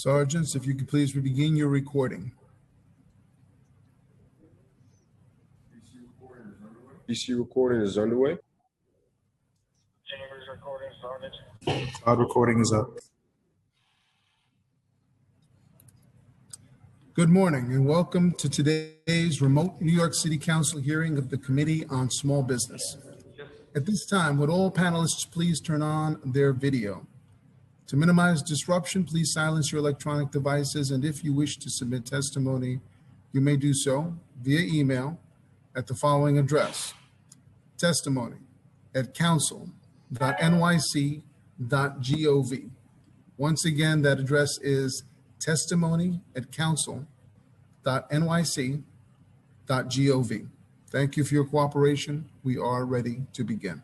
Sergeants, if you could please begin your recording. PC recording is underway. Chambers recording started. Cloud recording is up. Good morning and welcome to today's remote New York City Council hearing of the Committee on Small Business. At this time, would all panelists please turn on their video? To minimize disruption, please silence your electronic devices, and if you wish to submit testimony, you may do so via email at the following address: testimony@council.nyc.gov. Once again, that address is testimony@council.nyc.gov. Thank you for your cooperation. We are ready to begin.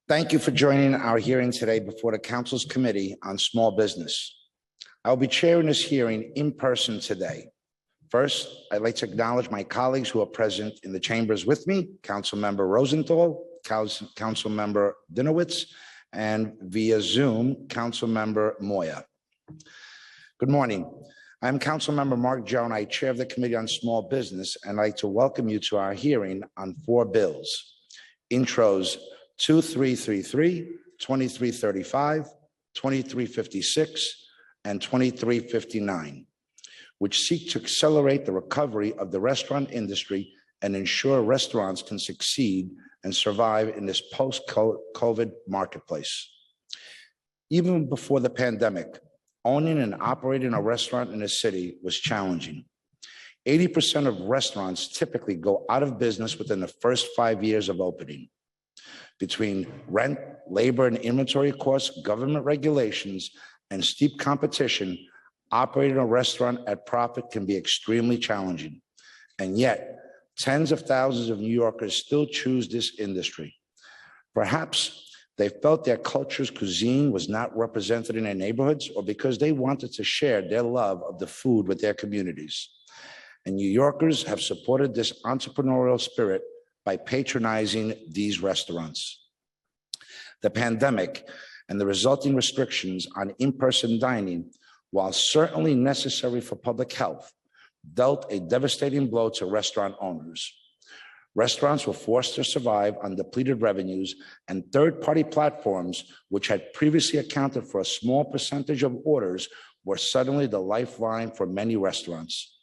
Thank you for joining our hearing today before the Council's Committee on Small Business. I'll be chairing this hearing in person today. First, I'd like to acknowledge my colleagues who are present in the chambers with me: Councilmember Rosenthal, Councilmember Dinowitz, and via Zoom, Councilmember Moya. Good morning. I'm Councilmember Mark Jones. I chair of the Committee on Small Business, and I'd like to welcome you to our hearing on 4 bills: intros 2333, 2335, 2356, and 2359, which seek to accelerate the recovery of the restaurant industry and ensure restaurants can succeed and survive in this post-COVID marketplace. Even before the pandemic, owning and operating a restaurant in a city was challenging. 80% of restaurants typically go out of business within the first 5 years of opening. Between rent, labor, and inventory costs, government regulations, and steep competition, operating a restaurant at profit can be extremely challenging. And yet, tens of thousands of New Yorkers still choose this industry. Perhaps they felt their culture's cuisine was not represented in their neighborhoods, or because they wanted to share their love of the food with their communities. And New Yorkers have supported this entrepreneurial spirit by patronizing these restaurants. The pandemic and the resulting restrictions on in-person dining, while certainly necessary for public health, dealt a devastating blow to restaurant owners. Restaurants were forced to survive on depleted revenues, and third-party platforms, which had previously accounted for a small percentage of orders, were suddenly the lifeline for many restaurants.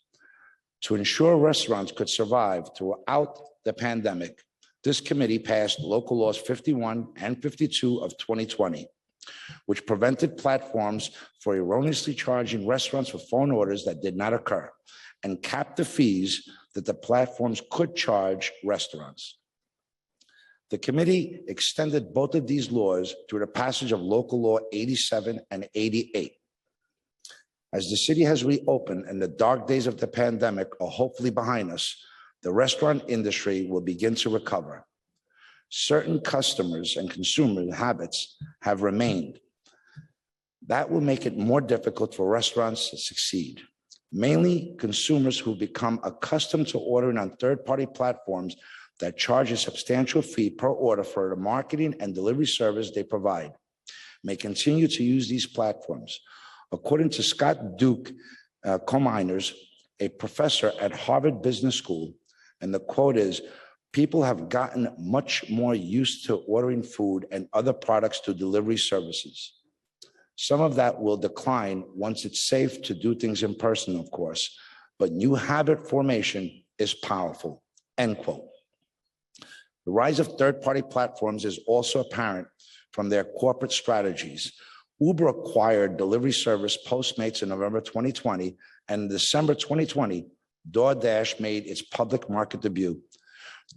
To ensure restaurants could survive throughout the pandemic, this committee passed Local Laws 51 and 52 of 2020, which prevented platforms for erroneously charging restaurants for phone orders that did not occur, and capped the fees that the platforms could charge restaurants. The committee extended both of these laws through the passage of Local Law 87 and 88. As the city has reopened and the dark days of the pandemic are hopefully behind us, the restaurant industry will begin to recover. Certain customers and consumer habits have remained. That will make it more difficult for restaurants to succeed. Mainly consumers who become accustomed to ordering on third-party platforms that charge a substantial fee per order for the marketing and delivery service they provide may continue to use these platforms. According to Scott Duke Cominers, a professor at Harvard Business School, and the quote is, "People have gotten much more used to ordering food and other products to delivery services. Some of that will decline once it's safe to do things in person, of course, but new habit formation is powerful," end quote. The rise of third-party platforms is also apparent from their corporate strategies. Uber acquired delivery service Postmates in November 2020, and in December 2020, DoorDash made its public market debut.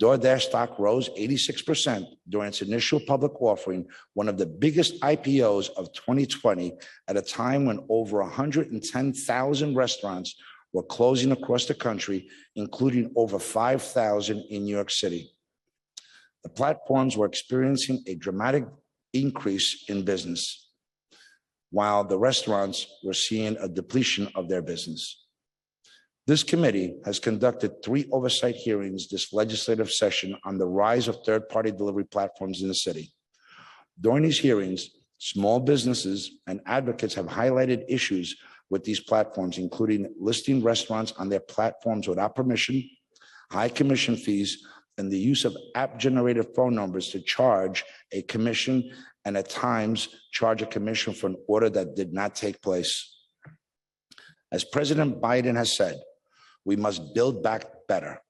DoorDash stock rose 86% during its initial public offering, one of the biggest IPOs of 2020, at a time when over 110,000 restaurants were closing across the country, including over 5,000 in New York City. The platforms were experiencing a dramatic increase in business, while the restaurants were seeing a depletion of their business. This committee has conducted 3 oversight hearings this legislative session on the rise of third-party delivery platforms in the city. During these hearings, small businesses and advocates have highlighted issues with these platforms, including listing restaurants on their platforms without permission, high commission fees, and the use of app-generated phone numbers to charge a commission and at times charge a commission for an order that did not take place. As President Biden has said, we must build back better.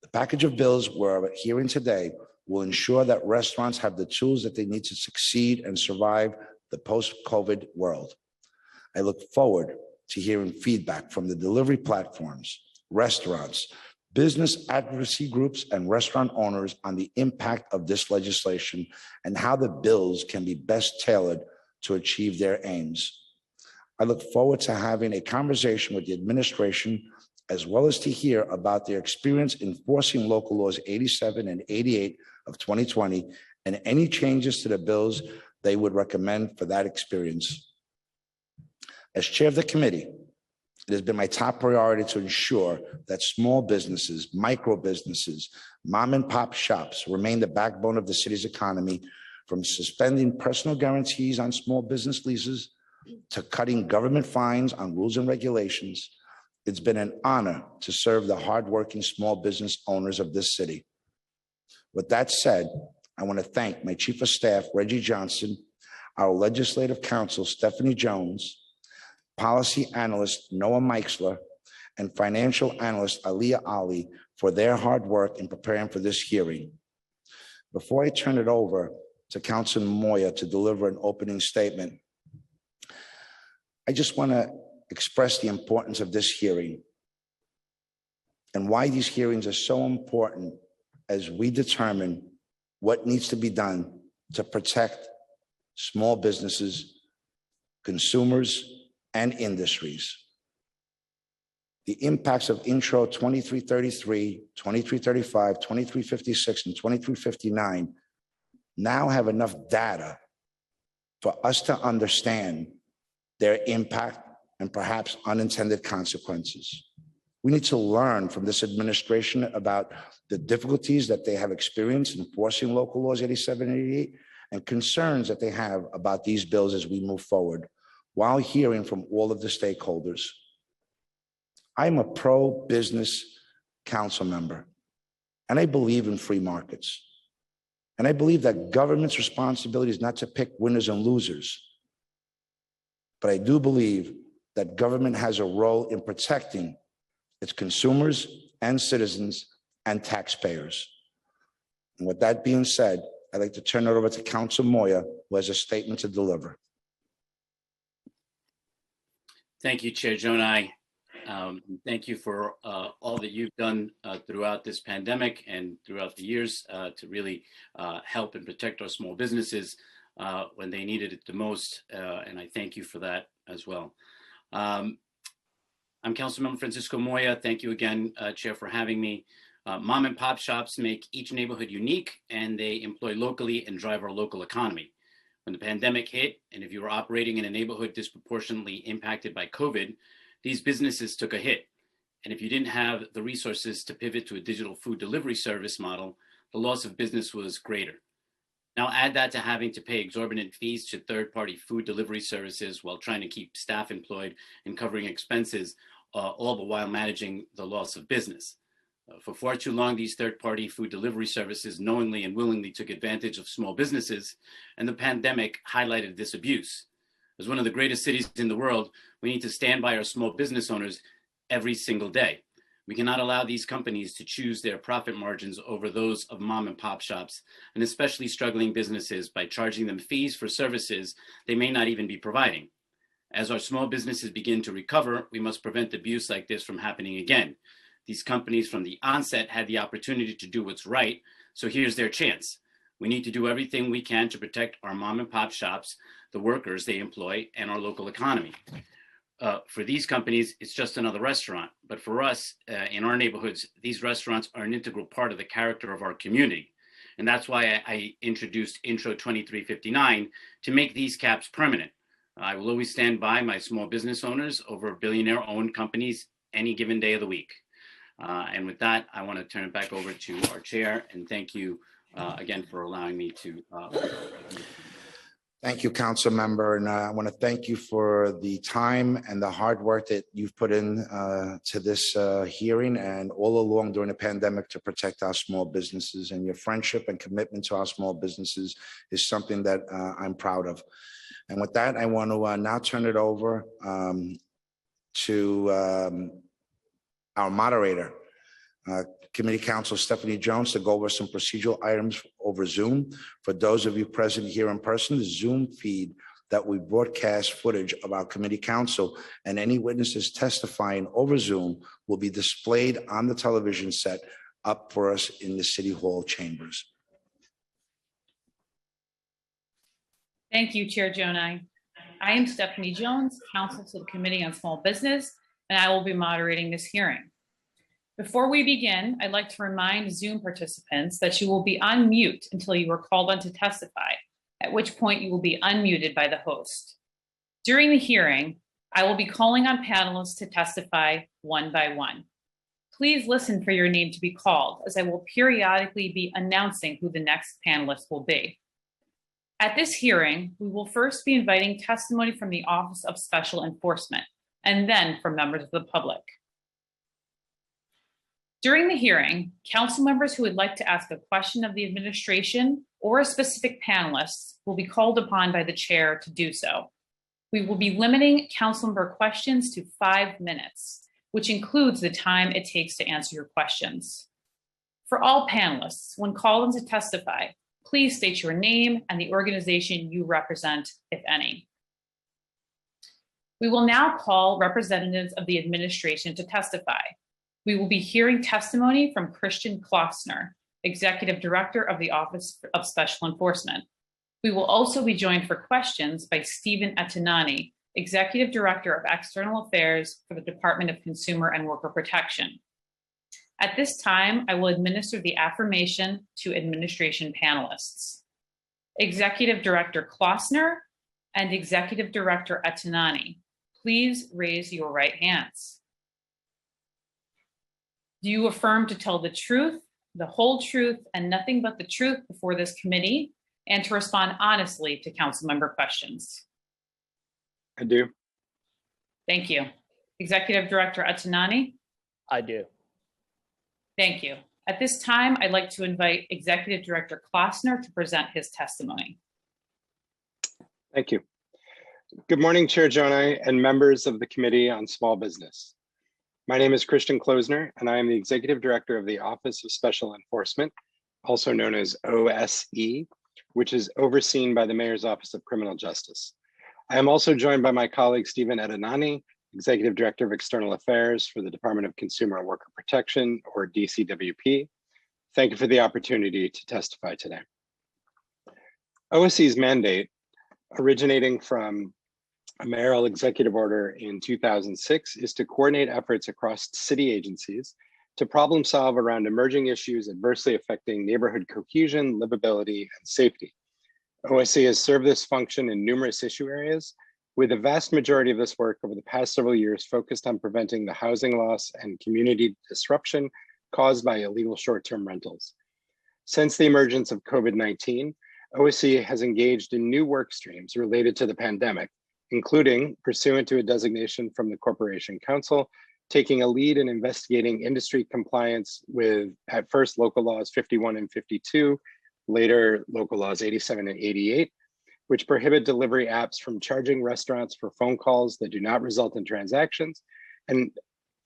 The package of bills we're hearing today will ensure that restaurants have the tools that they need to succeed and survive the post-COVID world. I look forward to hearing feedback from the delivery platforms, restaurants, business advocacy groups, and restaurant owners on the impact of this legislation and how the bills can be best tailored to achieve their aims. I look forward to having a conversation with the administration, as well as to hear about their experience enforcing local laws 87 and 88 of 2020 and any changes to the bills they would recommend for that experience. As chair of the committee, it has been my top priority to ensure that small businesses, micro businesses, mom and pop shops remain the backbone of the city's economy, from suspending personal guarantees on small business leases to cutting government fines on rules and regulations. It's been an honor to serve the hardworking small business owners of this city. With that said, I want to thank my Chief of Staff, Reggie Johnson, our Legislative Counsel, Stephanie Jones, Policy Analyst, Noah Meixler, and Financial Analyst, Aliyah Ali, for their hard work in preparing for this hearing. Before I turn it over to Councilman Moya to deliver an opening statement, I just want to express the importance of this hearing and why these hearings are so important as we determine what needs to be done to protect small businesses, consumers, and industries. The impacts of Intro 2333, 2335, 2356, and 2359 now have enough data for us to understand their impact and perhaps unintended consequences. We need to learn from this administration about the difficulties that they have experienced enforcing local laws 87 and 88 and concerns that they have about these bills as we move forward, while hearing from all of the stakeholders. I'm a pro-business council member, and I believe in free markets. And I believe that government's responsibility is not to pick winners and losers, but I do believe that government has a role in protecting its consumers and citizens and taxpayers. And with that being said, I'd like to turn it over to Councilor Moya, who has a statement to deliver. Thank you, Chair Jonai. Thank you for all that you've done throughout this pandemic and throughout the years to really help and protect our small businesses when they needed it the most. And I thank you for that as well. I'm Councilmember Francisco Moya. Thank you again, Chair, for having me. Mom and pop shops make each neighborhood unique, and they employ locally and drive our local economy. When the pandemic hit, and if you were operating in a neighborhood disproportionately impacted by COVID, these businesses took a hit. And if you didn't have the resources to pivot to a digital food delivery service model, the loss of business was greater. Now add that to having to pay exorbitant fees to third-party food delivery services while trying to keep staff employed and covering expenses, all the while managing the loss of business. For far too long, these third-party food delivery services knowingly and willingly took advantage of small businesses, and the pandemic highlighted this abuse. As one of the greatest cities in the world, we need to stand by our small business owners every single day. We cannot allow these companies to choose their profit margins over those of mom and pop shops, and especially struggling businesses, by charging them fees for services they may not even be providing. As our small businesses begin to recover, we must prevent abuse like this from happening again. These companies from the onset had the opportunity to do what's right, so here's their chance. We need to do everything we can to protect our mom and pop shops, the workers they employ, and our local economy. For these companies, it's just another restaurant. But for us, in our neighborhoods, these restaurants are an integral part of the character of our community. And that's why I introduced Intro 2359 to make these caps permanent. I will always stand by my small business owners over billionaire-owned companies any given day of the week. And with that, I want to turn it back over to our chair, and thank you again for allowing me to. Thank you, Council Member, and I want to thank you for the time and the hard work that you've put in to this hearing and all along during the pandemic to protect our small businesses. And your friendship and commitment to our small businesses is something that I'm proud of. And with that, I want to now turn it over to our moderator, Committee Counsel Stephanie Jones, to go over some procedural items over Zoom. For those of you present here in person, the Zoom feed that we broadcast footage of our committee counsel and any witnesses testifying over Zoom will be displayed on the television set up for us in the City Hall chambers. Thank you, Chair Jonai. I am Stephanie Jones, counsel to the Committee on Small Business, and I will be moderating this hearing. Before we begin, I'd like to remind Zoom participants that you will be on mute until you are called on to testify, at which point you will be unmuted by the host. During the hearing, I will be calling on panelists to testify one by one. Please listen for your name to be called, as I will periodically be announcing who the next panelist will be. At this hearing, we will first be inviting testimony from the Office of Special Enforcement, and then from members of the public. During the hearing, council members who would like to ask a question of the administration or a specific panelist will be called upon by the chair to do so. We will be limiting council member questions to 5 minutes, which includes the time it takes to answer your questions. For all panelists, when called on to testify, please state your name and the organization you represent, if any. We will now call representatives of the administration to testify. We will be hearing testimony from Christian Klossner, Executive Director of the Office of Special Enforcement. We will also be joined for questions by Stephen Etanani, Executive Director of External Affairs for the Department of Consumer and Worker Protection. At this time, I will administer the affirmation to administration panelists. Executive Director Klossner and Executive Director Etanani, please raise your right hands. Do you affirm to tell the truth, the whole truth, and nothing but the truth before this committee, and to respond honestly to council member questions? I do. Thank you. Executive Director Etanani? I do. Thank you. At this time, I'd like to invite Executive Director Klossner to present his testimony. Thank you. Good morning, Chair Jonai and members of the Committee on Small Business. My name is Christian Klossner, and I am the Executive Director of the Office of Special Enforcement, also known as OSE, which is overseen by the Mayor's Office of Criminal Justice. I am also joined by my colleague, Stephen Etanani, Executive Director of External Affairs for the Department of Consumer and Worker Protection, or DCWP. Thank you for the opportunity to testify today. OSE's mandate, originating from a mayoral executive order in 2006, is to coordinate efforts across city agencies to problem solve around emerging issues adversely affecting neighborhood cohesion, livability, and safety. OSE has served this function in numerous issue areas, with the vast majority of this work over the past several years focused on preventing the housing loss and community disruption caused by illegal short-term rentals. Since the emergence of COVID-19, OSE has engaged in new work streams related to the pandemic, including, pursuant to a designation from the Corporation Council, taking a lead in investigating industry compliance with, at first, local laws 51 and 52, later local laws 87 and 88, which prohibit delivery apps from charging restaurants for phone calls that do not result in transactions, and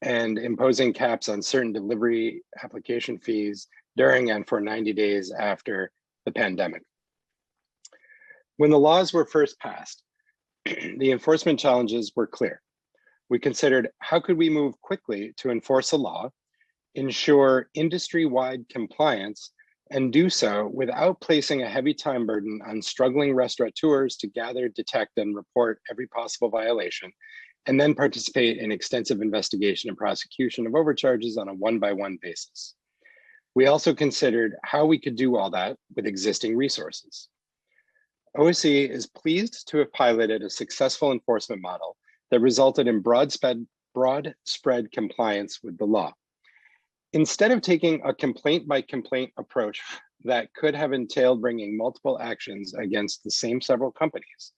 imposing caps on certain delivery application fees during and for 90 days after the pandemic. When the laws were first passed, the enforcement challenges were clear. We considered, how could we move quickly to enforce a law, ensure industry-wide compliance, and do so without placing a heavy time burden on struggling restaurateurs to gather, detect, and report every possible violation, and then participate in extensive investigation and prosecution of overcharges on a one-by-one basis. We also considered how we could do all that with existing resources. OSE is pleased to have piloted a successful enforcement model that resulted in broad broad spread compliance with the law. Instead of taking a complaint by complaint approach that could have entailed bringing multiple actions against the same several companies,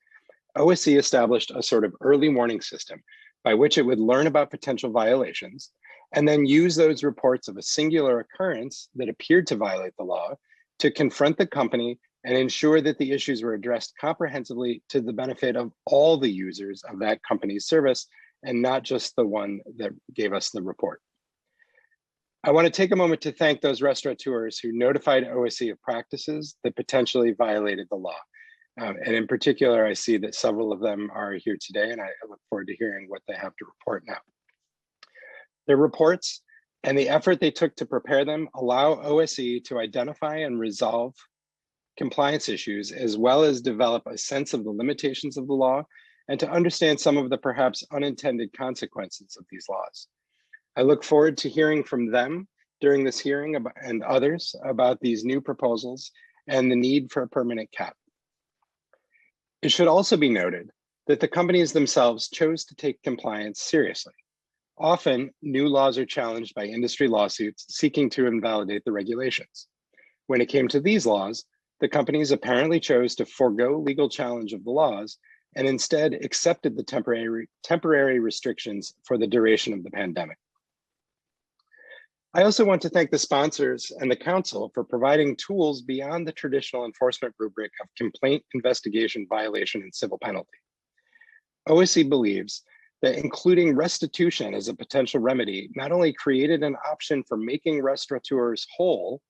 OSC established a sort of early warning system by which it would learn about potential violations and then use those reports of a singular occurrence that appeared to violate the law to confront the company and ensure that the issues were addressed comprehensively to the benefit of all the users of that company's service and not just the one that gave us the report. I want to take a moment to thank those restaurateurs who notified OSC of practices that potentially violated the law. And in particular, I see that several of them are here today, and I look forward to hearing what they have to report now. Their reports and the effort they took to prepare them allow OSC to identify and resolve compliance issues, as well as develop a sense of the limitations of the law and to understand some of the perhaps unintended consequences of these laws. I look forward to hearing from them during this hearing and others about these new proposals and the need for a permanent cap. It should also be noted that the companies themselves chose to take compliance seriously. Often, new laws are challenged by industry lawsuits seeking to invalidate the regulations. When it came to these laws, the companies apparently chose to forego legal challenge of the laws and instead accepted the temporary restrictions for the duration of the pandemic. I also want to thank the sponsors and the council for providing tools beyond the traditional enforcement rubric of complaint, investigation, violation, and civil penalty. OSC believes that including restitution as a potential remedy not only created an option for making restaurateurs whole,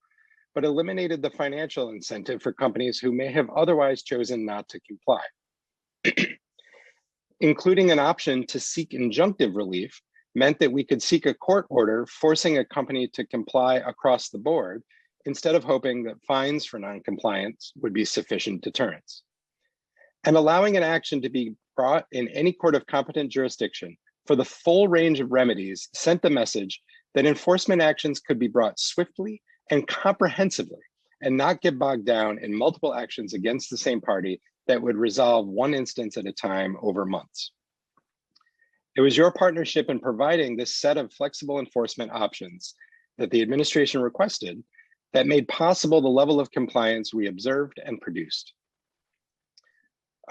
but eliminated the financial incentive for companies who may have otherwise chosen not to comply. Including an option to seek injunctive relief meant that we could seek a court order forcing a company to comply across the board instead of hoping that fines for non-compliance would be sufficient deterrence. And allowing an action to be brought in any court of competent jurisdiction for the full range of remedies sent the message that enforcement actions could be brought swiftly and comprehensively and not get bogged down in multiple actions against the same party that would resolve one instance at a time over months. It was your partnership in providing this set of flexible enforcement options that the administration requested that made possible the level of compliance we observed and produced.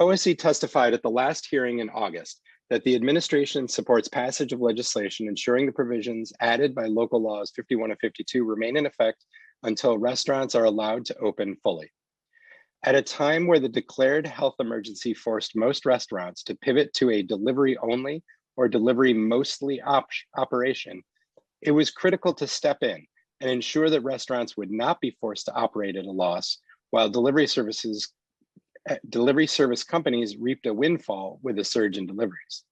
OSC testified at the last hearing in August that the administration supports passage of legislation ensuring the provisions added by local laws 51 and 52 remain in effect until restaurants are allowed to open fully. At a time where the declared health emergency forced most restaurants to pivot to a delivery only or delivery mostly operation, it was critical to step in and ensure that restaurants would not be forced to operate at a loss while delivery service companies reaped a windfall with a surge in deliveries.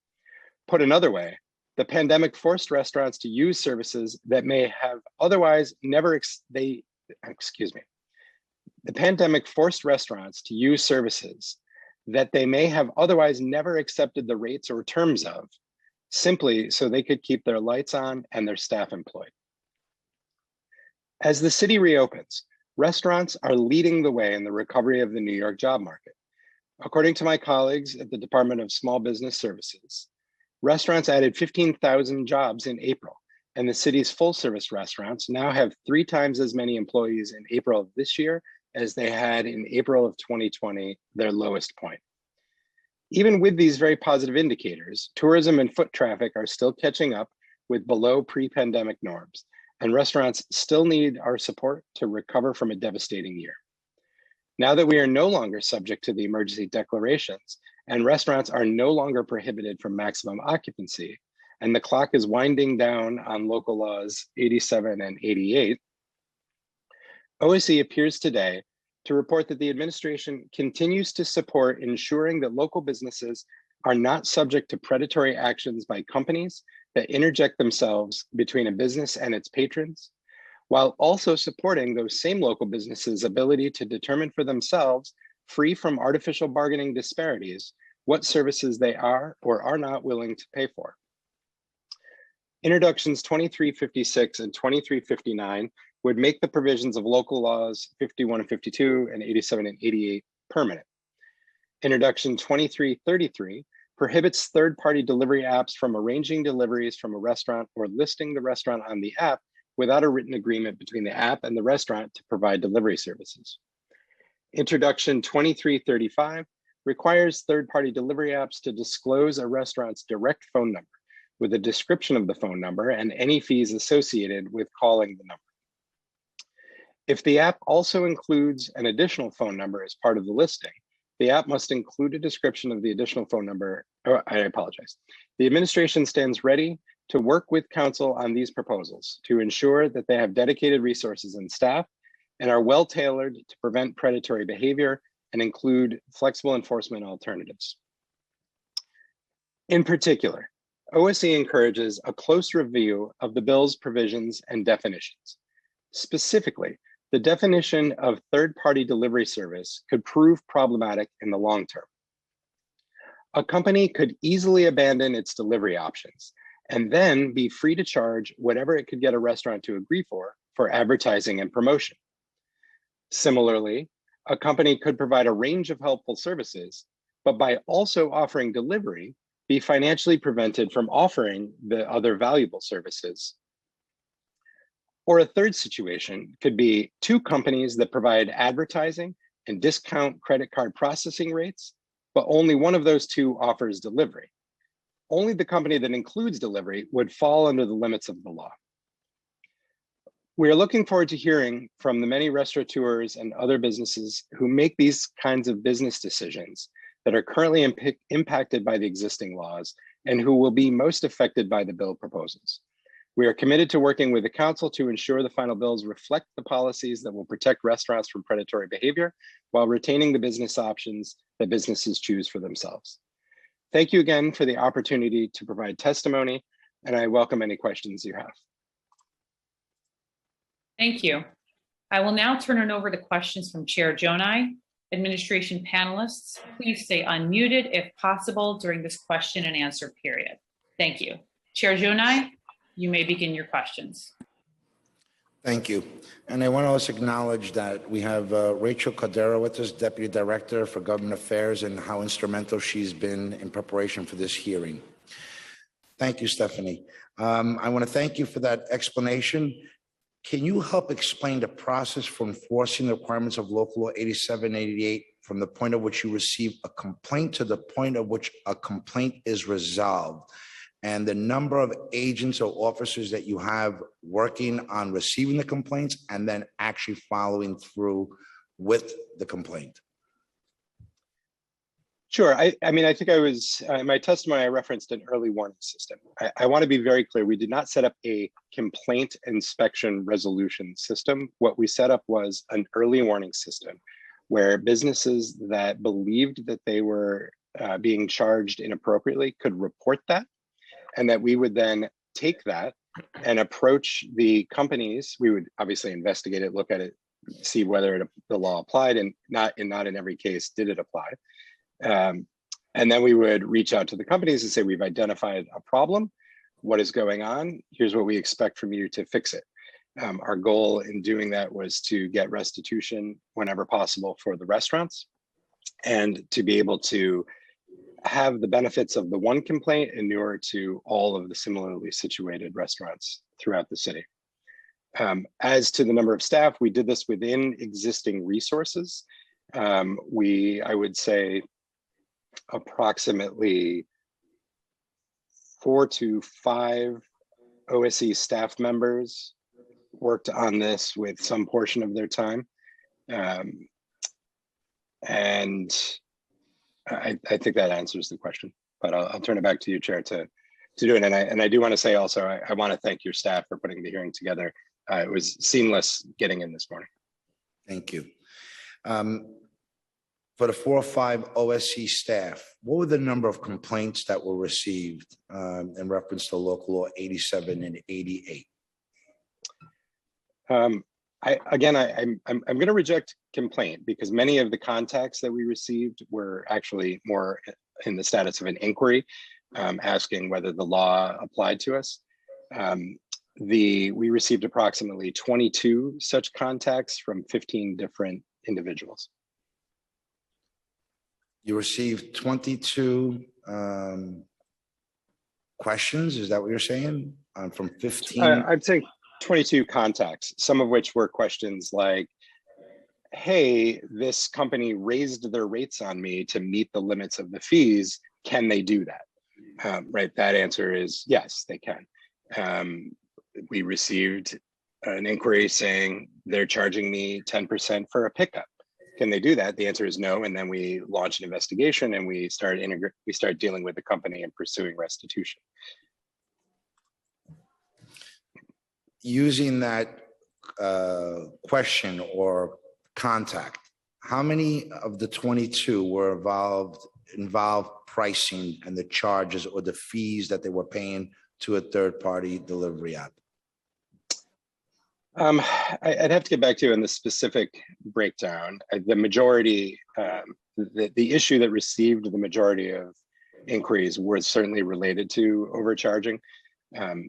Put another way, the pandemic forced restaurants to use services that may have otherwise never, The pandemic forced restaurants to use services that they may have otherwise never accepted the rates or terms of, simply so they could keep their lights on and their staff employed. As the city reopens, restaurants are leading the way in the recovery of the New York job market. According to my colleagues at the Department of Small Business Services, restaurants added 15,000 jobs in April, and the city's full-service restaurants now have 3 times as many employees in April of this year as they had in April of 2020, their lowest point. Even with these very positive indicators, tourism and foot traffic are still catching up with below pre-pandemic norms, and restaurants still need our support to recover from a devastating year. Now that we are no longer subject to the emergency declarations and restaurants are no longer prohibited from maximum occupancy, and the clock is winding down on local laws 87 and 88, OSC appears today to report that the administration continues to support ensuring that local businesses are not subject to predatory actions by companies that interject themselves between a business and its patrons, while also supporting those same local businesses' ability to determine for themselves, free from artificial bargaining disparities, what services they are or are not willing to pay for. Introductions 2356 and 2359 would make the provisions of local laws 51 and 52 and 87 and 88 permanent. Introduction 2333 prohibits third-party delivery apps from arranging deliveries from a restaurant or listing the restaurant on the app without a written agreement between the app and the restaurant to provide delivery services. Introduction 2335 requires third-party delivery apps to disclose a restaurant's direct phone number with a description of the phone number and any fees associated with calling the number. If the app also includes an additional phone number as part of the listing, the app must include a description of the additional phone number. Oh, I apologize. The administration stands ready to work with council on these proposals to ensure that they have dedicated resources and staff and are well tailored to prevent predatory behavior and include flexible enforcement alternatives. In particular, OSC encourages a close review of the bill's provisions and definitions. Specifically, the definition of third-party delivery service could prove problematic in the long term. A company could easily abandon its delivery options and then be free to charge whatever it could get a restaurant to agree for advertising and promotion. Similarly, a company could provide a range of helpful services, but by also offering delivery, be financially prevented from offering the other valuable services. Or a third situation could be two companies that provide advertising and discount credit card processing rates, but only one of those two offers delivery. Only the company that includes delivery would fall under the limits of the law. We are looking forward to hearing from the many restaurateurs and other businesses who make these kinds of business decisions that are currently impacted by the existing laws and who will be most affected by the bill proposals. We are committed to working with the council to ensure the final bills reflect the policies that will protect restaurants from predatory behavior while retaining the business options that businesses choose for themselves. Thank you again for the opportunity to provide testimony, and I welcome any questions you have. Thank you. I will now turn it over to questions from Chair Jonai. Administration panelists, please stay unmuted if possible during this question and answer period. Thank you. Chair Jonai, you may begin your questions. Thank you. And I want to also acknowledge that we have Rachel Cordero with us, Deputy Director for Government Affairs, and how instrumental she's been in preparation for this hearing. Thank you, Stephanie. I want to thank you for that explanation. Can you help explain the process for enforcing the requirements of Local Law 8788 from the point at which you receive a complaint to the point at which a complaint is resolved, and the number of agents or officers that you have working on receiving the complaints and then actually following through with the complaint? Sure. I mean, I think I was, in my testimony, I referenced an early warning system. I want to be very clear. We did not set up a complaint inspection resolution system. What we set up was an early warning system where businesses that believed that they were being charged inappropriately could report that, and that we would then take that and approach the companies. We would obviously investigate it, look at it, see whether the law applied, and not in every case did it apply. And then we would reach out to the companies and say, we've identified a problem. What is going on? Here's what we expect from you to fix it. Our goal in doing that was to get restitution whenever possible for the restaurants and to be able to have the benefits of the one complaint inure to all of the similarly situated restaurants throughout the city. As to the number of staff, we did this within existing resources. I would say approximately 4 to 5 OSC staff members worked on this with some portion of their time. And I think that answers the question, but I'll turn it back to you, Chair, to do it. And I do want to say also, I want to thank your staff for putting the hearing together. It was seamless getting in this morning. Thank you. For the 4 or 5 OSC staff, what were the number of complaints that were received in reference to Local Law 87 and 88? I'm going to reject complaint because many of the contacts that we received were actually more in the status of an inquiry, asking whether the law applied to us. We received approximately 22 such contacts from 15 different individuals. You received 22 questions. Is that what you're saying? From 15? I'd say 22 contacts, some of which were questions like, hey, this company raised their rates on me to meet the limits of the fees. Can they do that? Right, that answer is yes, they can. We received an inquiry saying they're charging me 10% for a pickup. Can they do that? The answer is no. And then we launched an investigation and we start dealing with the company and pursuing restitution. Using that question or contact, how many of the 22 were involved pricing and the charges or the fees that they were paying to a third-party delivery app? I'd have to get back to you on the specific breakdown. The majority, the issue that received the majority of inquiries was certainly related to overcharging.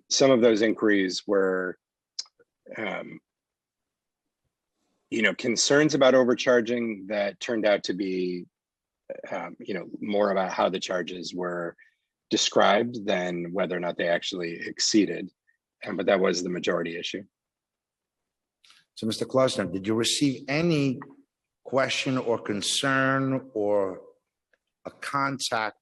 Some of those inquiries were, concerns about overcharging that turned out to be, more about how the charges were described than whether or not they actually exceeded. But that was the majority issue. So, Mr. Klausner, did you receive any question or concern or a contact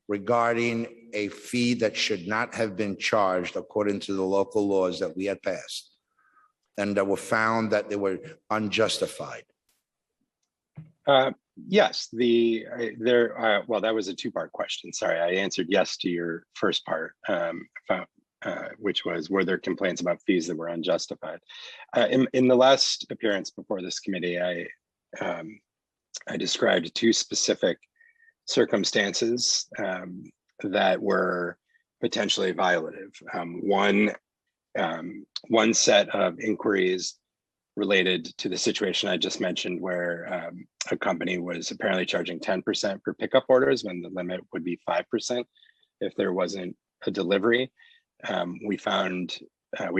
regarding a fee that should not have been charged according to the local laws that we had passed and that were found that they were unjustified? Yes, well, that was a two-part question. Sorry, I answered yes to your first part, which was, were there complaints about fees that were unjustified? In the last appearance before this committee, I described two specific circumstances that were potentially violative. One set of inquiries related to the situation I just mentioned, where a company was apparently charging 10% for pickup orders when the limit would be 5% if there wasn't a delivery. We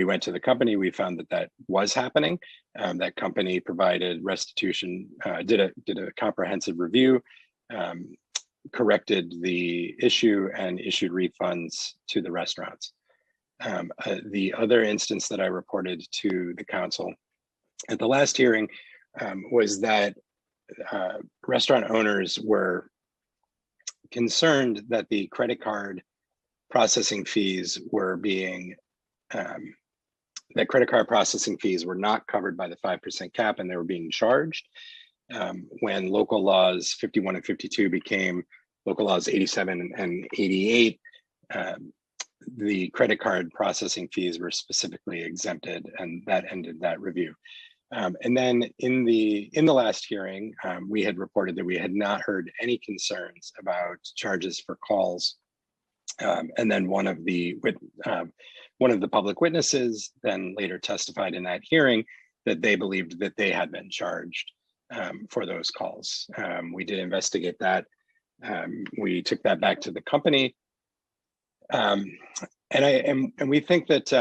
went to the company, we found that was happening. That company provided restitution, did a comprehensive review, corrected the issue and issued refunds to the restaurants. The other instance that I reported to the council at the last hearing was that restaurant owners were concerned that the credit card processing fees were that credit card processing fees were not covered by the 5% cap and they were being charged. When local laws 51 and 52 became local laws 87 and 88, the credit card processing fees were specifically exempted, and that ended that review. And then in the last hearing, we had reported that we had not heard any concerns about charges for calls. And then one of the public witnesses then later testified in that hearing that they believed that they had been charged for those calls. We did investigate that. We took that back to the company, and we think that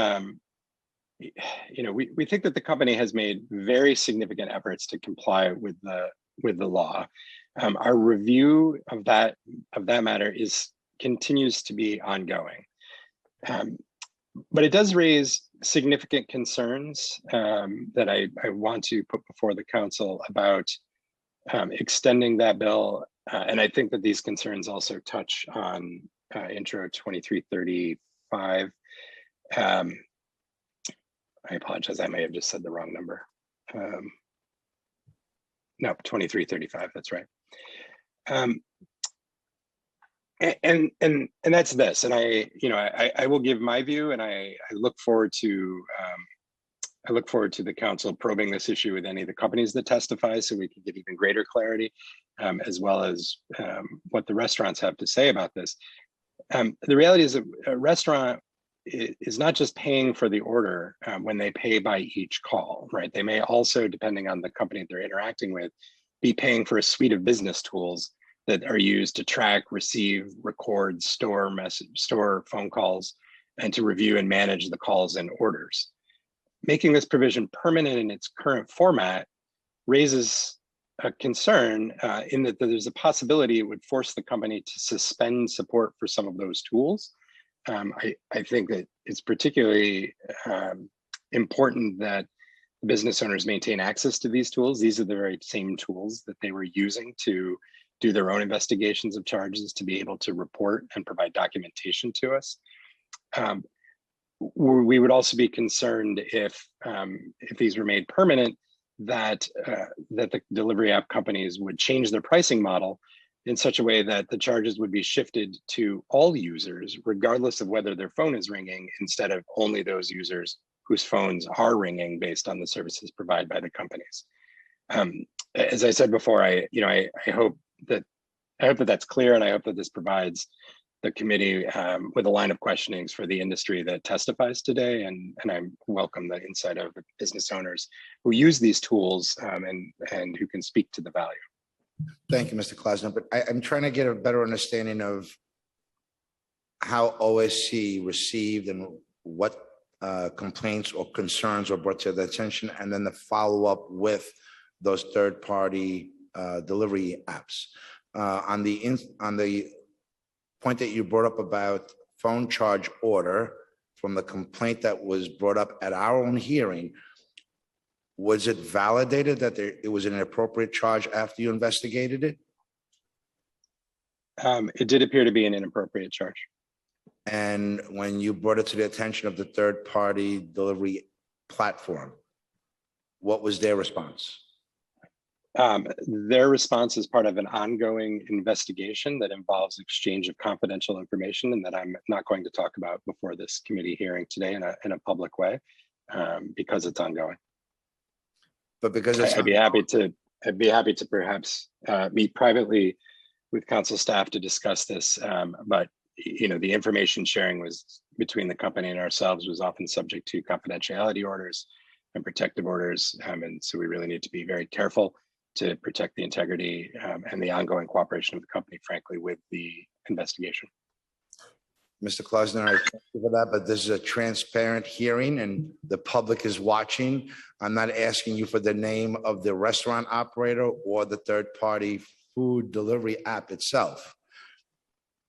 we think that the company has made very significant efforts to comply with the law. Our review of that matter continues to be ongoing, but it does raise significant concerns that I want to put before the council about extending that bill. And I think that these concerns also touch on Intro 2335. I apologize, I may have just said the wrong number. No, 2335, that's right. And that's this, and I will give my view, and I look forward to the council probing this issue with any of the companies that testify, so we can get even greater clarity, as well as what the restaurants have to say about this. The reality is that a restaurant is not just paying for the order when they pay by each call, right? They may also, depending on the company that they're interacting with, be paying for a suite of business tools that are used to track, receive, record, store phone calls, and to review and manage the calls and orders. Making this provision permanent in its current format raises a concern in that there's a possibility it would force the company to suspend support for some of those tools. I think that it's particularly important that business owners maintain access to these tools. These are the very same tools that they were using to do their own investigations of charges, to be able to report and provide documentation to us. We would also be concerned if these were made permanent, that the delivery app companies would change their pricing model in such a way that the charges would be shifted to all users, regardless of whether their phone is ringing, instead of only those users whose phones are ringing based on the services provided by the companies. As I said before, I hope that that's clear, and I hope that this provides the committee with a line of questionings for the industry that testifies today, and I welcome the insight of the business owners who use these tools and who can speak to the value. Thank you, Mr. Klasner, but I'm trying to get a better understanding of how OSC received and what complaints or concerns were brought to their attention, and then the follow-up with those third-party delivery apps. On the point that you brought up about phone charge order, from the complaint that was brought up at our own hearing, was it validated that it was an appropriate charge after you investigated it? It did appear to be an inappropriate charge. And when you brought it to the attention of the third-party delivery platform, what was their response? Their response is part of an ongoing investigation that involves exchange of confidential information, and that I'm not going to talk about before this committee hearing today in a public way, because it's ongoing. But because it's I'd be happy to perhaps meet privately with council staff to discuss this, but the information sharing was between the company and ourselves was often subject to confidentiality orders and protective orders, and so we really need to be very careful to protect the integrity and the ongoing cooperation of the company, frankly, with the investigation. Mr. Klausner, I thank you for that, but this is a transparent hearing and the public is watching. I'm not asking you for the name of the restaurant operator or the third-party food delivery app itself,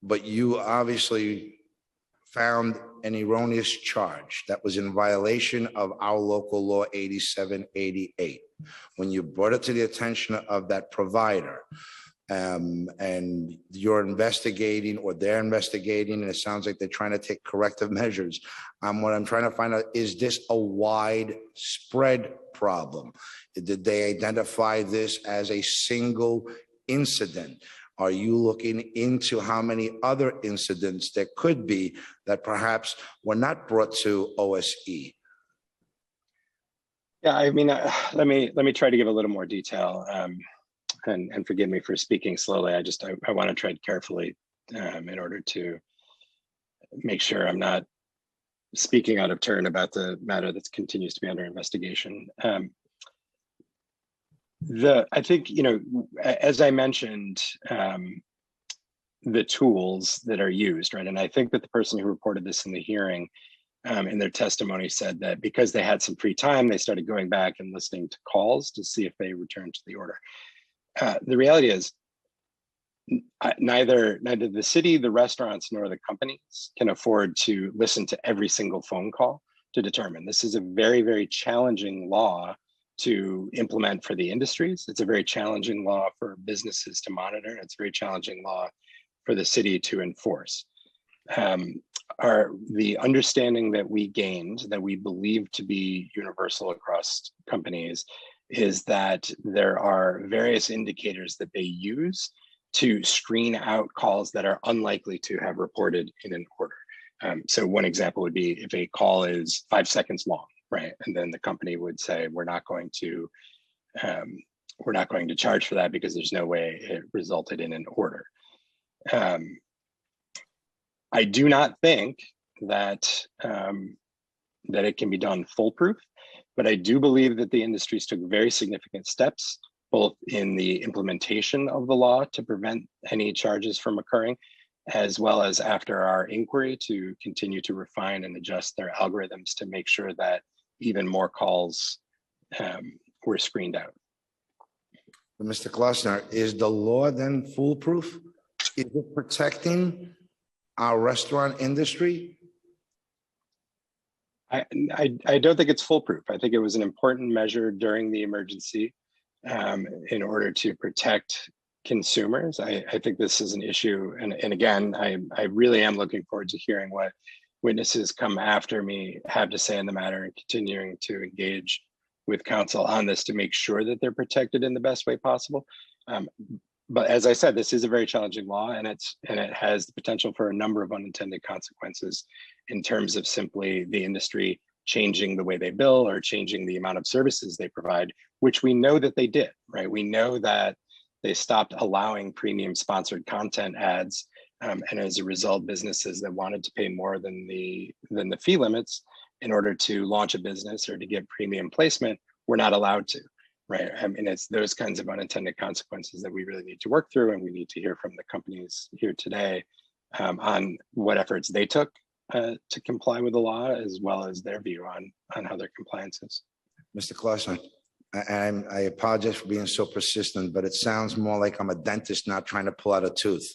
but you obviously found an erroneous charge that was in violation of our local law 8788. When you brought it to the attention of that provider, and you're investigating, or they're investigating, and it sounds like they're trying to take corrective measures. What I'm trying to find out, is this a widespread problem? Did they identify this as a single incident? Are you looking into how many other incidents there could be that perhaps were not brought to OSE? Yeah, I mean, let me try to give a little more detail. And forgive me for speaking slowly. I want to tread carefully in order to make sure I'm not speaking out of turn about the matter that continues to be under investigation. I think, as I mentioned, the tools that are used, right? And I think that the person who reported this in the hearing in their testimony said that because they had some free time, they started going back and listening to calls to see if they returned to the order. The reality is neither the city, the restaurants, nor the companies can afford to listen to every single phone call to determine. This is a very, very challenging law to implement for the industries. It's a very challenging law for businesses to monitor. It's a very challenging law for the city to enforce. The understanding that we gained, that we believe to be universal across companies, is that there are various indicators that they use to screen out calls that are unlikely to have reported in an order. So one example would be if a call is 5 seconds long, right? And then the company would say, we're not going to charge for that because there's no way it resulted in an order. I do not think that it can be done foolproof, but I do believe that the industries took very significant steps, both in the implementation of the law to prevent any charges from occurring, as well as after our inquiry to continue to refine and adjust their algorithms to make sure that even more calls were screened out. Mr. Klossner, is the law then foolproof? Is it protecting our restaurant industry? I don't think it's foolproof. I think it was an important measure during the emergency in order to protect consumers. I think this is an issue. And again, I really am looking forward to hearing what witnesses come after me have to say in the matter and continuing to engage with counsel on this to make sure that they're protected in the best way possible. But as I said, this is a very challenging law, and it has the potential for a number of unintended consequences in terms of simply the industry changing the way they bill or changing the amount of services they provide, which we know that they did, right? We know that they stopped allowing premium sponsored content ads, and as a result, businesses that wanted to pay more than the fee limits in order to launch a business or to get premium placement were not allowed to. Right. I mean, it's those kinds of unintended consequences that we really need to work through, and we need to hear from the companies here today on what efforts they took to comply with the law, as well as their view on how their compliance is. Mr. Klossner, I apologize for being so persistent, but it sounds more like I'm a dentist not trying to pull out a tooth.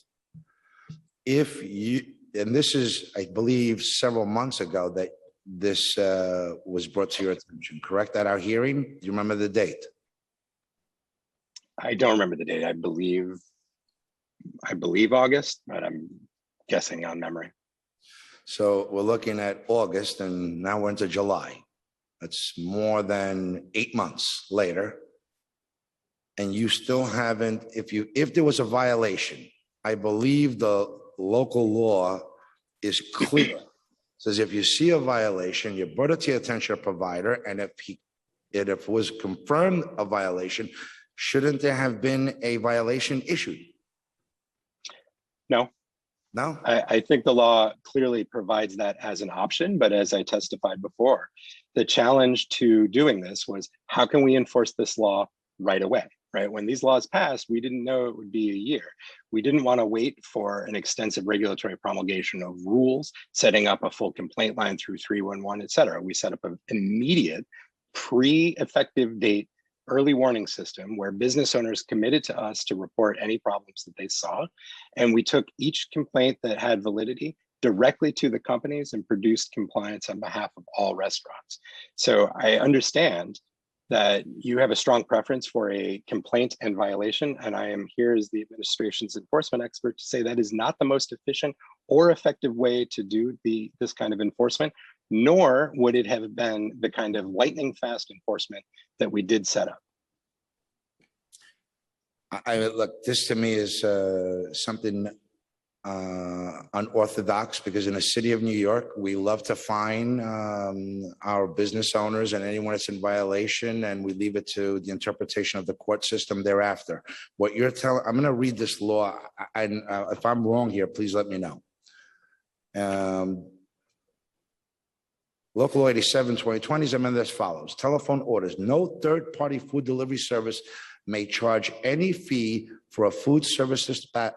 If you, and this is, I believe, several months ago that this was brought to your attention, correct? At our hearing, do you remember the date? I don't remember the date. I believe August, but I'm guessing on memory. So we're looking at August, and now we're into July. That's more than 8 months later. And you still haven't, if there was a violation, I believe the local law is clear. It says if you see a violation, you brought it to the attention of the provider, and if it was confirmed a violation, shouldn't there have been a violation issued? No. No? I think the law clearly provides that as an option, but as I testified before, the challenge to doing this was, how can we enforce this law right away, right? When these laws passed, we didn't know it would be a year. We didn't want to wait for an extensive regulatory promulgation of rules, setting up a full complaint line through 311, et cetera. We set up an immediate pre-effective date early warning system where business owners committed to us to report any problems that they saw. And we took each complaint that had validity directly to the companies and produced compliance on behalf of all restaurants. So I understand that you have a strong preference for a complaint and violation, and I am here as the administration's enforcement expert to say that is not the most efficient or effective way to do this kind of enforcement, nor would it have been the kind of lightning fast enforcement that we did set up. Look, this to me is something unorthodox, because in the city of New York, we love to fine our business owners and anyone that's in violation, and we leave it to the interpretation of the court system thereafter. What you're telling, I'm going to read this law, and if I'm wrong here, please let me know. Local Law 87, 2020 is amended as follows. Telephone orders. No third-party food delivery service may charge any fee for a food service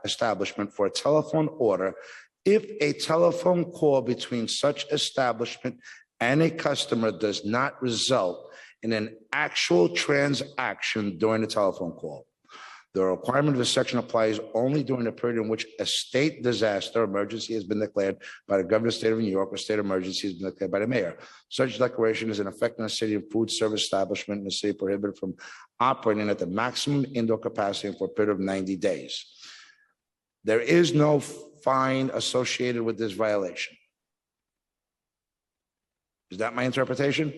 establishment for a telephone order if a telephone call between such establishment and a customer does not result in an actual transaction during the telephone call. The requirement of this section applies only during the period in which a state disaster emergency has been declared by the governor of the state of New York, or state emergency has been declared by the mayor. Such declaration is in effect in the city, and food service establishment in the city prohibited from operating at the maximum indoor capacity for a period of 90 days. There is no fine associated with this violation. Is that my interpretation?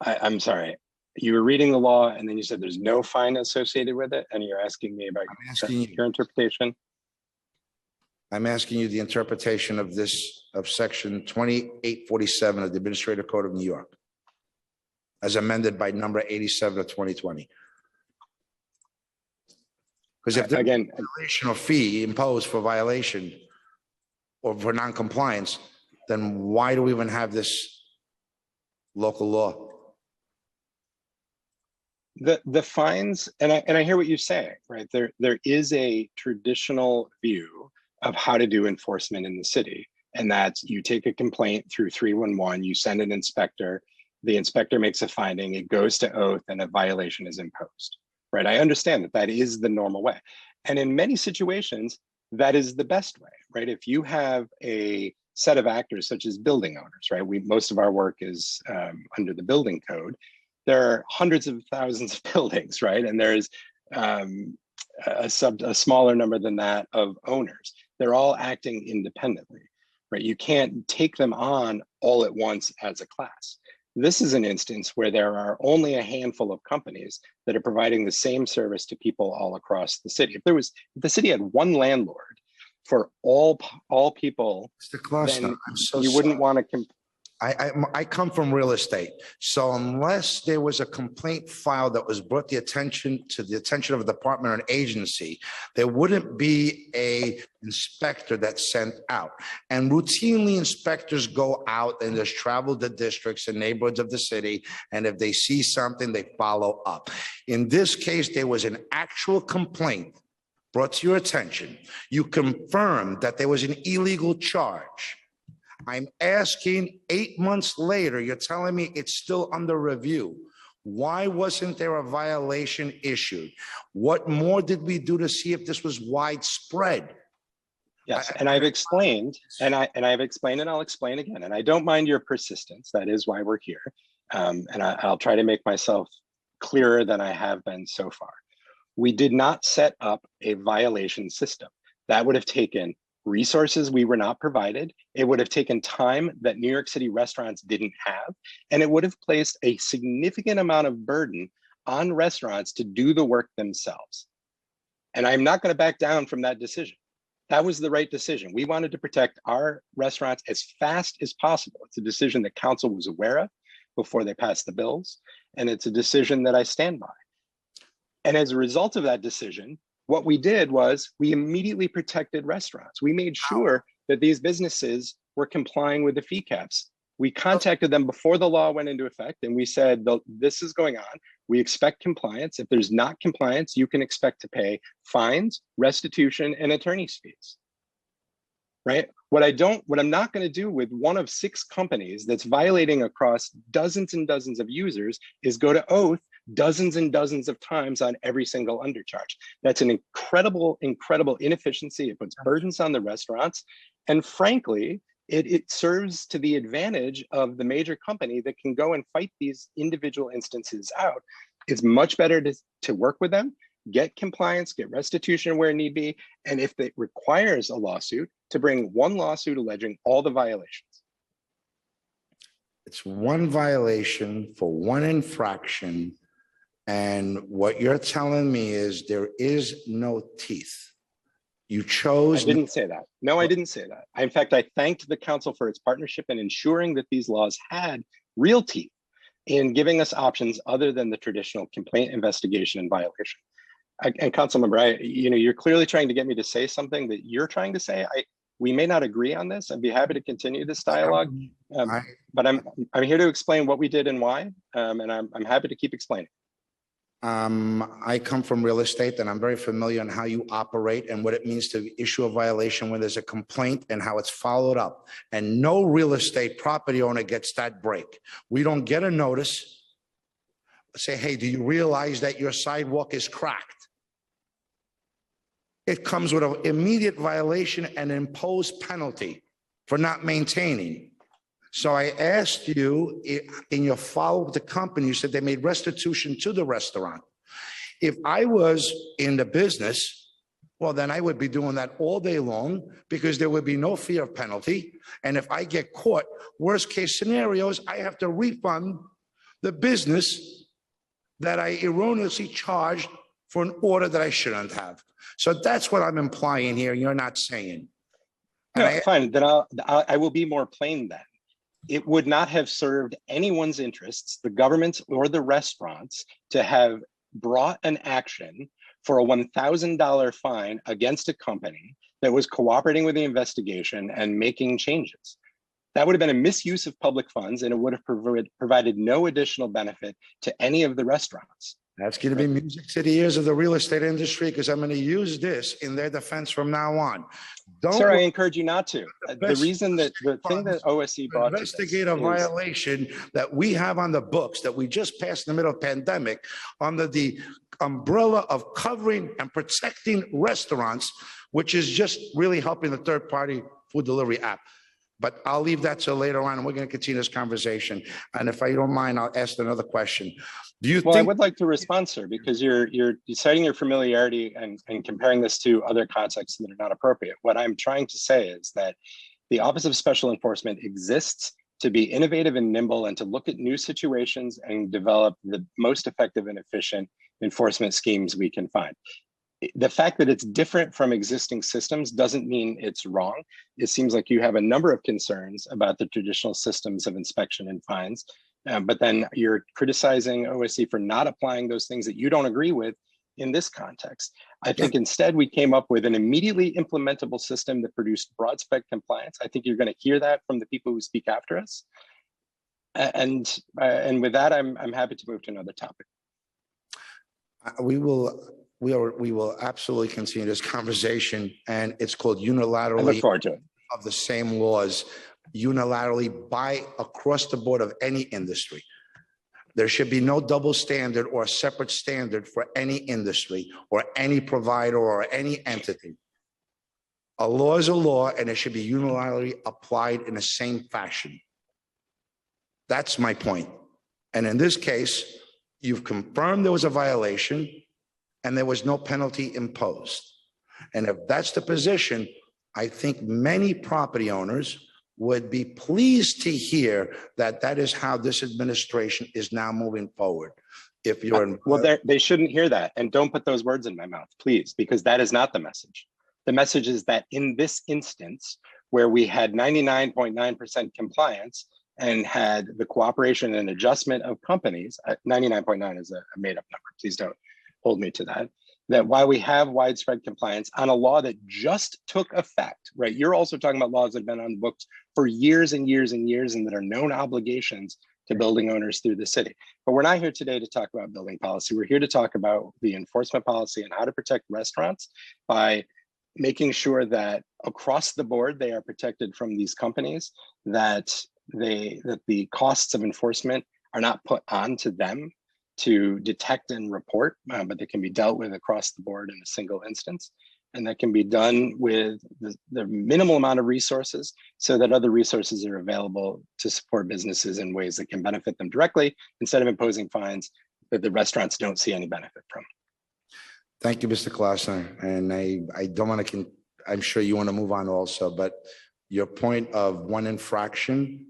I'm sorry. You were reading the law and then you said there's no fine associated with it, and you're asking me about your interpretation? I'm asking you the interpretation of section 2847 of the Administrative Code of New York, as amended by number 87 of 2020. Because if there's a violation or fee imposed for violation or for non-compliance, then why do we even have this local law? The fines, and I hear what you're saying, right? There is a traditional view of how to do enforcement in the city, and that's you take a complaint through 311, you send an inspector, the inspector makes a finding, it goes to oath, and a violation is imposed, right? I understand that that is the normal way. And in many situations, that is the best way, right? If you have a set of actors such as building owners, right? Most of our work is under the building code. There are hundreds of thousands of buildings, right? And there's a smaller number than that of owners. They're all acting independently, right? You can't take them on all at once as a class. This is an instance where there are only a handful of companies that are providing the same service to people all across the city. If the city had one landlord for all people, Mr. Kloster, then I'm so you wouldn't sorry. want to. I come from real estate. So unless there was a complaint filed that was brought to the attention of a department or an agency, there wouldn't be a inspector that's sent out. And routinely inspectors go out and just travel the districts and neighborhoods of the city. And if they see something, they follow up. In this case, there was an actual complaint brought to your attention. You confirmed that there was an illegal charge. I'm asking 8 months later, you're telling me it's still under review. Why wasn't there a violation issued? What more did we do to see if this was widespread? Yes, and I've explained, and I've explained, and I'll explain again. And I don't mind your persistence. That is why we're here. And I'll try to make myself clearer than I have been so far. We did not set up a violation system. That would have taken resources we were not provided. It would have taken time that New York City restaurants didn't have, and it would have placed a significant amount of burden on restaurants to do the work themselves. And I'm not going to back down from that decision. That was the right decision. We wanted to protect our restaurants as fast as possible. It's a decision that council was aware of before they passed the bills, and it's a decision that I stand by. And as a result of that decision, what we did was we immediately protected restaurants. We made sure that these businesses were complying with the fee caps. We contacted them before the law went into effect, and we said, this is going on. We expect compliance. If there's not compliance, you can expect to pay fines, restitution, and attorney's fees, right? What I'm not going to do with one of 6 companies that's violating across dozens and dozens of users is go to oath dozens and dozens of times on every single undercharge. That's an incredible inefficiency. It puts burdens on the restaurants. And frankly, it serves to the advantage of the major company that can go and fight these individual instances out. It's much better to work with them, get compliance, get restitution where need be. And if it requires a lawsuit, to bring one lawsuit alleging all the violations. It's one violation for one infraction. And what you're telling me is there is no teeth. You chose. I didn't say that. No, I didn't say that. In fact, I thanked the council for its partnership in ensuring that these laws had real teeth in giving us options other than the traditional complaint, investigation, and violation. And council member, you're clearly trying to get me to say something that you're trying to say. We may not agree on this. I'd be happy to continue this dialogue, but I'm here to explain what we did and why, and I'm happy to keep explaining. I come from real estate, and I'm very familiar on how you operate and what it means to issue a violation when there's a complaint and how it's followed up. And no real estate property owner gets that break. We don't get a notice. Say, hey, do you realize that your sidewalk is cracked? It comes with an immediate violation and imposed penalty for not maintaining. So I asked you in your follow-up to the company, you said they made restitution to the restaurant. If I was in the business, well, then I would be doing that all day long because there would be no fear of penalty. And if I get caught, worst case scenarios, I have to refund the business that I erroneously charged for an order that I shouldn't have. So that's what I'm implying here. You're not saying. No, fine. Then I will be more plain then. It would not have served anyone's interests, the government or the restaurants, to have brought an action for a $1,000 fine against a company that was cooperating with the investigation and making changes. That would have been a misuse of public funds, and it would have provided no additional benefit to any of the restaurants. That's going to be music to the ears of the real estate industry, because I'm going to use this in their defense from now on. Sir, I encourage you not to. The best reason that the thing that OSC brought to this investigate a is, violation that we have on the books that we just passed in the middle of pandemic under the umbrella of covering and protecting restaurants, which is just really helping the third-party food delivery app. But I'll leave that till later on, and we're going to continue this conversation. And if I don't mind, I'll ask another question. Do you well, I think? would like to respond, sir, because you're citing your familiarity and comparing this to other contexts that are not appropriate. What I'm trying to say is that the Office of Special Enforcement exists to be innovative and nimble and to look at new situations and develop the most effective and efficient enforcement schemes we can find. The fact that it's different from existing systems doesn't mean it's wrong. It seems like you have a number of concerns about the traditional systems of inspection and fines, but then you're criticizing OSC for not applying those things that you don't agree with in this context. I think instead we came up with an immediately implementable system that produced broad spec compliance. I think you're going to hear that from the people who speak after us. And with that, I'm happy to move to another topic. We will absolutely continue this conversation, and it's called I look unilaterally forward to it. of the same laws, unilaterally by across the board of any industry. There should be no double standard or separate standard for any industry or any provider or any entity. A law is a law, and it should be unilaterally applied in the same fashion. That's my point. And in this case, you've confirmed there was a violation and there was no penalty imposed. And if that's the position, I think many property owners would be pleased to hear that that is how this administration is now moving forward. If you're well, they shouldn't hear that, and don't put those words in my mouth, please, because that is not the message. The message is that in this instance, where we had 99.9% compliance and had the cooperation and adjustment of companies, 99.9 is a made-up number. Please don't hold me to that. That while we have widespread compliance on a law that just took effect, right? You're also talking about laws that have been on the books for years and years and years, and that are known obligations to building owners through the city. But we're not here today to talk about building policy. We're here to talk about the enforcement policy and how to protect restaurants by making sure that across the board, they are protected from these companies, that the costs of enforcement are not put onto them to detect and report, but they can be dealt with across the board in a single instance. And that can be done with the minimal amount of resources, so that other resources are available to support businesses in ways that can benefit them directly, instead of imposing fines that the restaurants don't see any benefit from. Thank you, Mr. Klausner. And I don't want to, I'm sure you want to move on also, but your point of one infraction,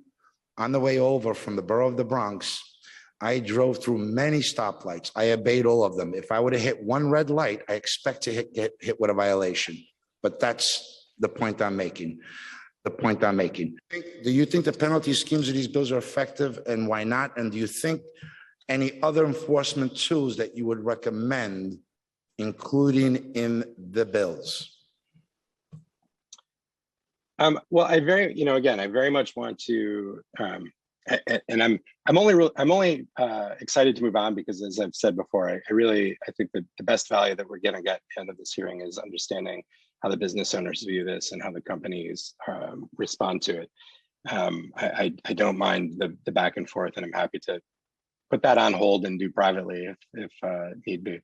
on the way over from the borough of the Bronx, I drove through many stoplights. I obeyed all of them. If I would have hit one red light, I expect to get hit with a violation. But that's the point I'm making. The point I'm making. Do you think the penalty schemes of these bills are effective, and why not? And do you think any other enforcement tools that you would recommend, including in the bills? Well, I very much want to, and I'm only excited to move on because, as I've said before, I think that the best value that we're going to get at the end of this hearing is understanding how the business owners view this and how the companies respond to it. I don't mind the back and forth, and I'm happy to put that on hold and do privately if need be.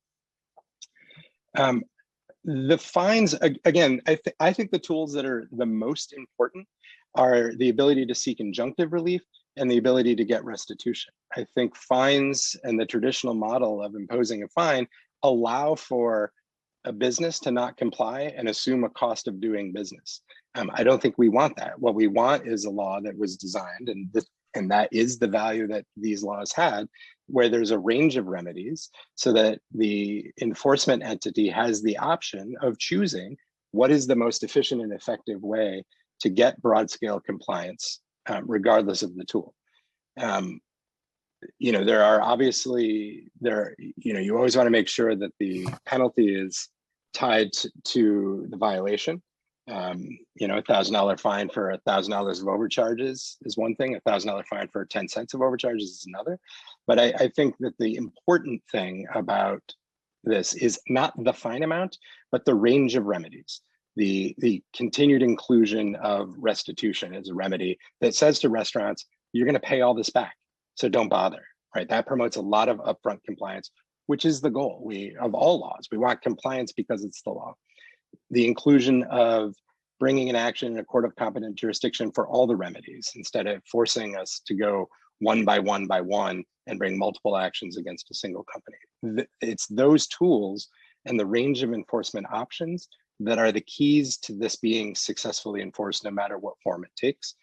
The fines, again, I think the tools that are the most important are the ability to seek injunctive relief and the ability to get restitution. I think fines and the traditional model of imposing a fine allow for a business to not comply and assume a cost of doing business. I don't think we want that. What we want is a law that was designed, and that is the value that these laws had, where there's a range of remedies so that the enforcement entity has the option of choosing what is the most efficient and effective way to get broad scale compliance, regardless of the tool. There are obviously, you always want to make sure that the penalty is tied to the violation. $1,000 fine for $1,000 of overcharges is one thing. $1,000 fine for 10 cents of overcharges is another. But I think that the important thing about this is not the fine amount, but the range of remedies. The continued inclusion of restitution as a remedy that says to restaurants, you're going to pay all this back, so don't bother. Right? That promotes a lot of upfront compliance, which is the goal of all laws. We want compliance because it's the law. The inclusion of bringing an action in a court of competent jurisdiction for all the remedies instead of forcing us to go one by one and bring multiple actions against a single company. It's those tools and the range of enforcement options that are the keys to this being successfully enforced no matter what form it takes.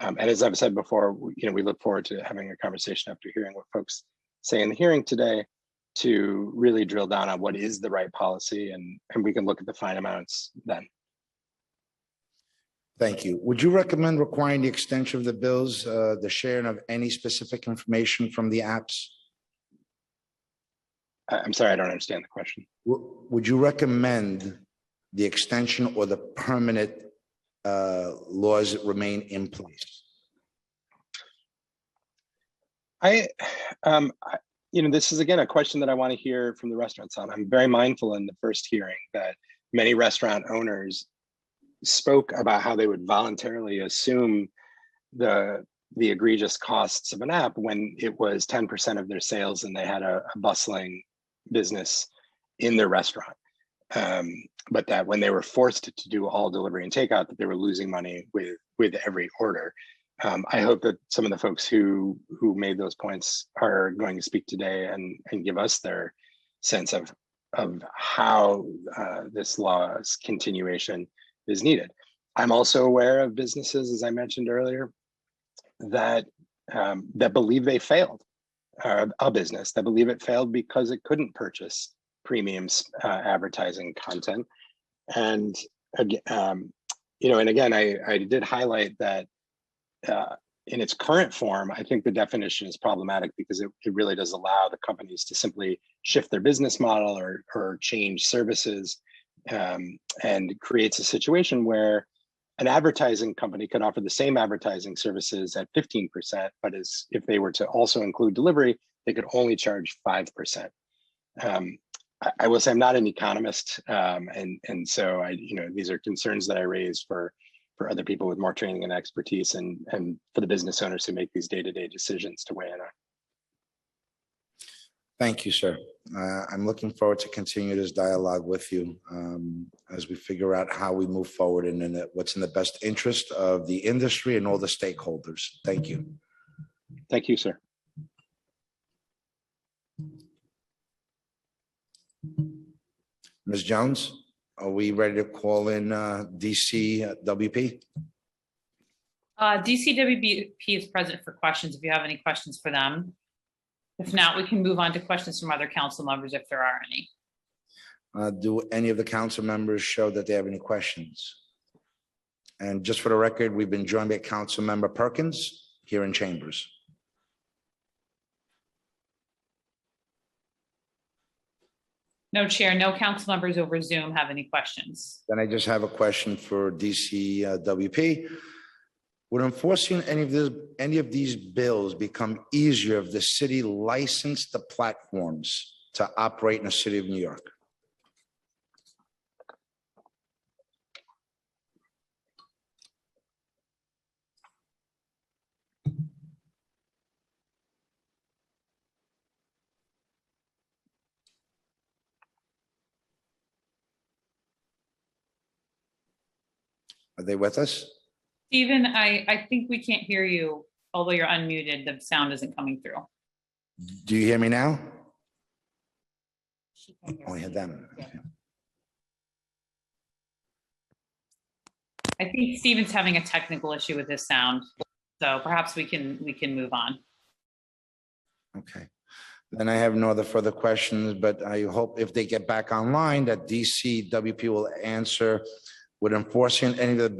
And as I've said before, we look forward to having a conversation after hearing what folks say in the hearing today to really drill down on what is the right policy, and we can look at the fine amounts then. Thank you. Would you recommend requiring the extension of the bills, the sharing of any specific information from the apps? I'm sorry, I don't understand the question. Would you recommend the extension or the permanent laws that remain in place? This is again a question that I want to hear from the restaurants on. I'm very mindful in the first hearing that many restaurant owners spoke about how they would voluntarily assume the egregious costs of an app when it was 10% of their sales and they had a bustling business in their restaurant. But that when they were forced to do all delivery and takeout, that they were losing money with every order. I hope that some of the folks who made those points are going to speak today and give us their sense of how this law's continuation is needed. I'm also aware of businesses, as I mentioned earlier, that believe they failed, a business that believe it failed because it couldn't purchase premium advertising content. And again, I did highlight that in its current form, I think the definition is problematic because it really does allow the companies to simply shift their business model or change services, and creates a situation where an advertising company could offer the same advertising services at 15%, but if they were to also include delivery, they could only charge 5%. I will say I'm not an economist, and so these are concerns that I raise for other people with more training and expertise, and for the business owners who make these day-to-day decisions to weigh in on. Thank you, sir. I'm looking forward to continue this dialogue with you as we figure out how we move forward and what's in the best interest of the industry and all the stakeholders. Thank you. Thank you, sir. Ms. Jones, are we ready to call in DCWP? DCWP is present for questions if you have any questions for them. If not, we can move on to questions from other council members if there are any. Do any of the council members show that they have any questions? And just for the record, we've been joined by Council Member Perkins here in Chambers. No, Chair, no council members over Zoom have any questions. Then I just have a question for DCWP. Would enforcing any of these bills become easier if the city licensed the platforms to operate in the city of New York? Are they with us? Stephen, I think we can't hear you, although you're unmuted, the sound isn't coming through. Do you hear me now? Oh, I hear them. Yeah. I think Stephen's having a technical issue with his sound, so perhaps we can move on. Okay. Then I have no other further questions, but I hope if they get back online that DCWP will answer. Would enforcing any of the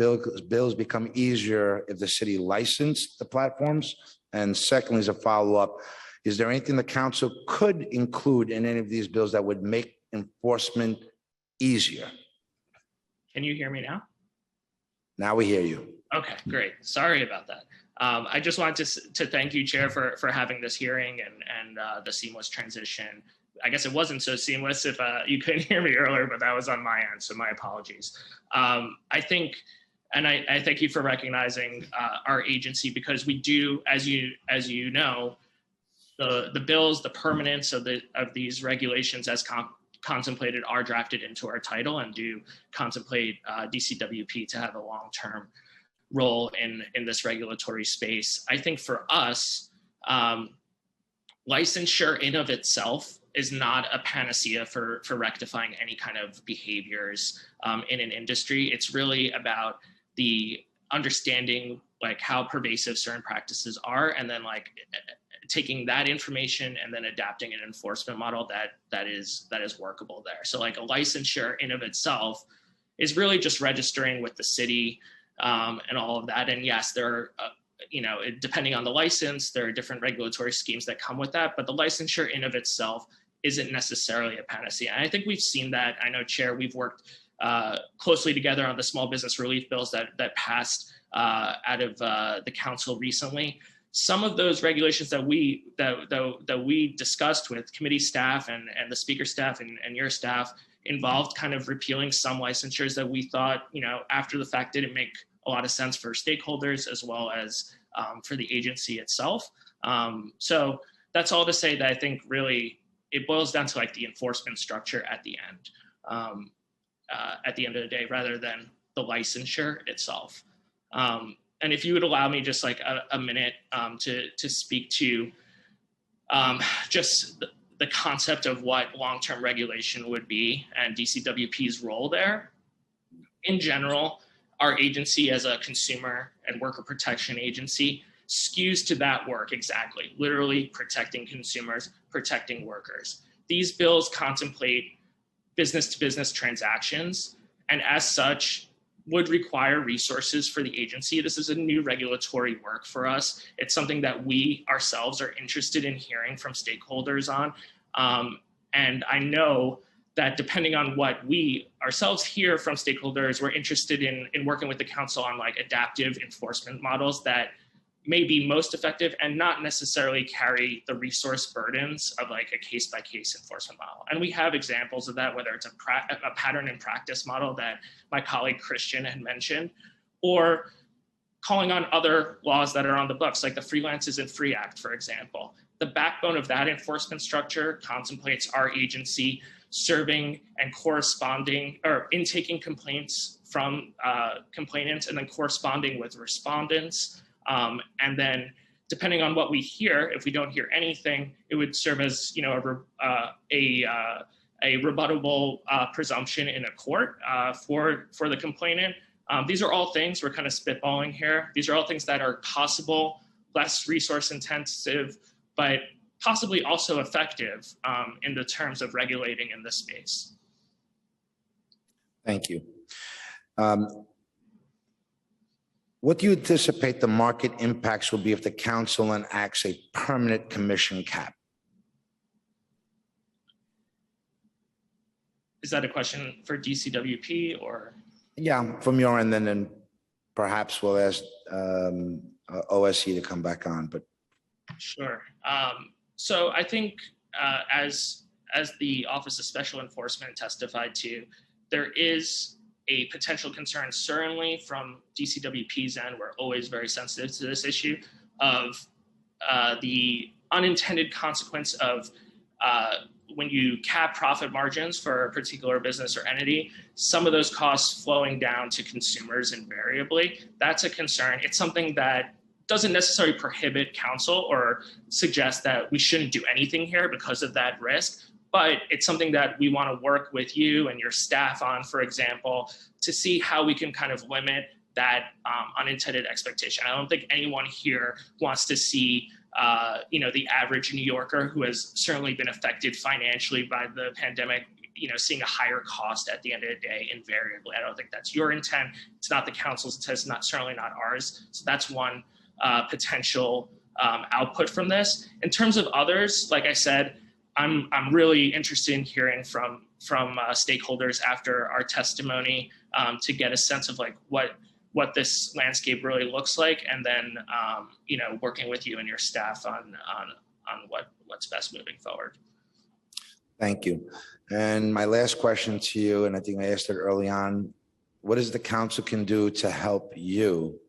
bills become easier if the city licensed the platforms? And secondly, as a follow-up, is there anything the council could include in any of these bills that would make enforcement easier? Can you hear me now? Now we hear you. Okay, great. Sorry about that. I just wanted to thank you, Chair, for having this hearing and the seamless transition. I guess it wasn't so seamless if you couldn't hear me earlier, but that was on my end, so my apologies. I think, and I thank you for recognizing our agency, because we do, as you know, the bills, the permanence of these regulations as contemplated are drafted into our title and do contemplate DCWP to have a long-term role in this regulatory space. I think for us, licensure in of itself is not a panacea for rectifying any kind of behaviors in an industry. It's really about the understanding like how pervasive certain practices are, and then like taking that information and then adapting an enforcement model that is workable there. So like a licensure in of itself is really just registering with the city and all of that. And yes, there are, depending on the license, there are different regulatory schemes that come with that, but the licensure in of itself isn't necessarily a panacea. And I think we've seen that. I know, Chair, we've worked closely together on the small business relief bills that passed out of the council recently. Some of those regulations that we discussed with committee staff and the speaker staff and your staff involved kind of repealing some licensures that we thought, after the fact didn't make a lot of sense for stakeholders as well as for the agency itself. So that's all to say that I think really it boils down to like the enforcement structure at the end of the day, rather than the licensure itself. And if you would allow me just like a minute to speak to just the concept of what long-term regulation would be and DCWP's role there. In general, our agency as a consumer and worker protection agency skews to that work exactly, literally protecting consumers, protecting workers. These bills contemplate business-to-business transactions, and as such, would require resources for the agency. This is a new regulatory work for us. It's something that we ourselves are interested in hearing from stakeholders on. And I know that depending on what we ourselves hear from stakeholders, we're interested in working with the council on like adaptive enforcement models that may be most effective and not necessarily carry the resource burdens of like a case-by-case enforcement model. And we have examples of that, whether it's a pattern and practice model that my colleague Christian had mentioned, or calling on other laws that are on the books, like the Freelance Isn't Free Act, for example. The backbone of that enforcement structure contemplates our agency serving and corresponding or intaking complaints from complainants and then corresponding with respondents. And then depending on what we hear, if we don't hear anything, it would serve as a rebuttable presumption in a court for the complainant. These are all things, we're kind of spitballing here. These are all things that are possible, less resource intensive, but possibly also effective in the terms of regulating in this space. Thank you. What do you anticipate the market impacts will be if the council enacts a permanent commission cap? Is that a question for DCWP or? Yeah, from your end, and then perhaps we'll ask OSC to come back on, but. Sure. So I think as the Office of Special Enforcement testified to, there is a potential concern, certainly from DCWP's end, we're always very sensitive to this issue of the unintended consequence of when you cap profit margins for a particular business or entity, some of those costs flowing down to consumers invariably. That's a concern. It's something that doesn't necessarily prohibit counsel or suggest that we shouldn't do anything here because of that risk, but it's something that we want to work with you and your staff on, for example, to see how we can kind of limit that unintended expectation. I don't think anyone here wants to see the average New Yorker who has certainly been affected financially by the pandemic, seeing a higher cost at the end of the day invariably. I don't think that's your intent. It's not the council's intent. It's not, certainly not ours. So that's one potential output from this. In terms of others, like I said, I'm really interested in hearing from stakeholders after our testimony to get a sense of like what what this landscape really looks like, and then working with you and your staff on what's best moving forward. Thank you. And my last question to you, and I think I asked it early on, what is the council can do to help you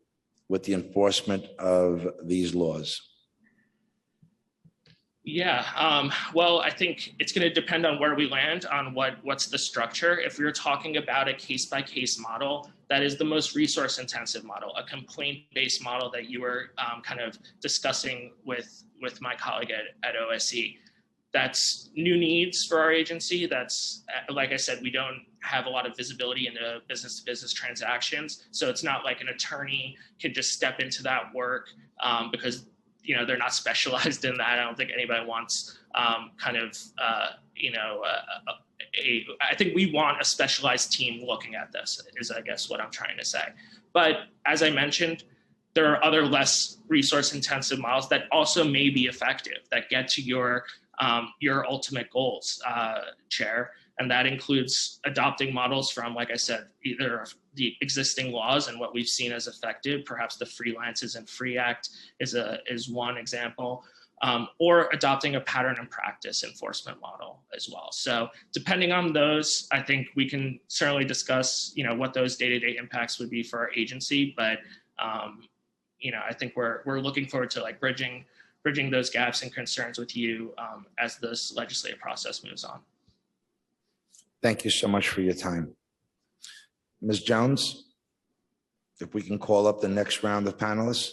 with the enforcement of these laws? Yeah, well, I think it's going to depend on where we land on what's the structure. If we're talking about a case-by-case model, that is the most resource-intensive model, a complaint-based model that you were kind of discussing with my colleague at OSE. That's new needs for our agency. That's, like I said, we don't have a lot of visibility into business-to-business transactions. So it's not like an attorney can just step into that work because they're not specialized in that. I don't think anybody wants I think we want a specialized team looking at this, is I guess what I'm trying to say. But as I mentioned, there are other less resource-intensive models that also may be effective, that get to your ultimate goals, Chair. And that includes adopting models from, like I said, either the existing laws and what we've seen as effective, perhaps the Freelance Isn't Free Act is one example, or adopting a pattern and practice enforcement model as well. So depending on those, I think we can certainly discuss, what those day-to-day impacts would be for our agency. But, I think we're looking forward to like bridging those gaps and concerns with you as this legislative process moves on. Thank you so much for your time. Ms. Jones, if we can call up the next round of panelists.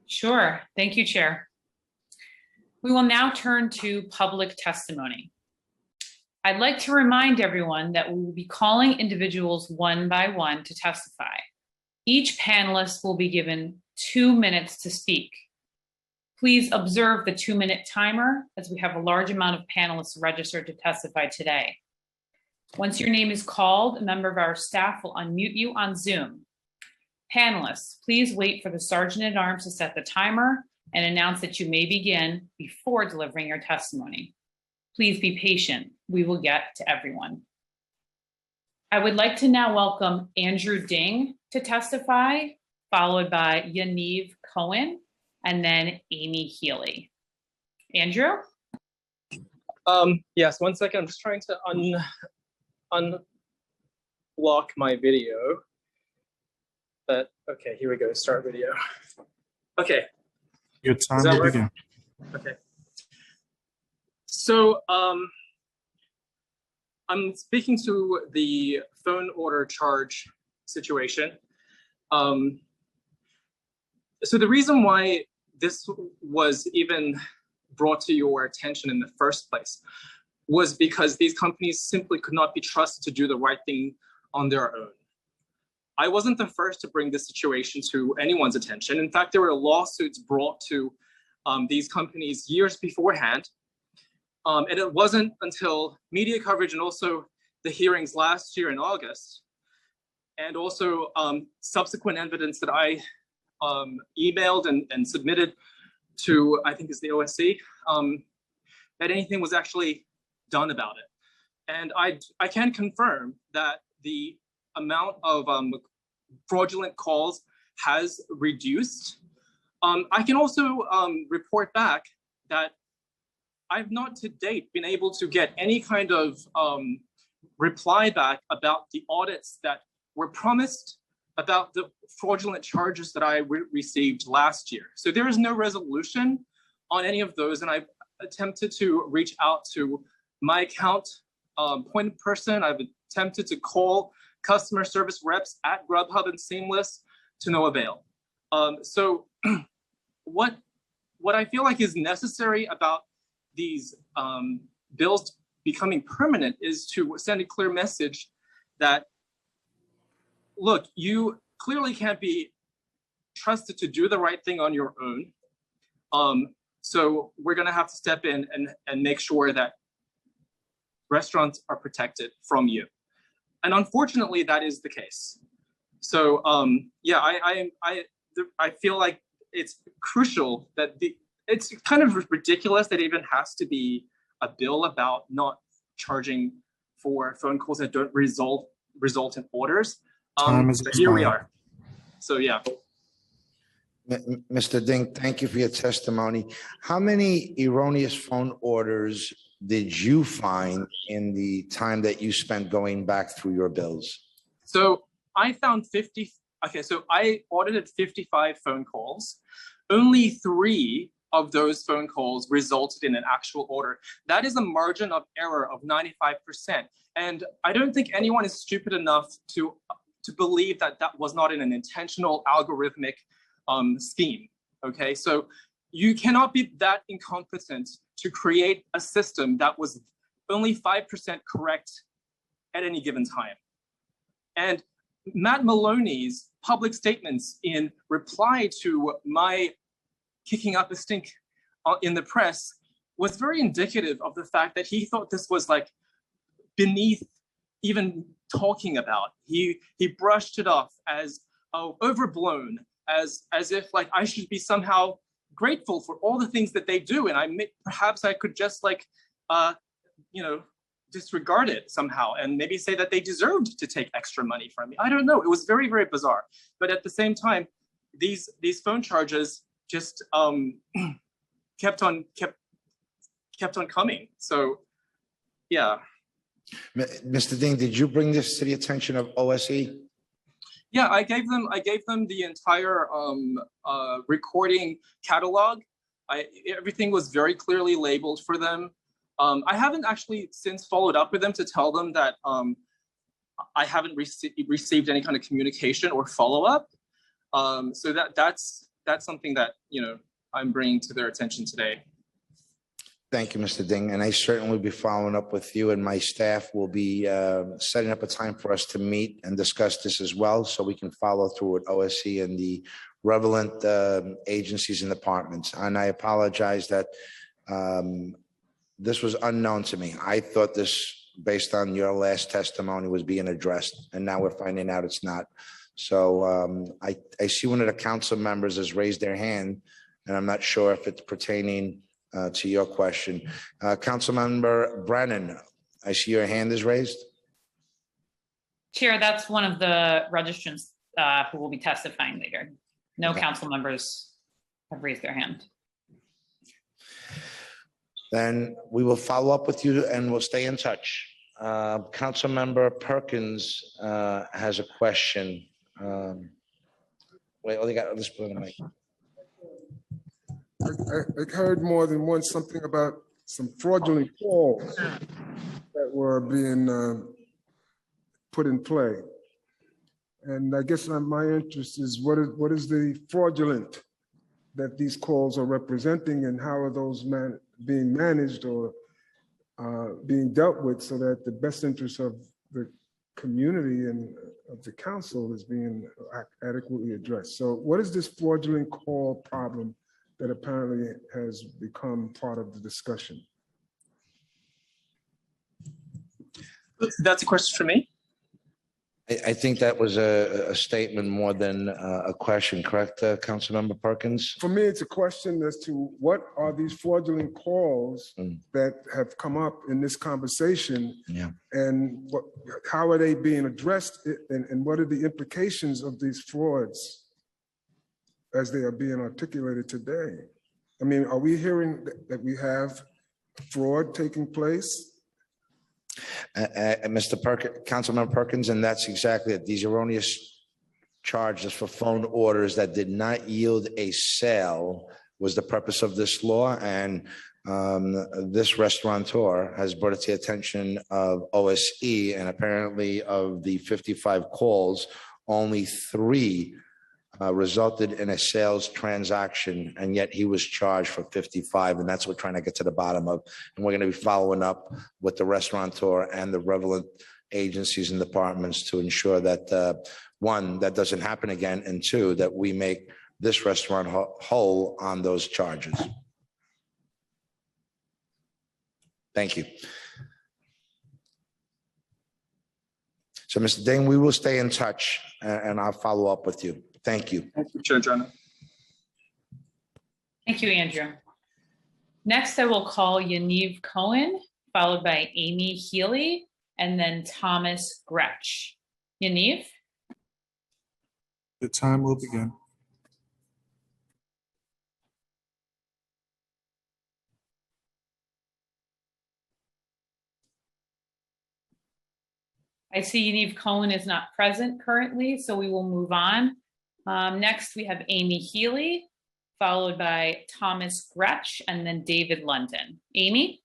Sure. Thank you, Chair. We will now turn to public testimony. I'd like to remind everyone that we will be calling individuals one by one to testify. Each panelist will be given 2 minutes to speak. Please observe the 2-minute timer as we have a large amount of panelists registered to testify today. Once your name is called, a member of our staff will unmute you on Zoom. Panelists, please wait for the Sergeant-at-Arms to set the timer and announce that you may begin before delivering your testimony. Please be patient. We will get to everyone. I would like to now welcome Andrew Ding to testify, followed by Yaniv Cohen, and then Amy Healy. Andrew? Yes, 1 second. I'm just trying to unblock my video. But okay, here we go. Start video. Okay. Your time to begin. Okay. So I'm speaking to the phone order charge situation. So the reason why this was even brought to your attention in the first place was because these companies simply could not be trusted to do the right thing on their own. I wasn't the first to bring this situation to anyone's attention. In fact, there were lawsuits brought to these companies years beforehand. And it wasn't until media coverage and also the hearings last year in August, and also subsequent evidence that I emailed and submitted to, I think it's the OSC, that anything was actually done about it. And I can confirm that the amount of fraudulent calls has reduced. I can also report back that I've not to date been able to get any kind of reply back about the audits that were promised about the fraudulent charges that I received last year. So there is no resolution on any of those. And I've attempted to reach out to my account point person. I've attempted to call customer service reps at Grubhub and Seamless to no avail. So what I feel like is necessary about these bills becoming permanent is to send a clear message that, look, you clearly can't be trusted to do the right thing on your own. So we're gonna have to step in and make sure that restaurants are protected from you. And unfortunately, that is the case. So yeah, I feel like it's crucial that it's kind of ridiculous that it even has to be a bill about not charging for phone calls that don't result in orders. Time is but here we are. So yeah. Mr. Ding, thank you for your testimony. How many erroneous phone orders did you find in the time that you spent going back through your bills? So I found 50. Okay, so I audited 55 phone calls. Only 3 of those phone calls resulted in an actual order. That is a margin of error of 95%. And I don't think anyone is stupid enough to believe that that was not in an intentional algorithmic scheme. Okay, so you cannot be that incompetent to create a system that was only 5% correct at any given time. And Matt Maloney's public statements in reply to my kicking up a stink in the press was very indicative of the fact that he thought this was like beneath even talking about. He brushed it off as overblown, as if like I should be somehow grateful for all the things that they do, and perhaps I could just like disregard it somehow and maybe say that they deserved to take extra money from me. I don't know. It was very, very bizarre. But at the same time, these phone charges just kept on coming. So yeah. Mr. Ding, did you bring this to the attention of OSE? Yeah, I gave them the entire recording catalog. Everything was very clearly labeled for them. I haven't actually since followed up with them to tell them that I haven't received any kind of communication or follow up. So that's something that I'm bringing to their attention today. Thank you, Mr. Ding. And I certainly will be following up with you, and my staff will be setting up a time for us to meet and discuss this as well, so we can follow through with OSE and the relevant agencies and departments. And I apologize that this was unknown to me. I thought this, based on your last testimony, was being addressed, and now we're finding out it's not. So I see one of the council members has raised their hand, and I'm not sure if it's pertaining to your question. Councilmember Brennan, I see your hand is raised. Chair, that's one of the registrants who will be testifying later. No council members have raised their hand. Then we will follow up with you and we'll stay in touch. Councilmember Perkins has a question. Wait, they got this put on the mic. I heard more than once something about some fraudulent calls that were being put in play. And I guess my interest is what is the fraudulent that these calls are representing, and how are those being managed or being dealt with so that the best interest of the community and of the council is being adequately addressed. So what is this fraudulent call problem that apparently has become part of the discussion? That's a question for me. I think that was a statement more than a question, correct, Councilmember Perkins? For me, it's a question as to what are these fraudulent calls that have come up in this conversation, and how are they being addressed, and what are the implications of these frauds as they are being articulated today? I mean, are we hearing that we have fraud taking place? Councilmember Perkins, and that's exactly it. These erroneous charges for phone orders that did not yield a sale was the purpose of this law, and this restaurateur has brought it to the attention of OSE, and apparently of the 55 calls, only 3 resulted in a sales transaction, and yet he was charged for 55, and that's what we're trying to get to the bottom of. And we're going to be following up with the restaurateur and the relevant agencies and departments to ensure that, 1, that doesn't happen again, and 2, that we make this restaurant whole on those charges. Thank you. So, Mr. Ding, we will stay in touch, and I'll follow up with you. Thank you. Thank you, Chair Jonah. Thank you, Andrew. Next, I will call Yaniv Cohen, followed by Amy Healy, and then Thomas Gretsch. Yaniv? Your time will begin. I see Yaniv Cohen is not present currently, so we will move on. Next, we have Amy Healy, followed by Thomas Gretsch, and then David London. Amy?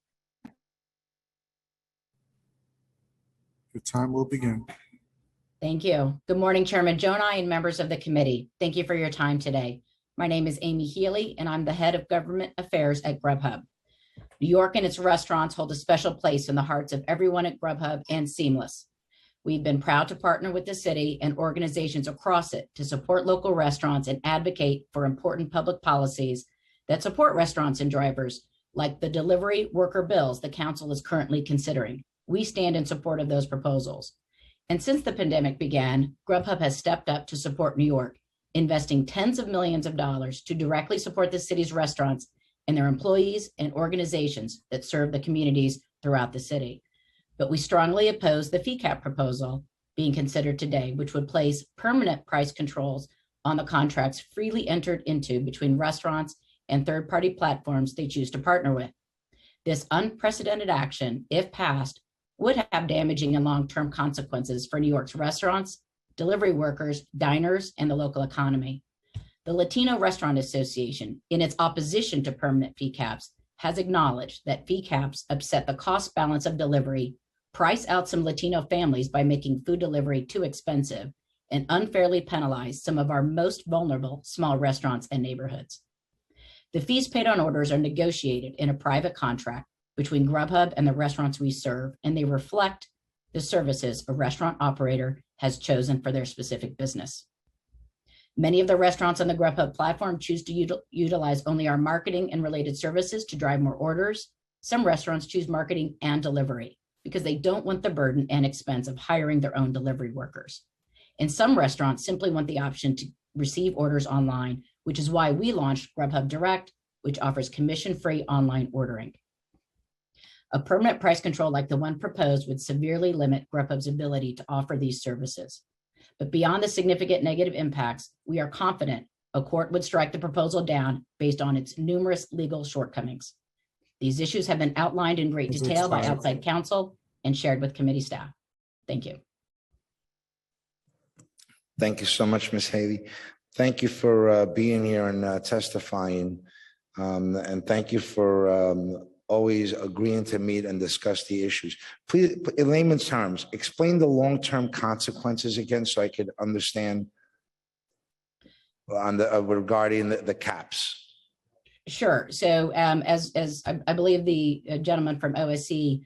Your time will begin. Thank you. Good morning, Chairman Jonai and members of the committee. Thank you for your time today. My name is Amy Healy, and I'm the head of government affairs at Grubhub. New York and its restaurants hold a special place in the hearts of everyone at Grubhub and Seamless. We've been proud to partner with the city and organizations across it to support local restaurants and advocate for important public policies that support restaurants and drivers, like the delivery worker bills the council is currently considering. We stand in support of those proposals. And since the pandemic began, Grubhub has stepped up to support New York, investing tens of millions of dollars to directly support the city's restaurants and their employees and organizations that serve the communities throughout the city. But we strongly oppose the fee cap proposal being considered today, which would place permanent price controls on the contracts freely entered into between restaurants and third-party platforms they choose to partner with. This unprecedented action, if passed, would have damaging and long-term consequences for New York's restaurants, delivery workers, diners, and the local economy. The Latino Restaurant Association, in its opposition to permanent fee caps, has acknowledged that fee caps upset the cost balance of delivery, price out some Latino families by making food delivery too expensive, and unfairly penalize some of our most vulnerable small restaurants and neighborhoods. The fees paid on orders are negotiated in a private contract between Grubhub and the restaurants we serve, and they reflect the services a restaurant operator has chosen for their specific business. Many of the restaurants on the Grubhub platform choose to utilize only our marketing and related services to drive more orders. Some restaurants choose marketing and delivery because they don't want the burden and expense of hiring their own delivery workers. And some restaurants simply want the option to receive orders online, which is why we launched Grubhub Direct, which offers commission-free online ordering. A permanent price control like the one proposed would severely limit Grubhub's ability to offer these services. But beyond the significant negative impacts, we are confident a court would strike the proposal down based on its numerous legal shortcomings. These issues have been outlined in great detail by outside counsel and shared with committee staff. Thank you. Thank you so much, Ms. Haley. Thank you for being here and testifying. And thank you for always agreeing to meet and discuss the issues. Please, in layman's terms, explain the long-term consequences again so I could understand on the regarding the caps. Sure. So as I believe the gentleman from OSC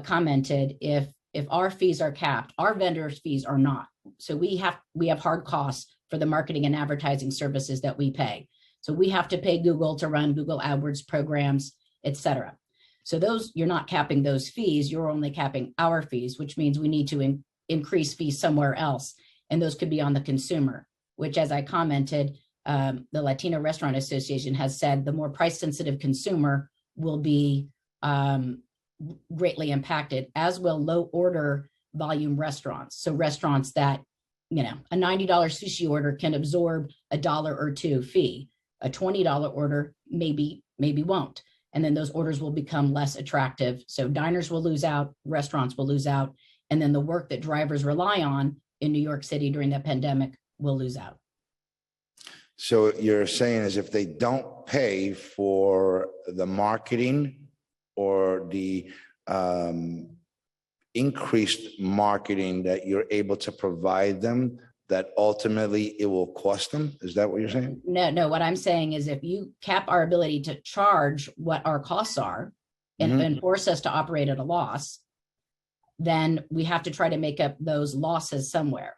commented, if our fees are capped, our vendors' fees are not. So we have hard costs for the marketing and advertising services that we pay. So we have to pay Google to run Google AdWords programs, et cetera. So those, you're not capping those fees, you're only capping our fees, which means we need to increase fees somewhere else. And those could be on the consumer, which, as I commented, the Latino Restaurant Association has said the more price sensitive consumer will be greatly impacted, as will low order volume restaurants. So restaurants that, you know, a $90 sushi order can absorb $1 or $2 fee. A $20 order maybe won't. And then those orders will become less attractive. So diners will lose out, restaurants will lose out, and then the work that drivers rely on in New York City during the pandemic will lose out. So you're saying is if they don't pay for the marketing or the increased marketing that you're able to provide them, that ultimately it will cost them? Is that what you're saying? No, what I'm saying is if you cap our ability to charge what our costs are and force us to operate at a loss, then we have to try to make up those losses somewhere.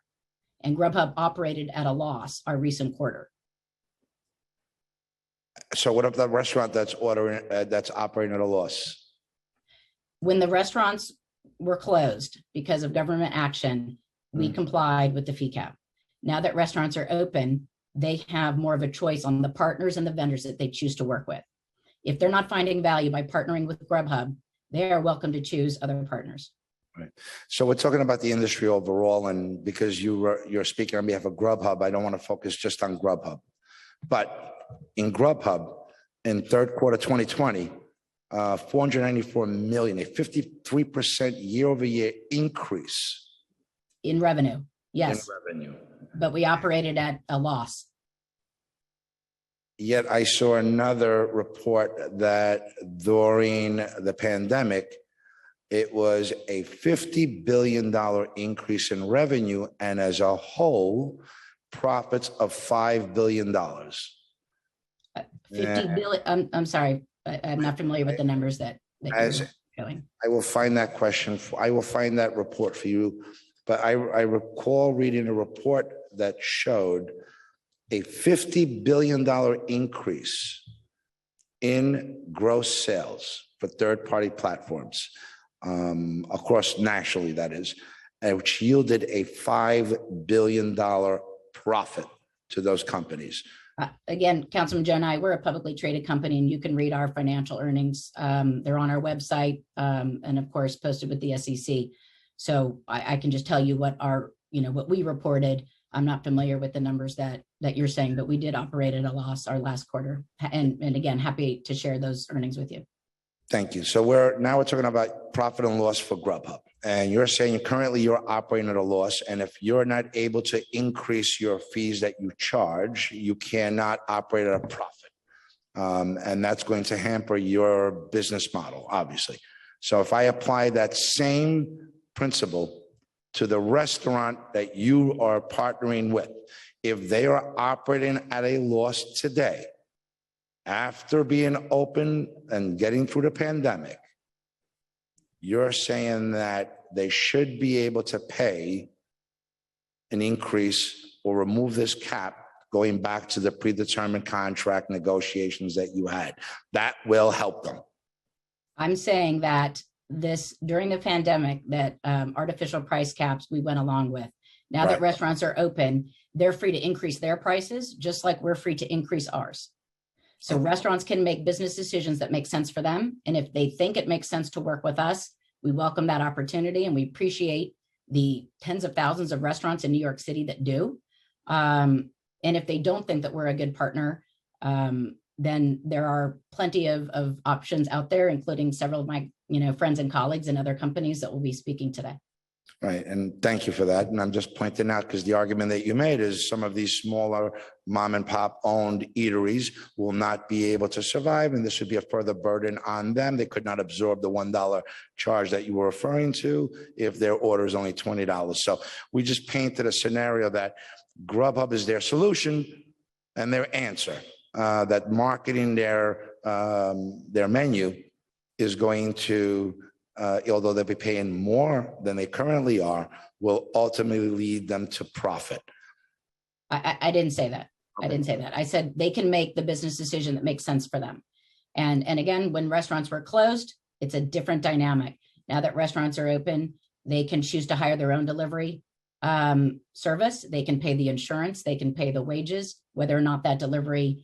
And Grubhub operated at a loss our recent quarter. So what if the restaurant that's operating at a loss? When the restaurants were closed because of government action, we complied with the fee cap. Now that restaurants are open, they have more of a choice on the partners and the vendors that they choose to work with. If they're not finding value by partnering with Grubhub, they are welcome to choose other partners. So we're talking about the industry overall, and because you're speaking on behalf of Grubhub, I don't want to focus just on Grubhub. But in Grubhub, in third quarter 2020, 494 million, a 53% year-over-year increase In revenue, in yes, revenue. but we operated at a loss. Yet I saw another report that during the pandemic, it was a $50 billion increase in revenue, and as a whole, profits of $5 billion. 50 billion, I'm sorry, I'm not familiar with the numbers that you're showing. I will find that I will find that report for you, but I recall reading a report that showed a $50 billion increase in gross sales for third-party platforms across nationally, that is, which yielded a $5 billion profit to those companies. Again, Councilman Joe and I, we're a publicly traded company, and you can read our financial earnings. They're on our website, and of course posted with the SEC. So I can just tell you what what we reported. I'm not familiar with the numbers that you're saying, but we did operate at a loss our last quarter. And again, happy to share those earnings with you. Thank you. So we're talking about profit and loss for Grubhub. And you're saying currently you're operating at a loss. And if you're not able to increase your fees that you charge, you cannot operate at a profit. And that's going to hamper your business model, obviously. So if I apply that same principle to the restaurant that you are partnering with, if they are operating at a loss today, after being open and getting through the pandemic, you're saying that they should be able to pay an increase or remove this cap going back to the predetermined contract negotiations that you had. That will help them. I'm saying that during the pandemic, that artificial price caps we went along with. Now that restaurants are open, they're free to increase their prices, just like we're free to increase ours. So restaurants can make business decisions that make sense for them. And if they think it makes sense to work with us, we welcome that opportunity, and we appreciate the tens of thousands of restaurants in New York City that do. And if they don't think that we're a good partner, then there are plenty of options out there, including several of my friends and colleagues and other companies that will be speaking today. Right. And thank you for that. And I'm just pointing out because the argument that you made is some of these smaller mom and pop owned eateries will not be able to survive. And this would be a further burden on them. They could not absorb the $1 charge that you were referring to if their order is only $20. So we just painted a scenario that Grubhub is their solution and their answer, that marketing their menu is going to, although they'll be paying more than they currently are, will ultimately lead them to profit. I didn't say that. Okay. I didn't say that. I said they can make the business decision that makes sense for them. And again, when restaurants were closed, it's a different dynamic. Now that restaurants are open, they can choose to hire their own delivery service. They can pay the insurance. They can pay the wages, whether or not that delivery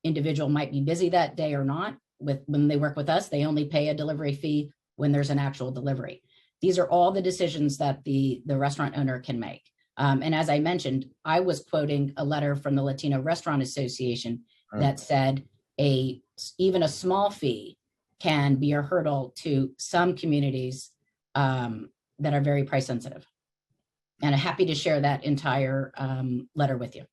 individual might be busy that day or not. When they work with us, they only pay a delivery fee when there's an actual delivery. These are all the decisions that the restaurant owner can make. And as I mentioned, I was quoting a letter from the Latino Restaurant Association that said even a small fee can be a hurdle to some communities that are very price sensitive. And I'm happy to share that entire letter with you.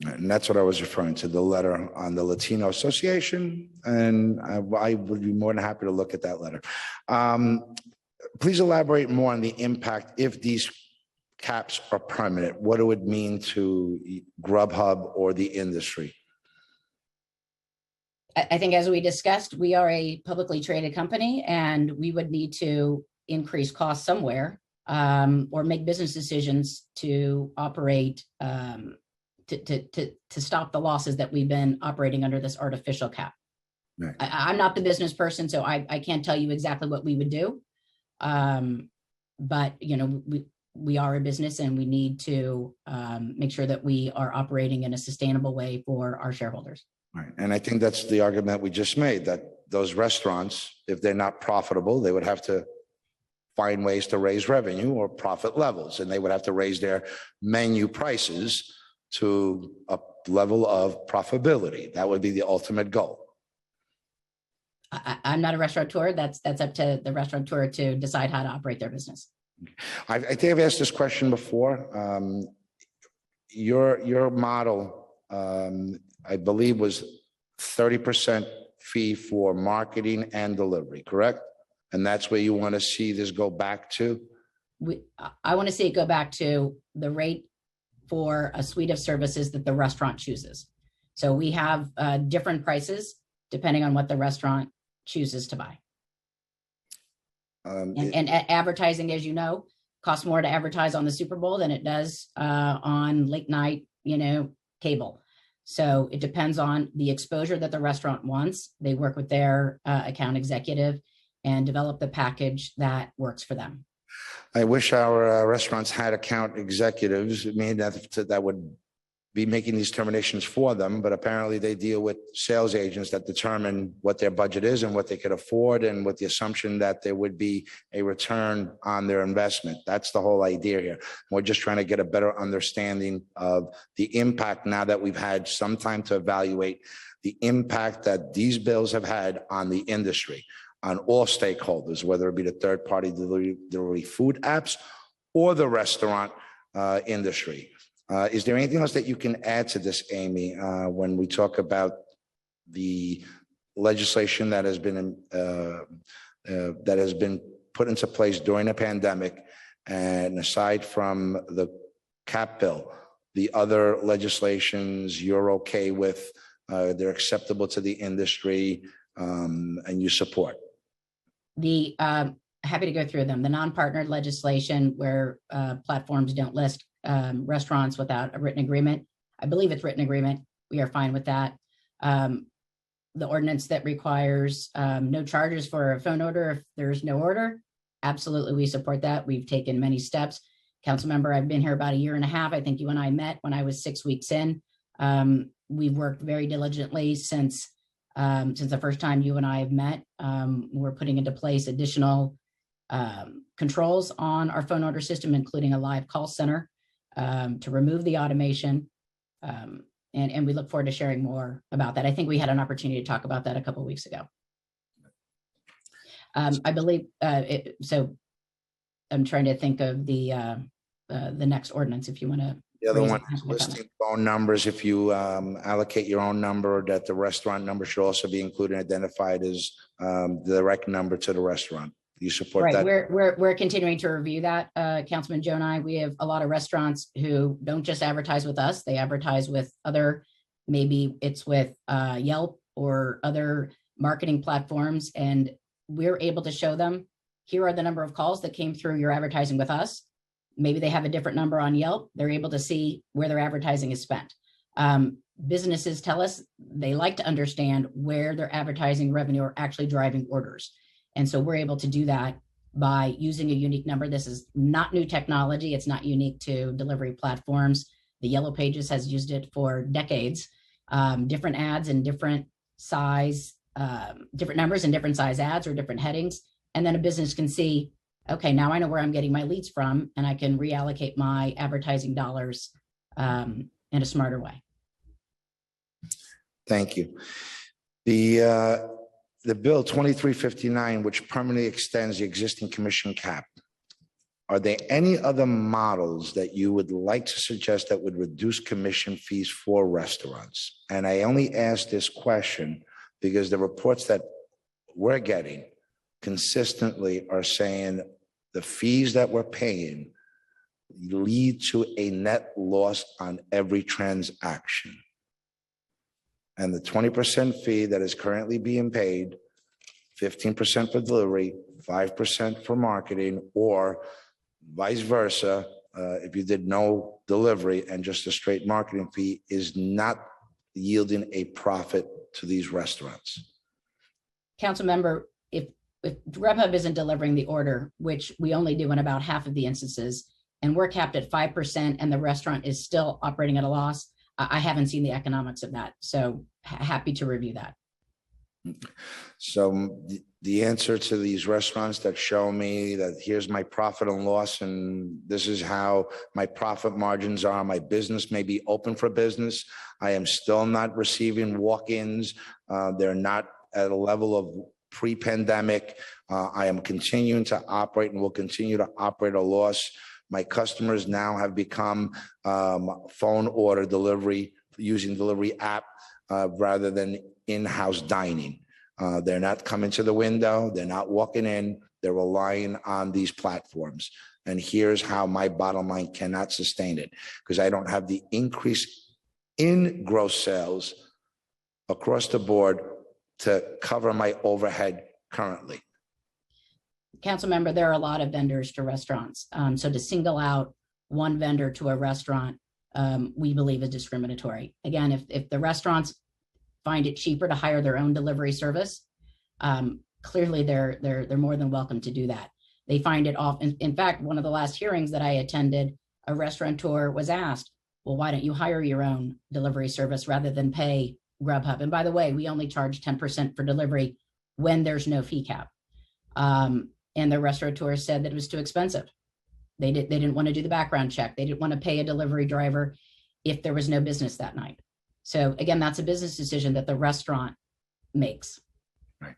And that's what I was referring to, the letter on the Latino Association. And I would be more than happy to look at that letter. Please elaborate more on the impact if these caps are permanent, what it would mean to Grubhub or the industry. I think as we discussed, we are a publicly traded company, and we would need to increase costs somewhere or make business decisions to operate to stop the losses that we've been operating under this artificial cap. Right. I'm not the business person, so I can't tell you exactly what we would do. But we are a business, and we need to make sure that we are operating in a sustainable way for our shareholders. Right. And I think that's the argument we just made, that those restaurants, if they're not profitable, they would have to find ways to raise revenue or profit levels, and they would have to raise their menu prices to a level of profitability. That would be the ultimate goal. I'm not a restaurateur. That's up to the restaurateur to decide how to operate their business. I think I've asked this question before. Your model, I believe, was 30% fee for marketing and delivery, correct? And that's where you want to see this go back to? I want to see it go back to the rate for a suite of services that the restaurant chooses. So we have different prices depending on what the restaurant chooses to buy. And advertising, as you know, costs more to advertise on the Super Bowl than it does on late night, cable. So it depends on the exposure that the restaurant wants. They work with their account executive and develop the package that works for them. I wish our restaurants had account executives. I mean, that would be making these determinations for them, but apparently they deal with sales agents that determine what their budget is and what they could afford, and with the assumption that there would be a return on their investment. That's the whole idea here. We're just trying to get a better understanding of the impact now that we've had some time to evaluate the impact that these bills have had on the industry, on all stakeholders, whether it be the third-party delivery food apps or the restaurant industry. Is there anything else that you can add to this, Amy, when we talk about the legislation that has been put into place during the pandemic, and aside from the cap bill, the other legislations you're okay with, they're acceptable to the industry, and you support? Happy to go through them. The non-partnered legislation where platforms don't list restaurants without a written agreement. I believe it's written agreement. We are fine with that. The ordinance that requires no charges for a phone order if there's no order. Absolutely, we support that. We've taken many steps. Councilmember, I've been here about 1.5 years. I think you and I met when I was 6 weeks in. We've worked very diligently since the first time you and I have met. We're putting into place additional controls on our phone order system, including a live call center to remove the automation. And we look forward to sharing more about that. I think we had an opportunity to talk about that a couple of weeks ago. I believe, so I'm trying to think of the next ordinance, if you want to. The other one is listing phone numbers. If you allocate your own number, that the restaurant number should also be included and identified as the direct number to the restaurant. You support that? We're continuing to review that, Councilman Joe and I. We have a lot of restaurants who don't just advertise with us; they advertise with other, maybe it's with Yelp or other marketing platforms, and we're able to show them, here are the number of calls that came through your advertising with us. Maybe they have a different number on Yelp. They're able to see where their advertising is spent. Businesses tell us they like to understand where their advertising revenue are actually driving orders. And so we're able to do that by using a unique number. This is not new technology. It's not unique to delivery platforms. The Yellow Pages has used it for decades. Different ads and different size, different numbers and different size ads or different headings. And then a business can see, okay, now I know where I'm getting my leads from, and I can reallocate my advertising dollars in a smarter way. Thank you. The bill 2359, which permanently extends the existing commission cap, are there any other models that you would like to suggest that would reduce commission fees for restaurants? And I only ask this question because the reports that we're getting consistently are saying the fees that we're paying lead to a net loss on every transaction. And the 20% fee that is currently being paid, 15% for delivery, 5% for marketing, or vice versa, if you did no delivery and just a straight marketing fee, is not yielding a profit to these restaurants. Council member, if Grubhub isn't delivering the order, which we only do in about half of the instances, and we're capped at 5% and the restaurant is still operating at a loss, I haven't seen the economics of that. So happy to review that. So the answer to these restaurants that show me that here's my profit and loss, and this is how my profit margins are, my business may be open for business. I am still not receiving walk-ins. They're not at a level of pre-pandemic. I am continuing to operate and will continue to operate a loss. My customers now have become phone order delivery using delivery app rather than in-house dining. They're not coming to the window. They're not walking in. They're relying on these platforms. And here's how my bottom line cannot sustain it, because I don't have the increase in gross sales across the board to cover my overhead currently. Council member, there are a lot of vendors to restaurants. So to single out one vendor to a restaurant, we believe is discriminatory. Again, if the restaurants find it cheaper to hire their own delivery service, clearly they're more than welcome to do that. They find it off. In fact, one of the last hearings that I attended, a restaurateur was asked, well, why don't you hire your own delivery service rather than pay Grubhub? And by the way, we only charge 10% for delivery when there's no fee cap. And the restaurateur said that it was too expensive. They didn't want to do the background check. They didn't want to pay a delivery driver if there was no business that night. So again, that's a business decision that the restaurant makes. Right.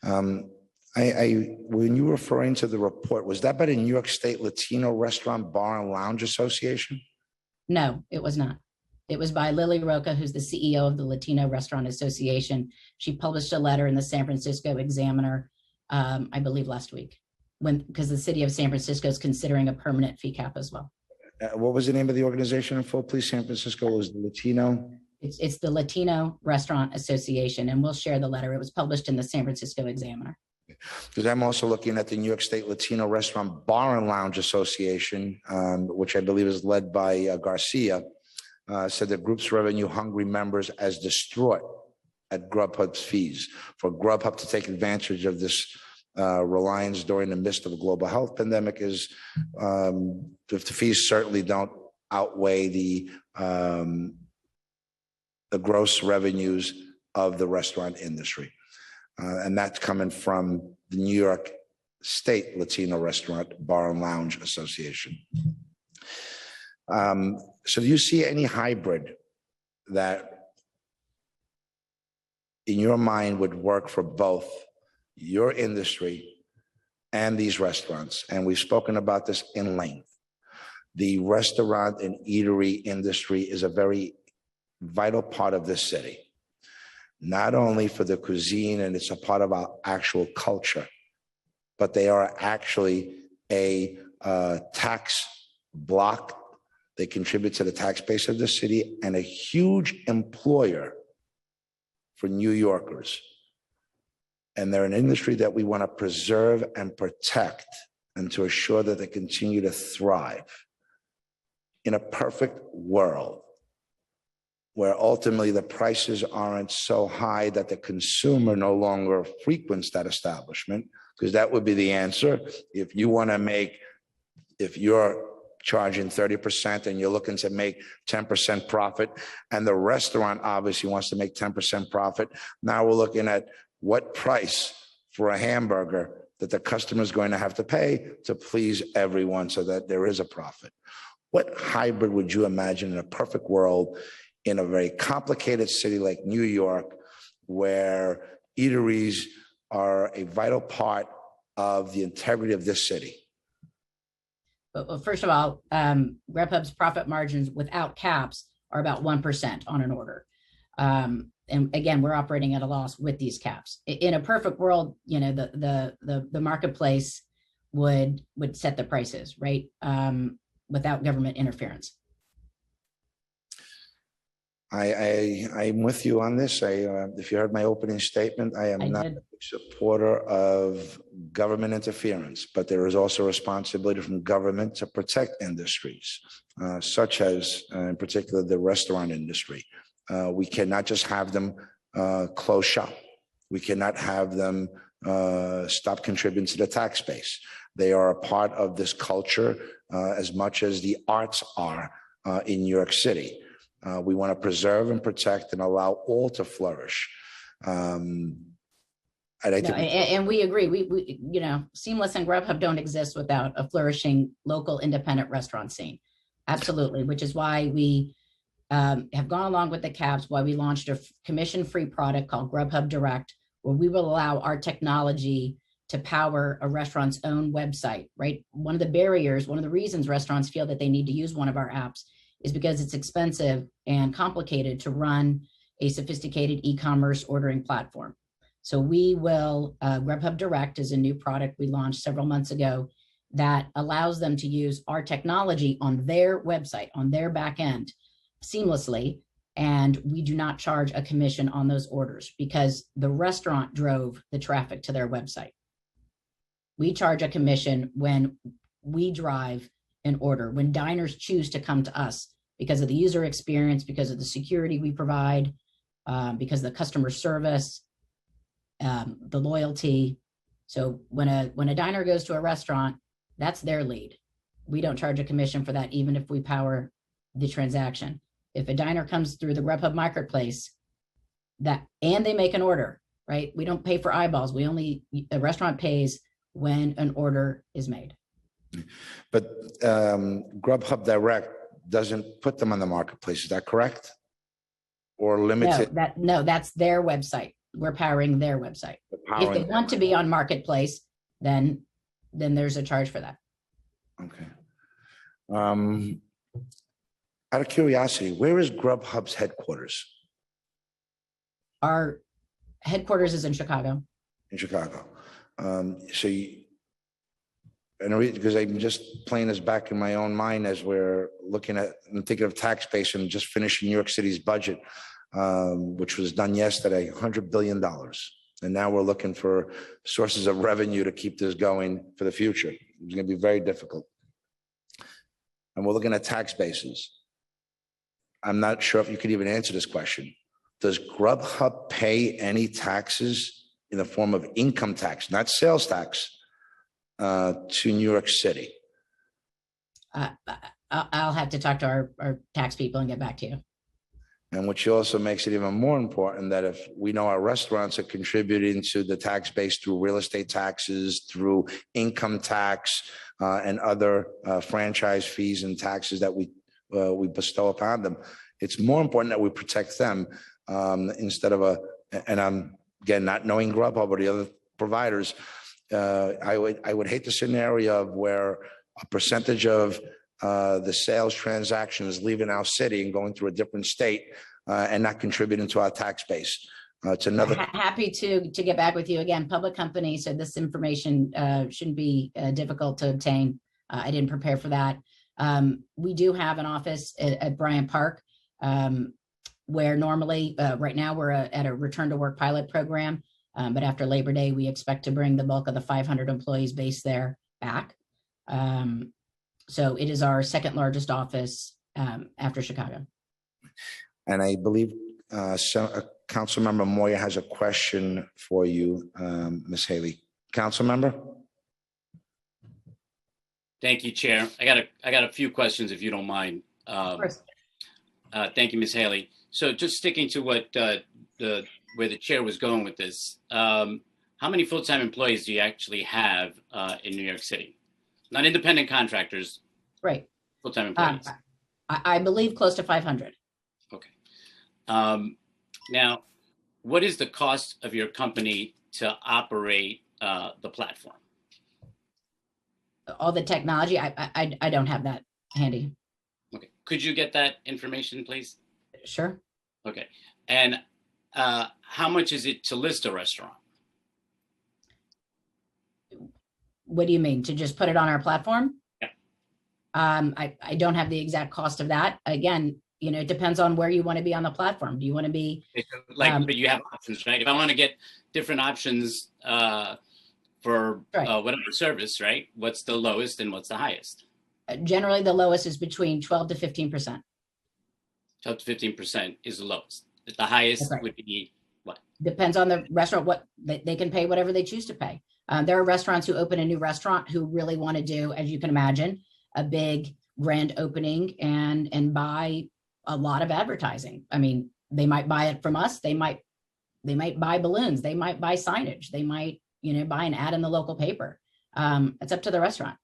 When you were referring to the report, was that by the New York State Latino Restaurant Bar and Lounge Association? No, it was not. It was by Lily Roca, who's the CEO of the Latino Restaurant Association. She published a letter in the San Francisco Examiner, I believe last week, because the city of San Francisco is considering a permanent fee cap as well. What was the name of the organization in full, please? San Francisco was the Latino? It's the Latino Restaurant Association, and we'll share the letter. It was published in the San Francisco Examiner. Because I'm also looking at the New York State Latino Restaurant Bar and Lounge Association, which I believe is led by Garcia, said that group's revenue hungry members as distraught at Grubhub's fees. For Grubhub to take advantage of this reliance during the midst of a global health pandemic is, the fees certainly don't outweigh the gross revenues of the restaurant industry. And that's coming from the New York State Latino Restaurant Bar and Lounge Association. So do you see any hybrid that in your mind would work for both your industry and these restaurants? And we've spoken about this in length. The restaurant and eatery industry is a very vital part of this city, not only for the cuisine, and it's a part of our actual culture, but they are actually a tax block. They contribute to the tax base of the city and a huge employer for New Yorkers. And they're an industry that we want to preserve and protect and to assure that they continue to thrive. In a perfect world, where ultimately the prices aren't so high that the consumer no longer frequents that establishment, because that would be the answer. If you want to make, if you're charging 30% and you're looking to make 10% profit, and the restaurant obviously wants to make 10% profit, now we're looking at what price for a hamburger that the customer is going to have to pay to please everyone so that there is a profit. What hybrid would you imagine in a perfect world in a very complicated city like New York, where eateries are a vital part of the integrity of this city? Well, first of all, Grubhub's profit margins without caps are about 1% on an order. And again, we're operating at a loss with these caps. In a perfect world, you know, the marketplace would set the prices, right? Without government interference. I'm with you on this. If you heard my opening statement, I am not a supporter of government interference, but there is also responsibility from government to protect industries, such as, in particular, the restaurant industry. We cannot just have them close shop. We cannot have them stop contributing to the tax base. They are a part of this culture as much as the arts are in New York City. We want to preserve and protect and allow all to flourish. And I No, think, and we agree. We, Seamless and Grubhub don't exist without a flourishing local independent restaurant scene. Absolutely, which is why we have gone along with the cabs, why we launched a commission-free product called Grubhub Direct, where we will allow our technology to power a restaurant's own website, right? One of the barriers, one of the reasons restaurants feel that they need to use one of our apps is because it's expensive and complicated to run a sophisticated e-commerce ordering platform. So we will, Grubhub Direct is a new product we launched several months ago that allows them to use our technology on their website, on their back end seamlessly. And we do not charge a commission on those orders because the restaurant drove the traffic to their website. We charge a commission when we drive an order, when diners choose to come to us because of the user experience, because of the security we provide, because of the customer service, the loyalty. So when a diner goes to a restaurant, that's their lead. We don't charge a commission for that, even if we power the transaction. If a diner comes through the Grubhub marketplace and they make an order, right? We don't pay for eyeballs. The restaurant pays when an order is made. but Grubhub Direct doesn't put them on the marketplace. Is that correct? Or limited? No, that's their website. We're powering their website. If they want to be on marketplace, then there's a charge for that. Okay. Out of curiosity, where is Grubhub's headquarters? Our headquarters is in Chicago. In Chicago. Because I'm just playing this back in my own mind as we're looking at and thinking of tax base and just finishing New York City's budget, which was done yesterday, $100 billion. And now we're looking for sources of revenue to keep this going for the future. It's going to be very difficult. And we're looking at tax bases. I'm not sure if you could even answer this question. Does Grubhub pay any taxes in the form of income tax, not sales tax, to New York City? I'll have to talk to our tax people and get back to you. And which also makes it even more important that if we know our restaurants are contributing to the tax base through real estate taxes, through income tax, and other franchise fees and taxes that we bestow upon them, it's more important that we protect them instead of and I'm again not knowing Grubhub or the other providers. I would hate the scenario of where a percentage of the sales transaction is leaving our city and going through a different state and not contributing to our tax base. It's another. Happy to get back with you again. Public company, so this information shouldn't be difficult to obtain. I didn't prepare for that. We do have an office at Bryant Park where normally right now we're at a return to work pilot program. But after Labor Day, we expect to bring the bulk of the 500 employees based there back. So it is our second largest office after Chicago. And I believe Councilmember Moyer has a question for you, Ms. Haley. Councilmember? Thank you, Chair. I got a few questions, if you don't mind. Of course. Thank you, Ms. Haley. So just sticking to what where the chair was going with this, how many full-time employees do you actually have in New York City? Not independent contractors. Right. Full-time employees. I believe close to 500. Okay. Now, what is the cost of your company to operate the platform? All the technology, I don't have that handy. Okay. Could you get that information, please? Sure. Okay. And how much is it to list a restaurant? What do you mean? To just put it on our platform? Yeah. I don't have the exact cost of that. Again, it depends on where you want to be on the platform. Do you want to be but you have options, right? If I want to get different options for whatever service, right? What's the lowest and what's the highest? Generally, the lowest is between 12 to 15%. 12 to 15% is the lowest. The highest Right. would be what? Depends on the restaurant. What they can pay whatever they choose to pay. There are restaurants who open a new restaurant who really want to do, as you can imagine, a big grand opening and buy a lot of advertising. I mean, they might buy it from us. They might They might buy balloons. They might buy signage. They might, buy an ad in the local paper. It's up to the restaurant.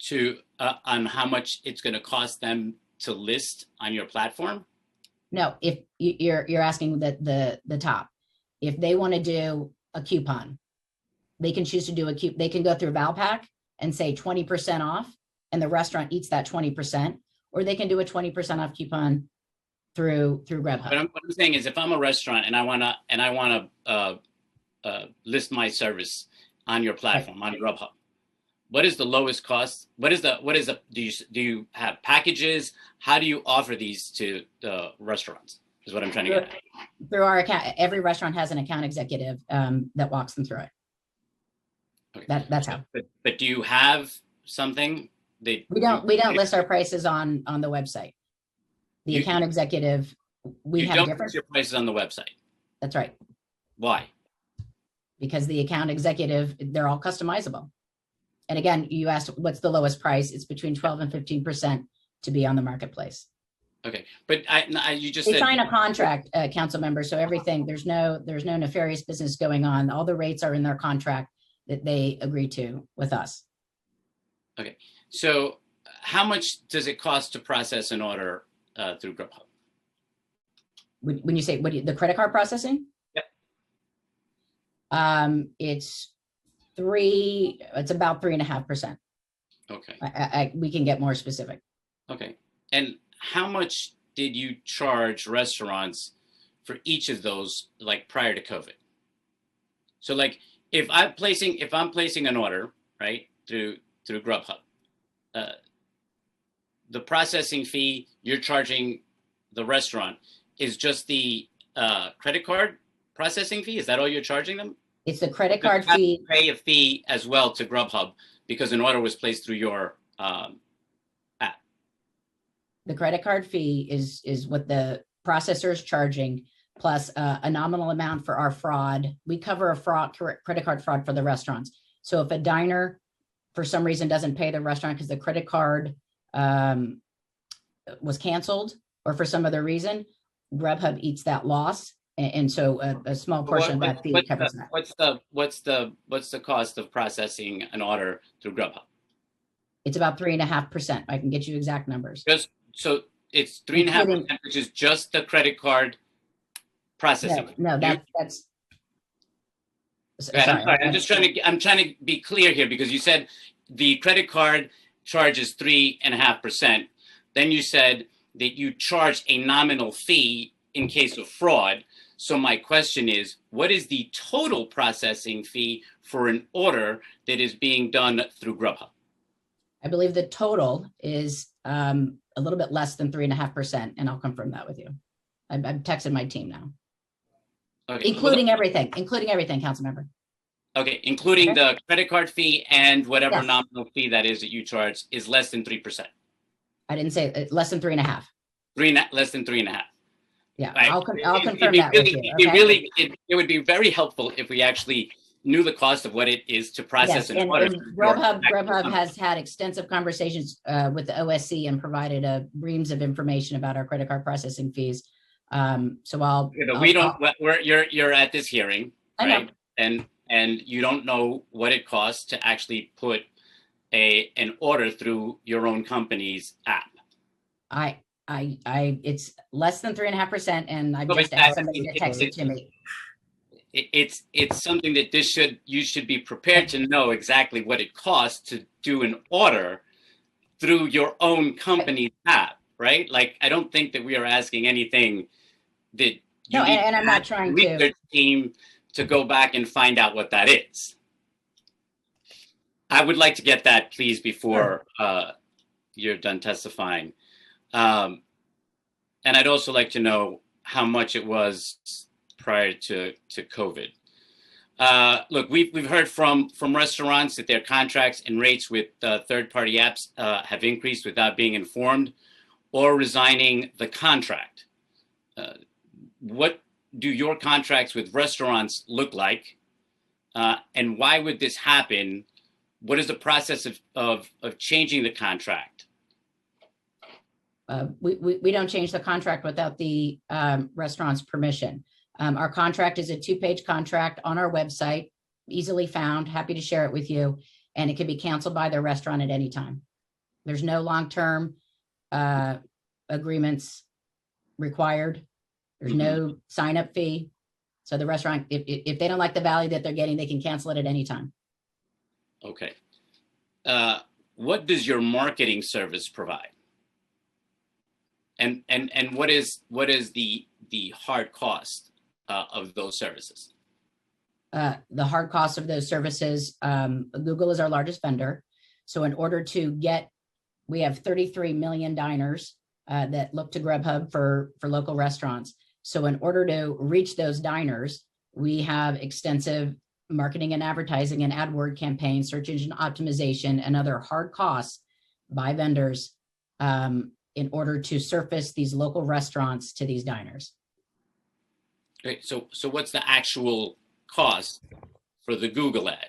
To on how much it's going to cost them to list on your platform? No, if you're asking the top, if they want to do a coupon, they can choose to do they can go through Valpak and say 20% off, and the restaurant eats that 20%, or they can do a 20% off coupon through Grubhub. But what I'm saying is, if I'm a restaurant and I want to list my service on your platform, on Grubhub, what is the lowest cost? Do you have packages? How do you offer these to the restaurants? Is what I'm trying to get at. Through our account, every restaurant has an account executive that walks them through it. Okay. That's how. But do you have something that We don't list our prices on the website. The account executive, we have don't different. list your prices on the website? That's right. Why? Because the account executive, they're all customizable. And again, you asked what's the lowest price? It's between 12 and 15% to be on the marketplace. Okay, but you just They said sign a contract, council member. So everything, there's no nefarious business going on. All the rates are in their contract that they agree to with us. Okay, so how much does it cost to process an order through Grubhub? When you say the credit card processing? Yep. It's about 3.5%. Okay. We can get more specific. Okay, and how much did you charge restaurants for each of those, like prior to COVID? So, like, if I'm placing an order, right, through Grubhub, the processing fee you're charging the restaurant is just the credit card processing fee? Is that all you're charging them? It's the credit Because card you have fee. to pay a fee as well to Grubhub because an order was placed through your app. The credit card fee is what the processor is charging, plus a nominal amount for our fraud. We cover a credit card fraud for the restaurants. So if a diner, for some reason, doesn't pay the restaurant because the credit card was canceled, or for some other reason, Grubhub eats that loss, and so a small portion of that fee covers that. What's the cost of processing an order through Grubhub? It's about 3.5%. I can get you exact numbers. So it's 3.5%, which is just the credit card processing. No, that's. I'm sorry. I'm trying to be clear here, because you said the credit card charges 3.5%. Then you said that you charge a nominal fee in case of fraud. So my question is, what is the total processing fee for an order that is being done through Grubhub? I believe the total is a little bit less than 3.5%, and I'll confirm that with you. I've texted my team now. Okay. Including everything, council member. Okay, including the credit card fee and whatever Yes. nominal fee that is that you charge is less than 3%. I didn't say less than 3.5. Less than 3.5. Yeah, Right. I'll confirm that with you. It would be very helpful if we actually knew the cost of what it is to process Yes, an and order. Grubhub has had extensive conversations with the OSC and provided reams of information about our credit card processing fees. So you're at this hearing, I know. right? And you don't know what it costs to actually put an order through your own company's app. It's less than 3.5%, and I've No, just but asked somebody to text it to me. It's something that you should be prepared to know exactly what it costs to do an order through your own company's app, right? Like, I don't think that we are asking anything that you need and I'm not trying to. research team to go back and find out what that is. I would like to get that, please, before you're done testifying. And I'd also like to know how much it was prior to COVID. Look, we've heard from restaurants that their contracts and rates with third-party apps have increased without being informed or resigning the contract. What do your contracts with restaurants look like? And why would this happen? What is the process of changing the contract? We don't change the contract without the restaurant's permission. Our contract is a 2-page contract on our website, easily found, happy to share it with you, and it can be canceled by the restaurant at any time. There's no long-term agreements required. There's no sign-up fee. So the restaurant, if they don't like the value that they're getting, they can cancel it at any time. Okay. What does your marketing service provide? And what is the hard cost of those services? The hard cost of those services, Google is our largest vendor. So in order to get, we have 33 million diners that look to Grubhub for local restaurants. So in order to reach those diners, we have extensive marketing and advertising and AdWord campaigns, search engine optimization, and other hard costs by vendors in order to surface these local restaurants to these diners. Okay, so what's the actual cost for the Google ad?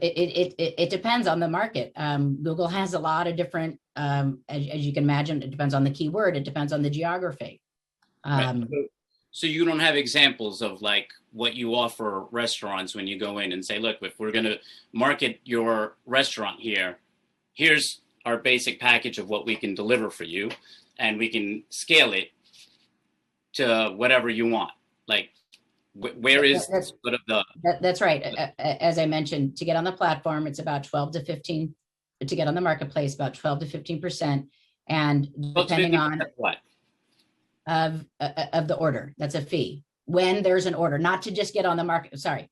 It depends on the market. Google has a lot of different, as you can imagine, it depends on the keyword, it depends on the geography. Right. So you don't have examples of like what you offer restaurants when you go in and say, look, if we're going to market your restaurant here, here's our basic package of what we can deliver for you, and we can scale it to whatever you want. Like, where is sort of the... That's right. As I mentioned, to get on the platform, it's about 12 to 15, to get on the marketplace, about 12 to 15%. And depending on what? Of the order, that's a fee. When there's an order, not to just get on the market. Sorry,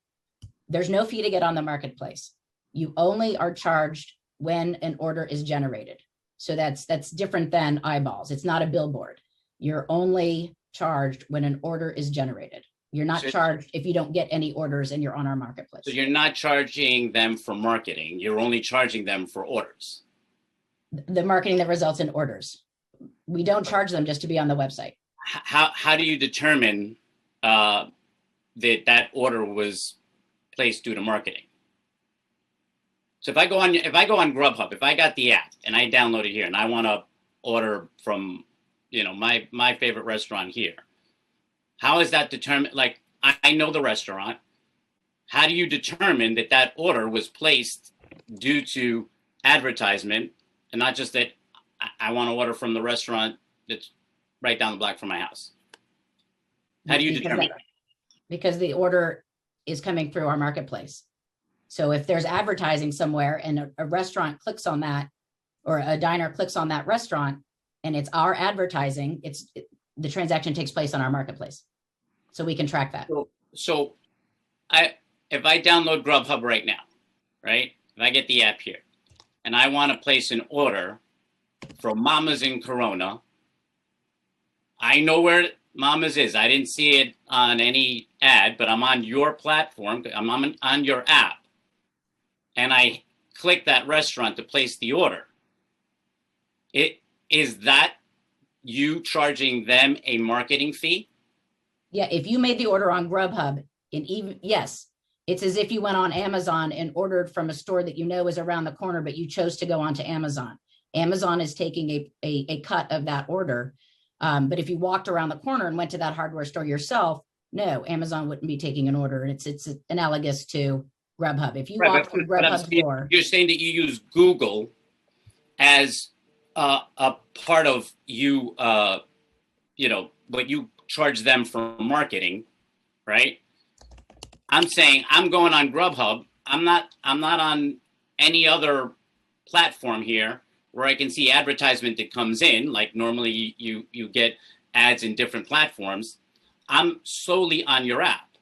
there's no fee to get on the marketplace. You only are charged when an order is generated. So that's different than eyeballs. It's not a billboard. You're only charged when an order is generated. You're not charged if you don't get any orders and you're on our marketplace. So you're not charging them for marketing. You're only charging them for orders. The marketing that results in orders. We don't charge them just to be on the website. How do you determine that order was placed due to marketing? So if I go on Grubhub, if I got the app and I download it here and I want to order from, my favorite restaurant here, how is that determined? Like, I know the restaurant. How do you determine that order was placed due to advertisement and not just that I want to order from the restaurant that's right down the block from my house? How do you determine that? Because the order is coming through our marketplace. So if there's advertising somewhere and a restaurant clicks on that, or a diner clicks on that restaurant, and it's our advertising, the transaction takes place on our marketplace. So we can track that. So if I download Grubhub right now, right? If I get the app here and I want to place an order for Mama's in Corona, I know where Mama's is. I didn't see it on any ad, but I'm on your platform. I'm on your app. And I click that restaurant to place the order. Is that you charging them a marketing fee? Yeah, if you made the order on Grubhub, yes, it's as if you went on Amazon and ordered from a store that you know is around the corner, but you chose to go onto Amazon. Amazon is taking a cut of that order. But if you walked around the corner and went to that hardware store yourself, no, Amazon wouldn't be taking an order. It's analogous to Grubhub. If you walk through Grubhub's door, you're saying that you use Google as a part of you, what you charge them for marketing, right? I'm saying I'm going on Grubhub. I'm not on any other platform here where I can see advertisement that comes in. Like normally you get ads in different platforms. I'm solely on your app.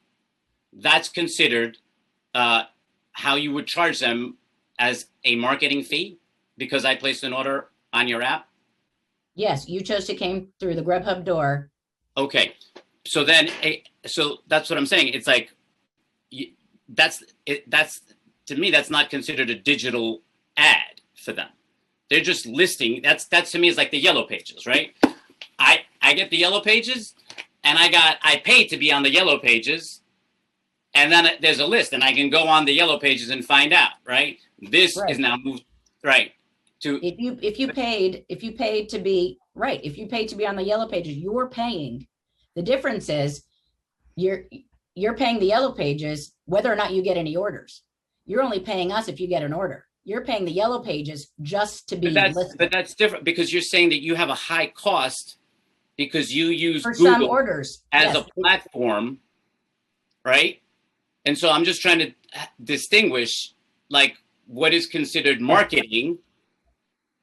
That's considered how you would charge them as a marketing fee because I placed an order on your app? Yes, you chose to came through the Grubhub door. Okay. So that's what I'm saying. It's like, that's to me, that's not considered a digital ad for them. They're just listing. That's to me is like the yellow pages, right? I get the yellow pages and I paid to be on the yellow pages. And then there's a list and I can go on the yellow pages and find out, right? This is now moved, right. If you paid to be on the yellow pages, you're paying. The difference is You're paying the Yellow Pages whether or not you get any orders. You're only paying us if you get an order. You're paying the Yellow Pages just to be listed. But that's different because you're saying that you have a high cost because you use For some Google orders as yes. a platform, right? And so I'm just trying to distinguish like what is considered marketing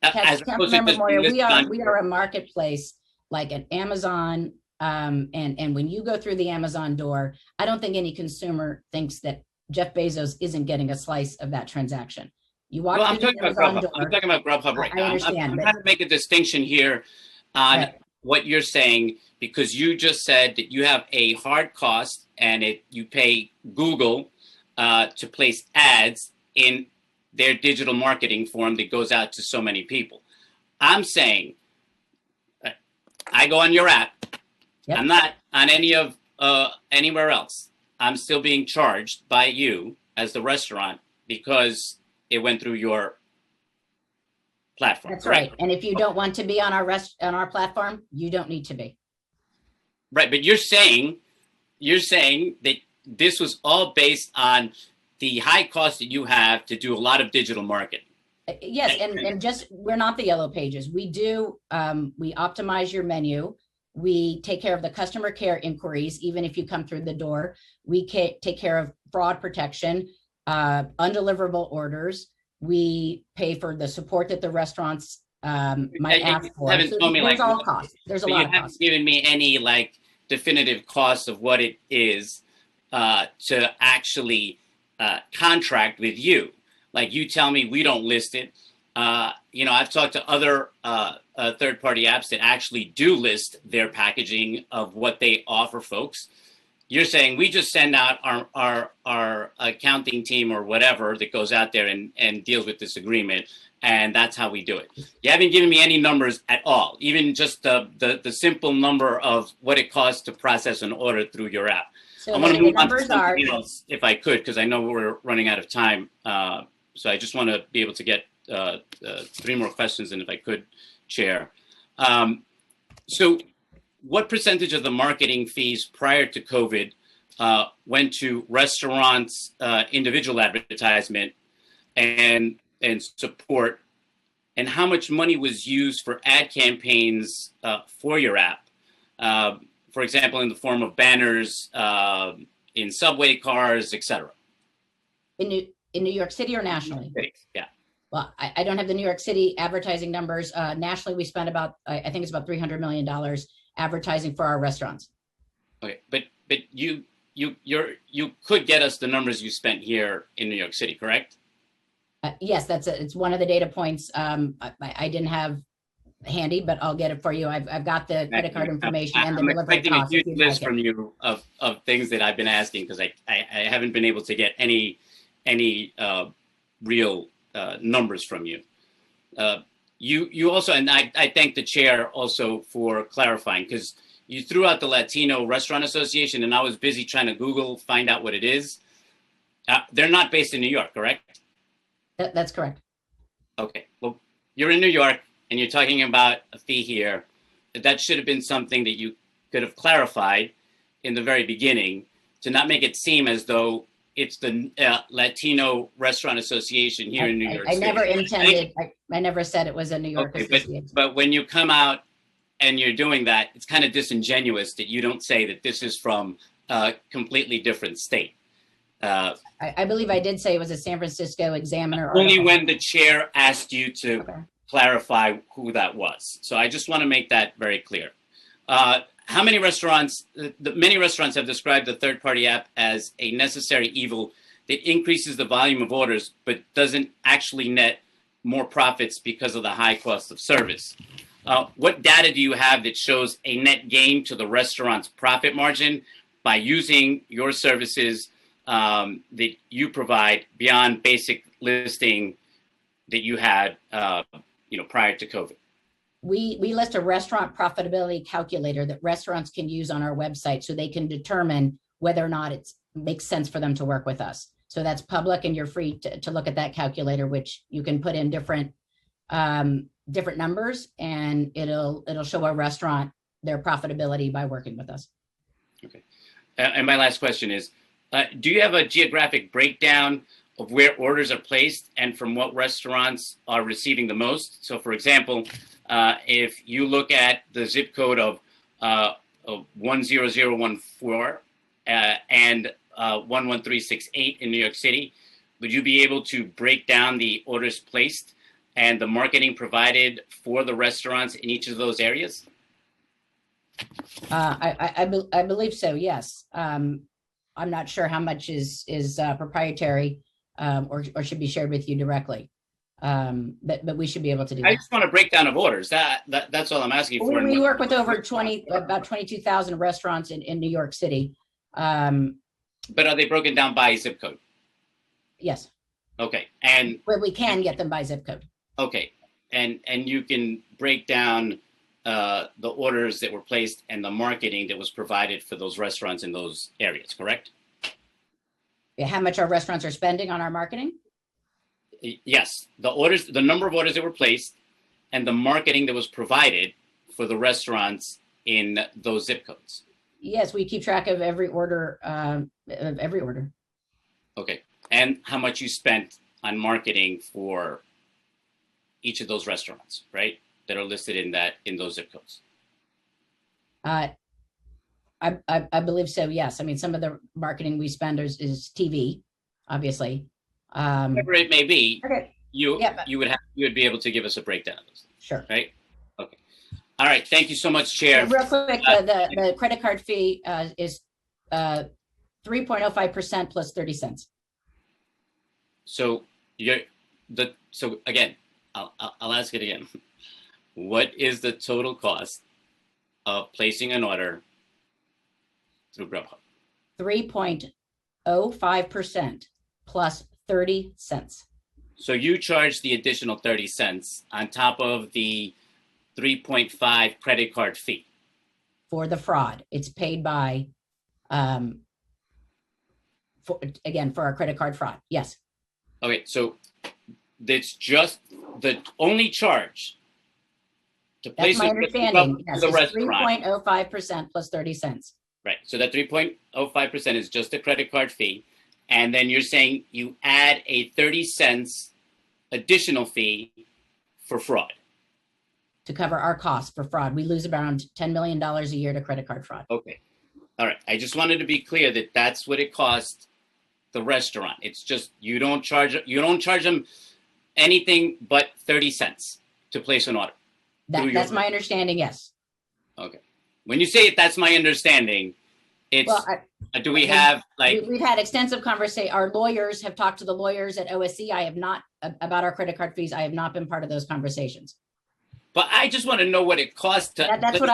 as opposed to just Moya, listed on- we are a marketplace like an Amazon. And when you go through the Amazon door, I don't think any consumer thinks that Jeff Bezos isn't getting a slice of that transaction. You walk Well, through the Amazon door. I'm talking about Grubhub right now. I understand. I'm trying to make a distinction here on what you're saying because you just said that you have a hard cost and you pay Google to place ads in their digital marketing form that goes out to so many people. I'm saying I go on your app. Yep. I'm not on any of anywhere else. I'm still being charged by you as the restaurant because it went through your platform. That's correct? Right. And if you don't want to be on our platform, you don't need to be. Right, but you're saying that this was all based on the high cost that you have to do a lot of digital marketing. Yes, and just we're not the Yellow Pages. We do we optimize your menu. We take care of the customer care inquiries, even if you come through the door. We take care of fraud protection, undeliverable orders. We pay for the support that the restaurants might ask for. Haven't told me there's all costs. There's a lot of costs. You haven't given me any like definitive costs of what it is to actually contract with you. Like you tell me we don't list it. I've talked to other third-party apps that actually do list their packaging of what they offer folks. You're saying we just send out our accounting team or whatever that goes out there and deals with this agreement, and that's how we do it. You haven't given me any numbers at all, even just the simple number of what it costs to process an order through your app. So I'm going to move on to something something else if I could, because I know we're running out of time. So I just want to be able to get 3 more questions, and if I could, Chair. So what percentage of the marketing fees prior to COVID went to restaurants, individual advertisement, and support, and how much money was used for ad campaigns for your app? For example, in the form of banners, in subway cars, etc. In New York City or nationally? Yeah. Well, I don't have the New York City advertising numbers. Nationally, we spent about, I think it's about $300 million advertising for our restaurants. Okay, but you could get us the numbers you spent here in New York City, correct? Yes, it's one of the data points I didn't have handy, but I'll get it for you. I've got the credit card information and the delivery costs. I'm expecting a huge list from you of things that I've been asking because I haven't been able to get any real numbers from you. You also, and I thank the chair also for clarifying, because you threw out the Latino Restaurant Association, and I was busy trying to Google, find out what it is. They're not based in New York, correct? That's correct. Okay, well, you're in New York, and you're talking about a fee here. That should have been something that you could have clarified in the very beginning to not make it seem as though it's the Latino Restaurant Association here in New York City. I never intended, I never said it was a New York association. But when you come out and you're doing that, it's kind of disingenuous that you don't say that this is from a completely different state. I believe I did say it was a San Francisco Examiner. Only when the chair asked you to clarify who that was. So I just want to make that very clear. How many restaurants, many restaurants have described the third-party app as a necessary evil that increases the volume of orders, but doesn't actually net more profits because of the high cost of service. What data do you have that shows a net gain to the restaurant's profit margin by using your services that you provide beyond basic listing that you had prior to COVID? We list a restaurant profitability calculator that restaurants can use on our website so they can determine whether or not it makes sense for them to work with us. So that's public, and you're free to look at that calculator, which you can put in different numbers, and it'll show a restaurant their profitability by working with us. Okay. And my last question is, do you have a geographic breakdown of where orders are placed and from what restaurants are receiving the most? So for example, if you look at the zip code of 10014 and 11368 in New York City, would you be able to break down the orders placed and the marketing provided for the restaurants in each of those areas? I believe so, yes. I'm not sure how much is proprietary or should be shared with you directly. But we should be able to do I that. just want a breakdown of orders. That's all I'm asking for. We work with over about 22,000 restaurants in New York City. But are they broken down by zip code? Yes. Okay. And Where we can get them by zip code. okay. And you can break down the orders that were placed and the marketing that was provided for those restaurants in those areas, correct? Yeah, how much our restaurants are spending on our marketing? Yes, the orders, the number of orders that were placed and the marketing that was provided for the restaurants in those zip codes. Yes, we keep track of every order, Okay, and how much you spent on marketing for each of those restaurants, right? That are listed in those zip codes. I believe so, yes. I mean, some of the marketing we spend is TV, obviously. Whatever it may be, Okay. you would be able to give us a breakdown of those, Sure. right? Okay. All right. Thank you so much, Chair. Real quick, the credit card fee is 3.05% plus 30 cents. So so again, I'll ask it again. What is the total cost of placing an order through Grubhub? 3.05% plus 30 cents. So you charge the additional 30 cents on top of the 3.5 credit card fee. For the fraud. It's paid by, for our credit card fraud. Yes. Okay, so that's just the only charge to That's place my it understanding. Yes, to the it's restaurant. 3.05% plus 30 cents. Right. So that 3.05% is just the credit card fee. And then you're saying you add a 30 cents additional fee for fraud. To cover our costs for fraud. We lose around $10 million a year to credit card fraud. Okay. All right. I just wanted to be clear that that's what it costs the restaurant. It's just you don't charge them anything but 30 cents to place an order. That's my understanding, yes. Okay. When you say it, that's my understanding. It's Well, do we have like we've had extensive conversation. Our lawyers have talked to the lawyers at OSC. I have not about our credit card fees. I have not been part of those conversations. But I just want to know what it costs to. That's what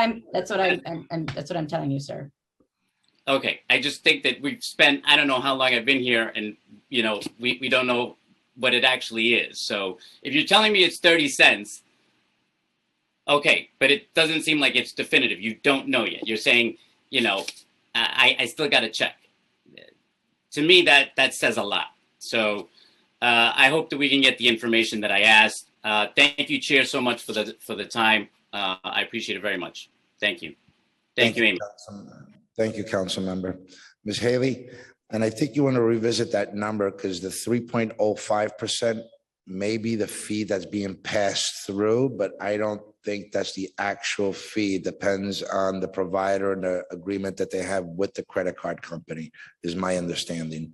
I'm telling you, sir. Okay, I just think that we've spent, I don't know how long I've been here, and we don't know what it actually is. So if you're telling me it's 30 cents, okay, but it doesn't seem like it's definitive. You don't know yet. You're saying, I still got to check. To me, that says a lot. So I hope that we can get the information that I asked. Thank you, Chair, so much for the time. I appreciate it very much. Thank you. Thank you, Amy. Thank you, Council Member. Ms. Haley, and I think you want to revisit that number because the 3.05% may be the fee that's being passed through, but I don't think that's the actual fee. It depends on the provider and the agreement that they have with the credit card company, is my understanding.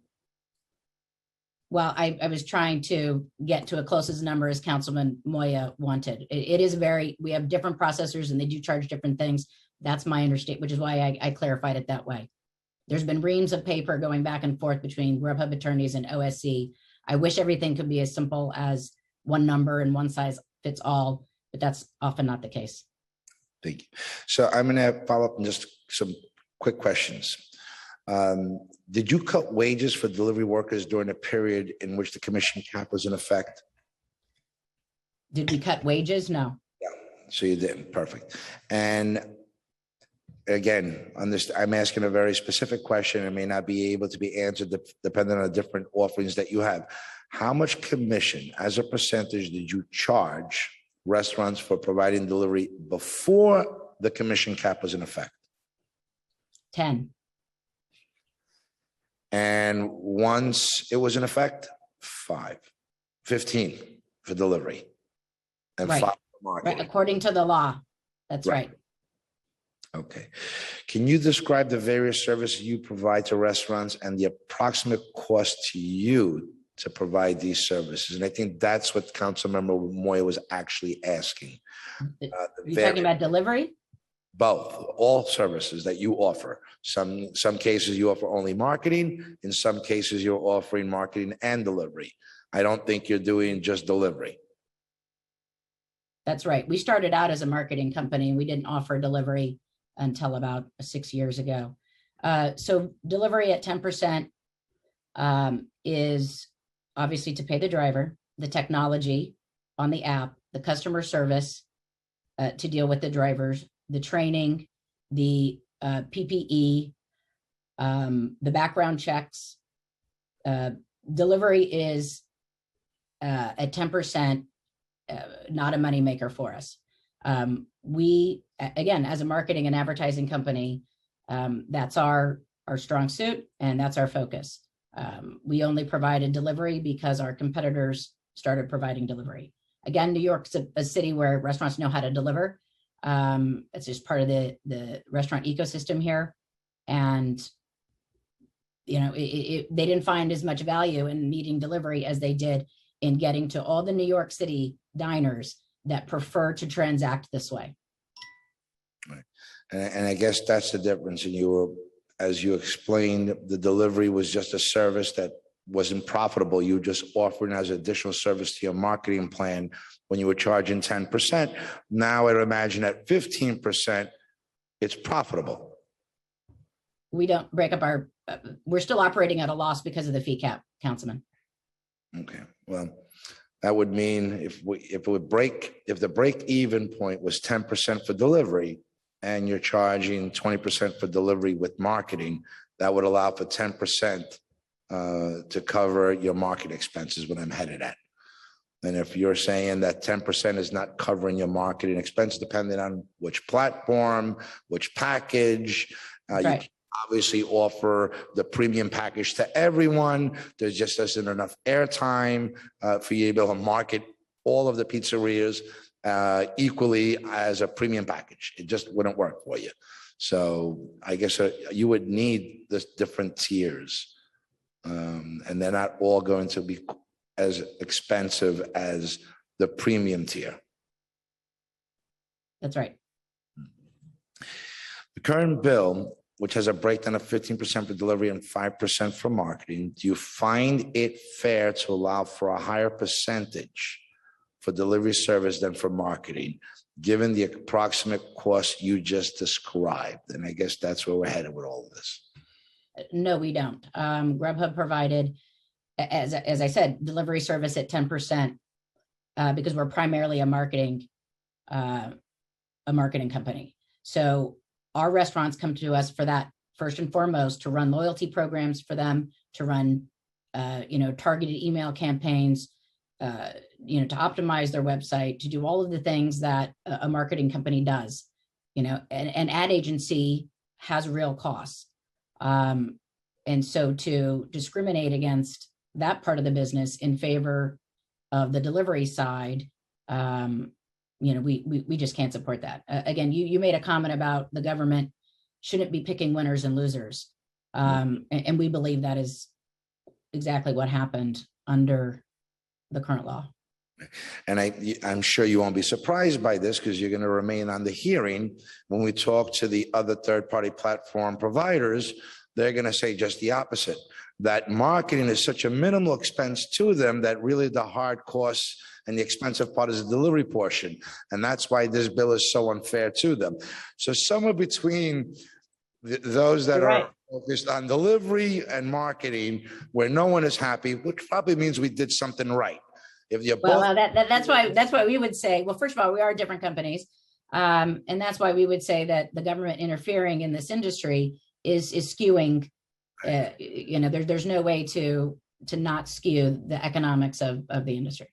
Well, I was trying to get to a closest number as Councilman Moya wanted. It is we have different processors and they do charge different things. That's my understanding, which is why I clarified it that way. There's been reams of paper going back and forth between Grubhub attorneys and OSC. I wish everything could be as simple as one number and one size fits all, but that's often not the case. Thank you. So I'm going to follow up on just some quick questions. Did you cut wages for delivery workers during the period in which the commission cap was in effect? Did we cut wages? No. Yeah, so you didn't. Perfect. And again, on this, I'm asking a very specific question. It may not be able to be answered depending on the different offerings that you have. How much commission as a percentage did you charge restaurants for providing delivery before the commission cap was in effect? 10. And once it was in effect, 15 for delivery and Right. 5 for Right, marketing. according to the law. That's Right. right. Okay. Can you describe the various services you provide to restaurants and the approximate cost to you to provide these services? And I think that's what Councilmember Moya was actually asking. Are you talking about delivery? Both, all services that you offer. Some cases you offer only marketing. In some cases, you're offering marketing and delivery. I don't think you're doing just delivery. That's right. We started out as a marketing company and we didn't offer delivery until about 6 years ago. So delivery at 10% is obviously to pay the driver, the technology on the app, the customer service to deal with the drivers, the training, the PPE, the background checks. Delivery is at 10%, not a moneymaker for us. We, again, as a marketing and advertising company, that's our strong suit and that's our focus. We only provided delivery because our competitors started providing delivery. Again, New York's a city where restaurants know how to deliver. It's just part of the restaurant ecosystem here. And, you know, they didn't find as much value in needing delivery as they did in getting to all the New York City diners that prefer to transact this way. Right. And I guess that's the difference. And you were, as you explained, the delivery was just a service that wasn't profitable. You were just offering as additional service to your marketing plan when you were charging 10%. Now I'd imagine at 15%, it's profitable. We don't break up our, we're still operating at a loss because of the fee cap, Councilman. Okay, well, that would mean if the break even point was 10% for delivery and you're charging 20% for delivery with marketing, that would allow for 10% to cover your market expenses when I'm headed at. And if you're saying that 10% is not covering your marketing expense, depending on which platform, which package, Right. you obviously offer the premium package to everyone. There just isn't enough airtime for you to be able to market all of the pizzerias equally as a premium package. It just wouldn't work for you. So I guess you would need the different tiers. And they're not all going to be as expensive as the premium tier. That's right. The current bill, which has a breakdown of 15% for delivery and 5% for marketing, do you find it fair to allow for a higher percentage for delivery service than for marketing, given the approximate cost you just described? And I guess that's where we're headed with all of this. No, we don't. Grubhub provided, as I said, delivery service at 10% because we're primarily a marketing company. So our restaurants come to us for that first and foremost, to run loyalty programs for them, to run targeted email campaigns, to optimize their website, to do all of the things that a marketing company does. An ad agency has real costs. And so to discriminate against that part of the business in favor of the delivery side, we just can't support that. Again, you made a comment about the government shouldn't be picking winners and losers. And we believe that is exactly what happened under the current law. And I'm sure you won't be surprised by this because you're going to remain on the hearing. When we talk to the other third-party platform providers, they're going to say just the opposite, that marketing is such a minimal expense to them that really the hard costs and the expensive part is the delivery portion. And that's why this bill is so unfair to them. So somewhere between those that are focused on delivery and marketing, where no one is happy, which probably means we did something right. If you're both, that's why we would say, well, first of all, we are different companies. And that's why we would say that the government interfering in this industry is skewing, there's no way to not skew the economics of the industry.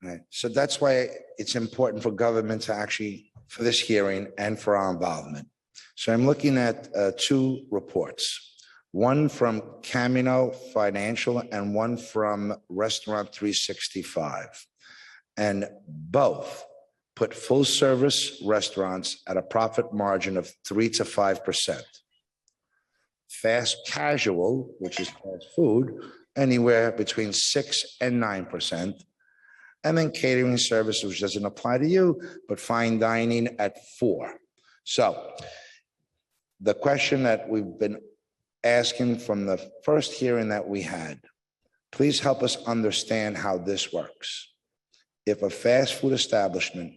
Right. So that's why it's important for government to actually, for this hearing and for our involvement. So I'm looking at 2 reports. one from Camino Financial and one from Restaurant 365. And both put full service restaurants at a profit margin of 3 to 5%. Fast casual, which is fast food, anywhere between 6 and 9%. And then catering service, which doesn't apply to you, but fine dining at 4%. So the question that we've been asking from the first hearing that we had, please help us understand how this works. If a fast food establishment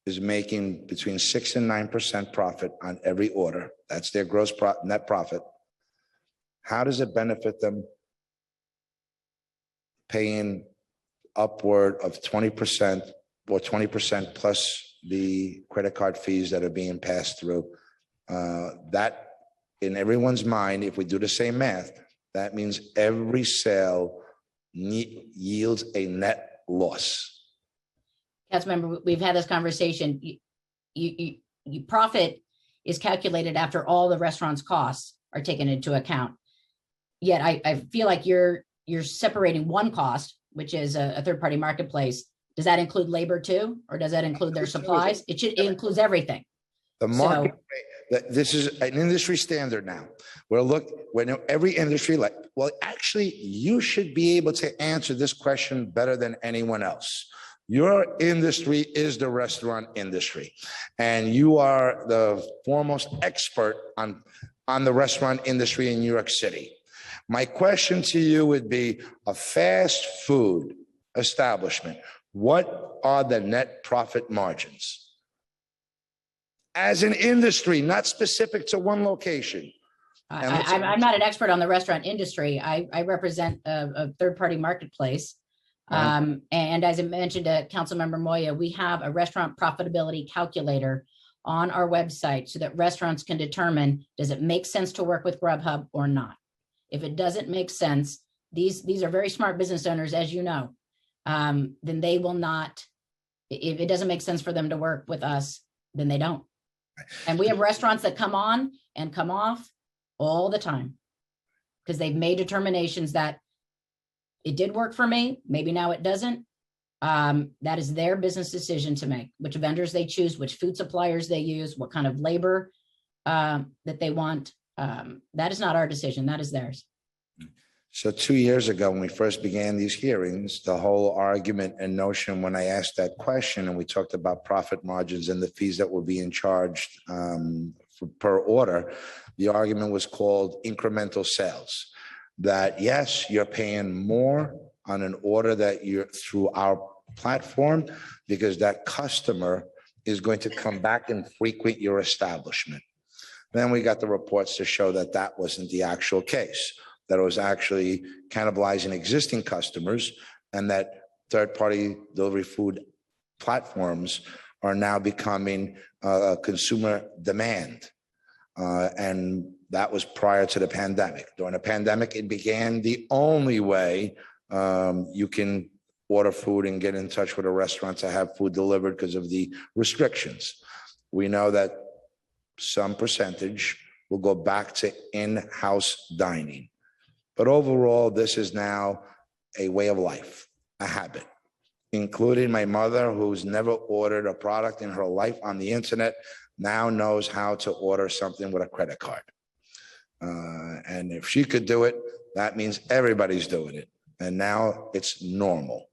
is making between 6 and 9% profit on every order, that's their gross net profit, how does it benefit them paying upward of 20% or 20% plus the credit card fees that are being passed through? That, in everyone's mind, if we do the same math, that means every sale yields a net loss. Councilmember, we've had this conversation. You profit is calculated after all the restaurant's costs are taken into account. Yet I feel like you're separating one cost, which is a third-party marketplace. Does that include labor too, or does that include their supplies? It includes everything. The market, this is an industry standard now. When every industry, actually, you should be able to answer this question better than anyone else. Your industry is the restaurant industry, and you are the foremost expert on the restaurant industry in New York City. My question to you would be, a fast food establishment, what are the net profit margins? As an industry, not specific to one location. I'm not an expert on the restaurant industry. I represent a third-party marketplace. And as I mentioned to Councilmember Moya, we have a restaurant profitability calculator on our website so that restaurants can determine, does it make sense to work with Grubhub or not? If it doesn't make sense, these are very smart business owners, as you know, then they will not, if it doesn't make sense for them to work with us, then they don't. And we have restaurants that come on and come off all the time because they've made determinations that it did work for me, maybe now it doesn't. That is their business decision to make, which vendors they choose, which food suppliers they use, what kind of labor that they want. That is not our decision, that is theirs. So 2 years ago, when we first began these hearings, the whole argument and notion when I asked that question and we talked about profit margins and the fees that were being charged per order, the argument was called incremental sales. That yes, you're paying more on an order that you're through our platform because that customer is going to come back and frequent your establishment. Then we got the reports to show that that wasn't the actual case, that it was actually cannibalizing existing customers and that third-party delivery food platforms are now becoming consumer demand. And that was prior to the pandemic. During the pandemic, it began the only way you can order food and get in touch with a restaurant to have food delivered because of the restrictions. We know that some percentage will go back to in-house dining. But overall, this is now a way of life, a habit, including my mother, who's never ordered a product in her life on the internet, now knows how to order something with a credit card. And if she could do it, that means everybody's doing it. And now it's normal.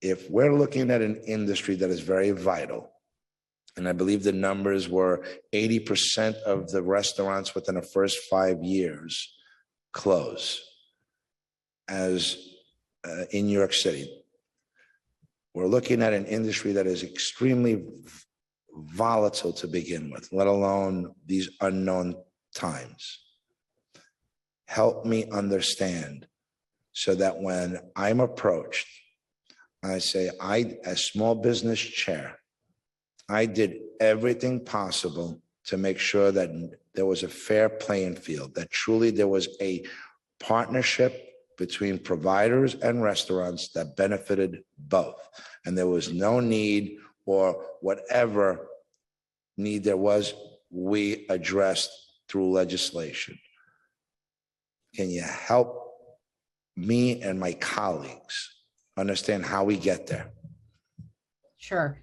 If we're looking at an industry that is very vital, and I believe the numbers were 80% of the restaurants within the first 5 years close as in New York City. We're looking at an industry that is extremely volatile to begin with, let alone these unknown times. Help me understand so that when I'm approached, I say, as small business chair, I did everything possible to make sure that there was a fair playing field, that truly there was a partnership between providers and restaurants that benefited both. And there was no need, or whatever need there was, we addressed through legislation. Can you help me and my colleagues understand how we get there? Sure.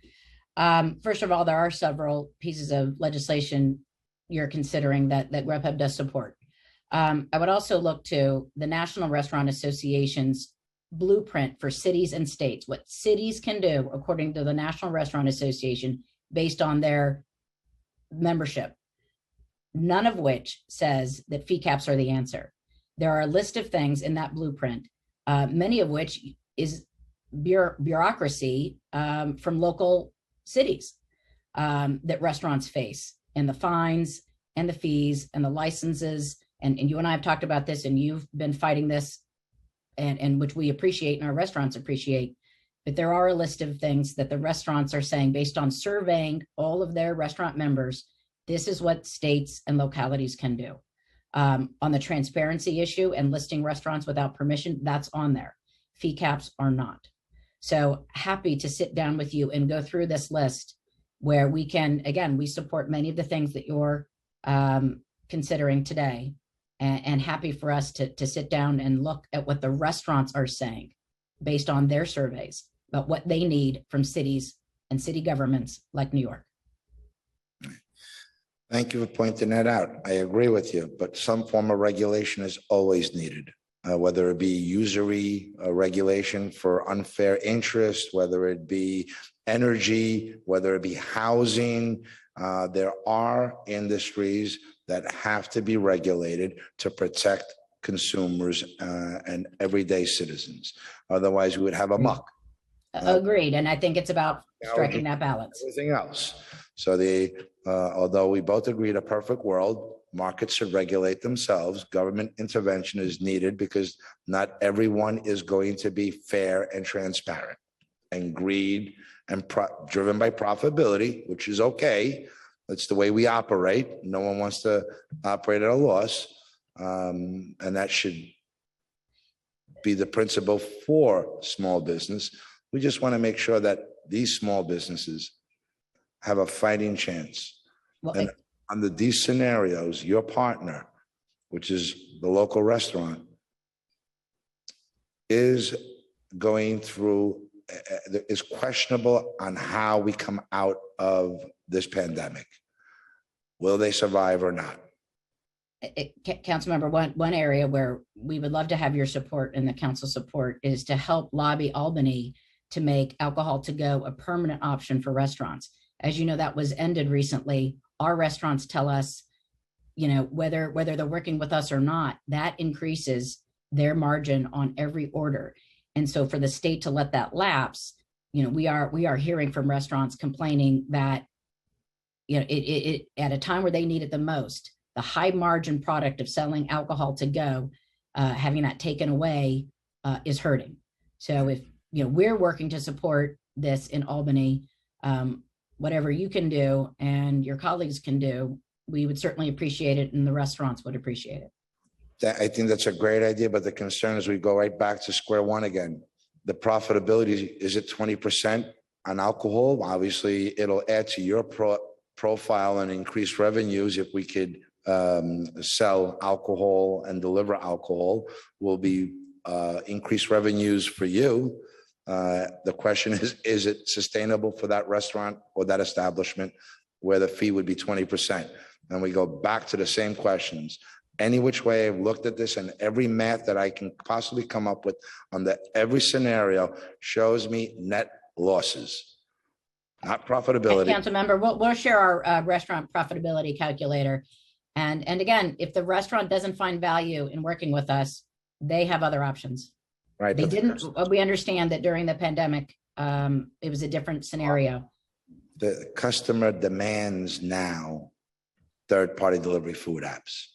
First of all, there are several pieces of legislation you're considering that Grubhub does support. I would also look to the National Restaurant Association's blueprint for cities and states, what cities can do according to the National Restaurant Association based on their membership, none of which says that fee caps are the answer. There are a list of things in that blueprint, many of which is bureaucracy from local cities that restaurants face, and the fines and the fees and the licenses. And you and I have talked about this, and you've been fighting this, and which we appreciate and our restaurants appreciate. But there are a list of things that the restaurants are saying based on surveying all of their restaurant members. This is what states and localities can do. On the transparency issue and listing restaurants without permission, that's on there. Fee caps are not. So happy to sit down with you and go through this list where we can, again, we support many of the things that you're considering today, and happy for us to sit down and look at what the restaurants are saying based on their surveys about what they need from cities and city governments like New York. Thank you for pointing that out. I agree with you, but some form of regulation is always needed, whether it be usury regulation for unfair interest, whether it be energy, whether it be housing. There are industries that have to be regulated to protect consumers and everyday citizens. Otherwise, we would have a muck. Agreed. And I think it's about striking that balance. Everything else. So although we both agree in a perfect world, markets should regulate themselves. Government intervention is needed because not everyone is going to be fair and transparent, and greed and driven by profitability, which is okay. That's the way we operate. No one wants to operate at a loss. And that should be the principle for small business. We just want to make sure that these small businesses have a fighting chance. Well, and under these scenarios, your partner, which is the local restaurant, is going through, is questionable on how we come out of this pandemic. Will they survive or not? Councilmember, one area where we would love to have your support and the council support is to help lobby Albany to make alcohol to go a permanent option for restaurants. As you know, that was ended recently. Our restaurants tell us, you know, whether they're working with us or not, that increases their margin on every order. And so for the state to let that lapse, you know, we are hearing from restaurants complaining that, you know, it at a time where they need it the most, the high margin product of selling alcohol to go, having that taken away is hurting. So if, you know, we're working to support this in Albany, whatever you can do and your colleagues can do, we would certainly appreciate it, and the restaurants would appreciate it. I think that's a great idea, but the concern is we go right back to square one again. The profitability, is it 20% on alcohol? Obviously, it'll add to your profile and increase revenues if we could sell alcohol and deliver alcohol. Will be increased revenues for you. The question is it sustainable for that restaurant or that establishment where the fee would be 20%? And we go back to the same questions. Any which way I've looked at this, and every math that I can possibly come up with on every scenario shows me net losses, not profitability. Councilmember, we'll share our restaurant profitability calculator. And again, if the restaurant doesn't find value in working with us, they have other options. Right. They didn't. We understand that during the pandemic, it was a different scenario. The customer demands now third-party delivery food apps.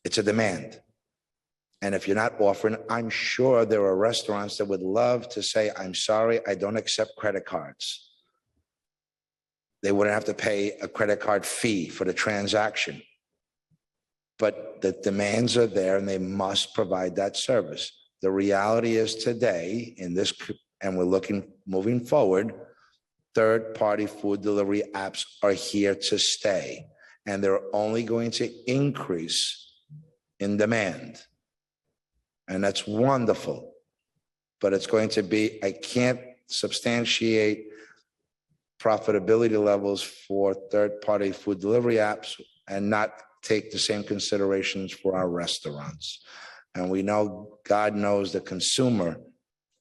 It's a demand. And if you're not offering, I'm sure there are restaurants that would love to say, I'm sorry, I don't accept credit cards. They wouldn't have to pay a credit card fee for the transaction. But the demands are there and they must provide that service. The reality is today in this, and we're moving forward, third-party food delivery apps are here to stay. and they're only going to increase in demand. And that's wonderful, but it's going to be, I can't substantiate profitability levels for third-party food delivery apps and not take the same considerations for our restaurants. And we know, God knows, the consumer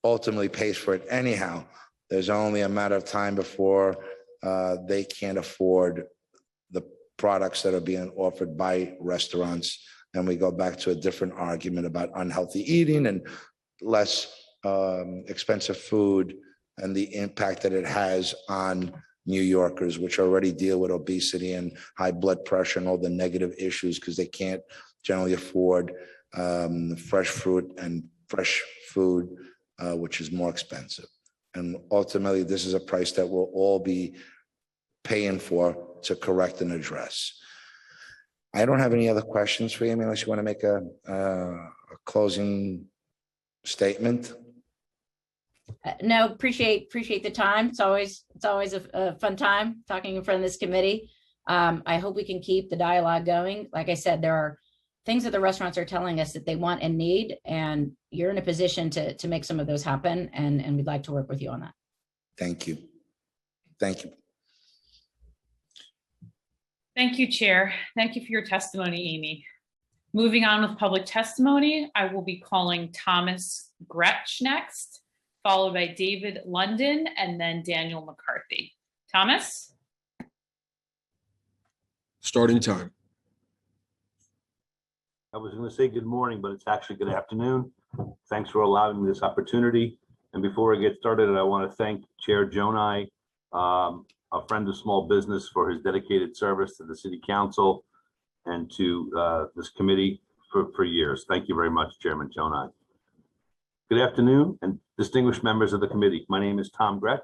ultimately pays for it anyhow. There's only a matter of time before they can't afford the products that are being offered by restaurants. And we go back to a different argument about unhealthy eating and less expensive food and the impact that it has on New Yorkers, which already deal with obesity and high blood pressure and all the negative issues because they can't generally afford fresh fruit and fresh food, which is more expensive. And ultimately, this is a price that we'll all be paying for to correct and address. I don't have any other questions for you, unless you want to make a closing statement. No, appreciate the time. It's always a fun time talking in front of this committee. I hope we can keep the dialogue going. Like I said, there are things that the restaurants are telling us that they want and need, and you're in a position to make some of those happen, and we'd like to work with you on that. Thank you. Thank you. Thank you, Chair. Thank you for your testimony, Amy. Moving on with public testimony, I will be calling Thomas Gretsch next, followed by David London, and then Daniel McCarthy. Thomas? Starting time. I was going to say good morning, but it's actually good afternoon. Thanks for allowing me this opportunity. And before I get started, I want to thank Chair Jonai, a friend of small business, for his dedicated service to the City Council and to this committee for years. Thank you very much, Chairman Jonai. Good afternoon, and distinguished members of the committee. My name is Tom Gretsch.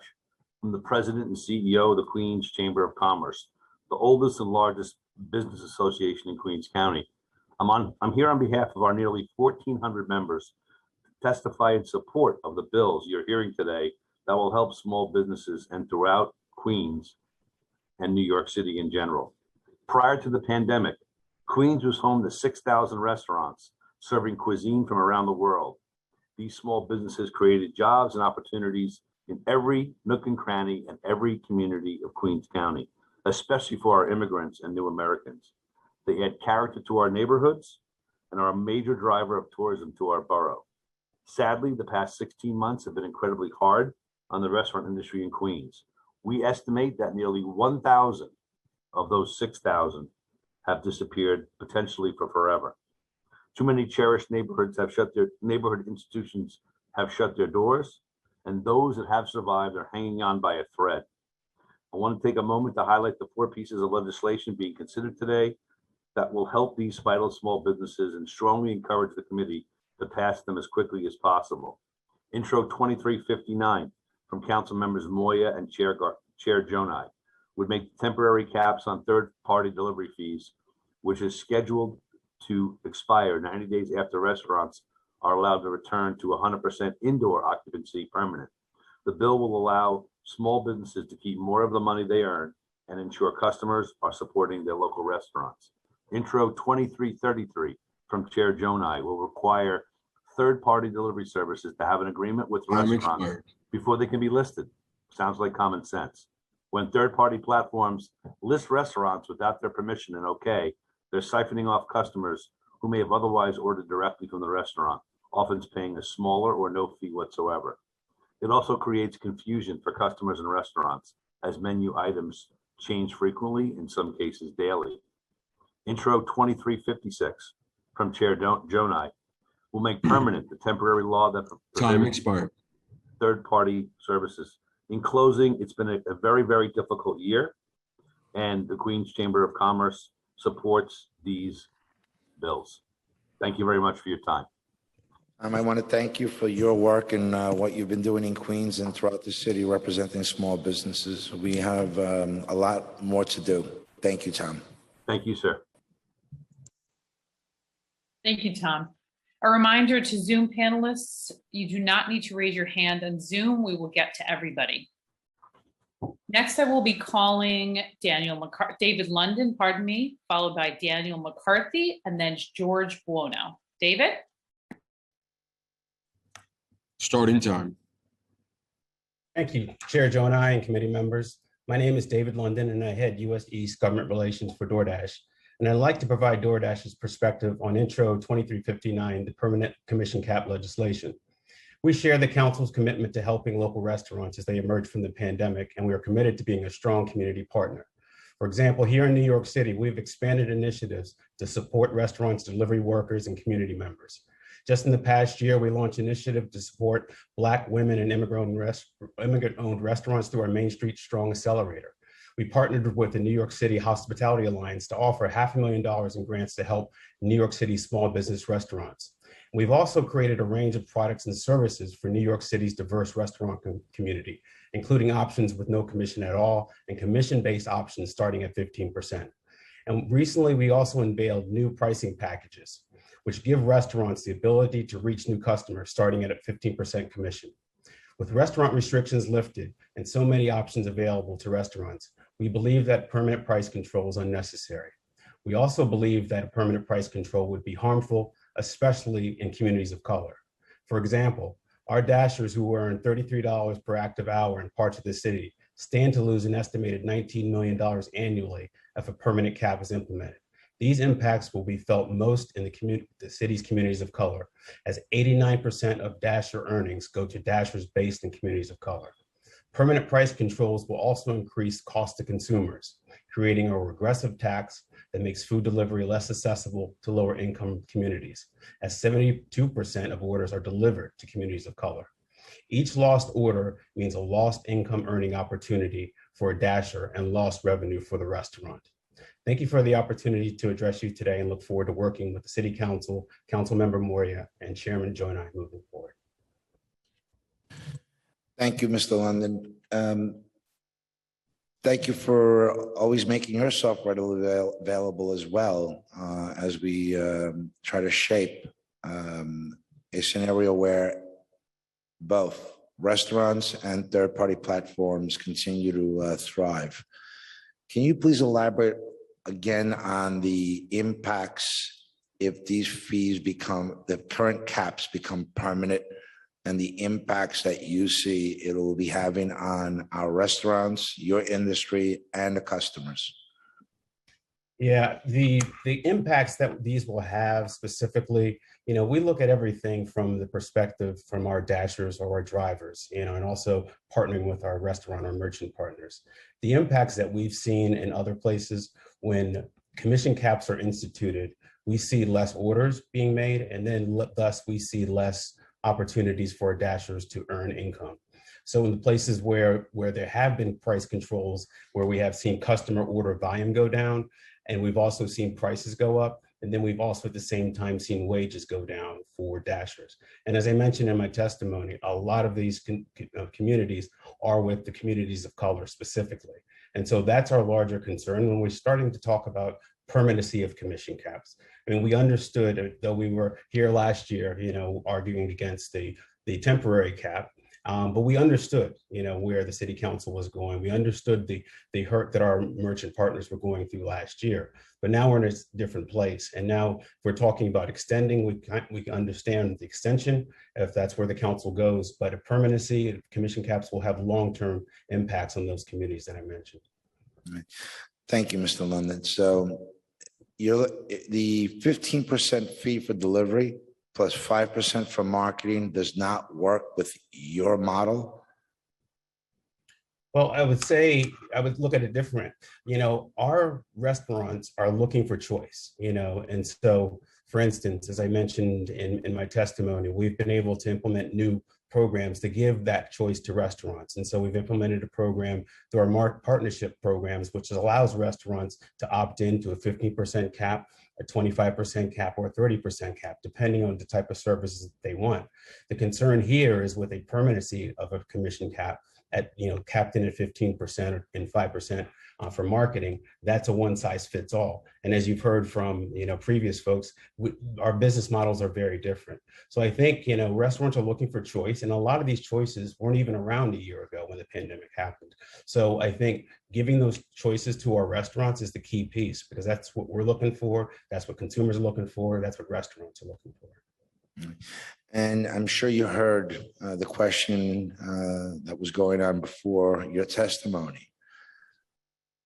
I'm the President and CEO of the Queens Chamber of Commerce, the oldest and largest business association in Queens County. I'm here on behalf of our nearly 1,400 members to testify in support of the bills you're hearing today that will help small businesses and throughout Queens and New York City in general. Prior to the pandemic, Queens was home to 6,000 restaurants serving cuisine from around the world. These small businesses created jobs and opportunities in every nook and cranny and every community of Queens County, especially for our immigrants and new Americans. They add character to our neighborhoods and are a major driver of tourism to our borough. Sadly, the past 16 months have been incredibly hard on the restaurant industry in Queens. We estimate that nearly 1,000 of those 6,000 have disappeared, potentially for forever. Too many cherished neighborhoods have shut their neighborhood institutions have shut their doors, and those that have survived are hanging on by a thread. I want to take a moment to highlight the 4 pieces of legislation being considered today that will help these vital small businesses and strongly encourage the committee to pass them as quickly as possible. Intro 2359 from Council Members Moya and Chair Jonai would make temporary caps on third-party delivery fees, which is scheduled to expire 90 days after restaurants are allowed to return to 100% indoor occupancy permanent. The bill will allow small businesses to keep more of the money they earn and ensure customers are supporting their local restaurants. Intro 2333 from Chair Jonai will require third-party delivery services to have an agreement with restaurants before they can be listed. Sounds like common sense. When third-party platforms list restaurants without their permission and okay, they're siphoning off customers who may have otherwise ordered directly from the restaurant, often paying a smaller or no fee whatsoever. It also creates confusion for customers and restaurants as menu items change frequently, in some cases daily. Intro 2356 from Chair Jonai will make permanent the temporary law that Time expired. Third-party services. In closing, it's been a very, very difficult year, and the Queens Chamber of Commerce supports these bills. Thank you very much for your time. I want to thank you for your work and what you've been doing in Queens and throughout the city representing small businesses. We have a lot more to do. Thank you, Tom. Thank you, sir. Thank you, Tom. A reminder to Zoom panelists, you do not need to raise your hand on Zoom. We will get to everybody. Next, I will be calling David London, followed by Daniel McCarthy, and then George Buono. David? Starting time. Thank you, Chair Jonai and committee members. My name is David London, and I head U.S. East Government Relations for DoorDash. And I'd like to provide DoorDash's perspective on Intro 2359, the permanent commission cap legislation. We share the council's commitment to helping local restaurants as they emerge from the pandemic, and we are committed to being a strong community partner. For example, here in New York City, we've expanded initiatives to support restaurants, delivery workers, and community members. Just in the past year, we launched an initiative to support Black, women, and immigrant-owned restaurants through our Main Street Strong Accelerator. We partnered with the New York City Hospitality Alliance to offer $500,000 in grants to help New York City small business restaurants. We've also created a range of products and services for New York City's diverse restaurant community, including options with no commission at all and commission-based options starting at 15%. And recently, we also unveiled new pricing packages, which give restaurants the ability to reach new customers starting at a 15% commission. With restaurant restrictions lifted and so many options available to restaurants, we believe that permanent price control is unnecessary. We also believe that a permanent price control would be harmful, especially in communities of color. For example, our Dashers who earn $33 per active hour in parts of the city stand to lose an estimated $19 million annually if a permanent cap is implemented. These impacts will be felt most in the city's communities of color, as 89% of Dasher earnings go to Dashers based in communities of color. Permanent price controls will also increase cost to consumers, creating a regressive tax that makes food delivery less accessible to lower income communities, as 72% of orders are delivered to communities of color. Each lost order means a lost income earning opportunity for a Dasher and lost revenue for the restaurant. Thank you for the opportunity to address you today and look forward to working with the City Council, Councilmember Moria, and Chairman Jonai moving forward. Thank you, Mr. London. Thank you for always making yourself readily available as well as we try to shape a scenario where both restaurants and third-party platforms continue to thrive. Can you please elaborate again on the impacts if these fees the current caps become permanent, and the impacts that you see it will be having on our restaurants, your industry, and the customers? Yeah, the impacts that these will have specifically, we look at everything from the perspective from our Dashers or our drivers, and also partnering with our restaurant or merchant partners. The impacts that we've seen in other places when commission caps are instituted, we see less orders being made, and then thus we see less opportunities for Dashers to earn income. So in the places where there have been price controls, where we have seen customer order volume go down, and we've also seen prices go up, and then we've also at the same time seen wages go down for Dashers. And as I mentioned in my testimony, a lot of these communities are with the communities of color specifically. And so that's our larger concern when we're starting to talk about permanency of commission caps. I mean, we understood, though we were here last year, arguing against the temporary cap, but we understood, where the city council was going. We understood the hurt that our merchant partners were going through last year, but now we're in a different place. And now we're talking about extending. We can understand the extension if that's where the council goes, but a permanency, commission caps will have long-term impacts on those communities that I mentioned. Right. Thank you, Mr. London. So the 15% fee for delivery plus 5% for marketing does not work with your model? Well, I would look at it different. Our restaurants are looking for choice, and so, for instance, as I mentioned in my testimony, we've been able to implement new programs to give that choice to restaurants. And so we've implemented a program through our partnership programs, which allows restaurants to opt into a 15% cap, a 25% cap, or a 30% cap, depending on the type of services that they want. The concern here is with a permanency of a commission cap, at, capped in at 15% and 5% for marketing, that's a one size fits all. And as you've heard from, previous folks, our business models are very different. So I think, restaurants are looking for choice, and a lot of these choices weren't even around a year ago when the pandemic happened. So I think giving those choices to our restaurants is the key piece, because that's what we're looking for. That's what consumers are looking for. That's what restaurants are looking for. And I'm sure you heard the question that was going on before your testimony.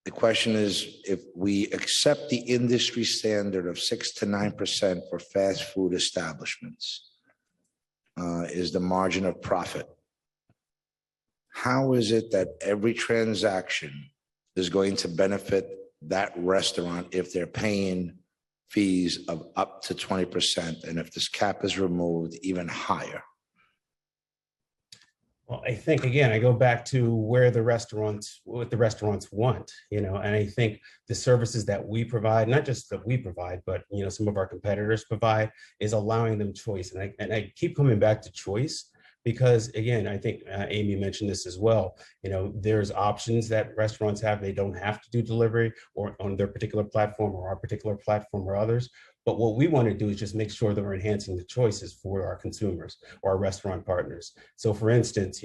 The question is, if we accept the industry standard of 6 to 9% for fast food establishments, is the margin of profit. How is it that every transaction is going to benefit that restaurant if they're paying fees of up to 20%, and if this cap is removed, even higher? Well, I think, again, I go back to what the restaurants want, and I think the services that we provide, not just that we provide, but, some of our competitors provide, is allowing them choice. And I keep coming back to choice because, again, I think Amy mentioned this as well. There's options that restaurants have. They don't have to do delivery or on their particular platform or our particular platform or others. But what we want to do is just make sure that we're enhancing the choices for our consumers or our restaurant partners. So for instance,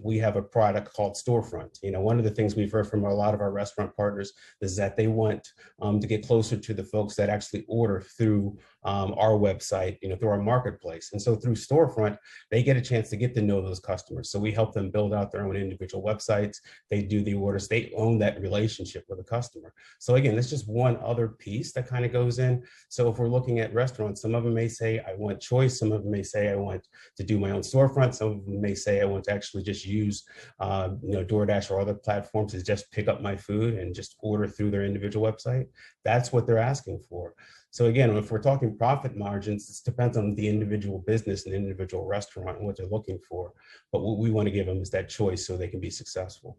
we have a product called Storefront. One of the things we've heard from a lot of our restaurant partners is that they want to get closer to the folks that actually order through our website, through our marketplace. And so through Storefront, they get a chance to get to know those customers. So we help them build out their own individual websites. They do the orders. They own that relationship with the customer. So again, that's just one other piece that kind of goes in. So if we're looking at restaurants, some of them may say, I want choice. Some of them may say, I want to do my own storefront. Some of them may say, I want to actually just use, DoorDash or other platforms to just pick up my food and just order through their individual website. That's what they're asking for. So again, if we're talking profit margins, it depends on the individual business and individual restaurant and what they're looking for. But what we want to give them is that choice so they can be successful.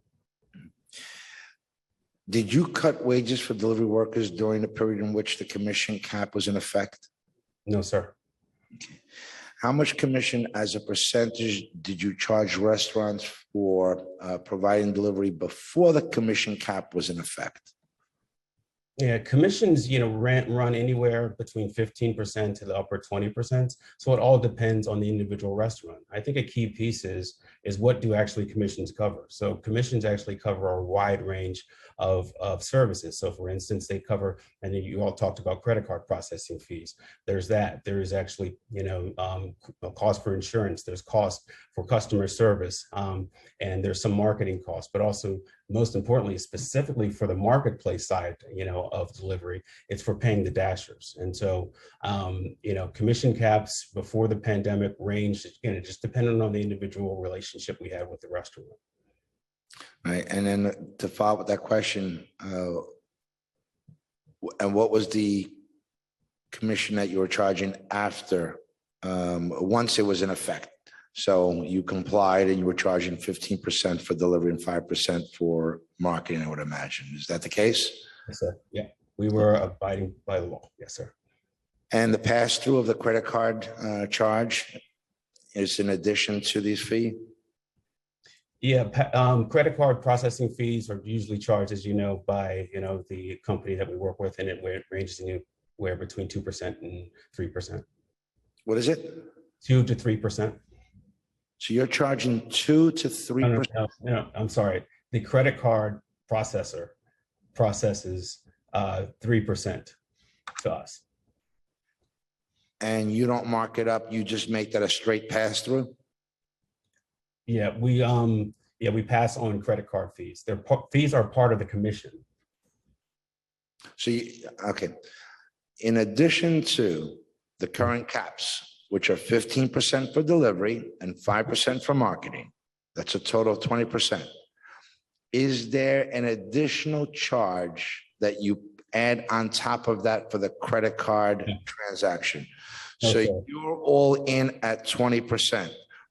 Did you cut wages for delivery workers during the period in which the commission cap was in effect? No, sir. Okay. How much commission as a percentage did you charge restaurants for providing delivery before the commission cap was in effect? Yeah, commissions, run anywhere between 15% to the upper 20%. So it all depends on the individual restaurant. I think a key piece is what do actually commissions cover? So commissions actually cover a wide range of services. So for instance, they cover, and you all talked about credit card processing fees. There's that. There is actually, a cost for insurance. There's cost for customer service. And there's some marketing costs, but also most importantly, specifically for the marketplace side, of delivery, it's for paying the dashers. And so, commission caps before the pandemic ranged, just depending on the individual relationship we had with the restaurant. Right. And then to follow up with that question, and what was the commission that you were charging after, once it was in effect? So you complied and you were charging 15% for delivery and 5% for marketing, I would imagine. Is that the case? Yes, sir. Yeah, we were abiding by the law. Yes, sir. And the pass-through of the credit card charge is in addition to these fees? Yeah, credit card processing fees are usually charged, as you know, by the company that we work with, and it ranges anywhere between 2% and 3%. What is it? 2 to 3%. So you're charging 2 to 3%? No, I'm sorry. The credit card processor processes 3% to us. And you don't mark it up, you just make that a straight pass-through? Yeah, we pass on credit card fees. Fees are part of the commission. So okay. In addition to the current caps, which are 15% for delivery and 5% for marketing, that's a total of 20%. Is there an additional charge that you add on top of that for the credit card transaction? So you're all in at 20%,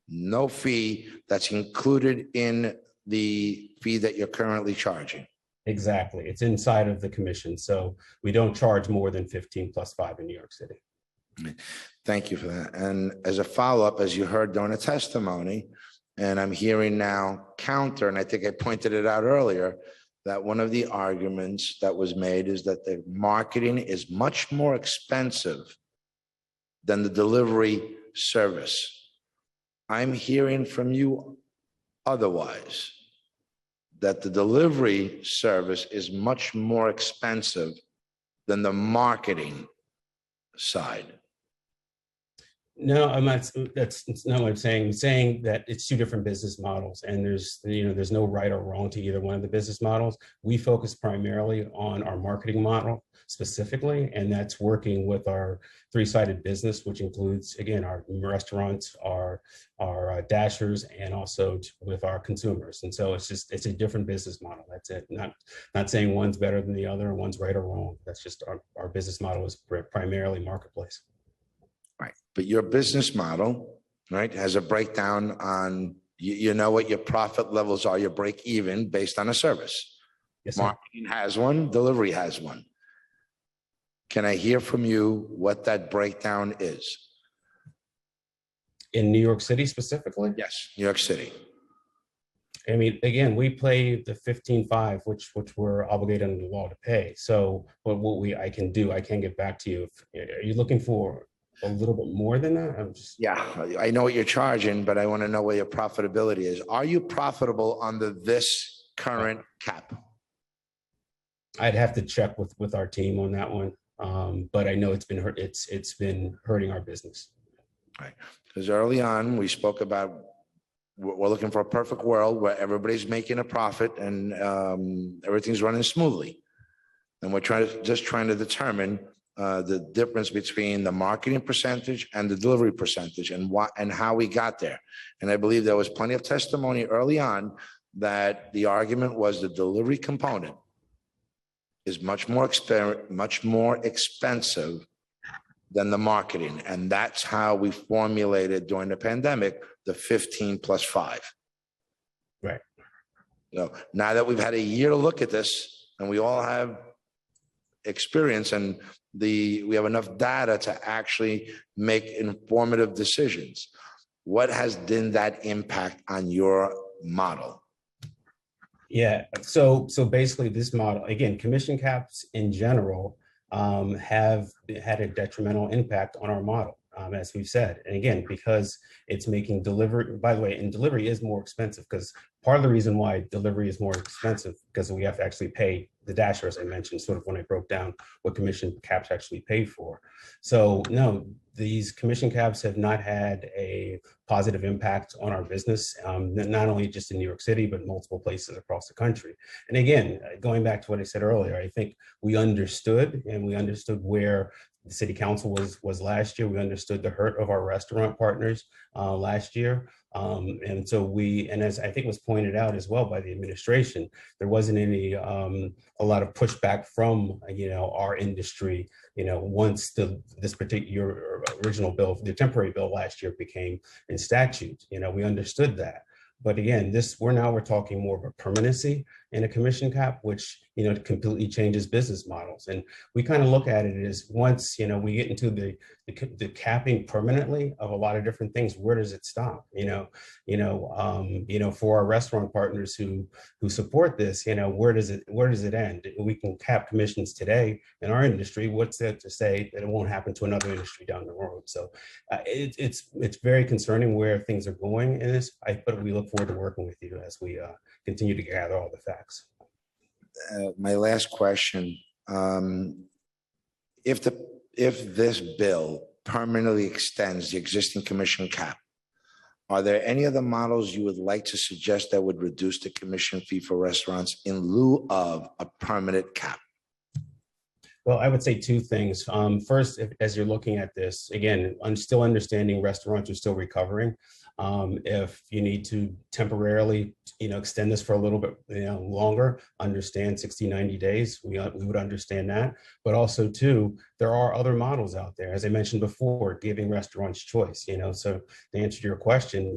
no fee that's included in the fee that you're currently charging. Exactly. It's inside of the commission. So we don't charge more than 15 plus 5 in New York City. Thank you for that. And as a follow-up, as you heard during the testimony, And I'm hearing now counter, and I think I pointed it out earlier, that one of the arguments that was made is that the marketing is much more expensive than the delivery service. I'm hearing from you otherwise, that the delivery service is much more expensive than the marketing side. No, I'm not. That's not what I'm saying. I'm saying that it's two different business models, and there's no right or wrong to either one of the business models. We focus primarily on our marketing model specifically, and that's working with our three-sided business, which includes, again, our restaurants, our dashers, and also with our consumers. And so it's a different business model. That's it. Not saying one's better than the other, one's right or wrong. That's just our business model is primarily marketplace. Right. But your business model, right, has a breakdown on, you know what your profit levels are, your break even based on a service. Yes, marketing has one, delivery has one. Can I hear from you what that breakdown is? In New York City specifically? Yes, New York City. I mean, again, we pay the 15.5, which we're obligated under the law to pay. So I can get back to you. Are you looking for a little bit more than that? Yeah, I know what you're charging, but I want to know where your profitability is. Are you profitable under this current cap? I'd have to check with our team on that one, but I know it's been hurting our business. Right, because early on we spoke about we're looking for a perfect world where everybody's making a profit and everything's running smoothly, and we're trying to determine the difference between the marketing percentage and the delivery percentage and how we got there. And I believe there was plenty of testimony early on that the argument was the delivery component is much more expensive than the marketing. And that's how we formulated during the pandemic, the 15+5. Right. So now that we've had a year to look at this and we all have experience and we have enough data to actually make informative decisions, what has been that impact on your model? Yeah, so basically this model, again, commission caps in general have had a detrimental impact on our model, as we've said. And again, because it's making delivery, by the way, and delivery is more expensive, because part of the reason why delivery is more expensive because we have to actually pay the dasher, as I mentioned, sort of when I broke down what commission caps actually pay for. So no, these commission caps have not had a positive impact on our business, not only just in New York City, but multiple places across the country. And again, going back to what I said earlier, I think we understood where the city council was last year. We understood the hurt of our restaurant partners last year. And so and as I think was pointed out as well by the administration, there wasn't a lot of pushback from, our industry, once this particular original bill, the temporary bill last year became in statute. We understood that. But again, we're talking more of a permanency in a commission cap, which, completely changes business models. And we kind of look at it as once, we get into the capping permanently of a lot of different things, where does it stop? For our restaurant partners who support this, where does it end? We can cap commissions today in our industry. What's that to say that it won't happen to another industry down the road? So it's very concerning where things are going in this, but we look forward to working with you as we continue to gather all the facts. My last question, if this bill permanently extends the existing commission cap, are there any other models you would like to suggest that would reduce the commission fee for restaurants in lieu of a permanent cap? Well, I would say two things. First, as you're looking at this, again, I'm still understanding restaurants are still recovering. If you need to temporarily, extend this for a little bit longer, understand 60, 90 days, we would understand that. But also, too, there are other models out there, as I mentioned before, giving restaurants choice, so to answer your question,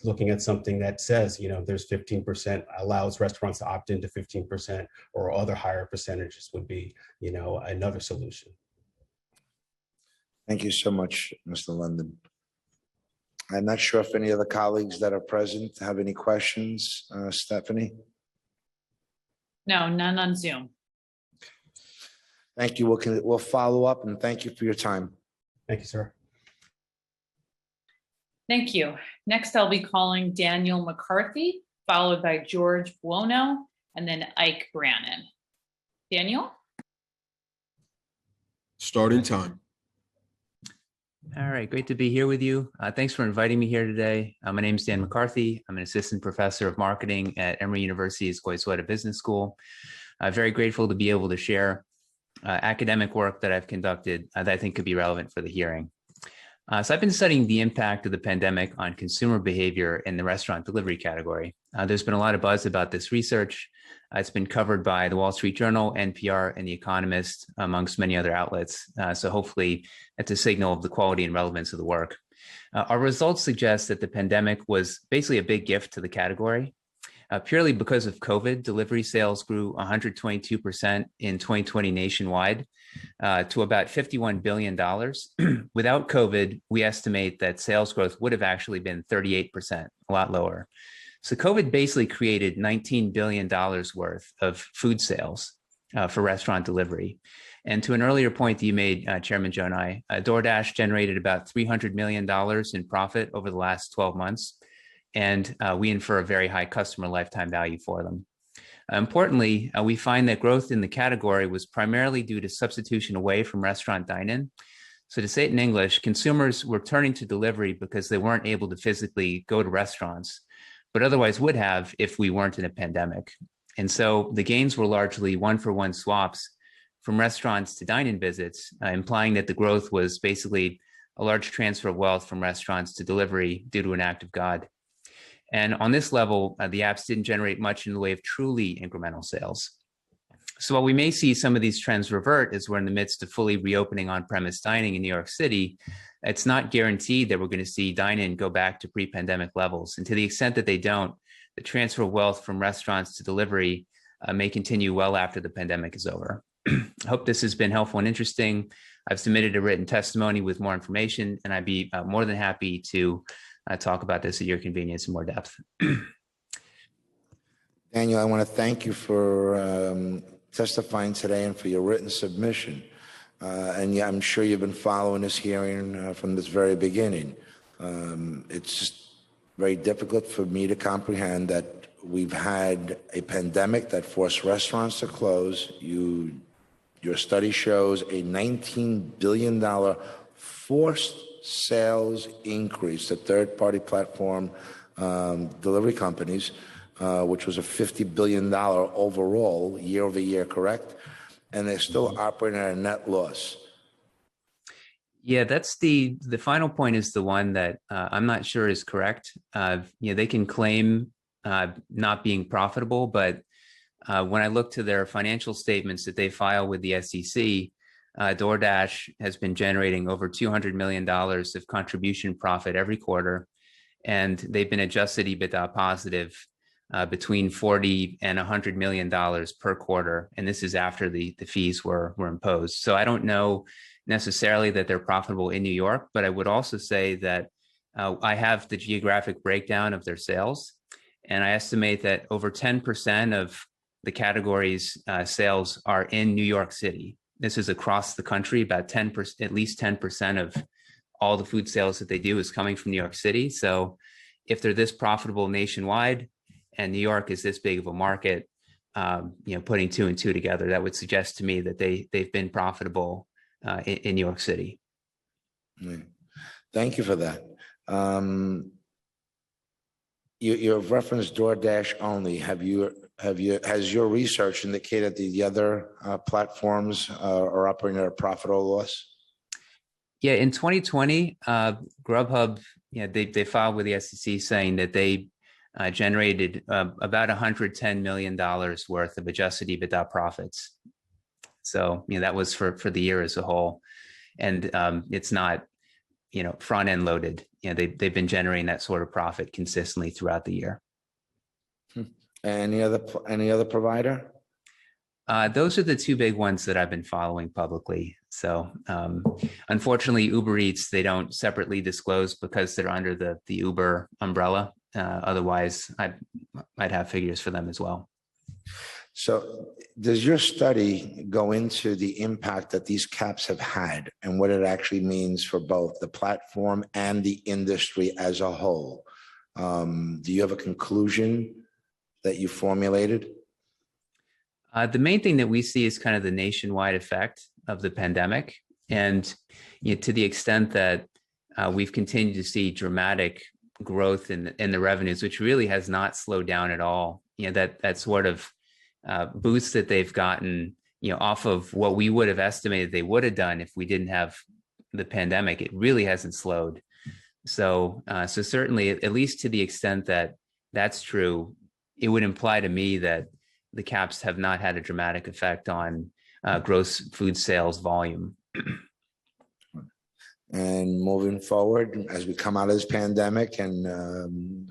looking at something that says, there's 15%, allows restaurants to opt into 15%, or other higher percentages would be, another solution. Thank you so much, Mr. London. I'm not sure if any of the colleagues that are present have any questions. Stephanie? No, none on Zoom. Thank you. We'll follow up and thank you for your time. Thank you, sir. Thank you. Next, I'll be calling Daniel McCarthy, followed by George Buono, and then Ike Brannon. Daniel? Starting time. All right, great to be here with you. Thanks for inviting me here today. My name is Dan McCarthy. I'm an assistant professor of marketing at Emory University's Goizueta Business School. I'm very grateful to be able to share academic work that I've conducted that I think could be relevant for the hearing. So I've been studying the impact of the pandemic on consumer behavior in the restaurant delivery category. There's been a lot of buzz about this research. It's been covered by the Wall Street Journal, NPR, and The Economist, amongst many other outlets. So hopefully it's a signal of the quality and relevance of the work. Our results suggest that the pandemic was basically a big gift to the category. Purely because of COVID, delivery sales grew 122% in 2020 nationwide to about $51 billion. Without COVID, we estimate that sales growth would have actually been 38%, a lot lower. So COVID basically created $19 billion worth of food sales for restaurant delivery. And to an earlier point that you made, Chairman Jonai, DoorDash generated about $300 million in profit over the last 12 months. And we infer a very high customer lifetime value for them. Importantly, we find that growth in the category was primarily due to substitution away from restaurant dine-in. So to say it in English, consumers were turning to delivery because they weren't able to physically go to restaurants, but otherwise would have if we weren't in a pandemic. And so the gains were largely one-for-one swaps from restaurants to dine-in visits, implying that the growth was basically a large transfer of wealth from restaurants to delivery due to an act of God. And on this level, the apps didn't generate much in the way of truly incremental sales. So while we may see some of these trends revert as we're in the midst of fully reopening on-premise dining in New York City, it's not guaranteed that we're going to see dine-in go back to pre-pandemic levels. And to the extent that they don't, the transfer of wealth from restaurants to delivery may continue well after the pandemic is over. I hope this has been helpful and interesting. I've submitted a written testimony with more information, and I'd be more than happy to talk about this at your convenience in more depth. Daniel, I want to thank you for testifying today and for your written submission. And yeah, I'm sure you've been following this hearing from this very beginning. It's just very difficult for me to comprehend that we've had a pandemic that forced restaurants to close. Your study shows a $19 billion forced sales increase to third-party platform delivery companies, which was a $50 billion overall year over year, correct? And they're still operating at a net loss. Yeah, that's the final point is the one that I'm not sure is correct. They can claim not being profitable, but when I look to their financial statements that they file with the SEC, DoorDash has been generating over $200 million of contribution profit every quarter, and they've been adjusted EBITDA positive between $40 and $100 million per quarter, and this is after the fees were imposed. So I don't know necessarily that they're profitable in New York, but I would also say that I have the geographic breakdown of their sales, and I estimate that over 10% of the category's sales are in New York City. This is across the country. About 10%, at least 10% of all the food sales that they do is coming from New York City. So if they're this profitable nationwide and New York is this big of a market, putting two and two together, that would suggest to me that they've been profitable in New York City. Thank you for that. You've referenced DoorDash only. Has your research indicated the other platforms are operating at a profit or loss? Yeah, in 2020, Grubhub, they filed with the SEC saying that they generated about $110 million worth of adjusted EBITDA profits. So, that was for the year as a whole, and it's not, front end loaded. They've been generating that sort of profit consistently throughout the year. Any other provider? Those are the two big ones that I've been following publicly. So unfortunately, Uber Eats, they don't separately disclose because they're under the Uber umbrella. Otherwise, I'd have figures for them as well. So does your study go into the impact that these caps have had and what it actually means for both the platform and the industry as a whole? Do you have a conclusion that you formulated? The main thing that we see is kind of the nationwide effect of the pandemic. And to the extent that we've continued to see dramatic growth in the revenues, which really has not slowed down at all, that sort of boost that they've gotten, off of what we would have estimated they would have done if we didn't have the pandemic, it really hasn't slowed. So certainly, at least to the extent that that's true, it would imply to me that the caps have not had a dramatic effect on gross food sales volume. And moving forward, as we come out of this pandemic and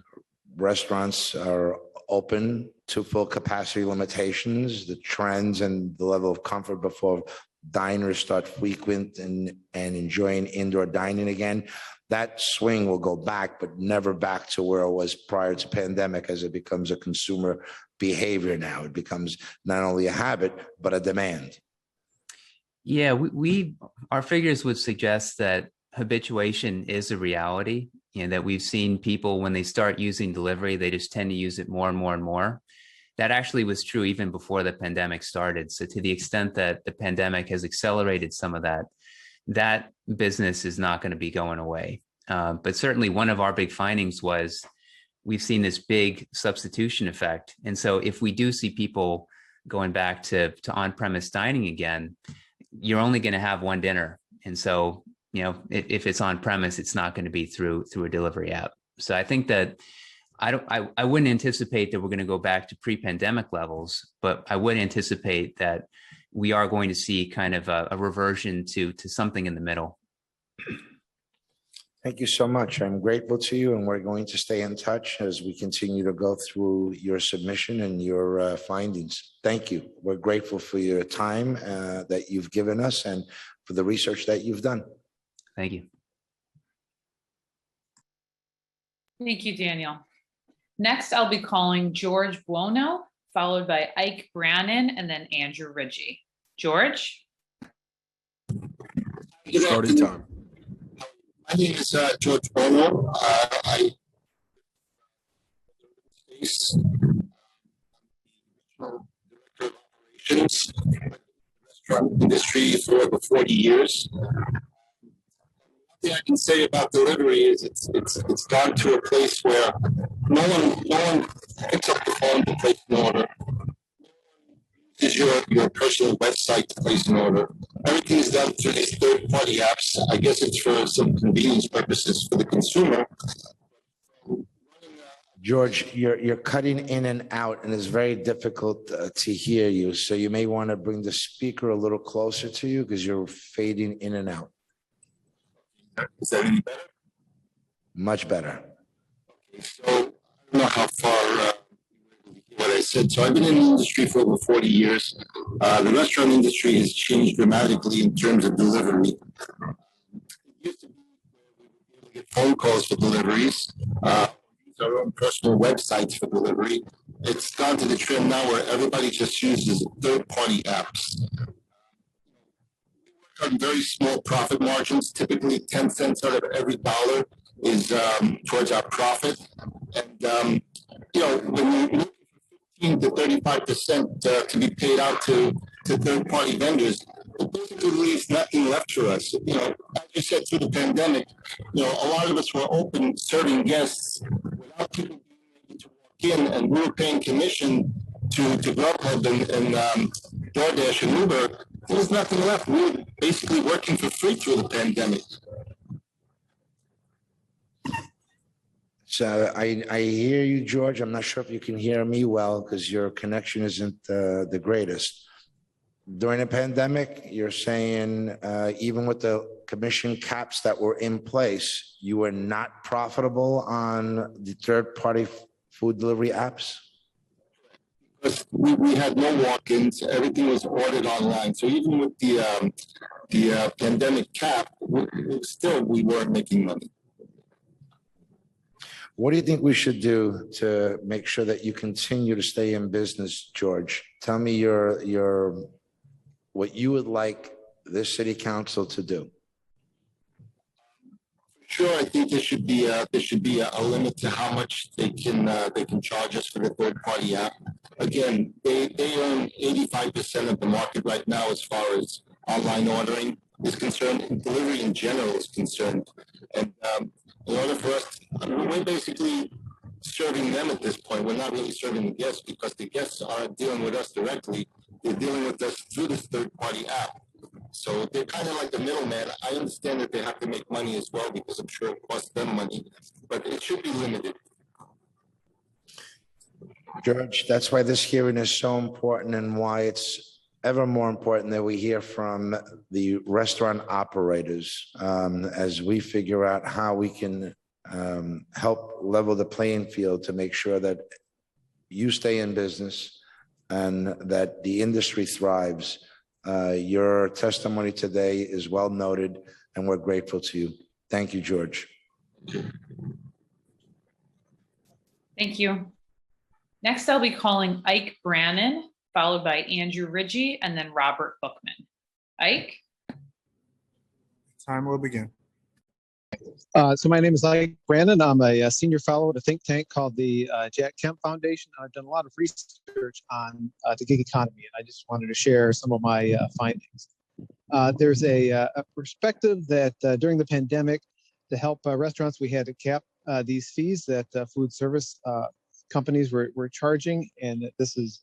restaurants are open to full capacity limitations, the trends and the level of comfort before diners start frequent and enjoying indoor dining again, that swing will go back, but never back to where it was prior to pandemic, as it becomes a consumer behavior now. It becomes not only a habit, but a demand. Yeah, our figures would suggest that habituation is a reality, that we've seen people when they start using delivery, they just tend to use it more and more and more. That actually was true even before the pandemic started. So to the extent that the pandemic has accelerated some of that business is not going to be going away. But certainly one of our big findings was we've seen this big substitution effect. And so if we do see people going back to on-premise dining again, you're only going to have one dinner. And so, if it's on premise, it's not going to be through a delivery app. So I think that I wouldn't anticipate that we're going to go back to pre-pandemic levels, but I would anticipate that we are going to see kind of a reversion to something in the middle. Thank you so much. I'm grateful to you, and we're going to stay in touch as we continue to go through your submission and your findings. Thank you. We're grateful for your time that you've given us and for the research that you've done. Thank you. Thank you, Daniel. Next, I'll be calling George Buono, followed by Ike Brannon, and then Andrew Ridgey. George? Starting time. My name is George Buono. I director of operations restaurant industry for over 40 years. One thing I can say about delivery is it's gone to a place where no one picks up the phone to place an order. This is your personal website to place an order. Everything is done through these third-party apps. I guess it's for some convenience purposes for the consumer. George, you're cutting in and out, and it's very difficult to hear you. So you may want to bring the speaker a little closer to you because you're fading in and out. Is that any better? Much better. Okay, so I don't know how far what I said. So I've been in the industry for over 40 years. The restaurant industry has changed dramatically in terms of delivery. It used to be where we would be able to get phone calls for deliveries. Use our own personal websites for delivery. It's gone to the trend now where everybody just uses third-party apps. We work on very small profit margins. Typically, 10 cents out of every dollar is towards our profit. And when you 15 to 35% to be paid out to third-party vendors, it basically leaves nothing left for us. As you said, through the pandemic, a lot of us were open serving guests without people being able to walk in, and we were paying commission to Grubhub and DoorDash and Uber. There was nothing left. We were basically working for free through the pandemic. So I hear you, George. I'm not sure if you can hear me well because your connection isn't the greatest. During the pandemic, you're saying even with the commission caps that were in place, you were not profitable on the third-party food delivery apps? because we had no walk-ins. Everything was ordered online. So even with the pandemic cap, still we weren't making money. What do you think we should do to make sure that you continue to stay in business, George? Tell me what you would like this city council to do. Sure, I think there should be a limit to how much they can charge us for the third-party app. Again, they own 85% of the market right now as far as online ordering is concerned, and delivery in general is concerned. And in order for us, we're basically serving them at this point. We're not really serving the guests because the guests aren't dealing with us directly. They're dealing with us through this third-party app. So they're kind of like the middleman. I understand that they have to make money as well because I'm sure it costs them money, but it should be limited. George, that's why this hearing is so important and why it's ever more important that we hear from the restaurant operators as we figure out how we can help level the playing field to make sure that you stay in business and that the industry thrives. Your testimony today is well noted, and we're grateful to you. Thank you, George. Thank you. Next, I'll be calling Ike Brannon, followed by Andrew Ridgey, and then Robert Bookman. Ike? Time will begin. So my name is Ike Brandon. I'm a senior fellow at a think tank called the Jack Kemp Foundation. I've done a lot of research on the gig economy, and I just wanted to share some of my findings. There's a perspective that during the pandemic, to help restaurants, we had to cap these fees that food service companies were charging, and that this is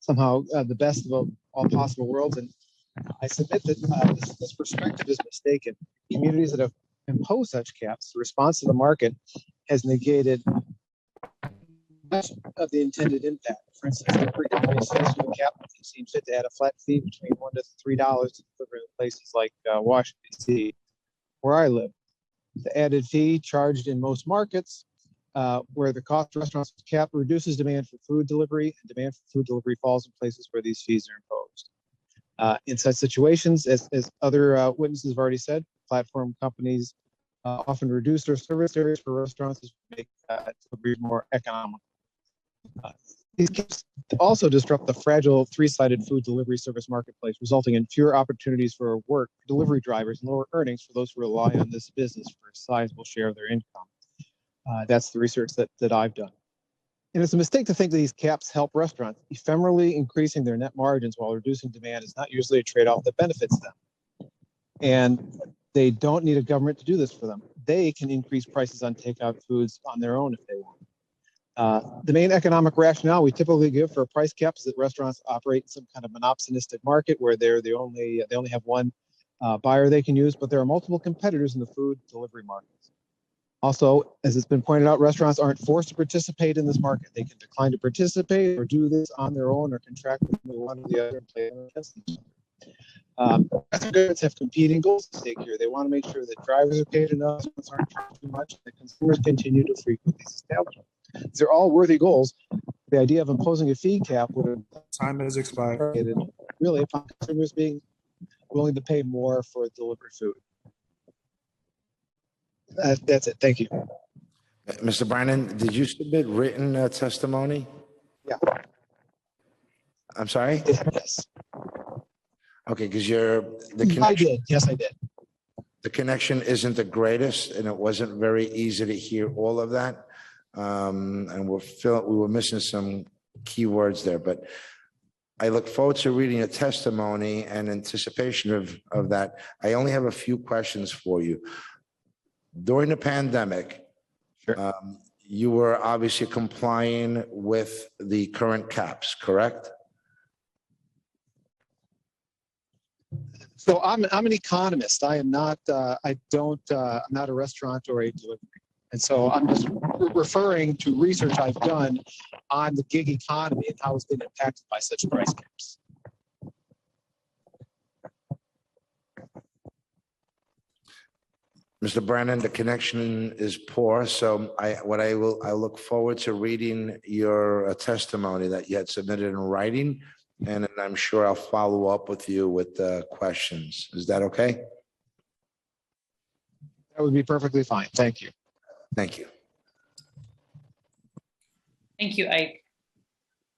somehow the best of all possible worlds. And I submit that this perspective is mistaken. Communities that have imposed such caps, the response to the market has negated much of the intended impact. For instance, the frequently associated cap seems fit to add a flat fee between $1 to $3 to deliver in places like Washington, D.C., where I live. The added fee charged in most markets where the cost of restaurants is capped reduces demand for food delivery, and demand for food delivery falls in places where these fees are imposed. In such situations, as other witnesses have already said, platform companies often reduce their service areas for restaurants to make delivery more economical. These caps also disrupt the fragile three-sided food delivery service marketplace, resulting in fewer opportunities for work for delivery drivers and lower earnings for those who rely on this business for a sizable share of their income. That's the research that I've done. And it's a mistake to think that these caps help restaurants. Ephemerally increasing their net margins while reducing demand is not usually a trade-off that benefits them. And they don't need a government to do this for them. They can increase prices on takeout foods on their own if they want. The main economic rationale we typically give for a price cap is that restaurants operate in some kind of monopsonistic market where they only have one buyer they can use, but there are multiple competitors in the food delivery markets. Also, as it's been pointed out, restaurants aren't forced to participate in this market. They can decline to participate or do this on their own or contract with one or the other and play against each other. Restaurants have competing goals at stake here. They want to make sure that drivers are paid enough, restaurants aren't charged too much, and that consumers continue to frequent these establishments. These are all worthy goals. The idea of imposing a fee cap would have Time has expired. Really upon consumers being willing to pay more for delivered food. That's it. Thank you. Mr. Brannon, did you submit written testimony? Yeah. I'm sorry? Yes. Okay, because the connection. I did. Yes, I did. The connection isn't the greatest, and it wasn't very easy to hear all of that. And we were missing some key words there, but I look forward to reading a testimony and anticipation of that. I only have a few questions for you. During the pandemic, sure. You were obviously complying with the current caps, correct? So I'm an economist. I am not. I'm not a restaurant or a delivery. And so I'm just referring to research I've done on the gig economy and how it's been impacted by such price caps. Mr. Brennan, the connection is poor, so I look forward to reading your testimony that you had submitted in writing, and then I'm sure I'll follow up with you with questions. Is that okay? That would be perfectly fine. Thank you. Thank you. Thank you, Ike.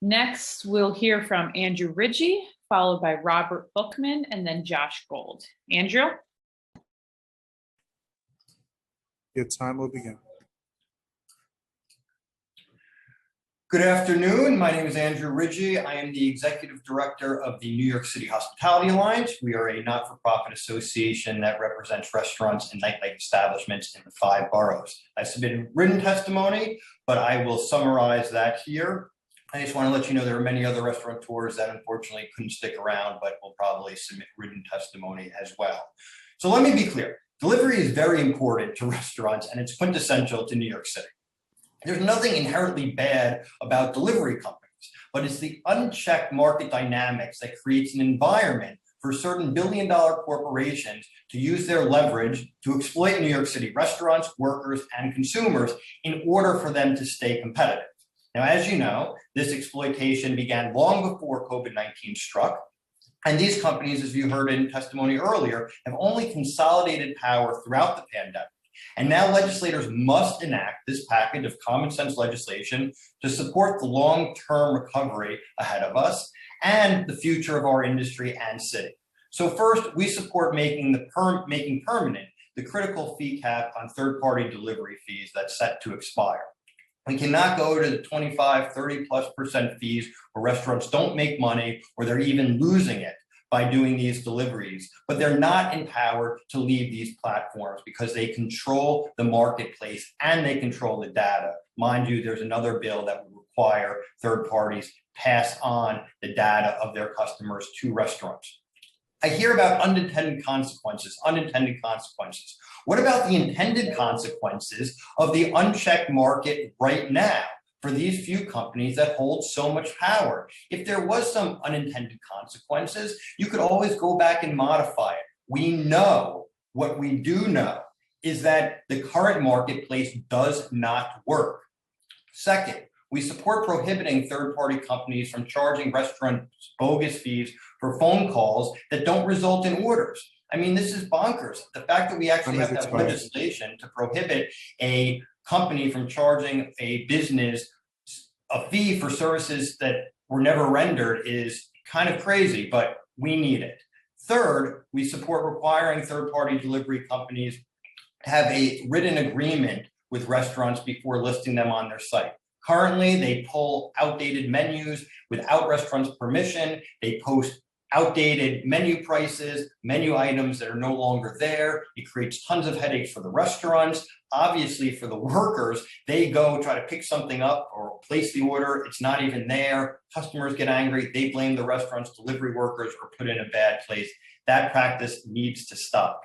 Next, we'll hear from Andrew Ridgey, followed by Robert Bookman, and then Josh Gold. Andrew? Your time will begin. Good afternoon. My name is Andrew Ridgey. I am the Executive Director of the New York City Hospitality Alliance. We are a not-for-profit association that represents restaurants and nightlife establishments in the 5 boroughs. I submitted written testimony, but I will summarize that here. I just want to let you know there are many other restaurateurs that unfortunately couldn't stick around, but will probably submit written testimony as well. So let me be clear. Delivery is very important to restaurants, and it's quintessential to New York City. There's nothing inherently bad about delivery companies, but it's the unchecked market dynamics that creates an environment for certain billion-dollar corporations to use their leverage to exploit New York City restaurants, workers, and consumers in order for them to stay competitive. Now, as you know, this exploitation began long before COVID-19 struck. And these companies, as you heard in testimony earlier, have only consolidated power throughout the pandemic. And now legislators must enact this package of common sense legislation to support the long-term recovery ahead of us and the future of our industry and city. So first, we support making permanent the critical fee cap on third-party delivery fees that's set to expire. We cannot go to the 25, 30+% fees where restaurants don't make money or they're even losing it by doing these deliveries, but they're not empowered to leave these platforms because they control the marketplace and they control the data. Mind you, there's another bill that would require third parties pass on the data of their customers to restaurants. I hear about unintended consequences. What about the intended consequences of the unchecked market right now for these few companies that hold so much power? If there was some unintended consequences, you could always go back and modify it. We know, what we do know is that the current marketplace does not work. Second, we support prohibiting third-party companies from charging restaurants bogus fees for phone calls that don't result in orders. I mean, this is bonkers. The fact that we actually have to have legislation to prohibit a company from charging a business a fee for services that were never rendered is kind of crazy, but we need it. Third, we support requiring third-party delivery companies to have a written agreement with restaurants before listing them on their site. Currently, they pull outdated menus without restaurants' permission. They post outdated menu prices, menu items that are no longer there. It creates tons of headaches for the restaurants. Obviously, for the workers, they go try to pick something up or place the order. It's not even there. Customers get angry. They blame the restaurant's delivery workers or put in a bad place. That practice needs to stop.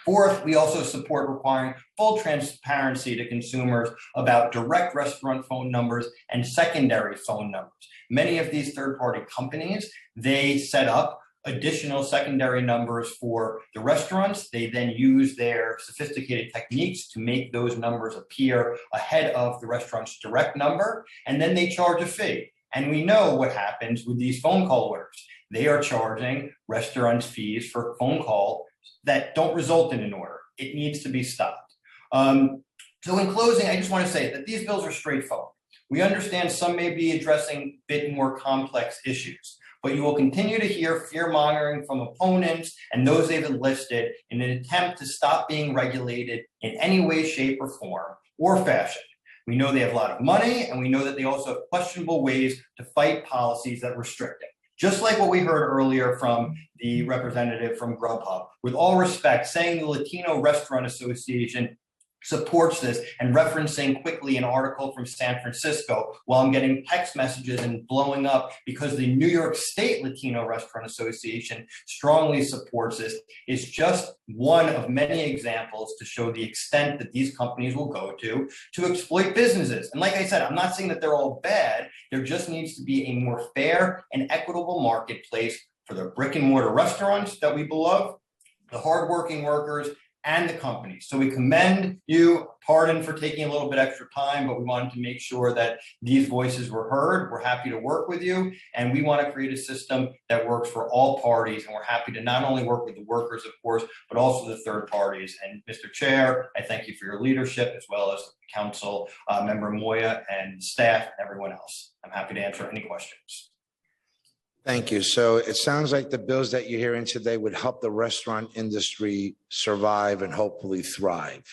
Fourth, we also support requiring full transparency to consumers about direct restaurant phone numbers and secondary phone numbers. Many of these third-party companies, they set up additional secondary numbers for the restaurants. They then use their sophisticated techniques to make those numbers appear ahead of the restaurant's direct number, and then they charge a fee. And we know what happens with these phone call orders. They are charging restaurants fees for phone call that don't result in an order. It needs to be stopped. So in closing, I just want to say that these bills are straightforward. We understand some may be addressing a bit more complex issues, but you will continue to hear fear-mongering from opponents and those they've enlisted in an attempt to stop being regulated in any way, shape, or form, or fashion. We know they have a lot of money, and we know that they also have questionable ways to fight policies that restrict it. Just like what we heard earlier from the representative from Grubhub, with all respect, saying the Latino Restaurant Association supports this and referencing quickly an article from San Francisco while I'm getting text messages and blowing up because the New York State Latino Restaurant Association strongly supports this is just one of many examples to show the extent that these companies will go to exploit businesses. And like I said, I'm not saying that they're all bad. There just needs to be a more fair and equitable marketplace for the brick and mortar restaurants that we love, the hardworking workers, and the company. So we commend you, pardon for taking a little bit extra time, but we wanted to make sure that these voices were heard. We're happy to work with you, and we want to create a system that works for all parties. And we're happy to not only work with the workers, of course, but also the third parties. And Mr. Chair, I thank you for your leadership, as well as Council Member Moya and staff and everyone else. I'm happy to answer any questions. Thank you. So it sounds like the bills that you're hearing today would help the restaurant industry survive and hopefully thrive.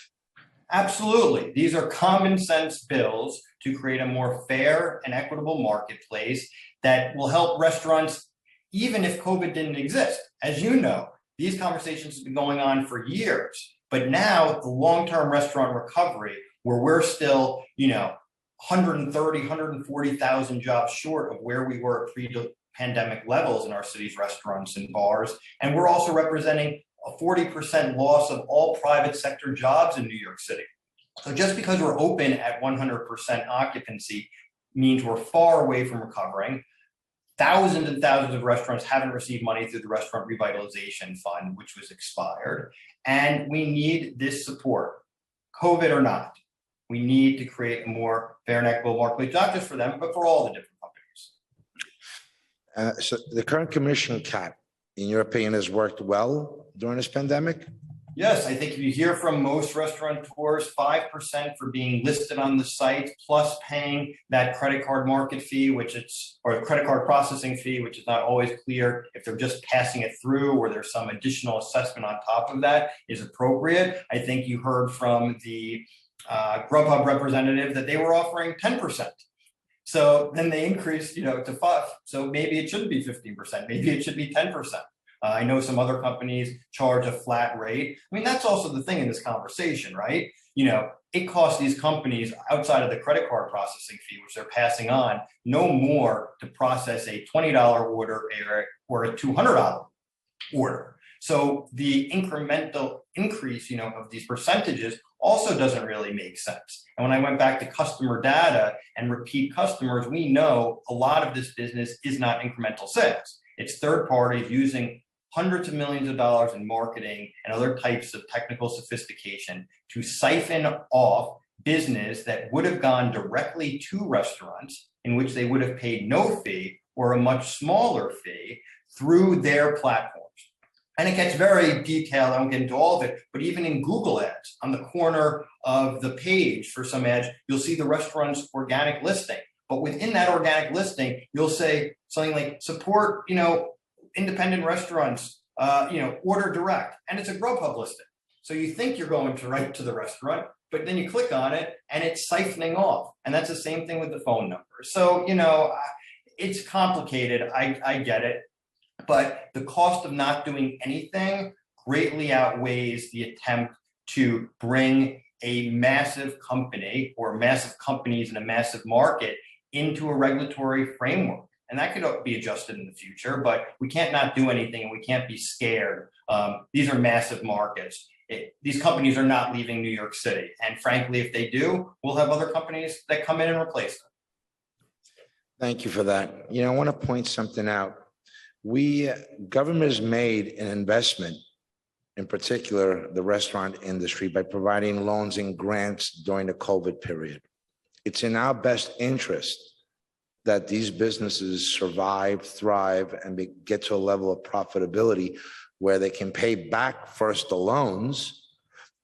Absolutely. These are common sense bills to create a more fair and equitable marketplace that will help restaurants, even if COVID didn't exist. As you know, these conversations have been going on for years, but now the long-term restaurant recovery, where we're still, 130, 140,000 jobs short of where we were at pre-pandemic levels in our city's restaurants and bars. And we're also representing a 40% loss of all private sector jobs in New York City. So just because we're open at 100% occupancy means we're far away from recovering. Thousands and thousands of restaurants haven't received money through the Restaurant Revitalization Fund, which was expired. And we need this support, COVID or not. We need to create a more fair and equitable marketplace, not just for them, but for all the different companies. So the current commission cap, in your opinion, has worked well during this pandemic? Yes, I think if you hear from most restaurateurs, 5% for being listed on the site, plus paying that credit card market fee, or credit card processing fee, which is not always clear if they're just passing it through or there's some additional assessment on top of that, is appropriate. I think you heard from the Grubhub representative that they were offering 10%. So then they increased, to 5%. So maybe it shouldn't be 15%. Maybe it should be 10%. I know some other companies charge a flat rate. I mean, that's also the thing in this conversation, right? It costs these companies, outside of the credit card processing fee, which they're passing on, no more to process a $20 order or a $200 order. So the incremental increase, of these percentages also doesn't really make sense. And when I went back to customer data and repeat customers, we know a lot of this business is not incremental sales. It's third parties using hundreds of millions of dollars in marketing and other types of technical sophistication to siphon off business that would have gone directly to restaurants, in which they would have paid no fee or a much smaller fee, through their platforms. And it gets very detailed. I won't get into all of it, but even in Google ads, on the corner of the page for some ads, you'll see the restaurant's organic listing. But within that organic listing, you'll say something like support, independent restaurants, order direct. And it's a Grubhub listing. So you think you're going to right to the restaurant, but then you click on it and it's siphoning off. And that's the same thing with the phone number. So, it's complicated. I get it. But the cost of not doing anything greatly outweighs the attempt to bring a massive company or massive companies in a massive market into a regulatory framework. And that could be adjusted in the future, but we can't not do anything and we can't be scared. These are massive markets. These companies are not leaving New York City. And frankly, if they do, we'll have other companies that come in and replace them. Thank you for that. I want to point something out. Government has made an investment, in particular the restaurant industry, by providing loans and grants during the COVID period. It's in our best interest that these businesses survive, thrive, and get to a level of profitability where they can pay back first the loans,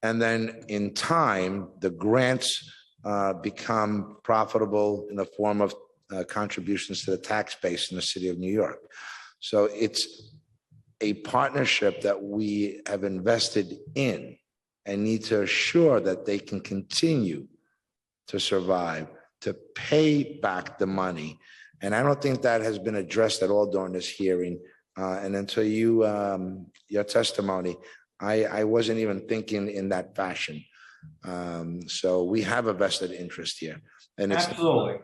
and then in time, the grants become profitable in the form of contributions to the tax base in the city of New York. So it's a partnership that we have invested in and need to assure that they can continue to survive, to pay back the money. And I don't think that has been addressed at all during this hearing. And until your testimony, I wasn't even thinking in that fashion. So we have a vested interest here. And Absolutely.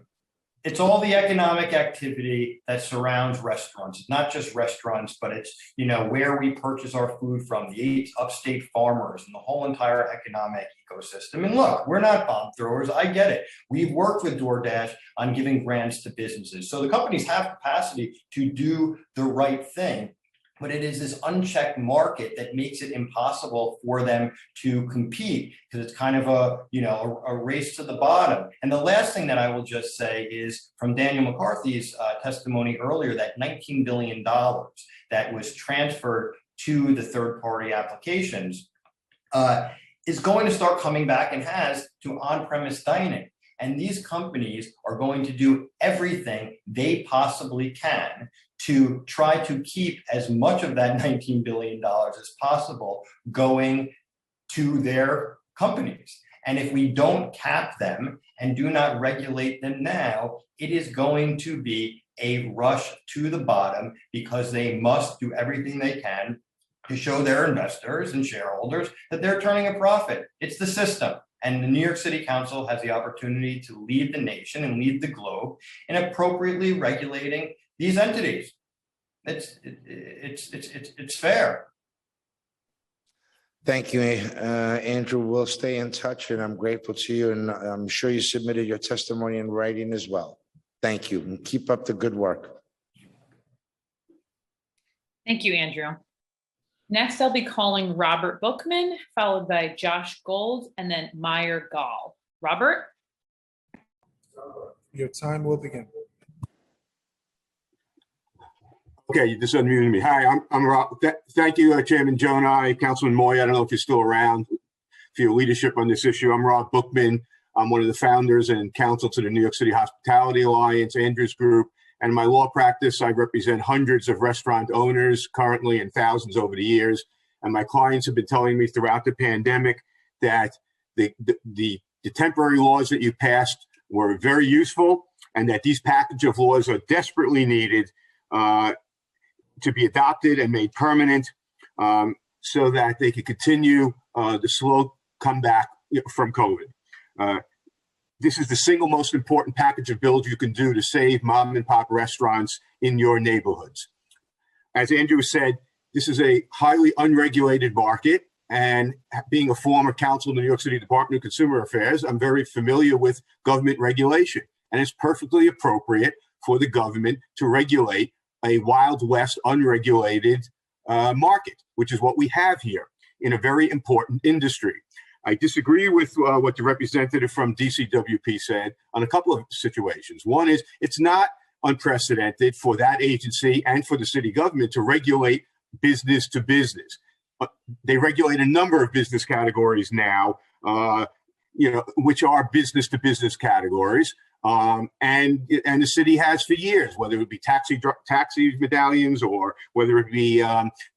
It's all the economic activity that surrounds restaurants. It's not just restaurants, but it's, where we purchase our food from, the upstate farmers and the whole entire economic ecosystem. And look, we're not bomb throwers. I get it. We've worked with DoorDash on giving grants to businesses. So the companies have capacity to do the right thing. but it is this unchecked market that makes it impossible for them to compete, because it's kind of a race to the bottom. And the last thing that I will just say is from Daniel McCarthy's testimony earlier, that $19 billion that was transferred to the third-party applications is going to start coming back, and has, to on-premise dining. And these companies are going to do everything they possibly can to try to keep as much of that $19 billion as possible going to their companies. And if we don't cap them and do not regulate them now, it is going to be a rush to the bottom, because they must do everything they can to show their investors and shareholders that they're turning a profit. It's the system. And the New York City Council has the opportunity to lead the nation and lead the globe in appropriately regulating these entities. It's fair. Thank you, Andrew. We'll stay in touch, and I'm grateful to you. And I'm sure you submitted your testimony in writing as well. Thank you, and keep up the good work. Thank you, Andrew. Next, I'll be calling Robert Bookman, followed by Josh Gold, and then Meyer Gall. Robert? Your time will begin. Okay, you just unmuted me. Hi, I'm Rob. Thank you, Chairman Jonai, Councilman Moya. I don't know if you're still around for your leadership on this issue. I'm Rob Bookman. I'm one of the founders and counsel to the New York City Hospitality Alliance, Andrew's group. And in my law practice, I represent hundreds of restaurant owners currently, and thousands over the years. And my clients have been telling me throughout the pandemic that the temporary laws that you passed were very useful, and that these package of laws are desperately needed to be adopted and made permanent, so that they can continue the slow comeback from COVID. This is the single most important package of bills you can do to save mom and pop restaurants in your neighborhoods. As Andrew said, this is a highly unregulated market, and being a former counsel in the New York City Department of Consumer Affairs, I'm very familiar with government regulation, and it's perfectly appropriate for the government to regulate a Wild West unregulated market, which is what we have here in a very important industry. I disagree with what the representative from DCWP said on a couple of situations. One is, it's not unprecedented for that agency and for the city government to regulate business to business. They regulate a number of business categories now, which are business to business categories. And the city has for years, whether it be taxi medallions or whether it be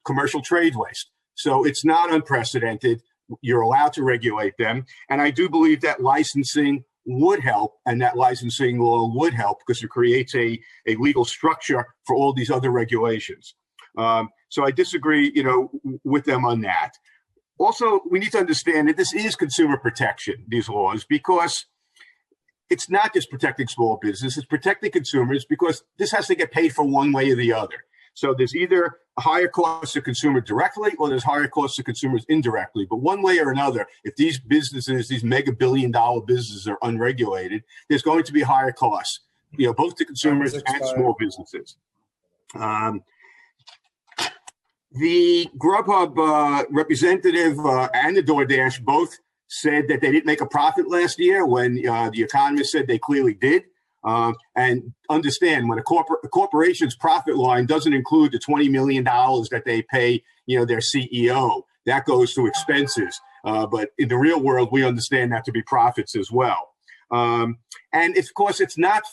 commercial trade waste. So it's not unprecedented. You're allowed to regulate them. And I do believe that licensing would help, and that licensing law would help, because it creates a legal structure for all these other regulations. So I disagree, with them on that. Also, we need to understand that this is consumer protection, these laws, because it's not just protecting small business, it's protecting consumers, because this has to get paid for one way or the other. So there's either a higher cost to consumer directly, or there's higher costs to consumers indirectly. But one way or another, if these businesses, these mega billion-dollar businesses are unregulated, there's going to be higher costs, both to consumers and small businesses. The Grubhub representative and the DoorDash both said that they didn't make a profit last year, when the economist said they clearly did. And understand, when a corporation's profit line doesn't include the $20 million that they pay, their CEO, that goes to expenses. But in the real world, we understand that to be profits as well. And of course, it's not.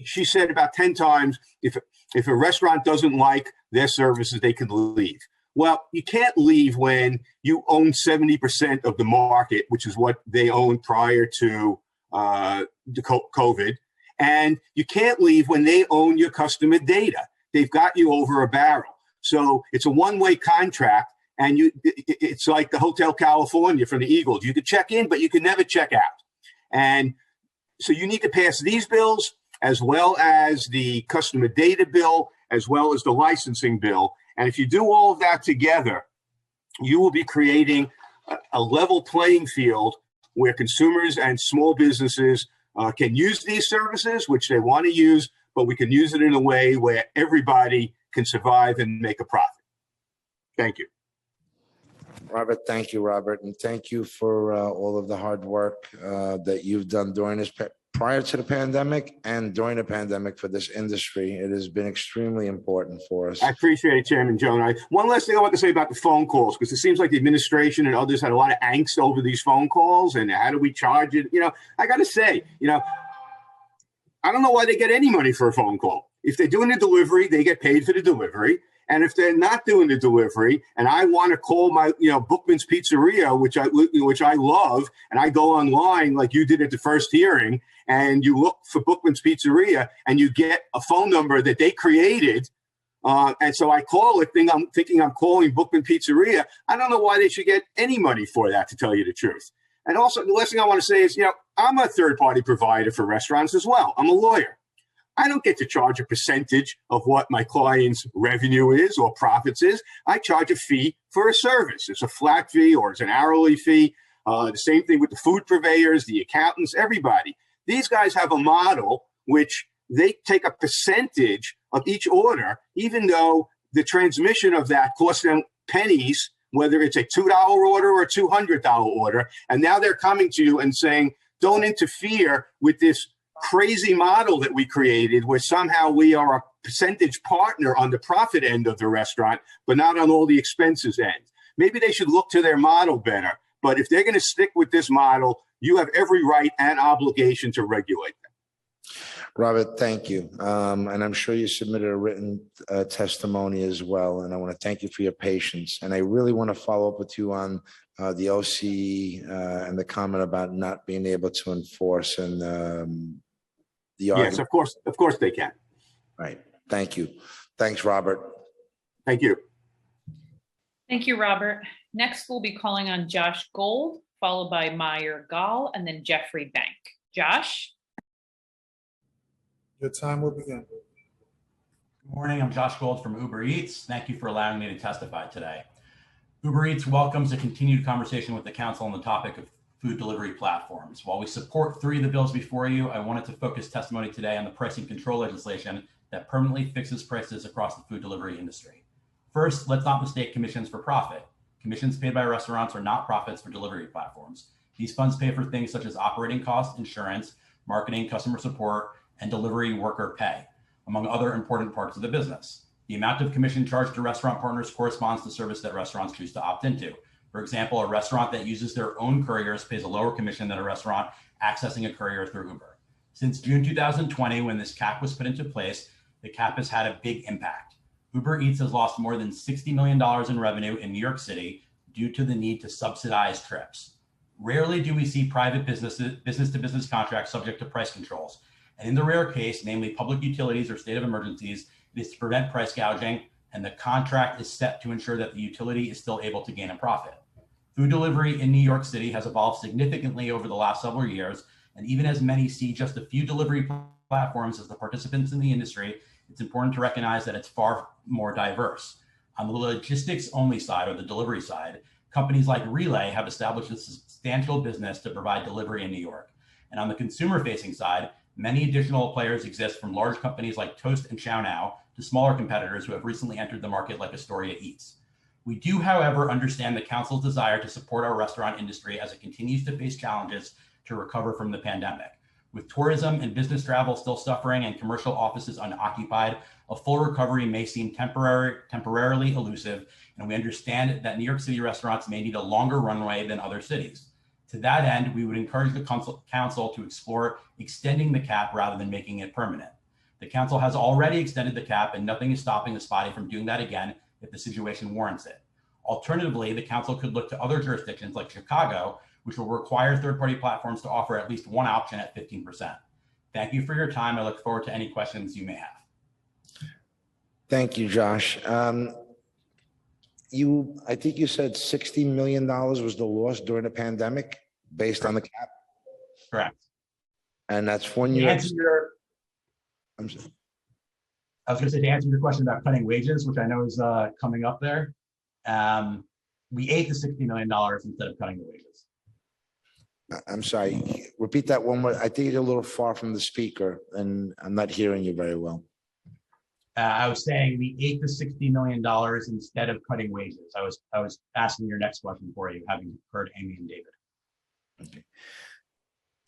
She said about 10 times, if a restaurant doesn't like their services, they can leave. Well, you can't leave when you own 70% of the market, which is what they owned prior to the COVID. And you can't leave when they own your customer data. They've got you over a barrel. So it's a one-way contract, and it's like the Hotel California from the Eagles. You could check in, but you can never check out. And so you need to pass these bills, as well as the customer data bill, as well as the licensing bill. And if you do all of that together, you will be creating a level playing field where consumers and small businesses can use these services, which they want to use, but we can use it in a way where everybody can survive and make a profit. Thank you. Robert, thank you, Robert, and thank you for all of the hard work that you've done during this prior to the pandemic and during the pandemic for this industry. It has been extremely important for us. I appreciate it, Chairman Joe. One last thing I want to say about the phone calls, because it seems like the administration and others had a lot of angst over these phone calls and how do we charge it? I got to say, I don't know why they get any money for a phone call. If they're doing a delivery, they get paid for the delivery. And if they're not doing the delivery, and I want to call my, Bookman's Pizzeria, which I love, and I go online like you did at the first hearing, and you look for Bookman's Pizzeria, and you get a phone number that they created, and so I call it, thinking I'm calling Bookman Pizzeria. I don't know why they should get any money for that, to tell you the truth. And also, the last thing I want to say is, I'm a third-party provider for restaurants as well. I'm a lawyer. I don't get to charge a percentage of what my client's revenue is or profits is. I charge a fee for a service. It's a flat fee or it's an hourly fee. The same thing with the food purveyors, the accountants, everybody. These guys have a model which they take a percentage of each order, even though the transmission of that costs them pennies, whether it's a $2 order or a $200 order. And now they're coming to you and saying, don't interfere with this crazy model that we created where somehow we are a percentage partner on the profit end of the restaurant, but not on all the expenses end. Maybe they should look to their model better. But if they're going to stick with this model, you have every right and obligation to regulate them. Robert, thank you. And I'm sure you submitted a written testimony as well. And I want to thank you for your patience. And I really want to follow up with you on the OC and the comment about not being able to enforce and the argument. Yes, of course they can. Right. Thank you. Thanks, Robert. Thank you. Thank you, Robert. Next, we'll be calling on Josh Gold, followed by Meyer Gall, and then Jeffrey Bank. Josh? Your time will begin. Good morning. I'm Josh Gold from Uber Eats. Thank you for allowing me to testify today. Uber Eats welcomes a continued conversation with the council on the topic of food delivery platforms. While we support 3 of the bills before you, I wanted to focus testimony today on the pricing control legislation that permanently fixes prices across the food delivery industry. First, let's not mistake commissions for profit. Commissions paid by restaurants are not profits for delivery platforms. These funds pay for things such as operating costs, insurance, marketing, customer support, and delivery worker pay, among other important parts of the business. The amount of commission charged to restaurant partners corresponds to service that restaurants choose to opt into. For example, a restaurant that uses their own couriers pays a lower commission than a restaurant accessing a courier through Uber. Since June 2020, when this cap was put into place, the cap has had a big impact. Uber Eats has lost more than $60 million in revenue in New York City due to the need to subsidize trips. Rarely do we see private business-to-business contracts subject to price controls. And in the rare case, namely public utilities or state of emergencies, it is to prevent price gouging, and the contract is set to ensure that the utility is still able to gain a profit. Food delivery in New York City has evolved significantly over the last several years, and even as many see just a few delivery platforms as the participants in the industry, it's important to recognize that it's far more diverse. On the logistics-only side, or the delivery side, companies like Relay have established a substantial business to provide delivery in New York. And on the consumer-facing side, many additional players exist, from large companies like Toast and ChowNow to smaller competitors who have recently entered the market like Astoria Eats. We do, however, understand the council's desire to support our restaurant industry as it continues to face challenges to recover from the pandemic. With tourism and business travel still suffering and commercial offices unoccupied, a full recovery may seem temporarily elusive, and we understand that New York City restaurants may need a longer runway than other cities. To that end, we would encourage the council to explore extending the cap rather than making it permanent. The council has already extended the cap, and nothing is stopping the spotty from doing that again if the situation warrants it. Alternatively, the council could look to other jurisdictions like Chicago, which will require third-party platforms to offer at least one option at 15%. Thank you for your time. I look forward to any questions you may have. Thank you, Josh. I think you said $60 million was the loss during the pandemic based on the cap? Correct. And that's when you... I'm sorry. I was going to say, to answer your question about cutting wages, which I know is coming up there, we ate the $60 million instead of cutting the wages. I'm sorry. Repeat that one more. I think you're a little far from the speaker, and I'm not hearing you very well. I was saying the $8 to $60 million instead of cutting wages. I was asking your next question for you, having heard Amy and David.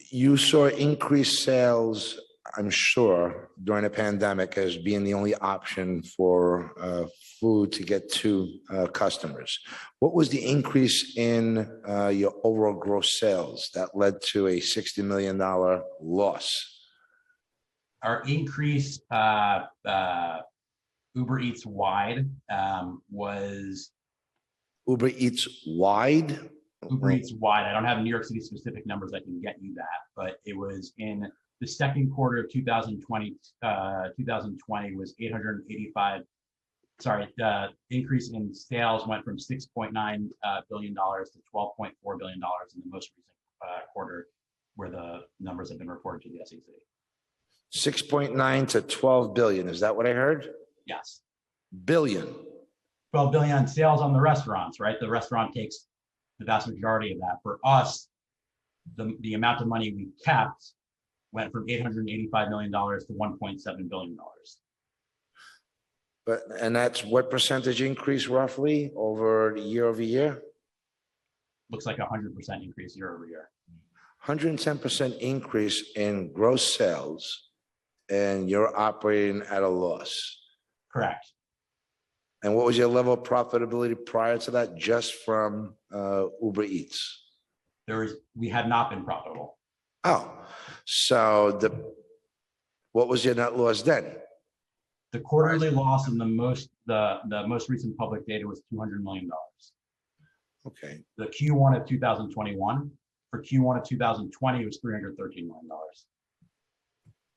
You saw increased sales, I'm sure, during the pandemic as being the only option for food to get to customers. What was the increase in your overall gross sales that led to a $60 million loss? Our increase Uber Eats wide was Uber Eats wide? Uber Eats wide. I don't have New York City specific numbers. I can get you that, but it was in the second quarter of 2020. 2020 was 885. Sorry, the increase in sales went from $6.9 billion to $12.4 billion in the most recent quarter, where the numbers have been reported to the SEC. 6.9 to 12 billion. Is that what I heard? Yes. Billion. 12 billion on sales on the restaurants, right? The restaurant takes the vast majority of that. For us, the amount of money we kept went from $885 million to $1.7 billion. And that's what percentage increase roughly over year? Looks like 100% increase year over year. 110% increase in gross sales, and you're operating at a loss. Correct. And what was your level of profitability prior to that, just from Uber Eats? We had not been profitable. Oh, so what was your net loss then? The quarterly loss in the most recent public data was $200 million. Okay. The Q1 of 2021, for Q1 of 2020, it was $313 million.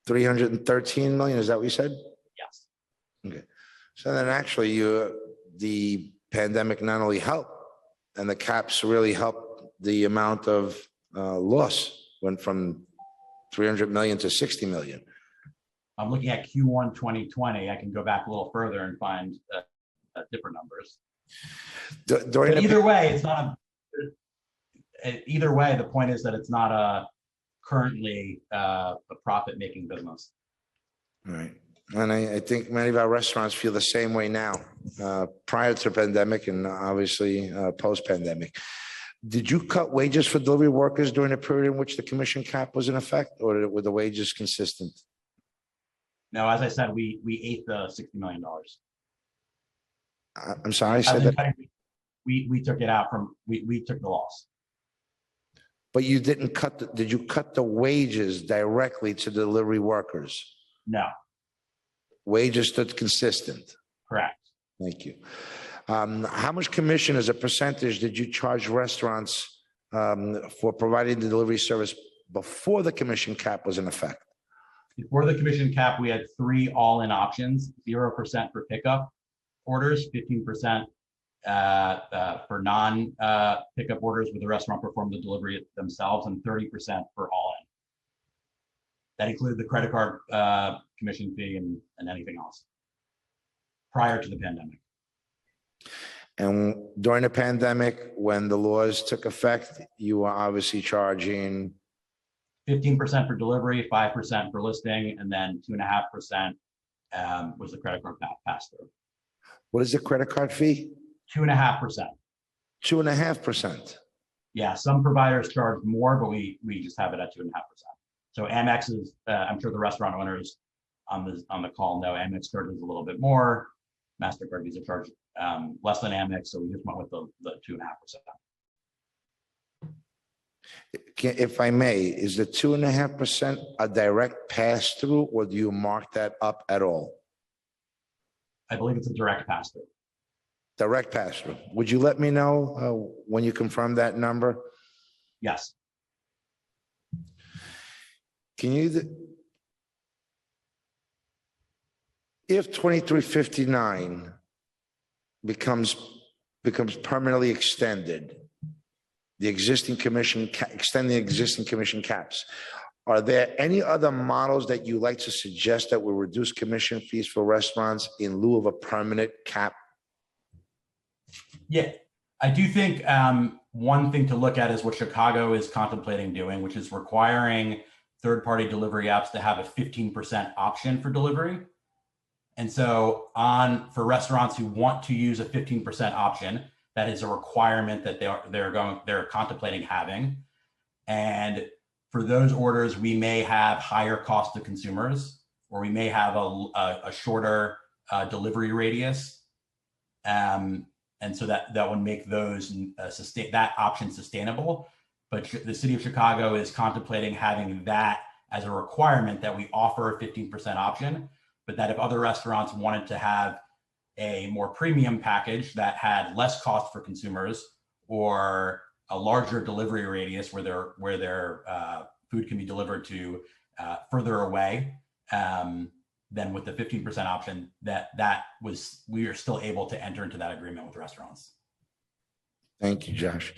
313 million, is that what you said? Yes. Okay. So then actually the pandemic not only helped, and the caps really helped the amount of loss, went from 300 million to 60 million. I'm looking at Q1 2020. I can go back a little further and find different numbers. But either way, it's not. Either way, the point is that it's not currently a profit-making business. Right. And I think many of our restaurants feel the same way now, prior to the pandemic and obviously post-pandemic. Did you cut wages for delivery workers during the period in which the commission cap was in effect, or were the wages consistent? No, as I said, we ate the $60 million. I'm sorry, I said that. We took it out from, we took the loss. But you didn't did you cut the wages directly to delivery workers? No. Wages stood consistent? Correct. Thank you. How much commission as a percentage did you charge restaurants for providing the delivery service before the commission cap was in effect? Before the commission cap, we had 3 all-in options: 0% for pickup orders, 15% for non-pickup orders where the restaurant performed the delivery themselves, and 30% for all-in. That included the credit card commission fee and anything else prior to the pandemic. And during the pandemic, when the laws took effect, you were obviously charging 15% for delivery, 5% for listing, and then 2.5% was the credit card pass-through. What is the credit card fee? 2.5%. 2.5%. Yeah, some providers charge more, but we just have it at 2.5%. So Amex is, I'm sure the restaurant owners on the call know Amex charges a little bit more. MasterCard, Visa charge less than Amex, so we just went with the 2.5%. If I may, is the 2.5% a direct pass-through, or do you mark that up at all? I believe it's a direct pass-through. Direct pass-through. Would you let me know when you confirm that number? Yes. Can you, if 2359 becomes permanently extended, the existing commission, extending existing commission caps, are there any other models that you like to suggest that will reduce commission fees for restaurants in lieu of a permanent cap? Yeah, I do think one thing to look at is what Chicago is contemplating doing, which is requiring third-party delivery apps to have a 15% option for delivery. And so for restaurants who want to use a 15% option, that is a requirement that they're contemplating having. And for those orders, we may have higher cost to consumers, or we may have a shorter delivery radius. And so that would make those that option sustainable. But the city of Chicago is contemplating having that as a requirement, that we offer a 15% option, but that if other restaurants wanted to have a more premium package that had less cost for consumers, or a larger delivery radius where their food can be delivered to further away, then with the 15% option, we are still able to enter into that agreement with restaurants. Thank you, Josh.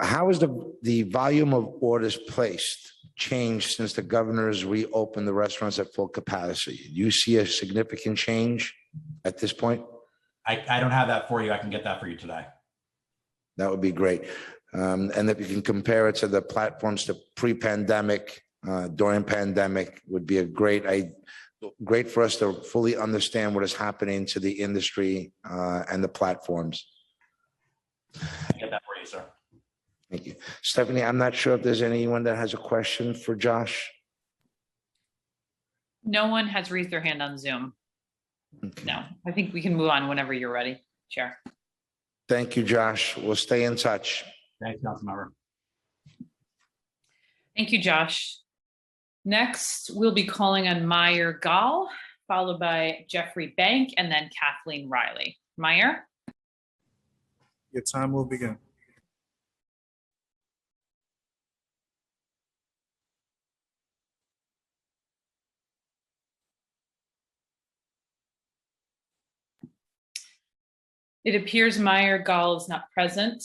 How has the volume of orders placed changed since the governor's reopened the restaurants at full capacity? Do you see a significant change at this point? I don't have that for you. I can get that for you today. That would be great. And if you can compare it to the platforms to pre-pandemic, during pandemic, would be great for us to fully understand what is happening to the industry and the platforms. I'll get that for you, sir. Thank you. Stephanie, I'm not sure if there's anyone that has a question for Josh. No one has raised their hand on Zoom. Okay. No, I think we can move on whenever you're ready, Chair. Thank you, Josh. We'll stay in touch. Thanks, Councilmember. Thank you, Josh. Next, we'll be calling on Meyer Gall, followed by Jeffrey Bank, and then Kathleen Riley. Meyer? Your time will begin. It appears Meyer Gall is not present,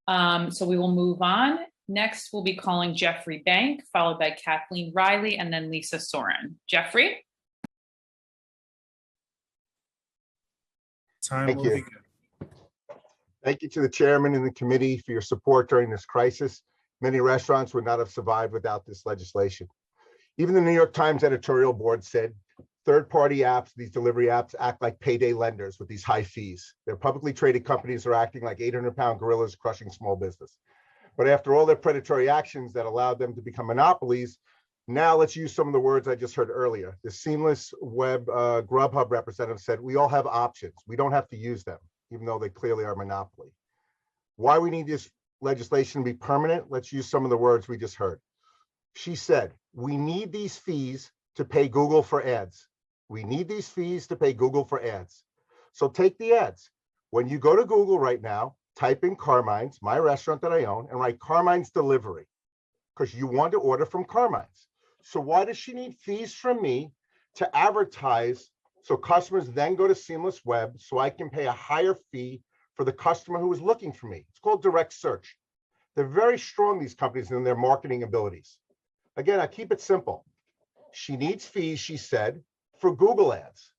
so we will move on. Next, we'll be calling Jeffrey Bank, followed by Kathleen Riley, and then Lisa Soren. Jeffrey? Thank you. Thank you to the chairman and the committee for your support during this crisis. Many restaurants would not have survived without this legislation. Even the New York Times editorial board said, third-party apps, these delivery apps, act like payday lenders with these high fees. Their publicly traded companies are acting like 800-pound gorillas crushing small business. But after all their predatory actions that allowed them to become monopolies, now let's use some of the words I just heard earlier. The Seamless Web Grubhub representative said, we all have options. We don't have to use them, even though they clearly are a monopoly. Why we need this legislation to be permanent? Let's use some of the words we just heard. She said, we need these fees to pay Google for ads. We need these fees to pay Google for ads. So take the ads. When you go to Google right now, type in Carmine's, my restaurant that I own, and write Carmine's Delivery, because you want to order from Carmine's. So why does she need fees from me to advertise so customers then go to Seamless Web so I can pay a higher fee for the customer who is looking for me? It's called direct search. They're very strong, these companies, in their marketing abilities. Again, I keep it simple. She needs fees, she said, for Google ads.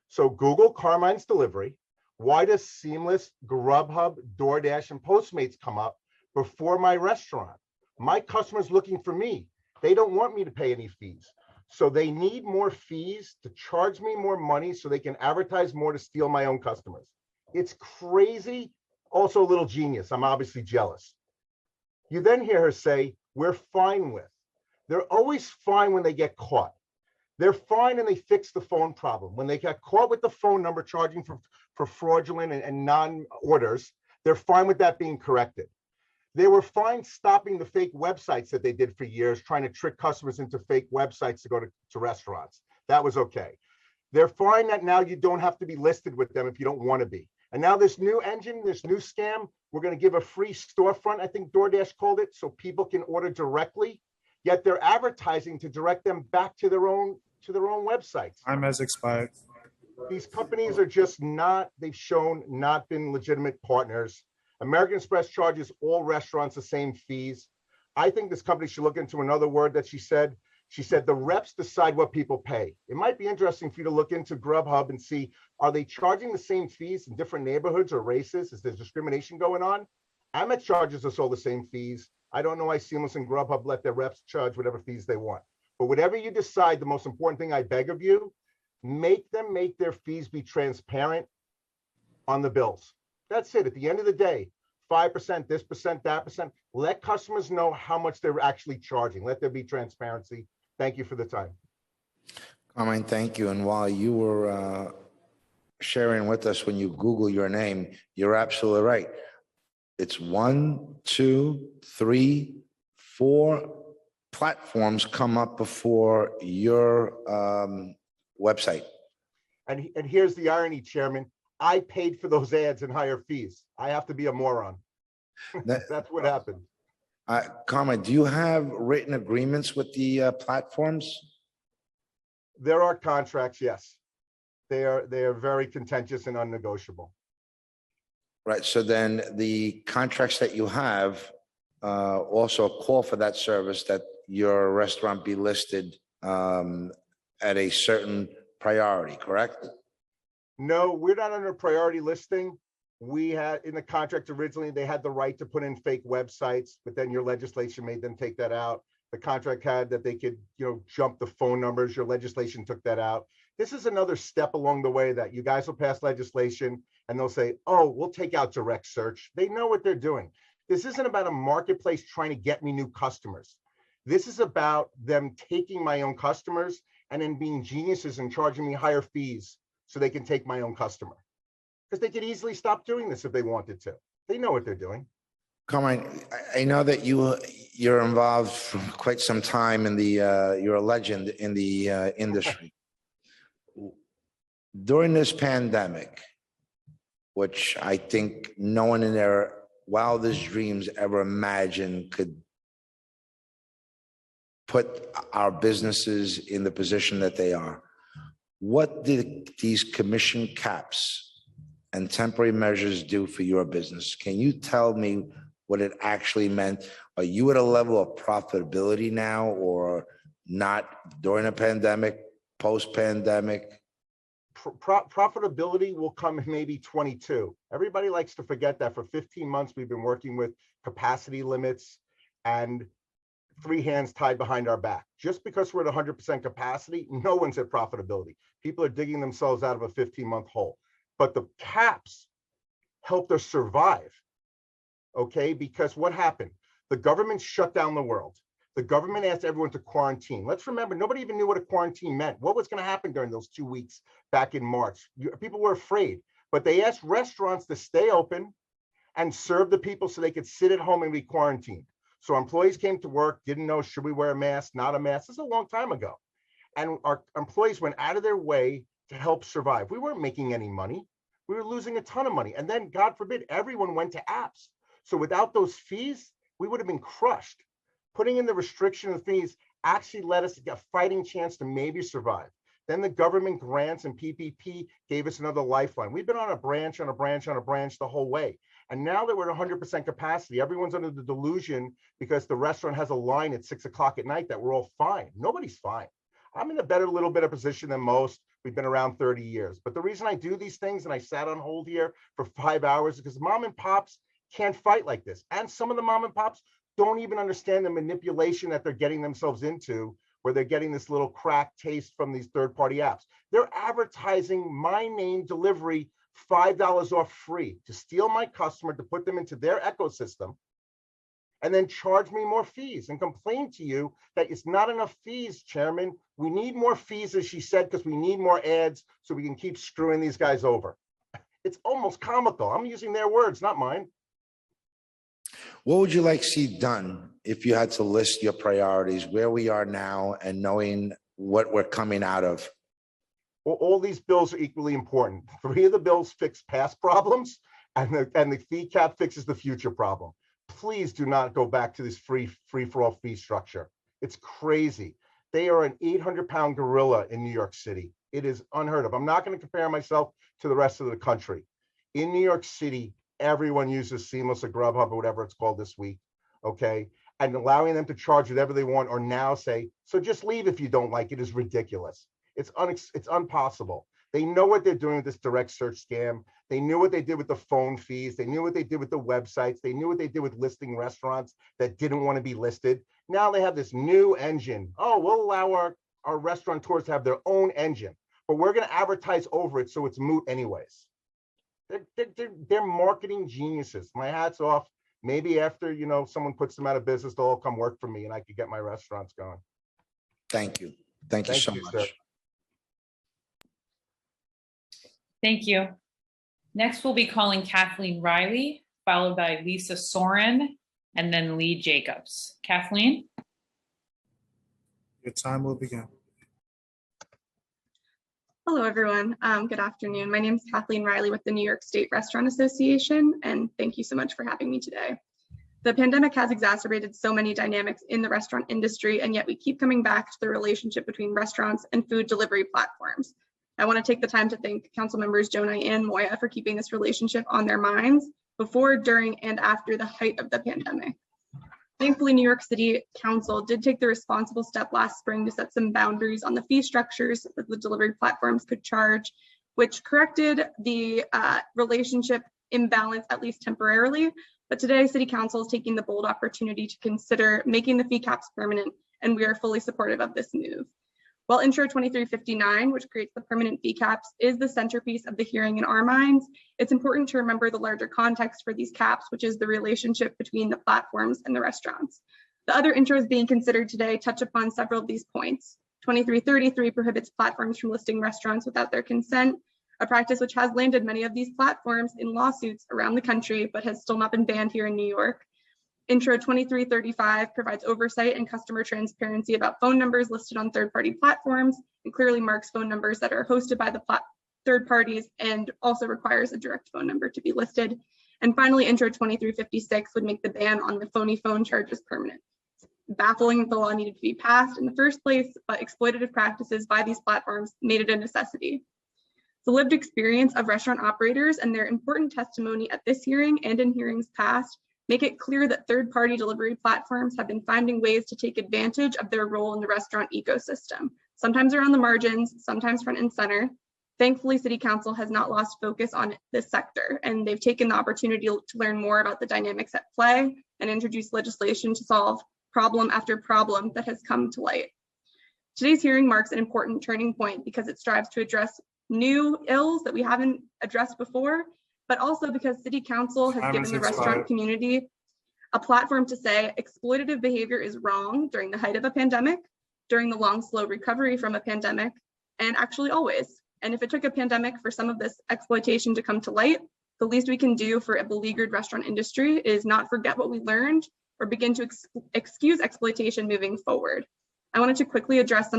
So Google Carmine's Delivery. Why does Seamless, Grubhub, DoorDash, and Postmates come up before my restaurant? My customer's looking for me. They don't want me to pay any fees. So they need more fees to charge me more money so they can advertise more to steal my own customers. It's crazy, also a little genius. I'm obviously jealous. You then hear her say, we're fine with. They're always fine when they get caught. They're fine and they fix the phone problem. When they get caught with the phone number charging for fraudulent and non-orders, they're fine with that being corrected. They were fine stopping the fake websites that they did for years, trying to trick customers into fake websites to go to restaurants. That was okay. They're fine that now you don't have to be listed with them if you don't want to be. And now this new engine, this new scam, we're going to give a free storefront, I think DoorDash called it, so people can order directly, yet they're advertising to direct them back to their own websites. Time has expired. These companies are just not, they've shown not been legitimate partners. American Express charges all restaurants the same fees. I think this company should look into another word that she said. She said the reps decide what people pay. It might be interesting for you to look into Grubhub and see, are they charging the same fees in different neighborhoods or races? Is there discrimination going on? Amex charges us all the same fees. I don't know why Seamless and Grubhub let their reps charge whatever fees they want. But whatever you decide, the most important thing I beg of you, Make them make their fees be transparent on the bills. That's it. At the end of the day, 5%, this percent, that percent. Let customers know how much they're actually charging. Let there be transparency. Thank you for the time. Carmine, thank you. And while you were sharing with us, when you Google your name, you're absolutely right. It's 1, 2, 3, 4 platforms come up before your website. And here's the irony, Chairman. I paid for those ads and higher fees. I have to be a moron. That's what happened. Carmine, do you have written agreements with the platforms? There are contracts, yes. They are very contentious and unnegotiable. Right. So then the contracts that you have also call for that service, that your restaurant be listed at a certain priority, correct? No, we're not under priority listing. We had in the contract originally, they had the right to put in fake websites, but then your legislation made them take that out. The contract had that they could, jump the phone numbers. Your legislation took that out. This is another step along the way that you guys will pass legislation and they'll say, oh, we'll take out direct search. They know what they're doing. This isn't about a marketplace trying to get me new customers. This is about them taking my own customers and then being geniuses and charging me higher fees so they can take my own customer. Because they could easily stop doing this if they wanted to. They know what they're doing. Carmine, I know that you're involved for quite some time in the, you're a legend in the industry. During this pandemic, which I think no one in their wildest dreams ever imagined could put our businesses in the position that they are, what did these commission caps and temporary measures do for your business? Can you tell me what it actually meant? Are you at a level of profitability now or not during a pandemic, post-pandemic? Profitability will come in maybe 22. Everybody likes to forget that for 15 months, we've been working with capacity limits and three hands tied behind our back. Just because we're at 100% capacity, no one's at profitability. People are digging themselves out of a 15-month hole. But the caps helped us survive, okay? Because what happened? The government shut down the world. The government asked everyone to quarantine. Let's remember, nobody even knew what a quarantine meant. What was going to happen during those 2 weeks back in March? People were afraid, but they asked restaurants to stay open and serve the people so they could sit at home and be quarantined. So employees came to work, didn't know, should we wear a mask, not a mask? This is a long time ago. And our employees went out of their way to help survive. We weren't making any money. We were losing a ton of money. And then, God forbid, everyone went to apps. So without those fees, we would have been crushed. Putting in the restriction of fees actually let us get a fighting chance to maybe survive. Then the government grants and PPP gave us another lifeline. We've been on a branch, on a branch, on a branch the whole way. And now that we're at 100% capacity, everyone's under the delusion because the restaurant has a line at 6 o'clock at night that we're all fine. Nobody's fine. I'm in a little better position than most. We've been around 30 years. But the reason I do these things and I sat on hold here for 5 hours is because mom and pops can't fight like this. And some of the mom and pops don't even understand the manipulation that they're getting themselves into, where they're getting this little crack taste from these third-party apps. They're advertising my name delivery, $5 off free, to steal my customer, to put them into their ecosystem, and then charge me more fees and complain to you that it's not enough fees, Chairman. We need more fees, as she said, because we need more ads so we can keep screwing these guys over. It's almost comical. I'm using their words, not mine. What would you like to see done if you had to list your priorities, where we are now and knowing what we're coming out of? Well, all these bills are equally important. 3 of the bills fix past problems, and the fee cap fixes the future problem. Please do not go back to this free-for-all fee structure. It's crazy. They are an 800-pound gorilla in New York City. It is unheard of. I'm not going to compare myself to the rest of the country. In New York City, everyone uses Seamless or Grubhub or whatever it's called this week, okay? And allowing them to charge whatever they want or now say, so just leave if you don't like it, is ridiculous. It's impossible. They know what they're doing with this direct search scam. They knew what they did with the phone fees. They knew what they did with the websites. They knew what they did with listing restaurants that didn't want to be listed. Now they have this new engine. Oh, we'll allow our restaurateurs to have their own engine. but we're going to advertise over it so it's moot anyways. They're marketing geniuses. My hat's off. Maybe after, someone puts them out of business, they'll all come work for me and I could get my restaurants going. Thank you. Thank you so sir. much. Thank you. Next, we'll be calling Kathleen Riley, followed by Lisa Soren, and then Lee Jacobs. Kathleen? Your time will begin. Hello, everyone. Good afternoon. My name is Kathleen Riley with the New York State Restaurant Association, and thank you so much for having me today. The pandemic has exacerbated so many dynamics in the restaurant industry, and yet we keep coming back to the relationship between restaurants and food delivery platforms. I want to take the time to thank Council members Jonai and Moya for keeping this relationship on their minds before, during, and after the height of the pandemic. Thankfully, New York City Council did take the responsible step last spring to set some boundaries on the fee structures that the delivery platforms could charge, which corrected the relationship imbalance, at least temporarily. But today, City Council is taking the bold opportunity to consider making the fee caps permanent, and we are fully supportive of this move. While Intro 2359, which creates the permanent fee caps, is the centerpiece of the hearing in our minds, it's important to remember the larger context for these caps, which is the relationship between the platforms and the restaurants. The other intros being considered today touch upon several of these points. 2333 prohibits platforms from listing restaurants without their consent, a practice which has landed many of these platforms in lawsuits around the country, but has still not been banned here in New York. Intro 2335 provides oversight and customer transparency about phone numbers listed on third-party platforms and clearly marks phone numbers that are hosted by the third parties and also requires a direct phone number to be listed. And finally, Intro 2356 would make the ban on the phony phone charges permanent. Baffling that the law needed to be passed in the first place, but exploitative practices by these platforms made it a necessity. The lived experience of restaurant operators and their important testimony at this hearing and in hearings past make it clear that third-party delivery platforms have been finding ways to take advantage of their role in the restaurant ecosystem. Sometimes around the margins, sometimes front and center. Thankfully, City Council has not lost focus on this sector, and they've taken the opportunity to learn more about the dynamics at play and introduce legislation to solve problem after problem that has come to light. Today's hearing marks an important turning point because it strives to address new ills that we haven't addressed before, but also because City Council has given the restaurant community a platform to say exploitative behavior is wrong during the height of a pandemic, during the long, slow recovery from a pandemic, and actually always. And if it took a pandemic for some of this exploitation to come to light, the least we can do for a beleaguered restaurant industry is not forget what we learned or begin to excuse exploitation moving forward. I wanted to quickly address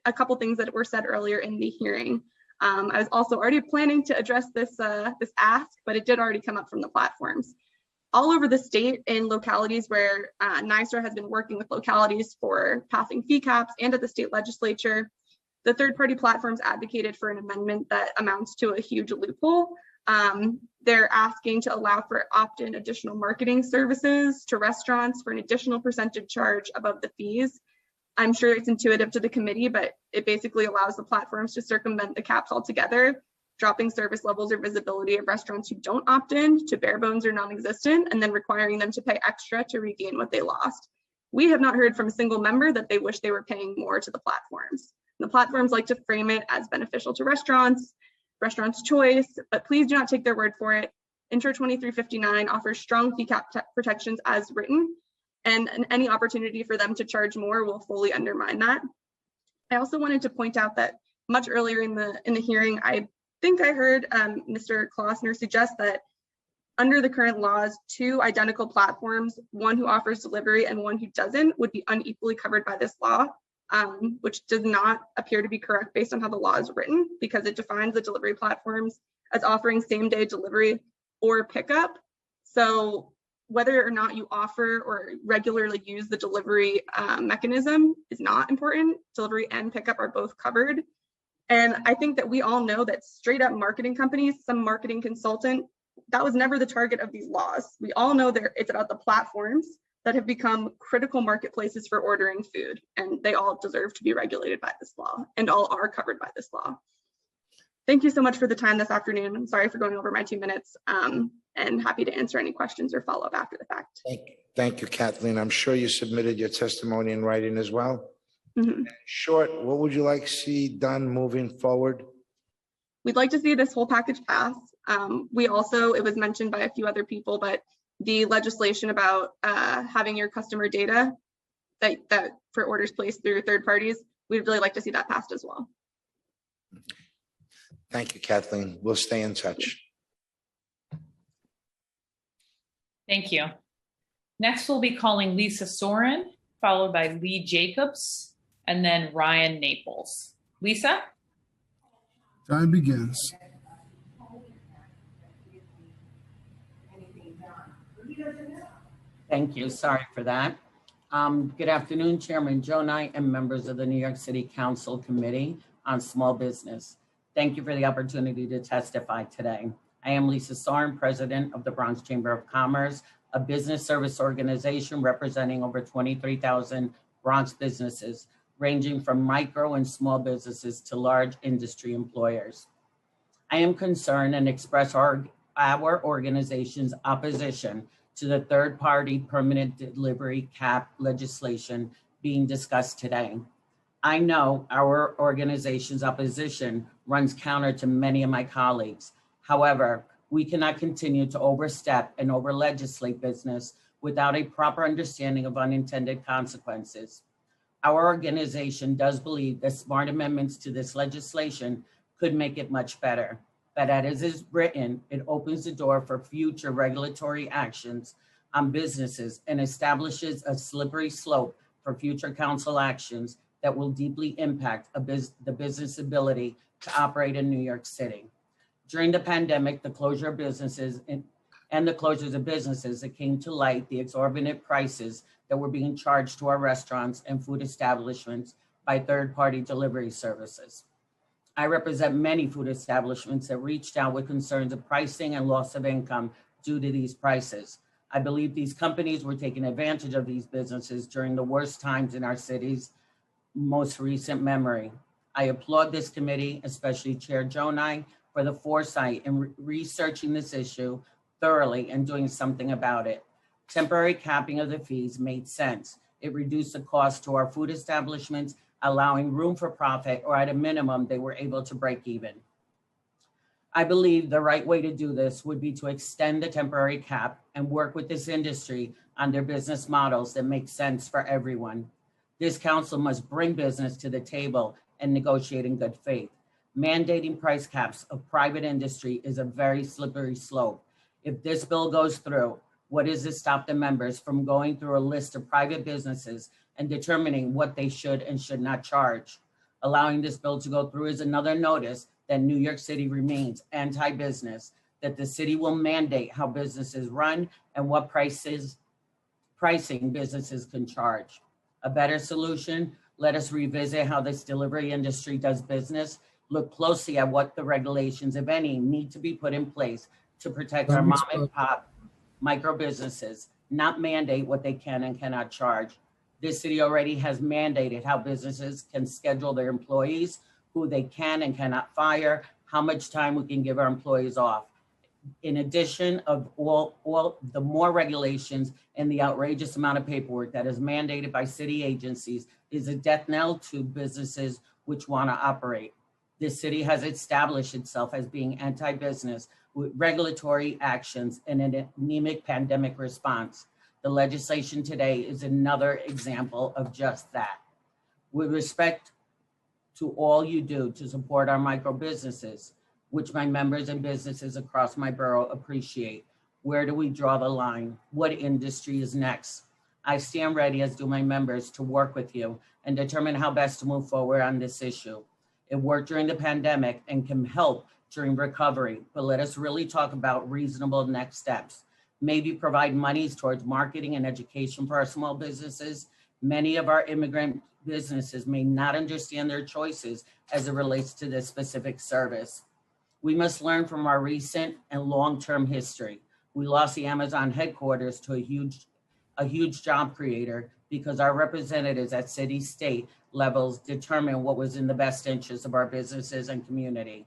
a couple things that were said earlier in the hearing. I was also already planning to address this ask, but it did already come up from the platforms. All over the state in localities where NYSER has been working with localities for passing fee caps and at the state legislature, the third-party platforms advocated for an amendment that amounts to a huge loophole. They're asking to allow for opt-in additional marketing services to restaurants for an additional percentage charge above the fees. I'm sure it's intuitive to the committee, but it basically allows the platforms to circumvent the caps altogether, dropping service levels or visibility of restaurants who don't opt in to bare bones or non-existent, and then requiring them to pay extra to regain what they lost. We have not heard from a single member that they wish they were paying more to the platforms. The platforms like to frame it as beneficial to restaurants choice, but please do not take their word for it. Intro 2359 offers strong fee cap protections as written, and any opportunity for them to charge more will fully undermine that. I also wanted to point out that much earlier in the hearing, I think I heard Mr. Klossner suggest that under the current laws, two identical platforms, one who offers delivery and one who doesn't, would be unequally covered by this law, which does not appear to be correct based on how the law is written, because it defines the delivery platforms as offering same-day delivery or pickup. So whether or not you offer or regularly use the delivery mechanism is not important. Delivery and pickup are both covered. And I think that we all know that straight up marketing companies, some marketing consultant, that was never the target of these laws. We all know that it's about the platforms that have become critical marketplaces for ordering food, and they all deserve to be regulated by this law and all are covered by this law. Thank you so much for the time this afternoon. I'm sorry for going over my 2 minutes, and happy to answer any questions or follow up after the fact. Thank you, Kathleen. I'm sure you submitted your testimony in writing as well. Short, what would you like to see done moving forward? We'd like to see this whole package pass. We also, it was mentioned by a few other people, but the legislation about having your customer data that for orders placed through third parties, we'd really like to see that passed as well. Thank you, Kathleen. We'll stay in touch. Thank you. Next, we'll be calling Lisa Soren, followed by Lee Jacobs, and then Ryan Naples. Lisa? Time begins. Thank you. Sorry for that. Good afternoon, Chairman Jonai and members of the New York City Council Committee on Small Business. Thank you for the opportunity to testify today. I am Lisa Soren, President of the Bronx Chamber of Commerce, a business service organization representing over 23,000 Bronx businesses, ranging from micro and small businesses to large industry employers. I am concerned and express our organization's opposition to the third-party permanent delivery cap legislation being discussed today. I know our organization's opposition runs counter to many of my colleagues. However, we cannot continue to overstep and over-legislate business without a proper understanding of unintended consequences. Our organization does believe that smart amendments to this legislation could make it much better, but as is written, it opens the door for future regulatory actions on businesses and establishes a slippery slope for future council actions that will deeply impact the business ability to operate in New York City. During the pandemic, the closure of businesses and the closures of businesses, it came to light the exorbitant prices that were being charged to our restaurants and food establishments by third-party delivery services. I represent many food establishments that reached out with concerns of pricing and loss of income due to these prices. I believe these companies were taking advantage of these businesses during the worst times in our city's most recent memory. I applaud this committee, especially Chair Jonai, for the foresight in researching this issue thoroughly and doing something about it. Temporary capping of the fees made sense. It reduced the cost to our food establishments, allowing room for profit, or at a minimum, they were able to break even. I believe the right way to do this would be to extend the temporary cap and work with this industry on their business models that make sense for everyone. This council must bring business to the table and negotiate in good faith. Mandating price caps of private industry is a very slippery slope. If this bill goes through, what is to stop the members from going through a list of private businesses and determining what they should and should not charge? Allowing this bill to go through is another notice that New York City remains anti-business, that the city will mandate how businesses run and what pricing businesses can charge. A better solution, let us revisit how this delivery industry does business, look closely at what the regulations, if any, need to be put in place to protect our mom and pop micro businesses, not mandate what they can and cannot charge. This city already has mandated how businesses can schedule their employees, who they can and cannot fire, how much time we can give our employees off. In addition of all the more regulations and the outrageous amount of paperwork that is mandated by city agencies is a death knell to businesses which want to operate. This city has established itself as being anti-business with regulatory actions and an anemic pandemic response. The legislation today is another example of just that. With respect to all you do to support our micro businesses, which my members and businesses across my borough appreciate, where do we draw the line? What industry is next? I stand ready, as do my members, to work with you and determine how best to move forward on this issue. It worked during the pandemic and can help during recovery, but let us really talk about reasonable next steps. Maybe provide monies towards marketing and education for our small businesses. Many of our immigrant businesses may not understand their choices as it relates to this specific service. We must learn from our recent and long-term history. We lost the Amazon headquarters to a huge job creator because our representatives at city, state levels determined what was in the best interest of our businesses and community.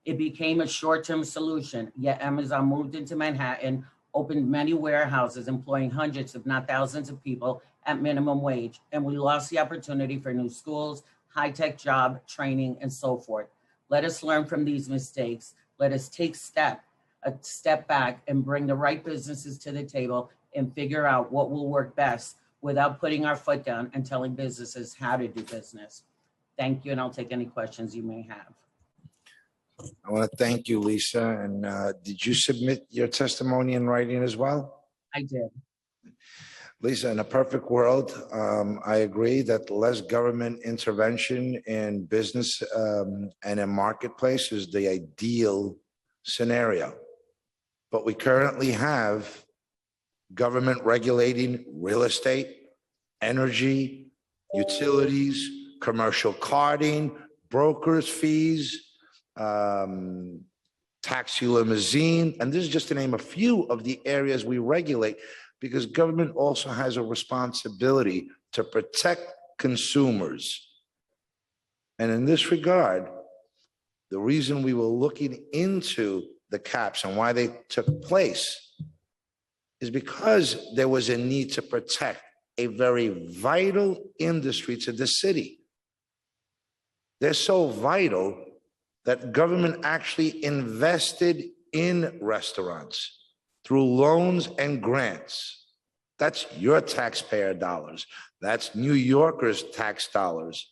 It became a short-term solution, yet Amazon moved into Manhattan, opened many warehouses, employing hundreds, if not thousands of people at minimum wage, and we lost the opportunity for new schools, high-tech job training, and so forth. Let us learn from these mistakes. Let us take a step back and bring the right businesses to the table and figure out what will work best without putting our foot down and telling businesses how to do business. Thank you, and I'll take any questions you may have. I want to thank you, Lisa. And did you submit your testimony in writing as well? I did. Lisa, in a perfect world, I agree that less government intervention in business and in marketplace is the ideal scenario. But we currently have government regulating real estate, energy, utilities, commercial carding, brokers' fees, taxi limousine, and this is just to name a few of the areas we regulate, because government also has a responsibility to protect consumers. And in this regard, the reason we were looking into the caps and why they took place is because there was a need to protect a very vital industry to the city. They're so vital that government actually invested in restaurants through loans and grants. That's your taxpayer dollars. That's New Yorkers' tax dollars.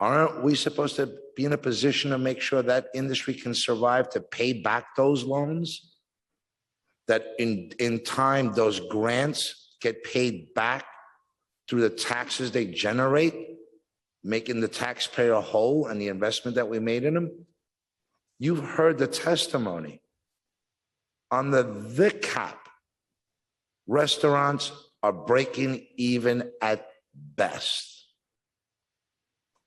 Aren't we supposed to be in a position to make sure that industry can survive to pay back those loans? That in time, those grants get paid back through the taxes they generate, making the taxpayer whole and the investment that we made in them? You've heard the testimony. On the cap, restaurants are breaking even at best.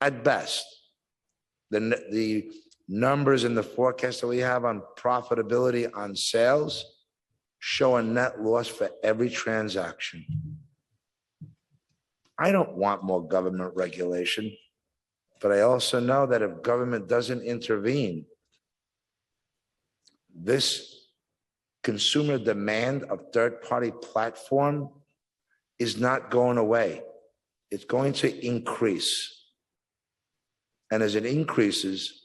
At best. The numbers in the forecast that we have on profitability on sales show a net loss for every transaction. I don't want more government regulation, but I also know that if government doesn't intervene, this consumer demand of third-party platform is not going away. It's going to increase. And as it increases,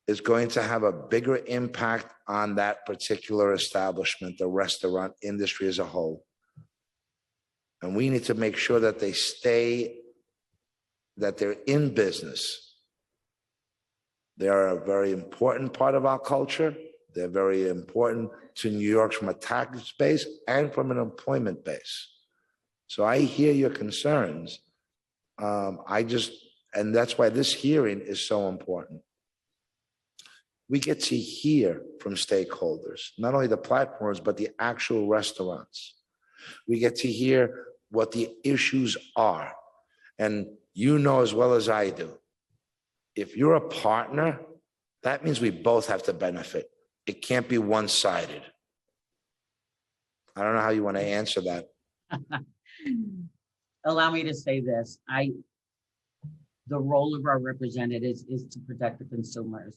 it's going to have a bigger impact on that particular establishment, the restaurant industry as a whole. And we need to make sure that they stay, that they're in business. They are a very important part of our culture. They're very important to New York from a tax base and from an employment base. So I hear your concerns. And that's why this hearing is so important. We get to hear from stakeholders, not only the platforms, but the actual restaurants. We get to hear what the issues are. And you know as well as I do, if you're a partner, that means we both have to benefit. It can't be one-sided. I don't know how you want to answer that. Allow me to say this. The role of our representatives is to protect the consumers.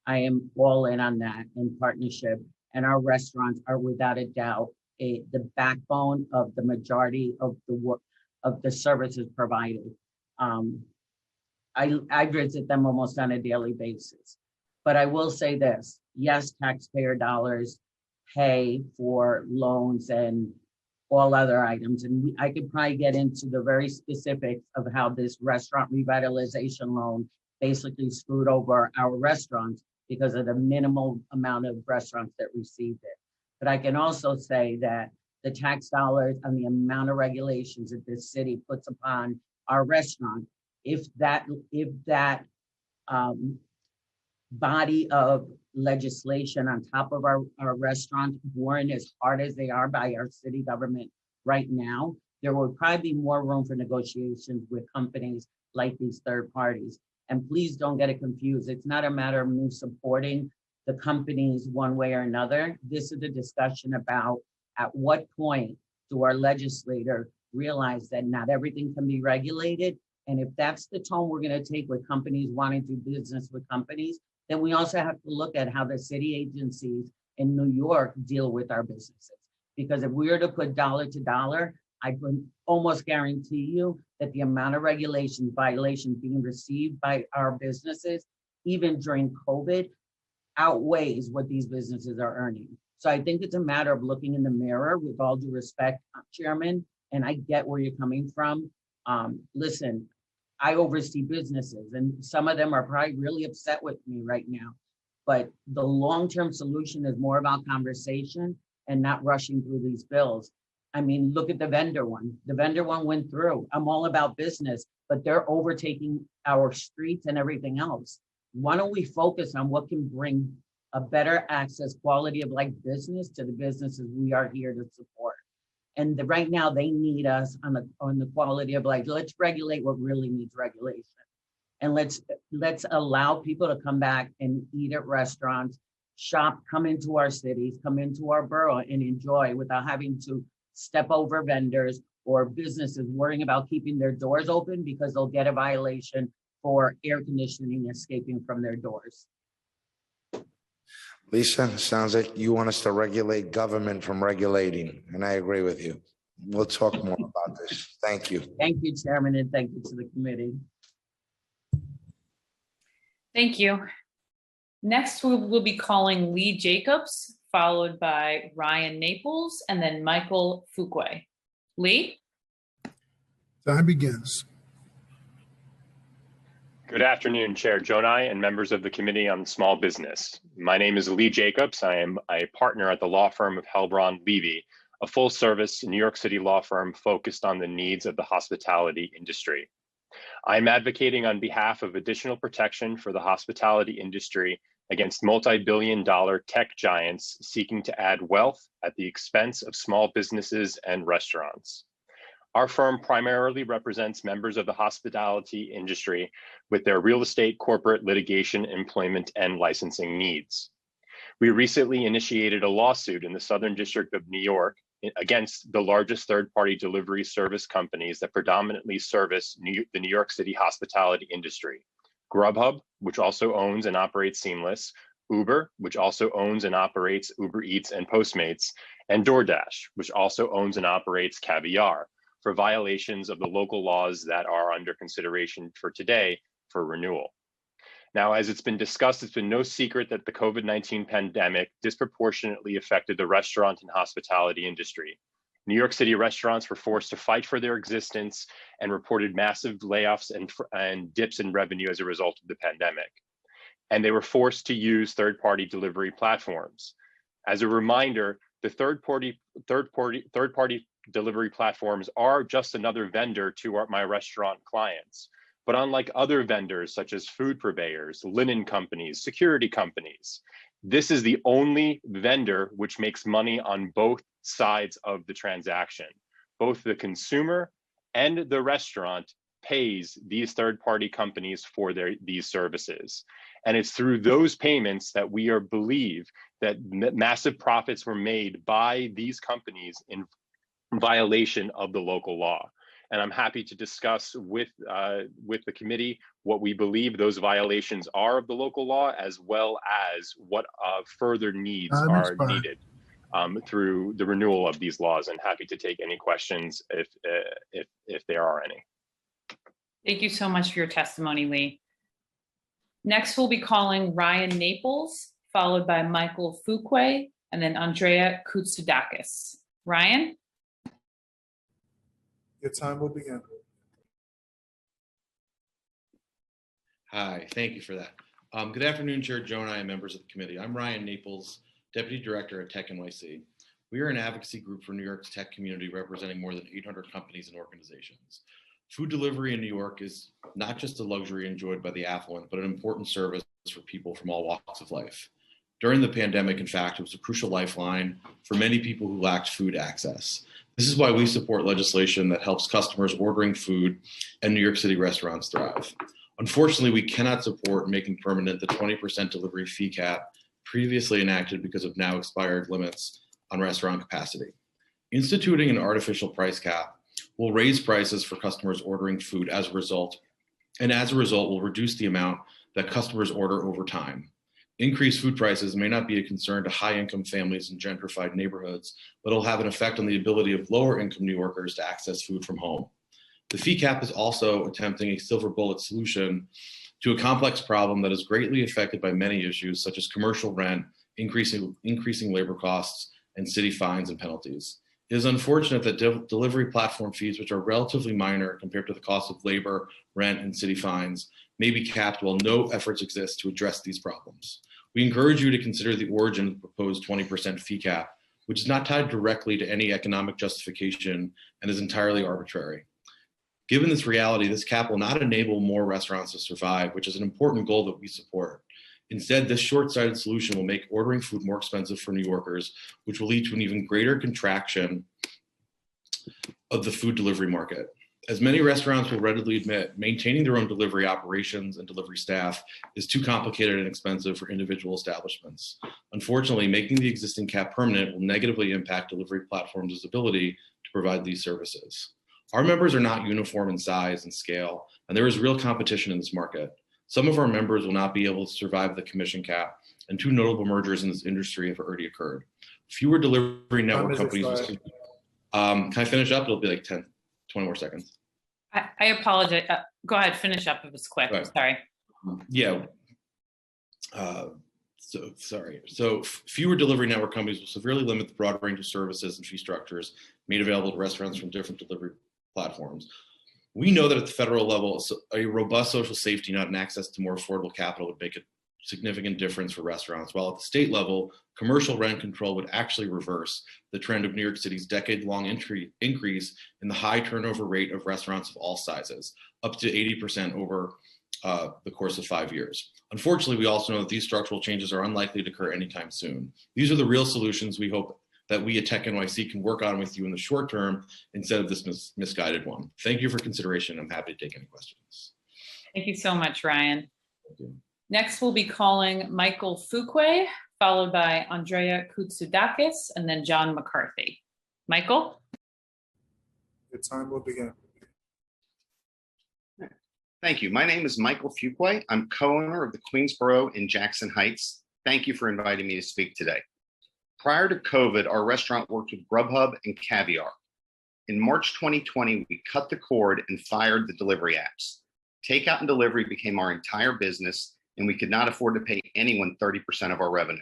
I am all in on that in partnership, and our restaurants are without a doubt the backbone of the majority of the work of the services provided. I visit them almost on a daily basis, but I will say this: yes, taxpayer dollars pay for loans and all other items, and I could probably get into the very specifics of how this restaurant revitalization loan basically screwed over our restaurants because of the minimal amount of restaurants that received it. But I can also say that the tax dollars and the amount of regulations that this city puts upon our restaurant, if that body of legislation on top of our restaurants weren't as hard as they are by our city government right now, there would probably be more room for negotiations with companies like these third parties. And please don't get it confused. It's not a matter of me supporting the companies one way or another. This is a discussion about at what point do our legislators realize that not everything can be regulated. And if that's the tone we're going to take with companies wanting to do business with companies, then we also have to look at how the city agencies in New York deal with our businesses. Because if we were to put dollar to dollar, I can almost guarantee you that the amount of regulation violations being received by our businesses, even during COVID, outweighs what these businesses are earning. So I think it's a matter of looking in the mirror, with all due respect, Chairman, and I get where you're coming from. Listen, I oversee businesses and some of them are probably really upset with me right now, but the long-term solution is more about conversation and not rushing through these bills. I mean, look at the vendor one. The vendor one went through. I'm all about business, but they're overtaking our streets and everything else. Why don't we focus on what can bring a better access, quality of life business to the businesses we are here to support? And right now they need us on the quality of life. Let's regulate what really needs regulation. And let's allow people to come back and eat at restaurants, shop, come into our cities, come into our borough and enjoy without having to step over vendors or businesses worrying about keeping their doors open because they'll get a violation for air conditioning escaping from their doors. Lisa, sounds like you want us to regulate government from regulating, and I agree with you. We'll talk more about this. Thank you. Thank you, Chairman, and thank you to the committee. Thank you. Next, we'll be calling Lee Jacobs, followed by Ryan Naples, and then Michael Fuqua. Lee? Time begins. Good afternoon, Chair Jonai and members of the Committee on Small Business. My name is Lee Jacobs. I am a partner at the law firm of Helbron Levy, a full-service New York City law firm focused on the needs of the hospitality industry. I'm advocating on behalf of additional protection for the hospitality industry against multi-billion-dollar tech giants seeking to add wealth at the expense of small businesses and restaurants. Our firm primarily represents members of the hospitality industry with their real estate, corporate, litigation, employment, and licensing needs. We recently initiated a lawsuit in the Southern District of New York against the largest third-party delivery service companies that predominantly service the New York City hospitality industry. Grubhub, which also owns and operates Seamless, Uber, which also owns and operates Uber Eats and Postmates, and DoorDash, which also owns and operates Caviar, for violations of the local laws that are under consideration for today for renewal. Now, as it's been discussed, it's been no secret that the COVID-19 pandemic disproportionately affected the restaurant and hospitality industry. New York City restaurants were forced to fight for their existence and reported massive layoffs and dips in revenue as a result of the pandemic. And they were forced to use third-party delivery platforms. As a reminder, the third-party delivery platforms are just another vendor to my restaurant clients. But unlike other vendors such as food purveyors, linen companies, security companies, this is the only vendor which makes money on both sides of the transaction. Both the consumer and the restaurant pays these third-party companies for these services. And it's through those payments that we believe that massive profits were made by these companies in violation of the local law. And I'm happy to discuss with the committee what we believe those violations are of the local law, as well as what further needs are needed through the renewal of these laws. And happy to take any questions if there are any. Thank you so much for your testimony, Lee. Next, we'll be calling Ryan Naples, followed by Michael Fuqua, and then Andrea Koutsoudakis. Ryan? Your time will begin. Hi, thank you for that. Good afternoon, Chair Jonai and members of the committee. I'm Ryan Naples, Deputy Director at Tech NYC. We are an advocacy group for New York's tech community representing more than 800 companies and organizations. Food delivery in New York is not just a luxury enjoyed by the affluent, but an important service for people from all walks of life. During the pandemic, in fact, it was a crucial lifeline for many people who lacked food access. This is why we support legislation that helps customers ordering food and New York City restaurants thrive. Unfortunately, we cannot support making permanent the 20% delivery fee cap previously enacted because of now expired limits on restaurant capacity. Instituting an artificial price cap will raise prices for customers ordering food as a result, and as a result will reduce the amount that customers order over time. Increased food prices may not be a concern to high-income families in gentrified neighborhoods, but it'll have an effect on the ability of lower-income New Yorkers to access food from home. The fee cap is also attempting a silver bullet solution to a complex problem that is greatly affected by many issues, such as commercial rent, increasing labor costs, and city fines and penalties. It is unfortunate that delivery platform fees, which are relatively minor compared to the cost of labor, rent, and city fines, may be capped while no efforts exist to address these problems. We encourage you to consider the origin of the proposed 20% fee cap, which is not tied directly to any economic justification and is entirely arbitrary. Given this reality, this cap will not enable more restaurants to survive, which is an important goal that we support. Instead, this short-sighted solution will make ordering food more expensive for New Yorkers, which will lead to an even greater contraction of the food delivery market. As many restaurants will readily admit, maintaining their own delivery operations and delivery staff is too complicated and expensive for individual establishments. Unfortunately, making the existing cap permanent will negatively impact delivery platforms' ability to provide these services. Our members are not uniform in size and scale, and there is real competition in this market. Some of our members will not be able to survive the commission cap, and two notable mergers in this industry have already occurred. Fewer delivery network companies. Can I finish up? It'll be like 20 more seconds. I apologize. Go ahead, finish up if it's quick. Right. Sorry. Yeah. So fewer delivery network companies will severely limit the broad range of services and fee structures made available to restaurants from different delivery platforms. We know that at the federal level, a robust social safety net and access to more affordable capital would make a significant difference for restaurants, while at the state level, commercial rent control would actually reverse the trend of New York City's decade-long increase in the high turnover rate of restaurants of all sizes, up to 80% over the course of 5 years. Unfortunately, we also know that these structural changes are unlikely to occur anytime soon. These are the real solutions we hope that we at Tech NYC can work on with you in the short term instead of this misguided one. Thank you for consideration. I'm happy to take any questions. Thank you so much, Ryan. Thank you. Next, we'll be calling Michael Fuqua, followed by Andrea Koutsoutakis, and then John McCarthy. Michael? The time will begin. Thank you. My name is Michael Fuqua. I'm co-owner of the Queensboro in Jackson Heights. Thank you for inviting me to speak today. Prior to COVID, our restaurant worked with Grubhub and Caviar. In March 2020, we cut the cord and fired the delivery apps. Takeout and delivery became our entire business, and we could not afford to pay anyone 30% of our revenue.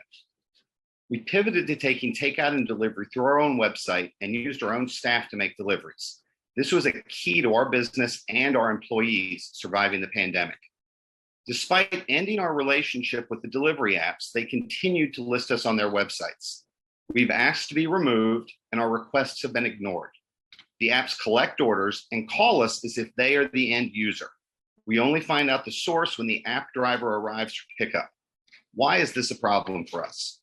We pivoted to taking takeout and delivery through our own website and used our own staff to make deliveries. This was a key to our business and our employees surviving the pandemic. Despite ending our relationship with the delivery apps, they continued to list us on their websites. We've asked to be removed, and our requests have been ignored. The apps collect orders and call us as if they are the end user. We only find out the source when the app driver arrives for pickup. Why is this a problem for us?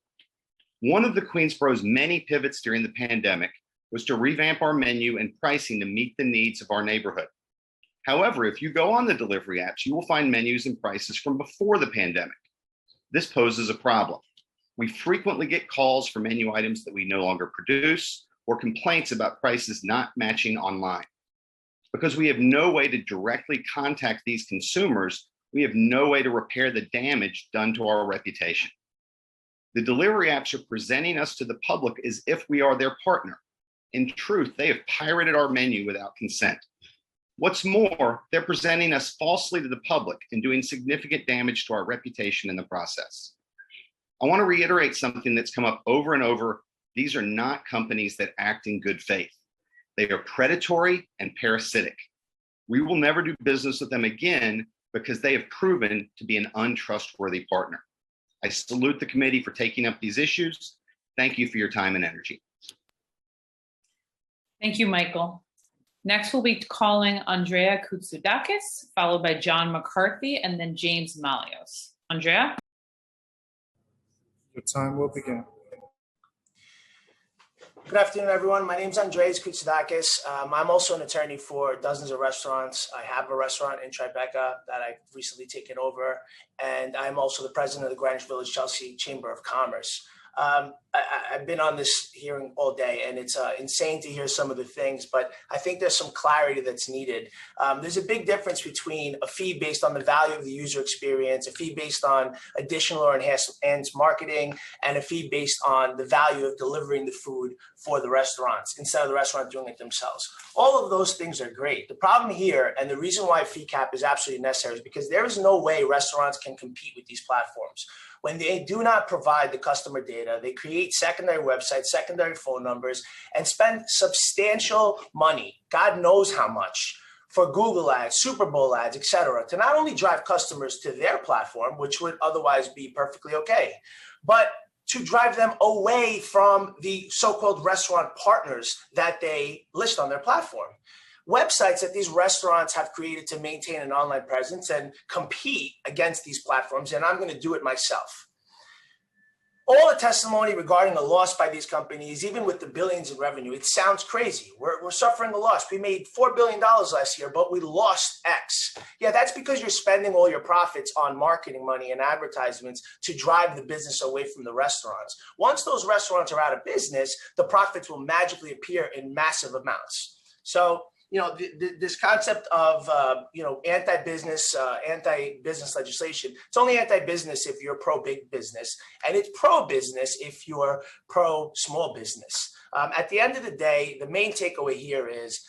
One of the Queensboro's many pivots during the pandemic was to revamp our menu and pricing to meet the needs of our neighborhood. However, if you go on the delivery apps, you will find menus and prices from before the pandemic. This poses a problem. We frequently get calls for menu items that we no longer produce or complaints about prices not matching online. Because we have no way to directly contact these consumers, we have no way to repair the damage done to our reputation. The delivery apps are presenting us to the public as if we are their partner. In truth, they have pirated our menu without consent. What's more, they're presenting us falsely to the public and doing significant damage to our reputation in the process. I want to reiterate something that's come up over and over. These are not companies that act in good faith. They are predatory and parasitic. We will never do business with them again because they have proven to be an untrustworthy partner. I salute the committee for taking up these issues. Thank you for your time and energy. Thank you, Michael. Next, we'll be calling Andrea Koutsoutakis, followed by John McCarthy, and then James Malios. Andrea? The time will begin. Good afternoon, everyone. My name is Andreas Koutsoutakis. I'm also an attorney for dozens of restaurants. I have a restaurant in Tribeca that I've recently taken over, and I'm also the president of the Greenwich Village Chelsea Chamber of Commerce. I've been on this hearing all day, and it's insane to hear some of the things, but I think there's some clarity that's needed. There's a big difference between a fee based on the value of the user experience, a fee based on additional or enhanced marketing, and a fee based on the value of delivering the food for the restaurants instead of the restaurant doing it themselves. All of those things are great. The problem here, and the reason why a fee cap is absolutely necessary, is because there is no way restaurants can compete with these platforms. When they do not provide the customer data, they create secondary websites, secondary phone numbers, and spend substantial money, God knows how much, for Google ads, Super Bowl ads, etc., to not only drive customers to their platform, which would otherwise be perfectly okay, but to drive them away from the so-called restaurant partners that they list on their platform. Websites that these restaurants have created to maintain an online presence and compete against these platforms, and I'm going to do it myself. All the testimony regarding a loss by these companies, even with the billions in revenue, it sounds crazy. We're suffering a loss. We made $4 billion last year, but we lost X. Yeah, that's because you're spending all your profits on marketing money and advertisements to drive the business away from the restaurants. Once those restaurants are out of business, the profits will magically appear in massive amounts. So, this concept of, anti-business legislation, it's only anti-business if you're pro-big business, and it's pro-business if you're pro-small business. At the end of the day, the main takeaway here is,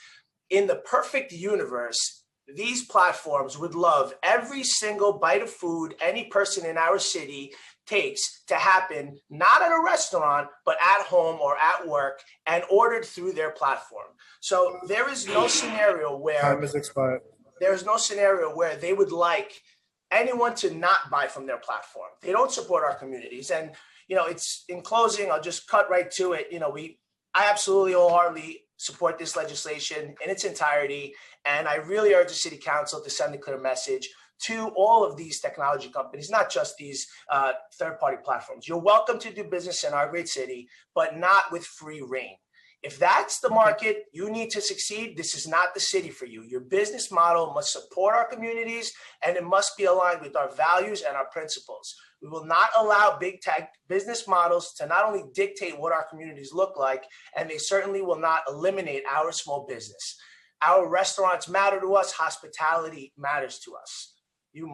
in the perfect universe, these platforms would love every single bite of food any person in our city takes to happen, not at a restaurant, but at home or at work, and ordered through their platform. So there is no scenario where Time has expired. There's no scenario where they would like anyone to not buy from their platform. They don't support our communities. And, it's in closing, I'll just cut right to it. I absolutely wholeheartedly support this legislation in its entirety. And I really urge the city council to send a clear message to all of these technology companies, not just these third-party platforms. You're welcome to do business in our great city, but not with free reign. If that's the market you need to succeed, this is not the city for you. Your business model must support our communities, and it must be aligned with our values and our principles. We will not allow big tech business models to not only dictate what our communities look like, and they certainly will not eliminate our small business. Our restaurants matter to us. Hospitality matters to us.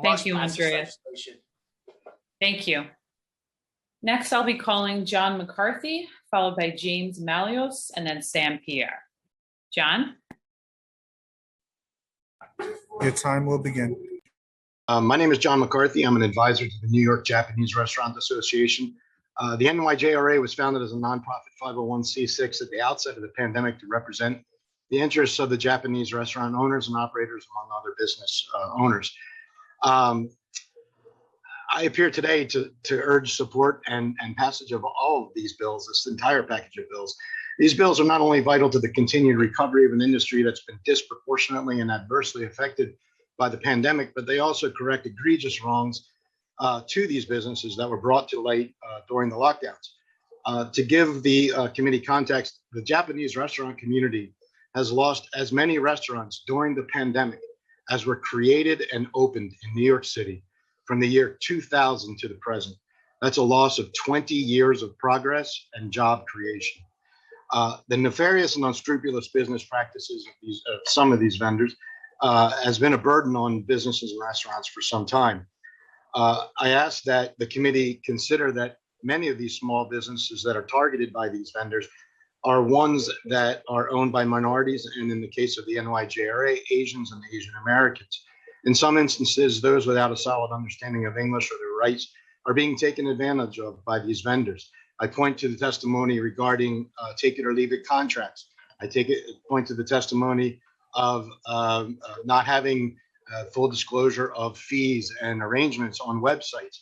Thank you, Andrea. Thank you. Next, I'll be calling John McCarthy, followed by James Malios, and then Sam Pierre. John? Your time will begin. My name is John McCarthy. I'm an advisor to the New York Japanese Restaurant Association. The NYJRA was founded as a nonprofit 501c6 at the outset of the pandemic to represent the interests of the Japanese restaurant owners and operators, among other business owners. I appear today to urge support and passage of all of these bills, this entire package of bills. These bills are not only vital to the continued recovery of an industry that's been disproportionately and adversely affected by the pandemic, but they also correct egregious wrongs to these businesses that were brought to light during the lockdowns. To give the committee context, the Japanese restaurant community has lost as many restaurants during the pandemic as were created and opened in New York City from the year 2000 to the present. That's a loss of 20 years of progress and job creation. The nefarious and unscrupulous business practices of some of these vendors has been a burden on businesses and restaurants for some time. I ask that the committee consider that many of these small businesses that are targeted by these vendors are ones that are owned by minorities, and in the case of the NYJRA, Asians and Asian Americans. In some instances, those without a solid understanding of English or their rights are being taken advantage of by these vendors. I point to the testimony regarding take it or leave it contracts. I point to the testimony of not having full disclosure of fees and arrangements on websites.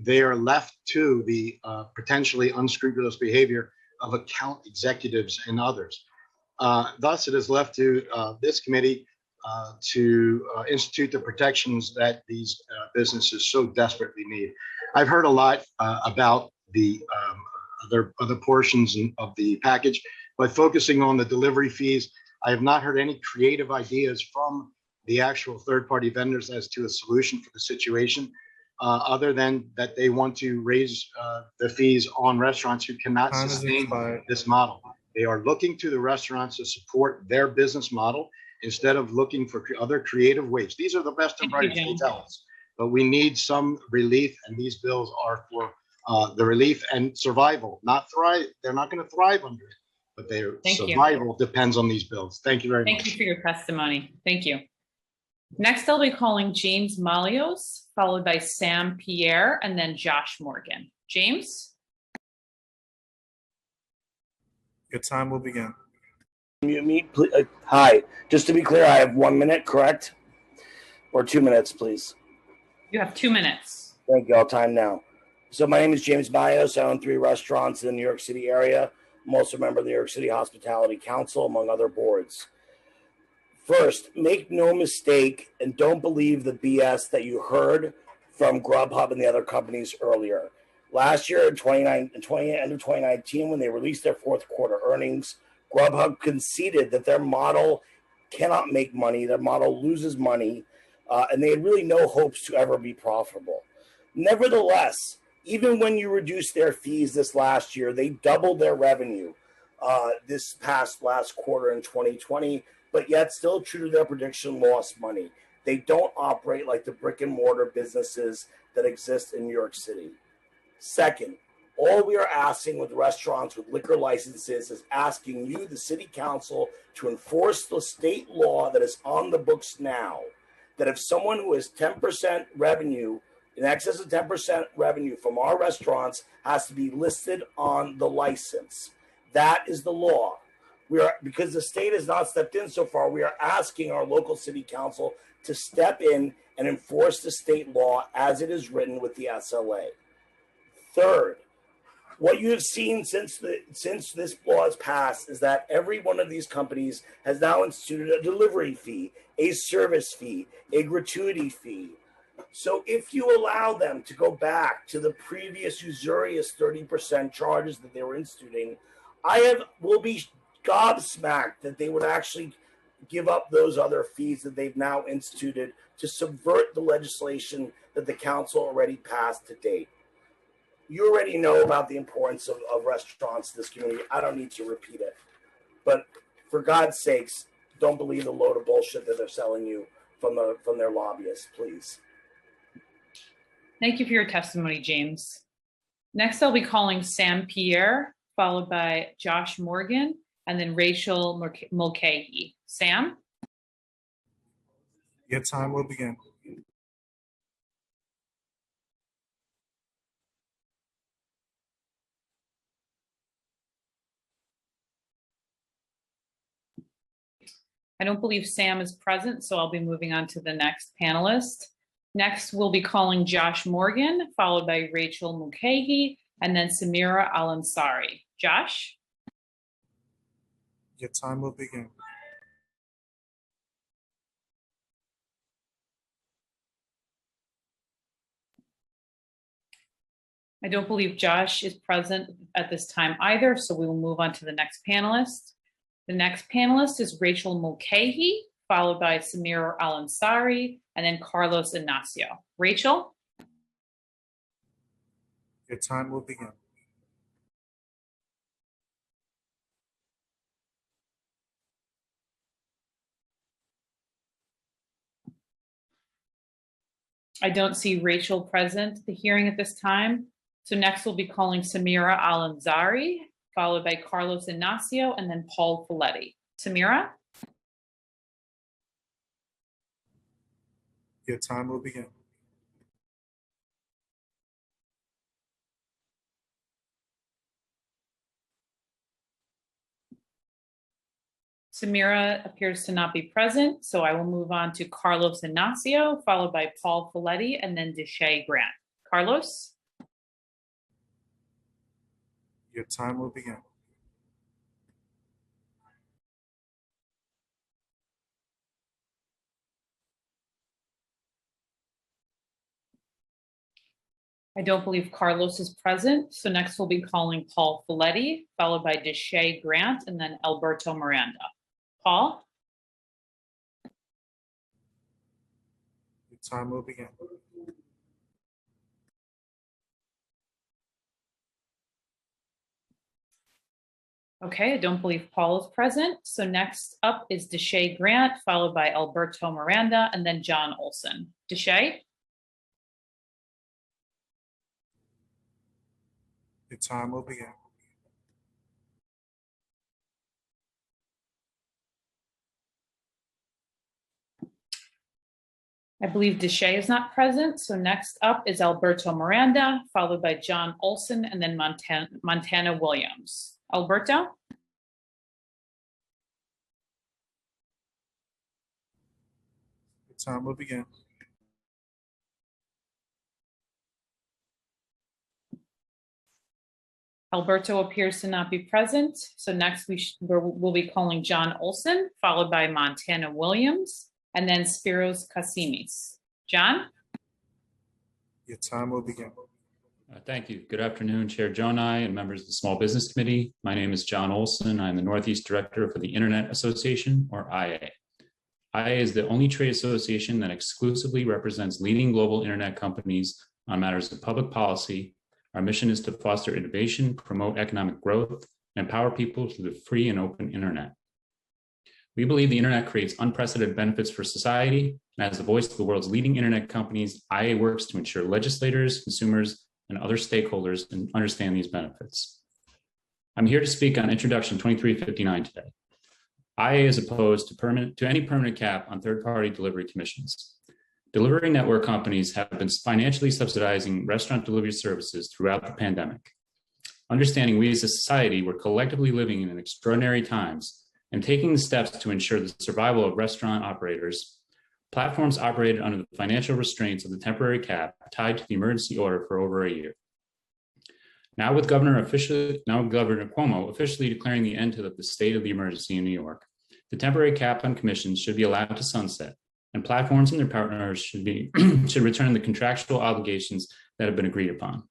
They are left to the potentially unscrupulous behavior of account executives and others. Thus, it is left to this committee to institute the protections that these businesses so desperately need. I've heard a lot about the other portions of the package, but focusing on the delivery fees, I have not heard any creative ideas from the actual third-party vendors as to a solution for the situation. other than that they want to raise the fees on restaurants who cannot Time is sustain expired. this model. They are looking to the restaurants to support their business model instead of looking for other creative ways. These are the best and brightest, they tell us. But we need some relief, and these bills are for the relief and survival, not thrive. They're not going to thrive under it, but their survival depends on these bills. Thank you very much. Thank you for your testimony. Thank you. Next, I'll be calling James Malios, followed by Sam Pierre, and then Josh Morgan. James? Your time will begin. Mute me, please. Hi. Just to be clear, I have 1 minute, correct? Or 2 minutes, please. You have 2 minutes. Thank you. I'll time now. So my name is James Malios. I own 3 restaurants in the New York City area. I'm also a member of the New York City Hospitality Council, among other boards. First, make no mistake and don't believe the BS that you heard from Grubhub and the other companies earlier. Last year, end of 2019, when they released their fourth quarter earnings, Grubhub conceded that their model cannot make money, their model loses money, and they had really no hopes to ever be profitable. Nevertheless, even when you reduce their fees this last year, they doubled their revenue this last quarter in 2020, but yet still true to their prediction, lost money. They don't operate like the brick and mortar businesses that exist in New York City. Second, all we are asking with restaurants with liquor licenses is asking you, the city council, to enforce the state law that is on the books now, that if someone who has 10% revenue, in excess of 10% revenue from our restaurants, has to be listed on the license. That is the law. Because the state has not stepped in so far, we are asking our local city council to step in and enforce the state law as it is written with the SLA. Third, what you have seen since this law has passed is that every one of these companies has now instituted a delivery fee, a service fee, a gratuity fee. So if you allow them to go back to the previous usurious 30% charges that they were instituting, will be gobsmacked that they would actually give up those other fees that they've now instituted to subvert the legislation that the council already passed to date. You already know about the importance of restaurants in this community. I don't need to repeat it. But for God's sakes, don't believe the load of bullshit that they're selling you from their lobbyists, please. Thank you for your testimony, James. Next, I'll be calling Sam Pierre, followed by Josh Morgan, and then Rachel Mulcahy. Sam? Your time will begin. I don't believe Sam is present, so I'll be moving on to the next panelist. Next, we'll be calling Josh Morgan, followed by Rachel Mulcahy, and then Samira Al-Ansari. Josh? Your time will begin. I don't believe Josh is present at this time either, so we will move on to the next panelist. The next panelist is Rachel Mulcahy, followed by Samir Al-Ansari, and then Carlos Ignacio. Rachel? Your time will begin. I don't see Rachel present at the hearing at this time. So next we'll be calling Samira Al-Ansari, followed by Carlos Ignacio, and then Paul Folletti. Samira? Your time will begin. Samira appears to not be present, so I will move on to Carlos Ignacio, followed by Paul Folletti, and then Deshae Grant. Carlos? Your time will begin. I don't believe Carlos is present, so next we'll be calling Paul Folletti, followed by Deshae Grant, and then Alberto Miranda. Paul? Your time will begin. Okay, I don't believe Paul is present. So next up is Deshay Grant, followed by Alberto Miranda, and then John Olson. Deshay? Your time will begin. I believe Deshay is not present. So next up is Alberto Miranda, followed by John Olson, and then Montana Williams. Alberto? Your time will begin. Alberto appears to not be present. So next we'll be calling John Olson, followed by Montana Williams, and then Spiros Kasimis. John? Your time will begin. Thank you. Good afternoon, Chair Jonai and members of the Small Business Committee. My name is John Olson. I'm the Northeast Director for the Internet Association, or IA. IA is the only trade association that exclusively represents leading global internet companies on matters of public policy. Our mission is to foster innovation, promote economic growth, and empower people through the free and open internet. We believe the internet creates unprecedented benefits for society, and as the voice of the world's leading internet companies, IA works to ensure legislators, consumers, and other stakeholders understand these benefits. I'm here to speak on Introduction 2359 today. IA is opposed to any permanent cap on third-party delivery commissions. Delivery network companies have been financially subsidizing restaurant delivery services throughout the pandemic. Understanding we as a society were collectively living in extraordinary times and taking the steps to ensure the survival of restaurant operators, platforms operated under the financial restraints of the temporary cap tied to the emergency order for over a year. Now with Governor Cuomo officially declaring the end to the state of the emergency in New York, the temporary cap on commissions should be allowed to sunset, and platforms and their partners should return the contractual obligations that have been agreed upon.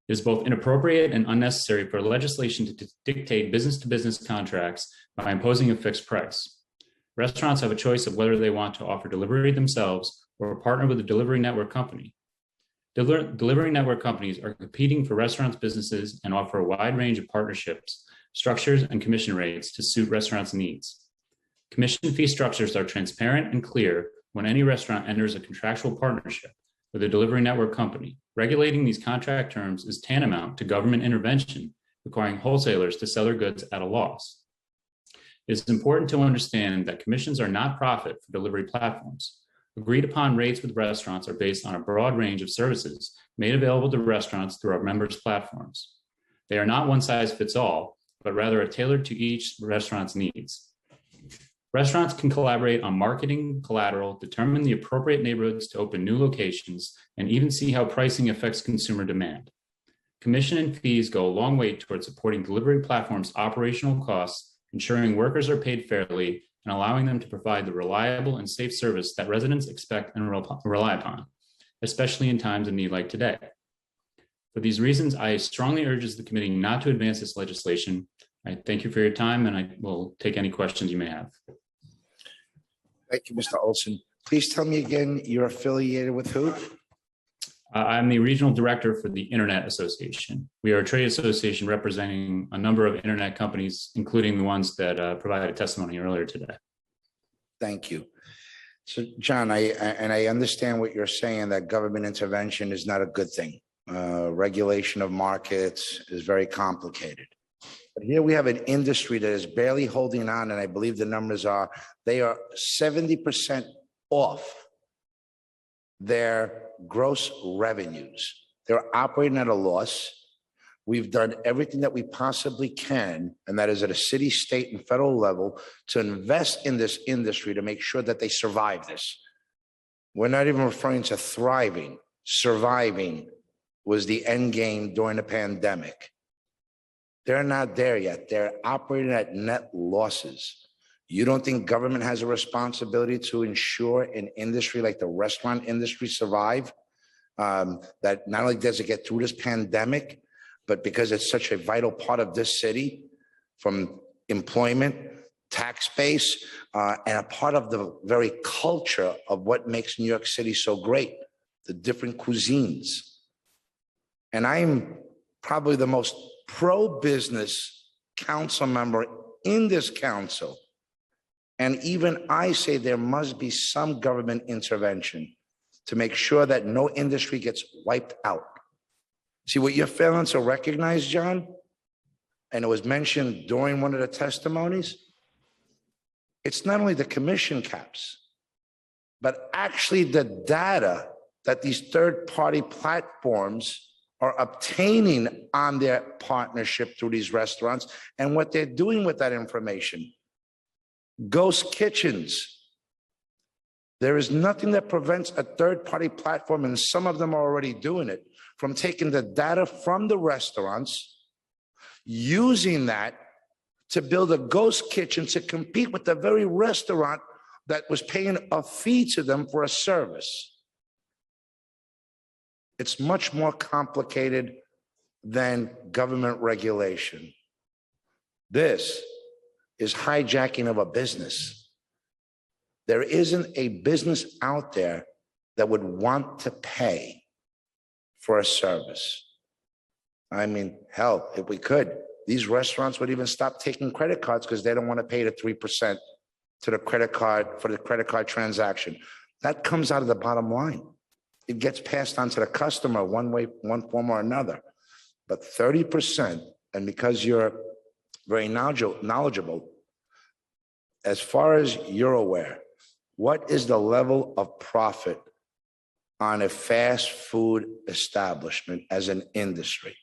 It is both inappropriate and unnecessary for legislation to dictate business-to-business contracts by imposing a fixed price. Restaurants have a choice of whether they want to offer delivery themselves or partner with a delivery network company. Delivery network companies are competing for restaurants' businesses and offer a wide range of partnerships, structures, and commission rates to suit restaurants' needs. Commission fee structures are transparent and clear when any restaurant enters a contractual partnership with a delivery network company. Regulating these contract terms is tantamount to government intervention, requiring wholesalers to sell their goods at a loss. It is important to understand that commissions are not profit for delivery platforms. Agreed upon rates with restaurants are based on a broad range of services made available to restaurants through our members' platforms. They are not one size fits all, but rather are tailored to each restaurant's needs. Restaurants can collaborate on marketing, collateral, determine the appropriate neighborhoods to open new locations, and even see how pricing affects consumer demand. Commission and fees go a long way towards supporting delivery platforms' operational costs, ensuring workers are paid fairly, and allowing them to provide the reliable and safe service that residents expect and rely upon, especially in times of need like today. For these reasons, I strongly urge the committee not to advance this legislation. I thank you for your time, and I will take any questions you may have. Thank you, Mr. Olson. Please tell me again, you're affiliated with who? I'm the regional director for the Internet Association. We are a trade association representing a number of internet companies, including the ones that provided testimony earlier today. Thank you. So, John, I understand what you're saying, that government intervention is not a good thing. Regulation of markets is very complicated. But here we have an industry that is barely holding on, and I believe the numbers are, they are 70% off their gross revenues. They're operating at a loss. We've done everything that we possibly can, and that is at a city, state, and federal level, to invest in this industry to make sure that they survive this. We're not even referring to thriving. Surviving was the end game during the pandemic. They're not there yet. They're operating at net losses. You don't think government has a responsibility to ensure an industry like the restaurant industry survive? That not only does it get through this pandemic, but because it's such a vital part of this city, from employment, tax base, and a part of the very culture of what makes New York City so great, the different cuisines. And I'm probably the most pro-business council member in this council, and even I say there must be some government intervention to make sure that no industry gets wiped out. See, what you're failing to recognize, John, and it was mentioned during one of the testimonies, it's not only the commission caps, but actually the data that these third-party platforms are obtaining on their partnership through these restaurants and what they're doing with that information. Ghost kitchens. There is nothing that prevents a third-party platform, and some of them are already doing it, from taking the data from the restaurants, using that to build a ghost kitchen to compete with the very restaurant that was paying a fee to them for a service. It's much more complicated than government regulation. This is hijacking of a business. There isn't a business out there that would want to pay for a service. I mean, hell, if we could, these restaurants would even stop taking credit cards because they don't want to pay the 3% to the credit card for the credit card transaction. That comes out of the bottom line. It gets passed on to the customer one way, one form or another. But 30%, and because you're very knowledgeable, as far as you're aware, what is the level of profit on a fast food establishment as an industry?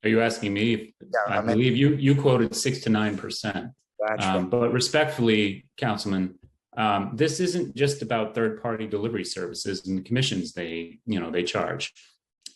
Are you asking me? Yeah, I believe you quoted 6 to 9%. That's right. But respectfully, Councilman, this isn't just about third-party delivery services and the commissions they charge.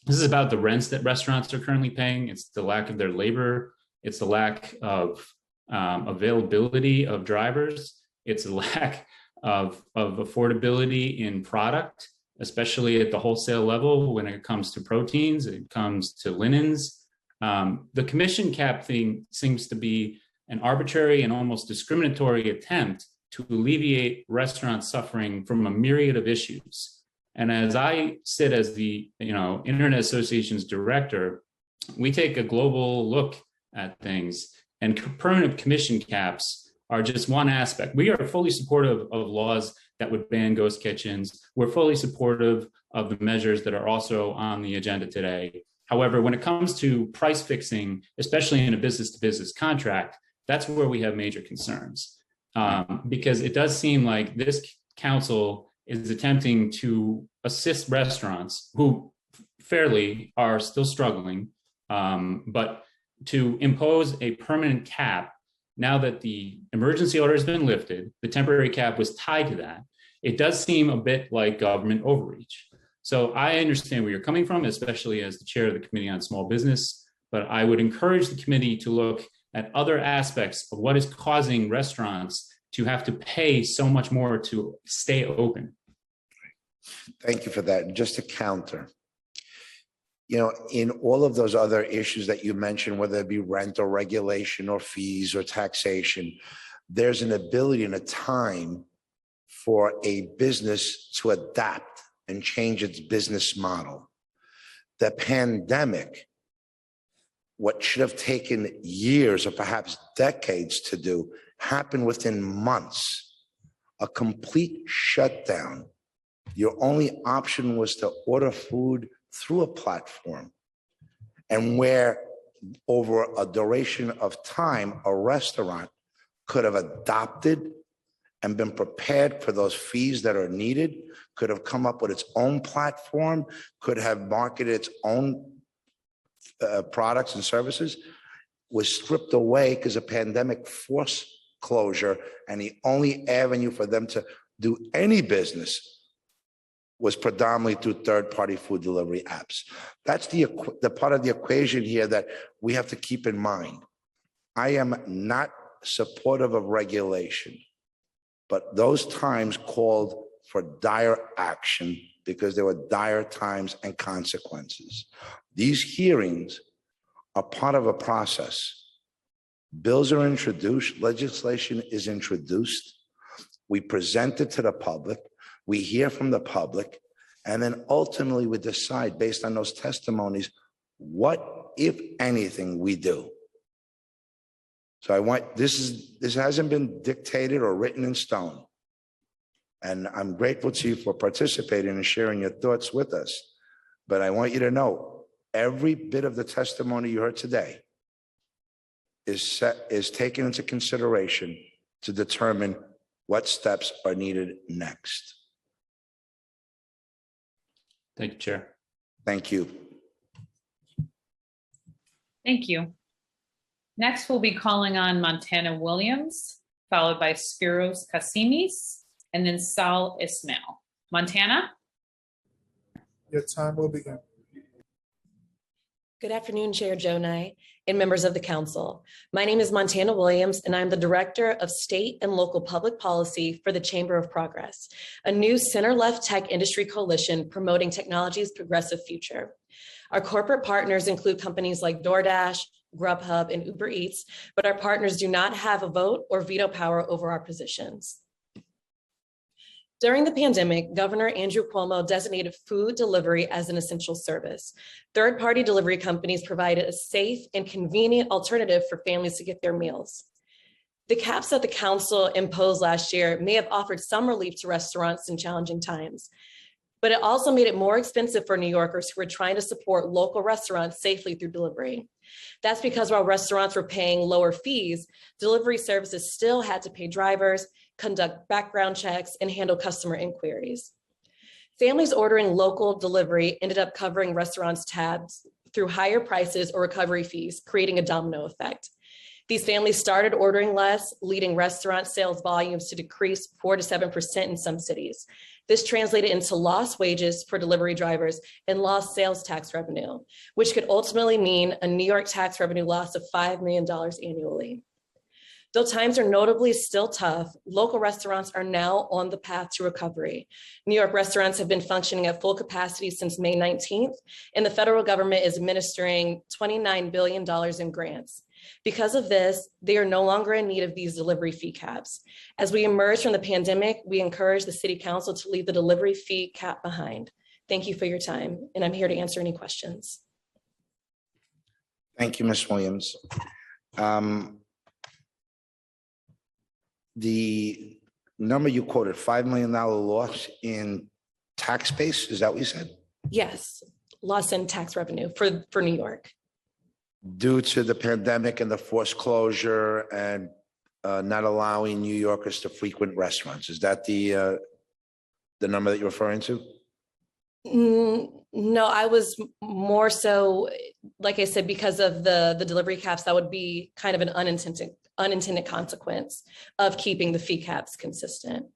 This is about the rents that restaurants are currently paying. It's the lack of their labor. It's the lack of availability of drivers. It's a lack of affordability in product, especially at the wholesale level when it comes to proteins, it comes to linens. The commission cap thing seems to be an arbitrary and almost discriminatory attempt to alleviate restaurants suffering from a myriad of issues. And as I sit as the Internet Association's director, we take a global look at things, and permanent commission caps are just one aspect. We are fully supportive of laws that would ban ghost kitchens. We're fully supportive of the measures that are also on the agenda today. However, when it comes to price fixing, especially in a business-to-business contract, that's where we have major concerns. Because it does seem like this council is attempting to assist restaurants who fairly are still struggling, but to impose a permanent cap now that the emergency order has been lifted, the temporary cap was tied to that. It does seem a bit like government overreach. So I understand where you're coming from, especially as the chair of the Committee on Small Business, but I would encourage the committee to look at other aspects of what is causing restaurants to have to pay so much more to stay open. Thank you for that. And just to counter, in all of those other issues that you mentioned, whether it be rent or regulation or fees or taxation, there's an ability and a time for a business to adapt and change its business model. The pandemic, what should have taken years or perhaps decades to do, happened within months. A complete shutdown. Your only option was to order food through a platform, and where over a duration of time, a restaurant could have adopted and been prepared for those fees that are needed, could have come up with its own platform, could have marketed its own products and services, was stripped away because of pandemic forced closure, and the only avenue for them to do any business was predominantly through third-party food delivery apps. That's the part of the equation here that we have to keep in mind. I am not supportive of regulation, but those times called for dire action because there were dire times and consequences. These hearings are part of a process. Bills are introduced, legislation is introduced, we present it to the public, we hear from the public, and then ultimately we decide based on those testimonies what if anything, we do. So I want, this hasn't been dictated or written in stone. And I'm grateful to you for participating and sharing your thoughts with us. But I want you to know, every bit of the testimony you heard today is taken into consideration to determine what steps are needed next. Thank you, Chair. Thank you. Thank you. Next, we'll be calling on Montana Williams, followed by Spiros Kasimis, and then Sal Ismail. Montana? Your time will begin. Good afternoon, Chair Jonai and members of the council. My name is Montana Williams, and I'm the Director of State and Local Public Policy for the Chamber of Progress, a new center-left tech industry coalition promoting technology's progressive future. Our corporate partners include companies like DoorDash, Grubhub, and Uber Eats, but our partners do not have a vote or veto power over our positions. During the pandemic, Governor Andrew Cuomo designated food delivery as an essential service. Third-party delivery companies provided a safe and convenient alternative for families to get their meals. The caps that the council imposed last year may have offered some relief to restaurants in challenging times, but it also made it more expensive for New Yorkers who were trying to support local restaurants safely through delivery. That's because while restaurants were paying lower fees, delivery services still had to pay drivers, conduct background checks, and handle customer inquiries. Families ordering local delivery ended up covering restaurants' tabs through higher prices or recovery fees, creating a domino effect. These families started ordering less, leading restaurant sales volumes to decrease 4 to 7% in some cities. This translated into lost wages for delivery drivers and lost sales tax revenue, which could ultimately mean a New York tax revenue loss of $5 million annually. Though times are notably still tough, local restaurants are now on the path to recovery. New York restaurants have been functioning at full capacity since May 19th, and the federal government is administering $29 billion in grants. Because of this, they are no longer in need of these delivery fee caps. As we emerge from the pandemic, we encourage the City Council to leave the delivery fee cap behind. Thank you for your time, and I'm here to answer any questions. Thank you, Ms. Williams. The number you quoted, $5 million loss in tax base, is that what you said? Yes, loss in tax revenue for New York. Due to the pandemic and the forced closure and not allowing New Yorkers to frequent restaurants. Is that the number that you're referring to? No, I was more so, like I said, because of the delivery caps, that would be kind of an unintended consequence of keeping the fee caps consistent.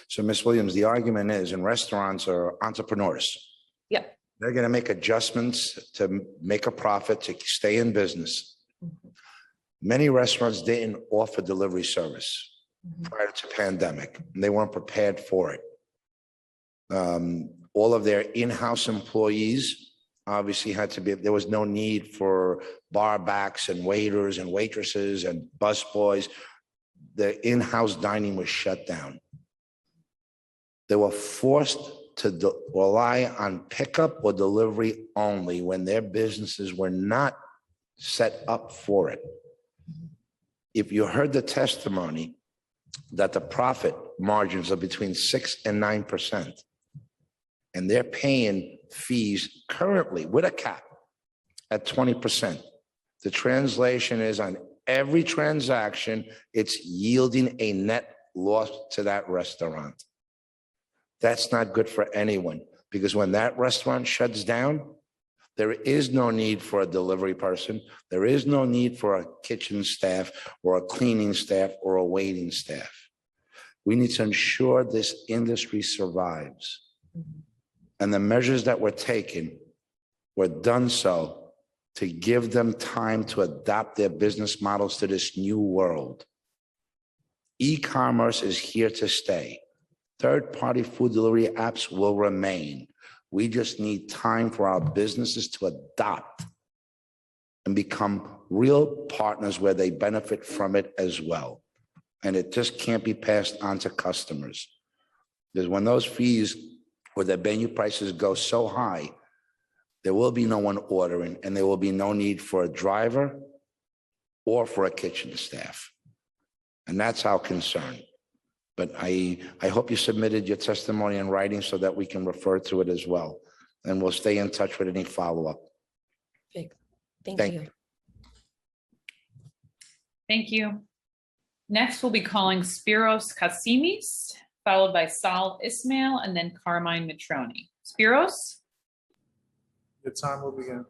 So, Ms. Williams, the argument is, and restaurants are entrepreneurs. Yep. They're going to make adjustments to make a profit to stay in business. Many restaurants didn't offer delivery service prior to pandemic, and they weren't prepared for it. All of their in-house employees obviously had to be, there was no need for bar backs and waiters and waitresses and busboys. The in-house dining was shut down. They were forced to rely on pickup or delivery only when their businesses were not set up for it. If you heard the testimony that the profit margins are between 6 and 9%, and they're paying fees currently with a cap at 20%. The translation is on every transaction, it's yielding a net loss to that restaurant. That's not good for anyone, because when that restaurant shuts down, there is no need for a delivery person. There is no need for a kitchen staff or a cleaning staff or a waiting staff. We need to ensure this industry survives. And the measures that were taken were done so to give them time to adapt their business models to this new world. E-commerce is here to stay. Third-party food delivery apps will remain. We just need time for our businesses to adopt and become real partners where they benefit from it as well. And it just can't be passed on to customers. Because when those fees or the menu prices go so high, There will be no one ordering, and there will be no need for a driver or for a kitchen staff. And that's our concern. But I hope you submitted your testimony in writing so that we can refer to it as well. And we'll stay in touch with any follow-up. Thank you. Thank you. Next, we'll be calling Spiros Kasimis, followed by Sal Ismail, and then Carmine Matroni. Spiros? Your time will begin.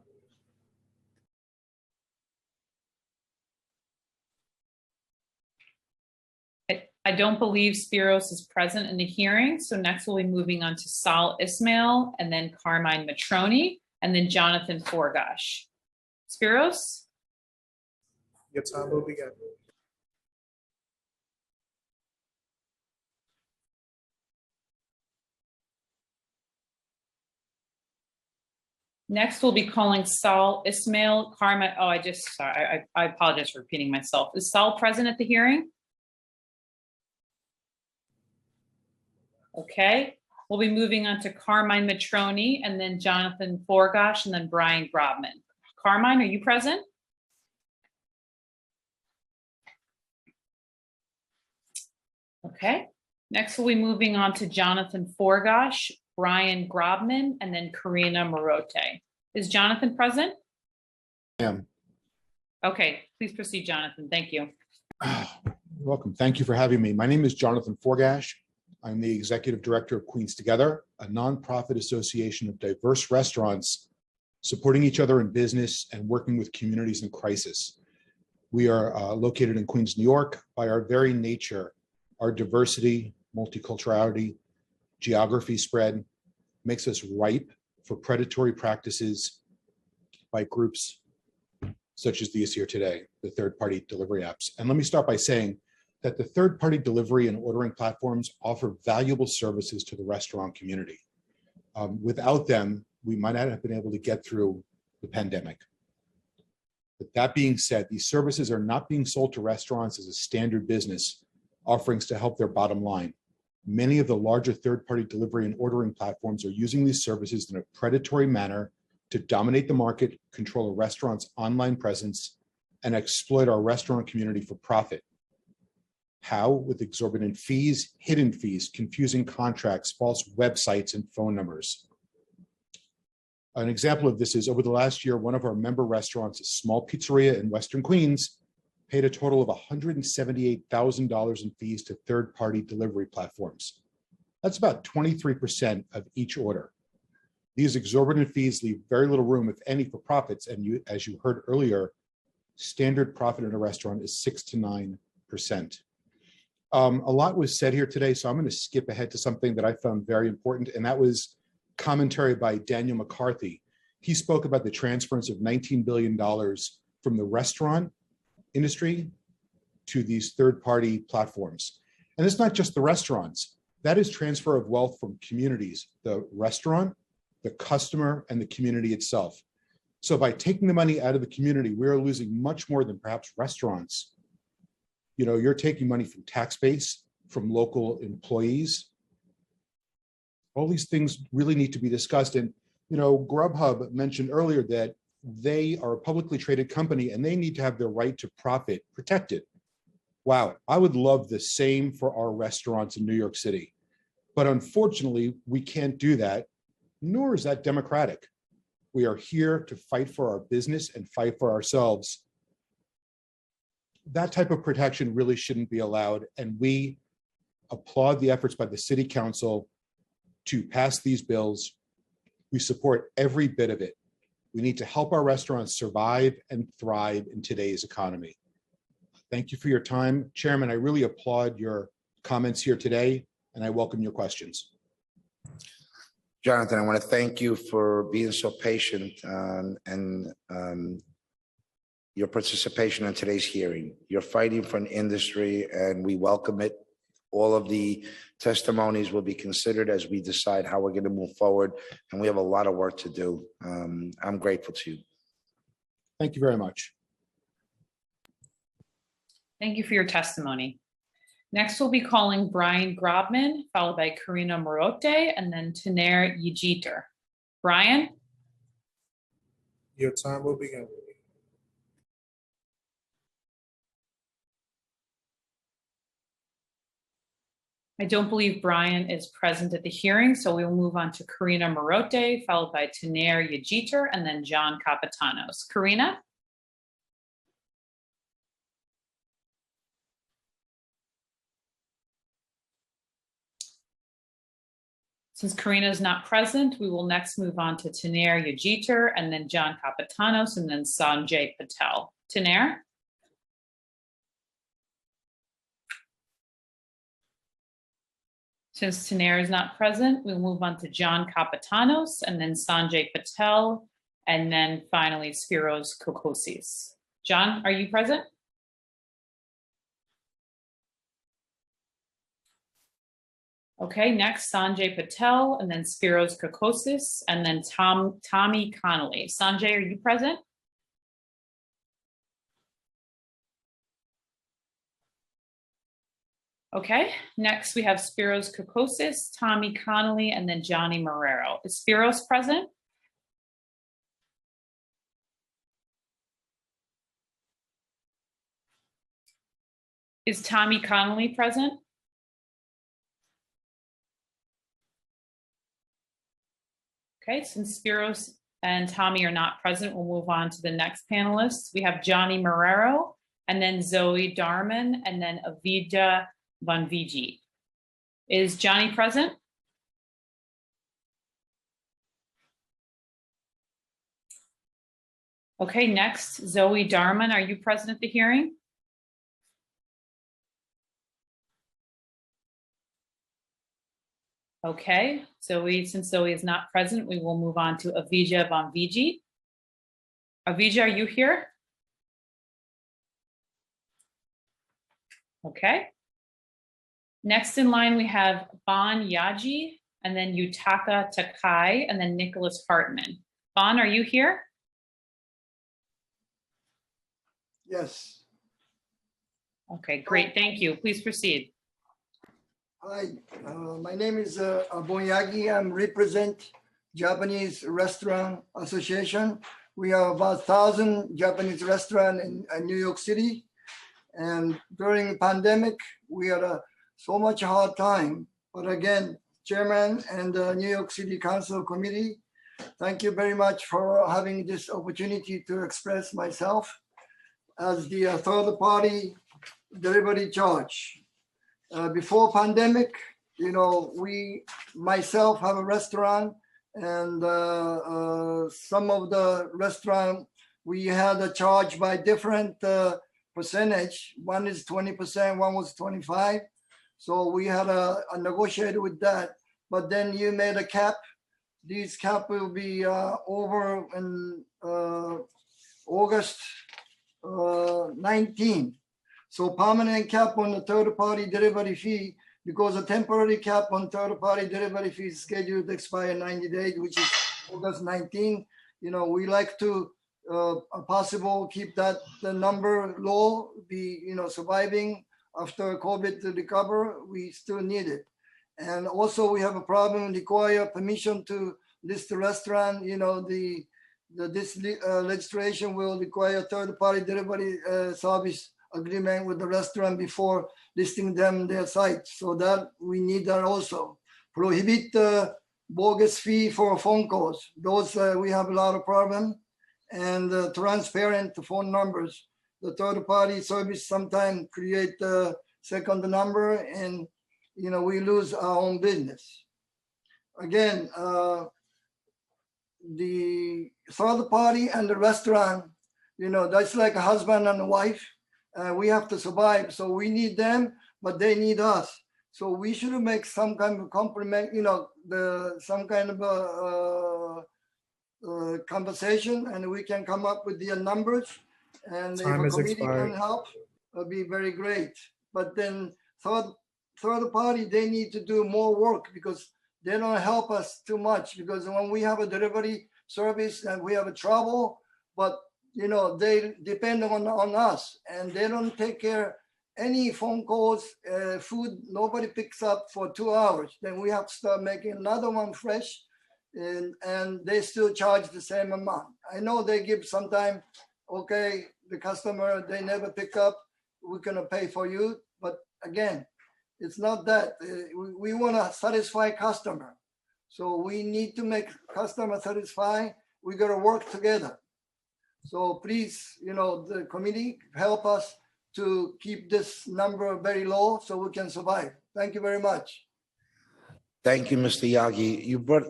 I don't believe Spiros is present in the hearing, so next we'll be moving on to Sal Ismail, and then Carmine Matroni, and then Jonathan Forgash. Spiros? Your time will begin. Next, we'll be calling Sal Ismail, Carmine. Oh, sorry, I apologize for repeating myself. Is Sal present at the hearing? Okay, we'll be moving on to Carmine Matroni, and then Jonathan Forgash, and then Brian Grobman. Carmine, are you present? Okay, next we'll be moving on to Jonathan Forgash, Brian Grobman, and then Karina Morote. Is Jonathan present? I am. Okay, please proceed, Jonathan. Thank you. You're welcome. Thank you for having me. My name is Jonathan Forgash. I'm the executive director of Queens Together, a nonprofit association of diverse restaurants supporting each other in business and working with communities in crisis. We are located in Queens, New York. By our very nature, our diversity, multiculturality, geography spread makes us ripe for predatory practices by groups such as these here today, the third-party delivery apps. And let me start by saying that the third-party delivery and ordering platforms offer valuable services to the restaurant community. Without them, we might not have been able to get through the pandemic. But that being said, these services are not being sold to restaurants as a standard business offerings to help their bottom line. Many of the larger third-party delivery and ordering platforms are using these services in a predatory manner to dominate the market, control a restaurant's online presence, and exploit our restaurant community for profit. How? With exorbitant fees, hidden fees, confusing contracts, false websites, and phone numbers. An example of this is over the last year, one of our member restaurants, a small pizzeria in Western Queens, paid a total of $178,000 in fees to third-party delivery platforms. That's about 23% of each order. These exorbitant fees leave very little room, if any, for profits. And as you heard earlier, standard profit in a restaurant is 6 to 9%. A lot was said here today, so I'm going to skip ahead to something that I found very important, and that was commentary by Daniel McCarthy. He spoke about the transference of $19 billion from the restaurant industry to these third-party platforms. And it's not just the restaurants. That is transfer of wealth from communities, the restaurant, the customer, and the community itself. So by taking the money out of the community, we're losing much more than perhaps restaurants. You know, you're taking money from tax base, from local employees. All these things really need to be discussed. And, you know, Grubhub mentioned earlier that they are a publicly traded company and they need to have their right to profit protected. Wow, I would love the same for our restaurants in New York City. But unfortunately, we can't do that, nor is that democratic. We are here to fight for our business and fight for ourselves. That type of protection really shouldn't be allowed. And we applaud the efforts by the City Council to pass these bills. We support every bit of it. We need to help our restaurants survive and thrive in today's economy. Thank you for your time. Chairman, I really applaud your comments here today, and I welcome your questions. Jonathan, I want to thank you for being so patient and your participation in today's hearing. You're fighting for an industry and we welcome it. All of the testimonies will be considered as we decide how we're going to move forward, and we have a lot of work to do. I'm grateful to you. Thank you very much. Thank you for your testimony. Next, we'll be calling Brian Grobman, followed by Karina Morote, and then Taner Yejiter. Brian? Your time will begin. I don't believe Brian is present at the hearing, so we will move on to Karina Marote, followed by Taner Yajiter, and then John Capitanos. Karina? Since Karina is not present, we will next move on to Taner Yajiter, and then John Capitanos, and then Sanjay Patel. Taner? Since Taner is not present, we'll move on to John Capitanos, and then Sanjay Patel, and then finally Spiros Kokosis. John, are you present? Okay, next Sanjay Patel, and then Spiros Kokosis, and then Tommy Connolly. Sanjay, are you present? Okay, next we have Spiros Kokosis, Tommy Connolly, and then Johnny Marrero. Is Spiros present? Is Tommy Connolly present? Okay, since Spiros and Tommy are not present, we'll move on to the next panelists. We have Johnny Marrero, and then Zoe Darman, and then Avida Bonvigi. Is Johnny present? Okay, next, Zoe Darman, are you present at the hearing? Okay, since Zoe is not present, we will move on to Avija Bonvigi. Avija, are you here? Okay. Next in line, we have Bon Yaji, and then Yutaka Takai, and then Nicholas Hartman. Bon, are you here? Yes. Okay, great, thank you. Please proceed. Hi, my name is Bon Yagi. I represent Japanese Restaurant Association. We have about 1,000 Japanese restaurants in New York City. And during the pandemic, we had so much hard time. But again, Chairman and the New York City Council Committee, thank you very much for having this opportunity to express myself as the third party delivery charge. Before pandemic, myself have a restaurant, and some of the restaurant, we had a charge by different percentage. One is 20%, one was 25. So we had a negotiated with that, but then you made a cap. These cap will be over in August 19. So permanent cap on the third party delivery fee, because a temporary cap on third party delivery fee is scheduled to expire 90 days, which is August 19. We like to possible keep that the number low, be surviving after COVID to recover. We still need it. And also we have a problem, require permission to list the restaurant. This legislation will require third party delivery service agreement with the restaurant before listing them their site. So that we need that also. Prohibit the bogus fee for phone calls. Those we have a lot of problem. And transparent phone numbers. The third party service sometimes create the second number, and we lose our own business. Again, the third party and the restaurant, that's like a husband and a wife. We have to survive, so we need them, but they need us. So we should make some kind of compliment, some kind of conversation, and we can come up with the numbers. And if a committee can help, it'll be very great. But then third party, they need to do more work because they don't help us too much. Because when we have a delivery service and we have a trouble, but they depend on us, and they don't take care any phone calls, food nobody picks up for 2 hours. Then we have to start making another one fresh. and they still charge the same amount. I know they give sometime, okay, the customer, they never pick up, we're gonna pay for you. But again, it's not that. We wanna satisfy customer. So we need to make customer satisfied. We gotta work together. So please, the committee help us to keep this number very low so we can survive. Thank you very much. Thank you, Mr. Yagi. You brought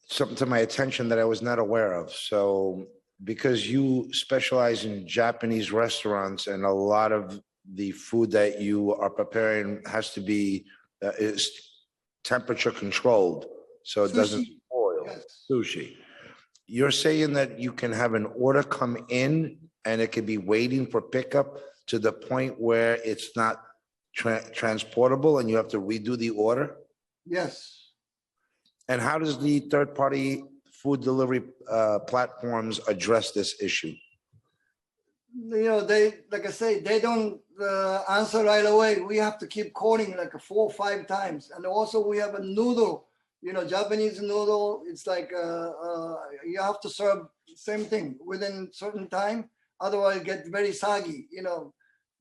something to my attention that I was not aware of. So because you specialize in Japanese restaurants and a lot of the food that you are preparing has to be is temperature controlled, so it doesn't spoil. Yes. Sushi. You're saying that you can have an order come in and it could be waiting for pickup to the point where it's not transportable and you have to redo the order? Yes. And how does the third-party food delivery platforms address this issue? They, like I say, they don't answer right away. We have to keep calling like 4 or 5 times. And also we have a noodle, Japanese noodle. It's like you have to serve same thing within certain time. Otherwise it gets very soggy,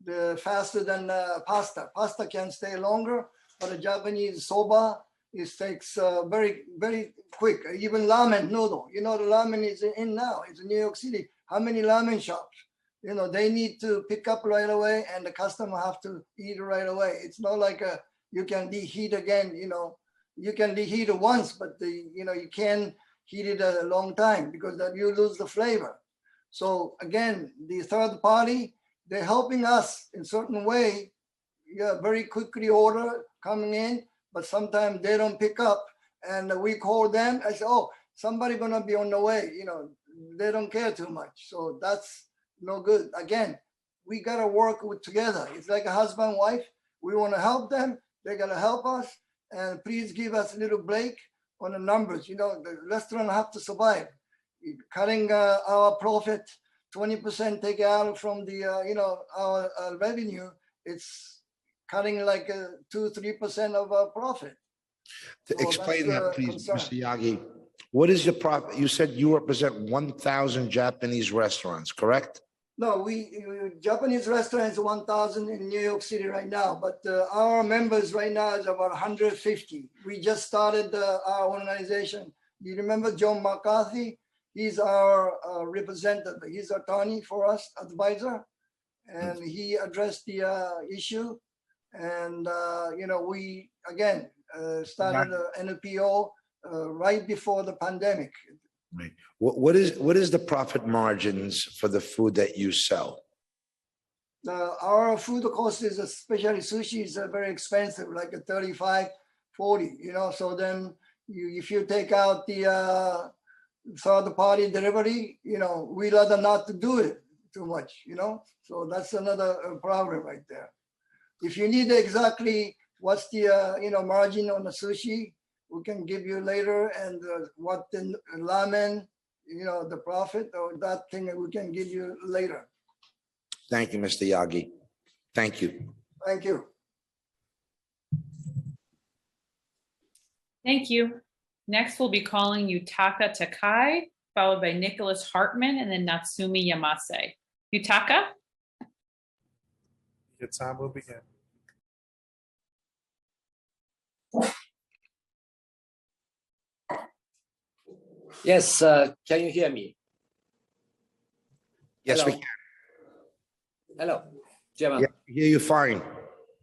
the faster than pasta. Pasta can stay longer, but a Japanese soba, it takes very, very quick. Even ramen noodle, the ramen is in now. It's in New York City. How many ramen shops? They need to pick up right away and the customer have to eat right away. It's not like you can reheat again, you can reheat it once, but you can't heat it a long time because then you lose the flavor. So again, the third party, they're helping us in certain way. Yeah, very quickly order coming in, but sometimes they don't pick up and we call them. I say, oh, somebody gonna be on the way. They don't care too much. So that's no good. Again, we gotta work together. It's like a husband, wife. We wanna help them. They gotta help us. And please give us a little break on the numbers. The restaurant have to survive. Cutting our profit, 20% take out from the, our revenue. It's cutting like 2-3% of our profit. To explain that, please, Mr. Yagi. What is your profit? You said you represent 1,000 Japanese restaurants, correct? No, Japanese restaurants 1,000 in New York City right now, but our members right now is about 150. We just started our organization. You remember John McCarthy? He's our representative. He's attorney for us, advisor, and he addressed the issue. And we again started an NPO right before the pandemic. Right. What is the profit margins for the food that you sell? Our food cost is, especially sushi, is very expensive, like a 35, 40. So then if you take out the third party delivery, we rather not to do it too much. So that's another problem right there. If you need exactly what's the margin on the sushi, we can give you later, and what the ramen, the profit or that thing we can give you later. Thank you, Mr. Yagi. Thank you. Thank you. Thank you. Next, we'll be calling Yutaka Takai, followed by Nicholas Hartman, and then Natsumi Yamase. Yutaka? Your time will begin. Yes, can you hear me? Yes, Hello. we can. Hello, Chairman. Yeah, I hear you fine.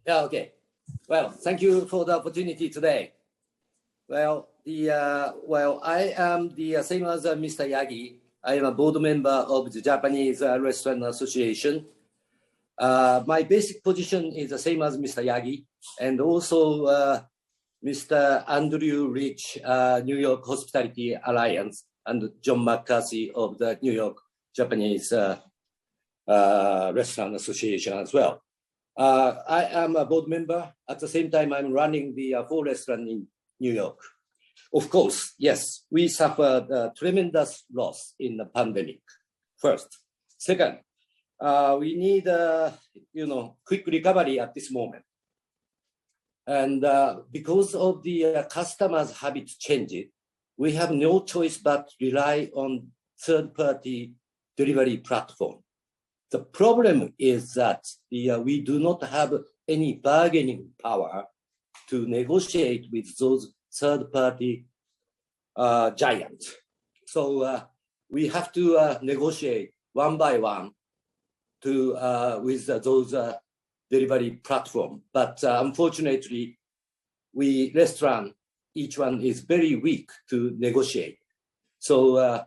Yeah, okay. Well, thank you for the opportunity today. Well, I am the same as Mr. Yagi. I am a board member of the Japanese Restaurant Association. My basic position is the same as Mr. Yagi, and also Mr. Andrew Rich, New York Hospitality Alliance, and John McCarthy of the New York Japanese Restaurant Association as well. I am a board member. At the same time, I'm running the 4 restaurants in New York. Of course, yes, we suffered a tremendous loss in the pandemic. First. Second, we need quick recovery at this moment. And because of the customers' habit changes, we have no choice but rely on third-party delivery platform. The problem is that we do not have any bargaining power to negotiate with those third-party giants. So we have to negotiate one by one with those delivery platform. But unfortunately, each one is very weak to negotiate. So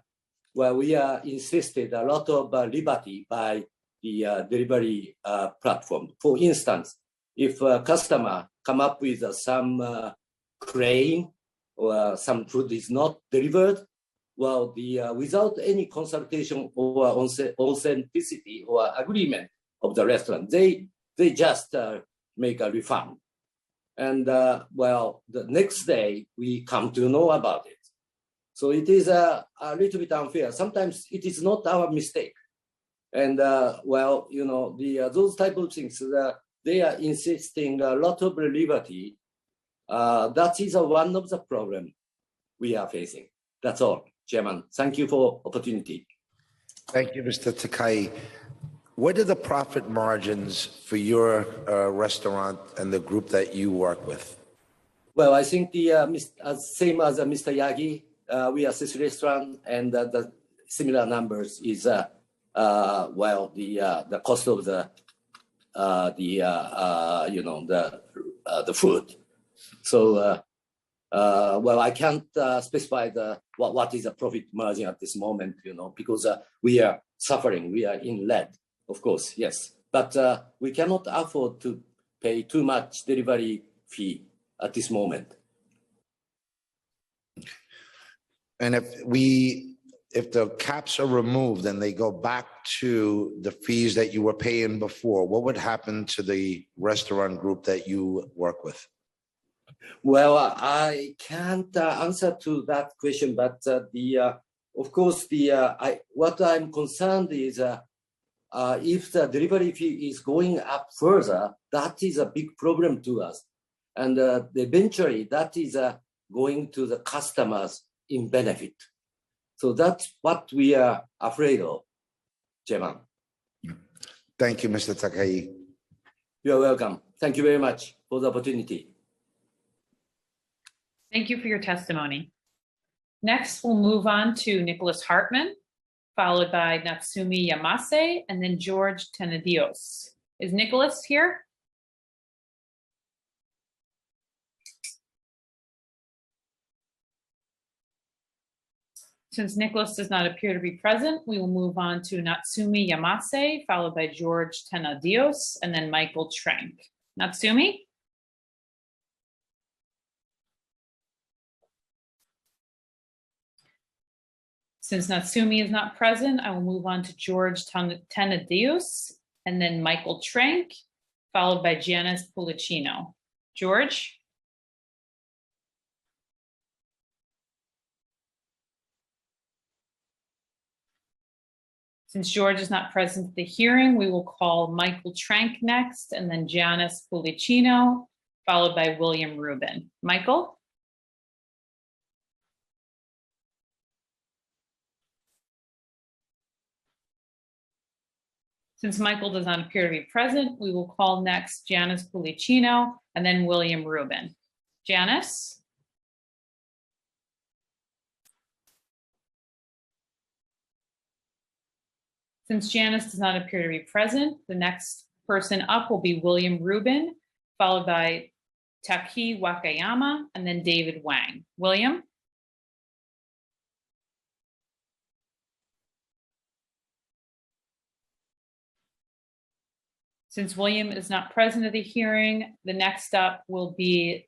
we are insisted a lot of liberty by the delivery platform. For instance, if a customer come up with some claim or some food is not delivered, well, without any consultation or authenticity or agreement of the restaurant, they just make a refund. And well, the next day we come to know about it. So it is a little bit unfair. Sometimes it is not our mistake. And well, you know, those type of things, they are insisting a lot of liberty. That is one of the problems we are facing. That's all, Chairman. Thank you for opportunity. Thank you, Mr. Takai. What are the profit margins for your restaurant and the group that you work with? Well, I think same as Mr. Yagi, we assist restaurant, and the similar numbers is well, the cost of the you know, the food. So well, I can't specify what is the profit margin at this moment, you know, because we are suffering, we are in lead, of course, yes, but we cannot afford to pay too much delivery fee at this moment. And if the caps are removed and they go back to the fees that you were paying before, what would happen to the restaurant group that you work with? Well, I can't answer to that question, but of course, what I'm concerned is if the delivery fee is going up further, that is a big problem to us, and eventually that is going to the customers in benefit. So that's what we are afraid of, Chairman. Thank you, Mr. Takai. You're welcome. Thank you very much for the opportunity. Thank you for your testimony. Next, we'll move on to Nicholas Hartman, followed by Natsumi Yamase, and then George Tenedios. Is Nicholas here? Since Nicholas does not appear to be present, we will move on to Natsumi Yamase, followed by George Tenedios, and then Michael Trank. Natsumi? Since Natsumi is not present, I will move on to George Tenedios, and then Michael Trank, followed by Janice Pulicino. George? Since George is not present at the hearing, we will call Michael Trank next, and then Janice Pulicino, followed by William Rubin. Michael? Since Michael does not appear to be present, we will call next Janice Pulicino and then William Rubin. Janice? Since Janice does not appear to be present, the next person up will be William Rubin, followed by Taki Wakayama, and then David Wang. William? Since William is not present at the hearing, the next up will be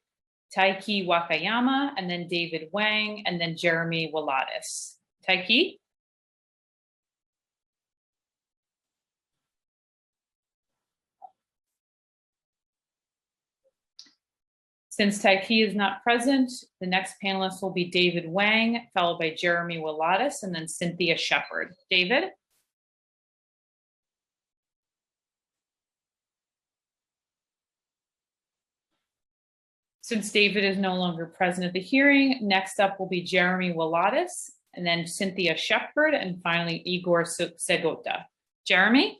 Taiki Wakayama, and then David Wang, and then Jeremy Walatis. Taiki? Since Taiki is not present, the next panelist will be David Wang, followed by Jeremy Walatis, and then Cynthia Shepard. David? Since David is no longer present at the hearing, next up will be Jeremy Wilatis, and then Cynthia Shepard, and finally Igor Segota. Jeremy?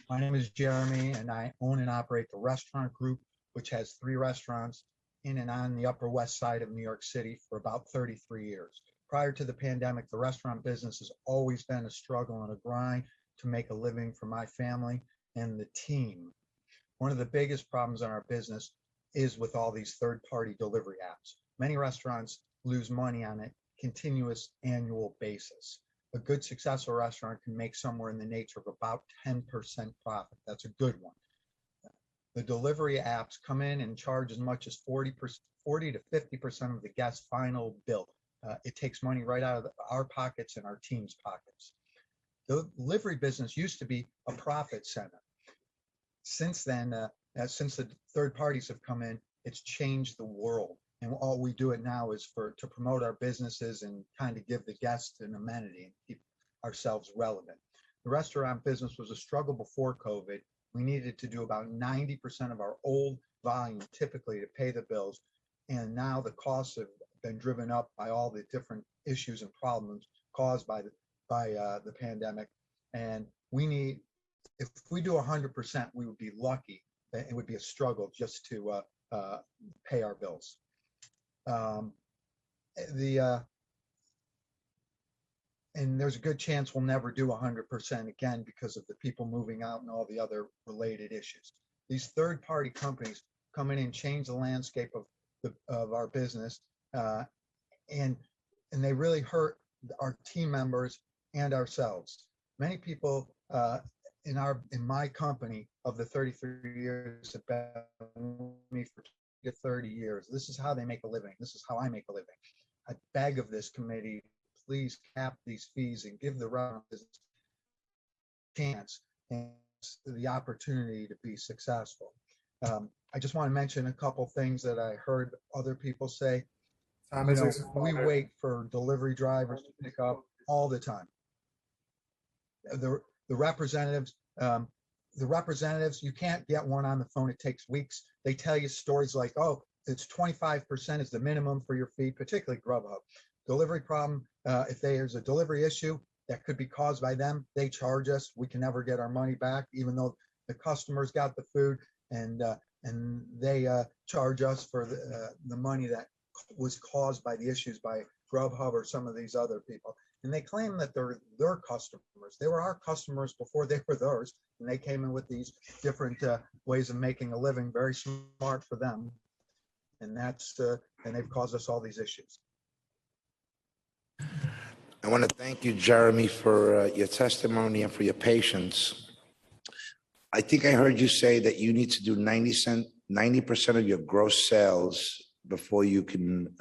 My name is Jeremy, and I own and operate the restaurant group, which has 3 restaurants in and on the Upper West Side of New York City for about 33 years. Prior to the pandemic, the restaurant business has always been a struggle and a grind to make a living for my family and the team. One of the biggest problems in our business is with all these third-party delivery apps. Many restaurants lose money on a continuous annual basis. A good successful restaurant can make somewhere in the nature of about 10% profit. That's a good one. The delivery apps come in and charge as much as 40 to 50% of the guest's final bill. It takes money right out of our pockets and our team's pockets. The delivery business used to be a profit center. Since then, since the third parties have come in, it's changed the world. And all we do it now is to promote our businesses and kind of give the guests an amenity and keep ourselves relevant. The restaurant business was a struggle before COVID. We needed to do about 90% of our old volume typically to pay the bills. And now the costs have been driven up by all the different issues and problems caused by the pandemic. And we need, if we do 100%, we would be lucky. It would be a struggle just to pay our bills. And there's a good chance we'll never do 100% again because of the people moving out and all the other related issues. These third-party companies come in and change the landscape of our business, and they really hurt our team members and ourselves. Many people in my company of the 33 years have been with me for 30 years. This is how they make a living. This is how I make a living. I beg of this committee, please cap these fees and give the restaurant business a chance and the opportunity to be successful. I just want to mention a couple things that I heard other people say. We wait for delivery drivers to pick up all the time. The representatives, you can't get one on the phone. It takes weeks. They tell you stories like, oh, it's 25% is the minimum for your fee, particularly Grubhub. Delivery problem, if there's a delivery issue that could be caused by them, they charge us. We can never get our money back, even though the customers got the food, and they charge us for the money that was caused by the issues by Grubhub or some of these other people. And they claim that they're their customers. They were our customers before they were theirs, and they came in with these different ways of making a living, very smart for them. And and they've caused us all these issues. I want to thank you, Jeremy, for your testimony and for your patience. I think I heard you say that you need to do 90% of your gross sales before you can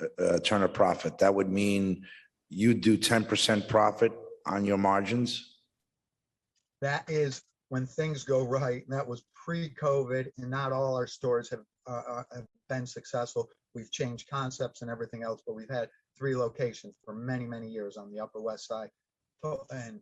turn a profit. That would mean you do 10% profit on your margins? That is when things go right, and that was pre-COVID, and not all our stores have been successful. We've changed concepts and everything else, but we've had 3 locations for many, many years on the Upper West Side. And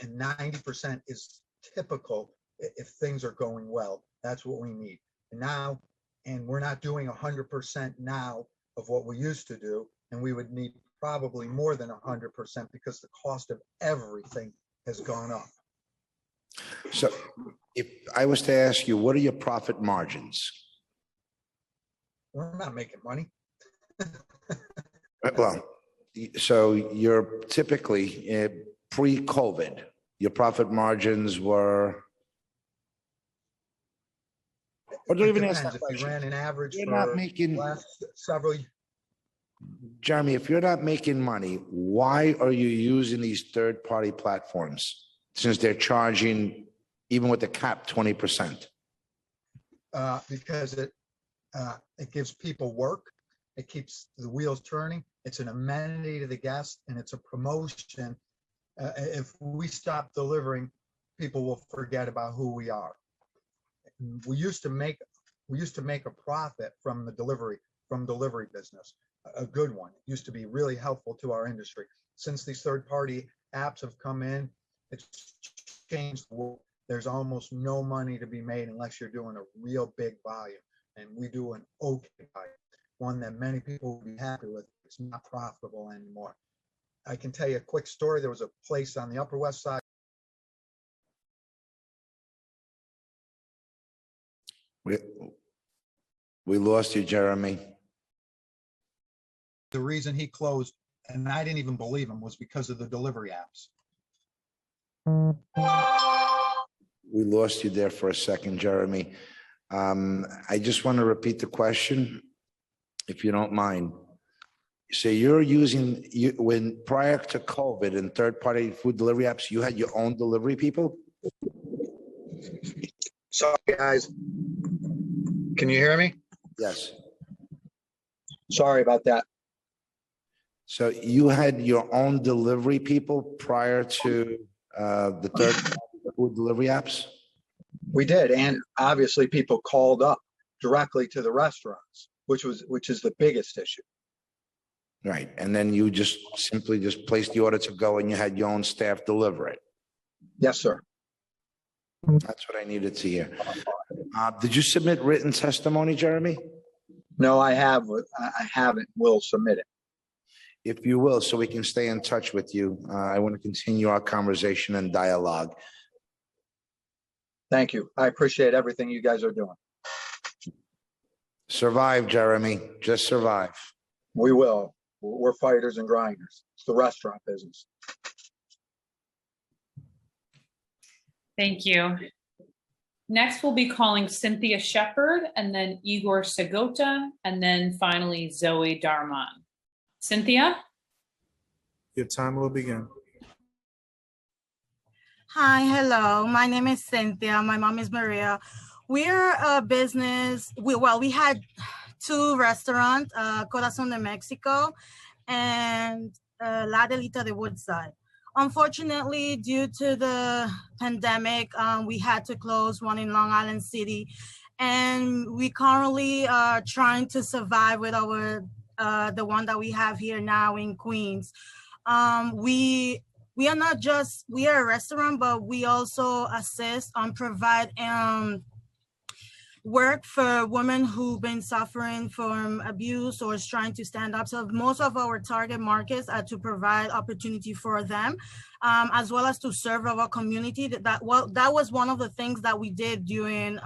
90% is typical if things are going well. That's what we need. And we're not doing 100% now of what we used to do, and we would need probably more than 100% because the cost of everything has gone up. So if I was to ask you, what are your profit margins? We're not making money. Well, so you're typically pre-COVID, your profit margins were. Or don't even ask that If you ran an average you're for not making, last several. Jeremy, if you're not making money, why are you using these third-party platforms since they're charging, even with the cap, 20%? Because it gives people work. It keeps the wheels turning. It's an amenity to the guest, and it's a promotion. If we stop delivering, people will forget about who we are. We used to make a profit from the delivery business, a good one. It used to be really helpful to our industry. Since these third-party apps have come in, it's changed. there's almost no money to be made unless you're doing a real big volume. And we do an okay volume, one that many people will be happy with. It's not profitable anymore. I can tell you a quick story. There was a place on the Upper West Side. We lost you, Jeremy. The reason he closed, and I didn't even believe him, was because of the delivery apps. We lost you there for a second, Jeremy. I just want to repeat the question, if you don't mind. So you're using, when prior to COVID and third-party food delivery apps, you had your own delivery people? Sorry, guys. Can you hear me? Yes. Sorry about that. So you had your own delivery people prior to the third-party food delivery apps? We did, and obviously people called up directly to the restaurants, which is the biggest issue. Right, and then you just simply just placed the order to go and you had your own staff deliver it? Yes, sir. That's what I needed to hear. Did you submit written testimony, Jeremy? No, I haven't. Will submit it. If you will, so we can stay in touch with you. I want to continue our conversation and dialogue. Thank you. I appreciate everything you guys are doing. Survive, Jeremy. Just survive. We will. We're fighters and grinders. It's the restaurant business. Thank you. Next, we'll be calling Cynthia Shepard, and then Igor Segota, and then finally Zoe Darman. Cynthia? Your time will begin. Hi, hello. My name is Cynthia. My mom is Maria. We're a business. We had two restaurants, Corazon de Mexico and La Delita de Woodside. Unfortunately, due to the pandemic, we had to close one in Long Island City, and we currently are trying to survive with our the one that we have here now in Queens. We are not just, we are a restaurant, but we also assist and provide work for women who've been suffering from abuse or is trying to stand up. So most of our target markets are to provide opportunity for them, as well as to serve our community. That was one of the things that we did during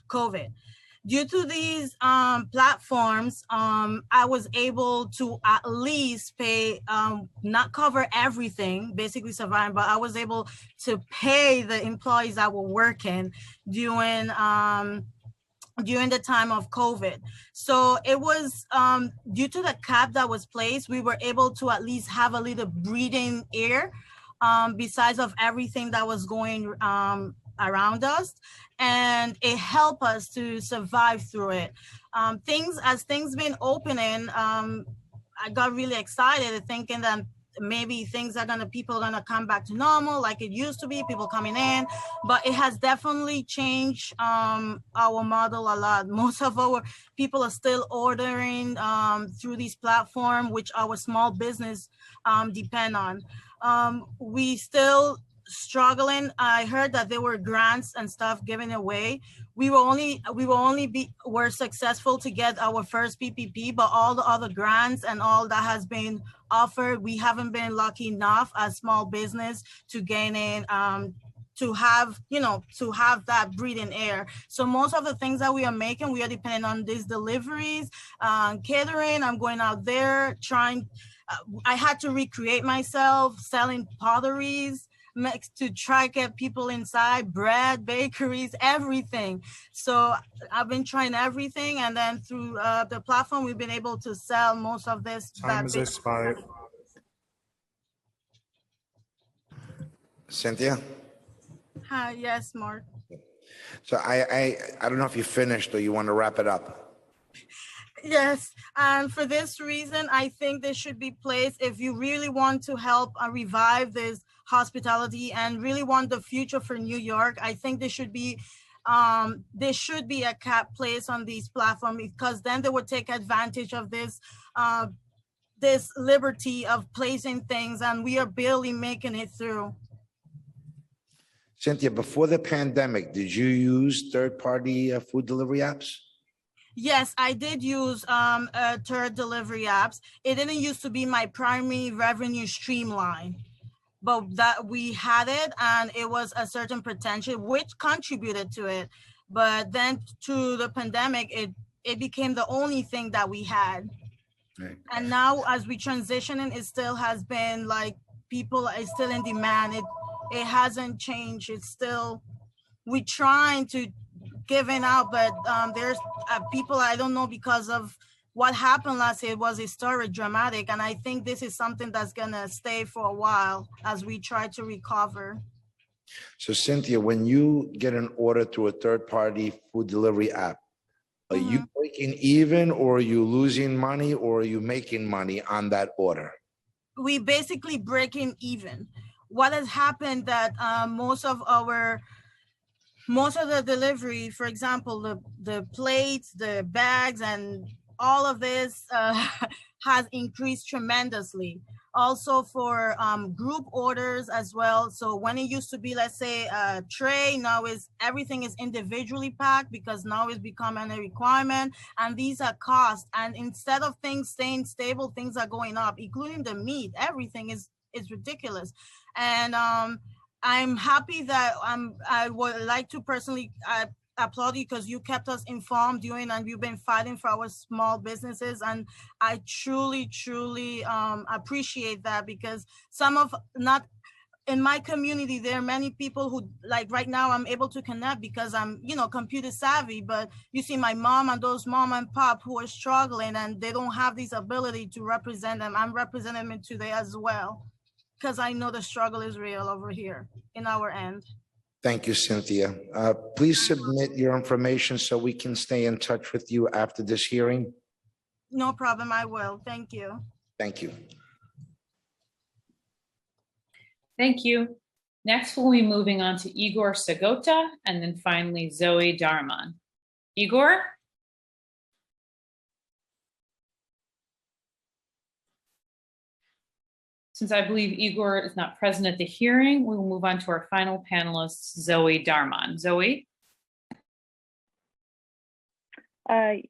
COVID. Due to these platforms, I was able to at least pay, not cover everything, basically survive, but I was able to pay the employees that were working during the time of COVID. So it was, due to the cap that was placed, we were able to at least have a little breathing air, besides of everything that was going around us. And it helped us to survive through it. As things been opening, I got really excited thinking that maybe people are gonna come back to normal like it used to be, people coming in, but it has definitely changed our model a lot. Most of our people are still ordering through these platforms, which our small business depend on. We still struggling. I heard that there were grants and stuff given away. We were successful to get our first PPP, but all the other grants and all that has been offered, we haven't been lucky enough as small business to gain in, to have that breathing air. So most of the things that we are making, we are depending on these deliveries, catering. I'm going out there trying, I had to recreate myself, selling potteries, to try to get people inside, bread, bakeries, everything. So I've been trying everything, and then through the platform, we've been able to sell most of this. Time is expired. Cynthia? Hi, yes, Mark. So I don't know if you finished or you want to wrap it up. Yes, and for this reason, I think there should be place if you really want to help revive this hospitality and really want the future for New York. I think there should be a cap place on these platforms, because then they would take advantage of this this liberty of placing things, and we are barely making it through. Cynthia, before the pandemic, did you use third-party food delivery apps? Yes, I did use third delivery apps. It didn't used to be my primary revenue streamline, but that we had it and it was a certain potential which contributed to it. But then to the pandemic, it became the only thing that we had. Right. And now as we transition, it still has been like people are still in demand. It hasn't changed. It's still, we trying to giving out, but there's people, I don't know, because of what happened last year, it was historic, dramatic. And I think this is something that's gonna stay for a while as we try to recover. So Cynthia, when you get an order through a third-party food delivery app, are you breaking even, or are you losing money, or are you making money on that order? We basically breaking even. What has happened that most of the delivery, for example, the plates, the bags, and all of this has increased tremendously. Also for group orders as well. So when it used to be, let's say, a tray, now everything is individually packed because now it's becoming a requirement, and these are costs. And instead of things staying stable, things are going up, including the meat. Everything is ridiculous. And I'm happy that I would like to personally applaud you because you kept us informed during, and you've been fighting for our small businesses. And I truly appreciate that, because not in my community, there are many people who, like right now, I'm able to connect because I'm, computer savvy, but you see my mom and those mom and pop who are struggling and they don't have this ability to represent them. I'm representing them today as well, because I know the struggle is real over here in our end. Thank you, Cynthia. Please submit your information so we can stay in touch with you after this hearing. No problem, I will. Thank you. Thank you. Thank you. Next, we'll be moving on to Igor Segota and then finally Zoe Darman. Igor? Since I believe Igor is not present at the hearing, we will move on to our final panelist, Zoe Darman. Zoe? Hi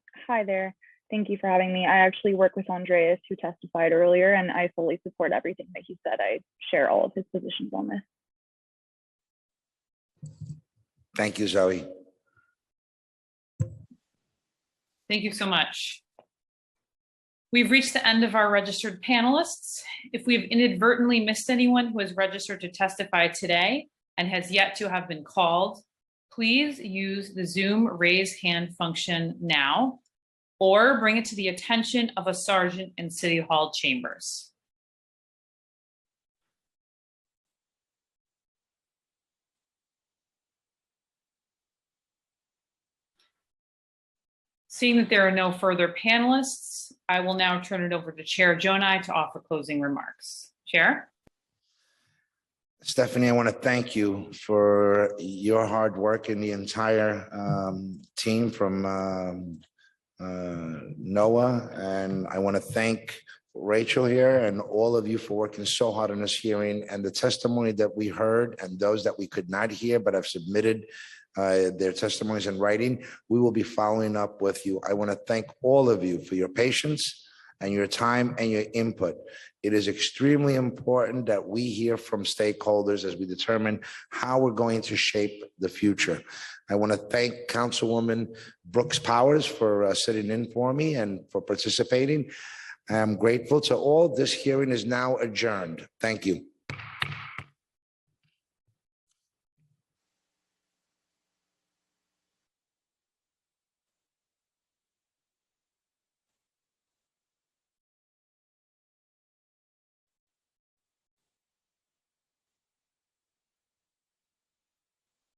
there. Thank you for having me. I actually work with Andreas, who testified earlier, and I fully support everything that he said. I share all of his positions on this. Thank you, Zoe. Thank you so much. We've reached the end of our registered panelists. If we've inadvertently missed anyone who has registered to testify today and has yet to have been called, please use the Zoom raise hand function now, or bring it to the attention of a sergeant in City Hall chambers. Seeing that there are no further panelists, I will now turn it over to Chair Jonai to offer closing remarks. Chair? Stephanie, I want to thank you for your hard work and the entire team from NOAA. And I want to thank Rachel here and all of you for working so hard on this hearing, and the testimony that we heard and those that we could not hear but have submitted their testimonies in writing. We will be following up with you. I want to thank all of you for your patience and your time and your input. It is extremely important that we hear from stakeholders as we determine how we're going to shape the future. I want to thank Councilwoman Brooks Powers for sitting in for me and for participating. I'm grateful to all. This hearing is now adjourned. Thank you.